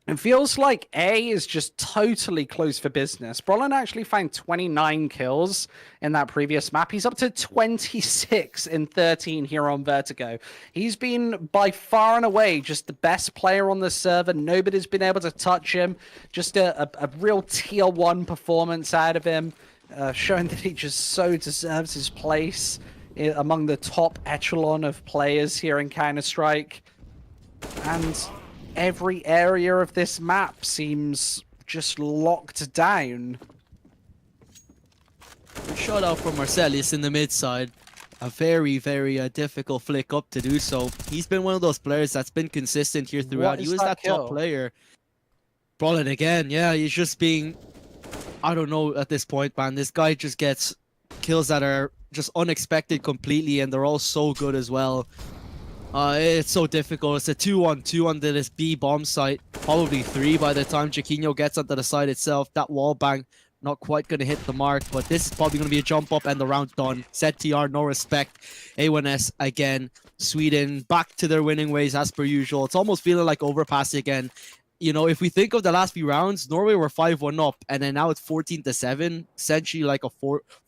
It feels like A is just totally closed for business. Brolin actually found 29 kills in that previous map. He's up to 26 in 13 here on Vertigo. He's been by far and away just the best player on the server. Nobody's been able to touch him. Just a real tier 1 performance out of him, showing that he just so deserves his place among the top echelon of players here in Counter-Strike. And every area of this map seems just locked down. Shot out from Marcellus in the mid side. A very, very difficult flick up to do so. He's been one of those players that's been consistent here throughout. He was that top player. Brolin again, yeah, he's just being... I don't know at this point, man. This guy just gets kills that are just unexpected completely, and they're all so good as well. It's so difficult. It's a 2-on-2 onto this B bomb site. Probably 3 by the time Chiquinho gets onto the site itself. That wall bang, not quite going to hit the mark, but this is probably going to be a jump up and the round done. ZTR, no respect. A1S again. Sweden back to their winning ways as per usual. It's almost feeling like Overpass again. You know, if we think of the last few rounds, Norway were 5-1 up, and then now it's 14-7. Essentially like a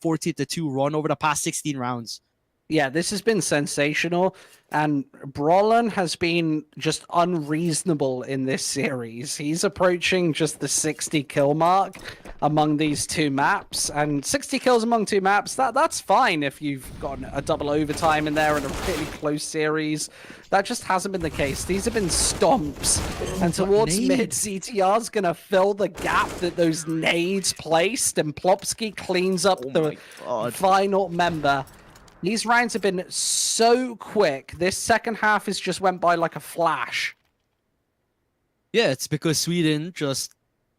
14-2 run over the past 16 rounds. Yeah, this has been sensational, and Brolin has been just unreasonable in this series. He's approaching just the 60 kill mark among these 2 maps, and 60 kills among 2 maps, that's fine if you've got a double overtime in there and a really close series. That just hasn't been the case. These have been stomps, and towards mid, ZTR's going to fill the gap that those nades placed, and Plopsky cleans up the final member. These rounds have been so quick. This second half has just went by like a flash. Yeah, it's because Sweden just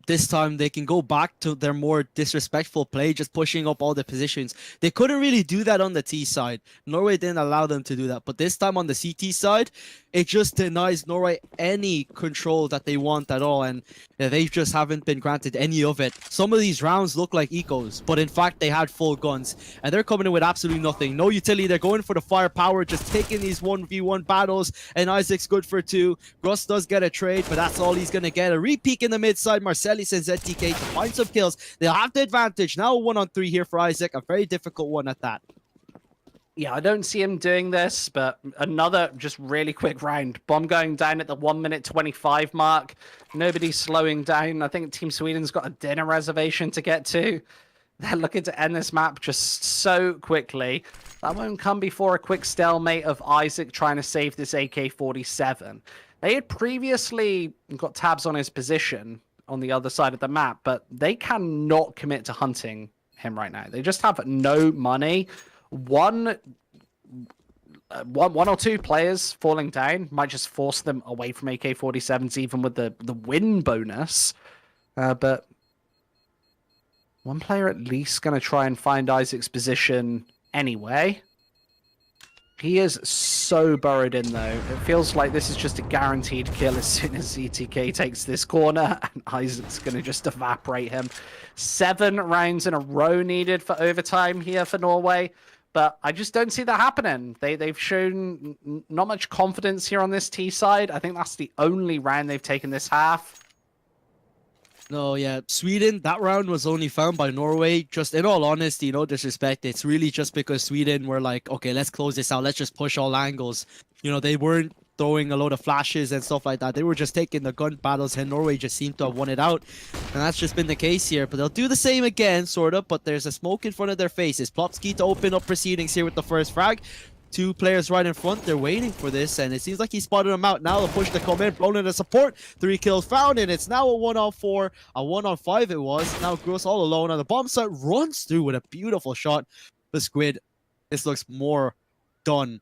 this time they can go back to their more disrespectful play, just pushing up all the positions. They couldn't really do that on the T side. Norway didn't allow them to do that. But this time on the CT side, it just denies Norway any control that they want at all. And they just haven't been granted any of it. Some of these rounds look like ecos, but in fact, they had full guns. And they're coming in with absolutely nothing. No utility. They're going for the firepower, just taking these 1v1 battles. And Isaac's good for 2. Gross does get a trade, but that's all he's going to get. A re-peek in the mid side. Marcelli and ZTK to find some kills. They'll have the advantage. Now a 1-on-3 here for Isaac. A very difficult one at that. Yeah, I don't see him doing this, but another just really quick round. Bomb going down at the 1:25 mark. Nobody's slowing down. I think Team Sweden's got a dinner reservation to get to. They're looking to end this map just so quickly. That won't come before a quick stalemate of Isaac trying to save this AK-47. They had previously got tabs on his position on the other side of the map, but they cannot commit to hunting him right now. They just have no money. One or two players falling down might just force them away from AK-47s, even with the win bonus. But one player at least going to try and find Isaac's position anyway. He is so burrowed in, though. It feels like this is just a guaranteed kill as soon as ZTK takes this corner, and Isaac's going to just evaporate him. 7 rounds in a row needed for overtime here for Norway, but I just don't see that happening. They've shown not much confidence here on this T side. I think that's the only round they've taken this half. No, yeah, Sweden, that round was only found by Norway. Just in all honesty, no disrespect, it's really just because Sweden were like, okay, let's close this out. Let's just push all angles. You know, they weren't throwing a load of flashes and stuff like that. They were just taking the gun battles, and Norway just seemed to have won it out. And that's just been the case here. But they'll do the same again, sort of. But there's a smoke in front of their faces. Plopsky to open up proceedings here with the first frag. 2 players right in front. They're waiting for this, and it seems like he spotted them out. Now the push to come in. Blown into support. 3 kills found, and it's now a 1-on-4. A 1-on-5 it was. Now Gross all alone on the bomb site. Runs through with a beautiful shot. The Squid, this looks more done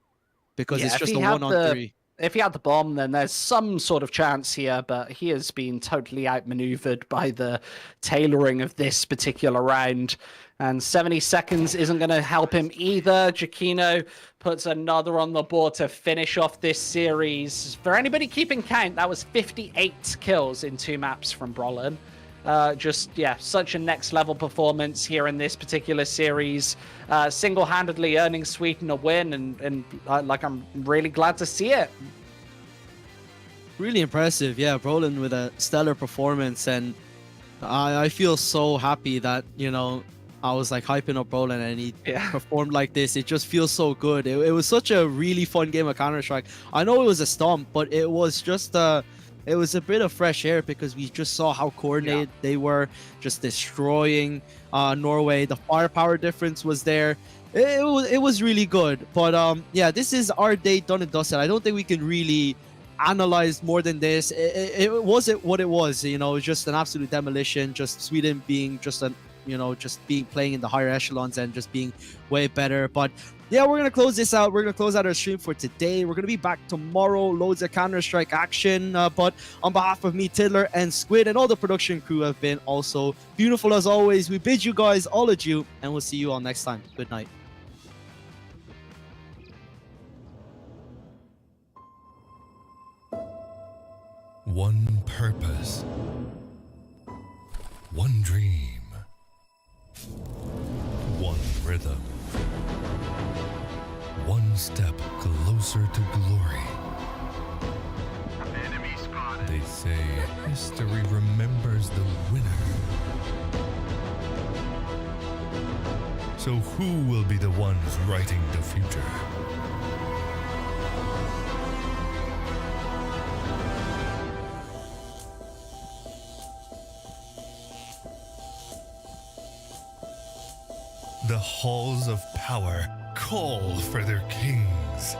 because it's just a 1-on-3. If he had the bomb, then there's some sort of chance here, but he has been totally outmaneuvered by the tailoring of this particular round. And 70 seconds isn't going to help him either. Giacchino puts another on the board to finish off this series. For anybody keeping count, that was 58 kills in 2 maps from Brolin. Such a next level performance here in this particular series. Single-handedly earning Sweden a win, and I'm really glad to see it. Really impressive, yeah. Brolin with a stellar performance, and I feel so happy that, you know, I was like hyping up Brolin and he performed like this. It just feels so good. It was such a really fun game of Counter-Strike. I know it was a stomp, but it was just it was a bit of fresh air because we just saw how coordinated they were, just destroying Norway. The firepower difference was there. It was really good. But yeah, this is our day done and dusted. I don't think we can really analyze more than this. It wasn't what it was, you know, just an absolute demolition. Just Sweden being just a, you know, just playing in the higher echelons and just being way better. But yeah, we're gonna close this out. We're gonna close out our stream for today. We're gonna be back tomorrow. Loads of Counter-Strike action. But on behalf of me, Tiddler, and Squid, and all the production crew have been also beautiful as always. We bid you guys all adieu, and we'll see you all next time. Good night. One purpose, one dream, one rhythm, one step closer to glory. They say history remembers the winner. So who will be the ones writing the future? The halls of power call for their kings.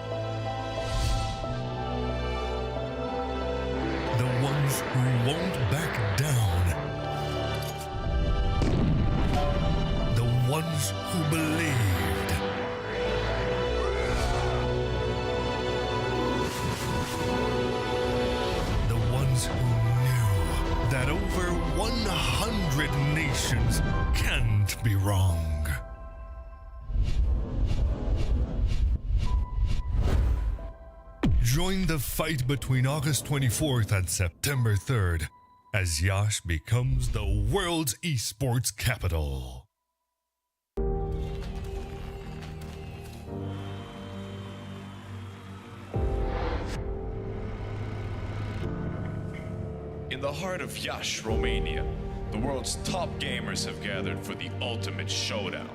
The ones who won't back down. The ones who believed. The ones who knew that that over 100 nations can't be wrong. Join the fight between August 24th and September 3rd as Yash becomes the world's esports capital. In the heart of Iași, Romania, the world's top gamers have gathered for the ultimate showdown.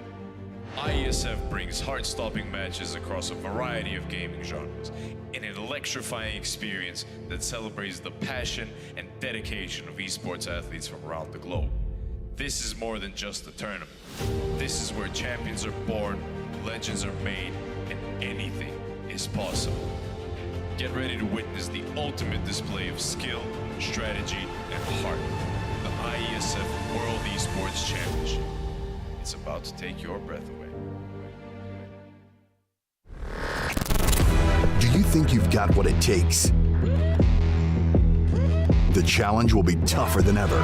IESF brings heart-stopping matches across a variety of gaming genres in an electrifying experience that celebrates the passion and dedication of esports athletes from around the globe. This is more than just a tournament. This is where champions are born, legends are made, and anything is possible. Get ready to witness the ultimate display of skill, strategy, and heart. The IESF World Esports Championship. It's about to take your breath away. Do you think you've got what it takes? The challenge will be tougher than ever.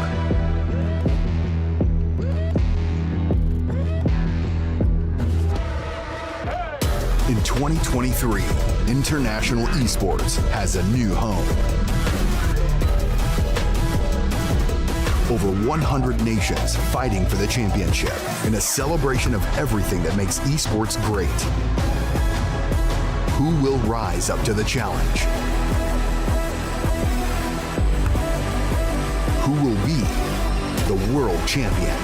In 2023, international esports has a new home. Over 100 nations fighting for the championship in a celebration of everything that makes esports great. Who will rise up to the challenge? Who will be the world champion?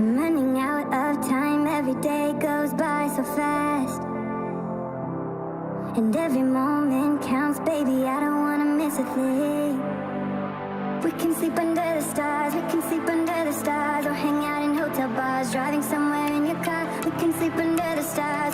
I'm running out of time, every day goes by so fast. And every moment counts, baby, I don't wanna miss a thing. We can sleep under the stars, we can sleep under the stars, or hang out in hotel bars, driving somewhere in your car. We can sleep under the stars,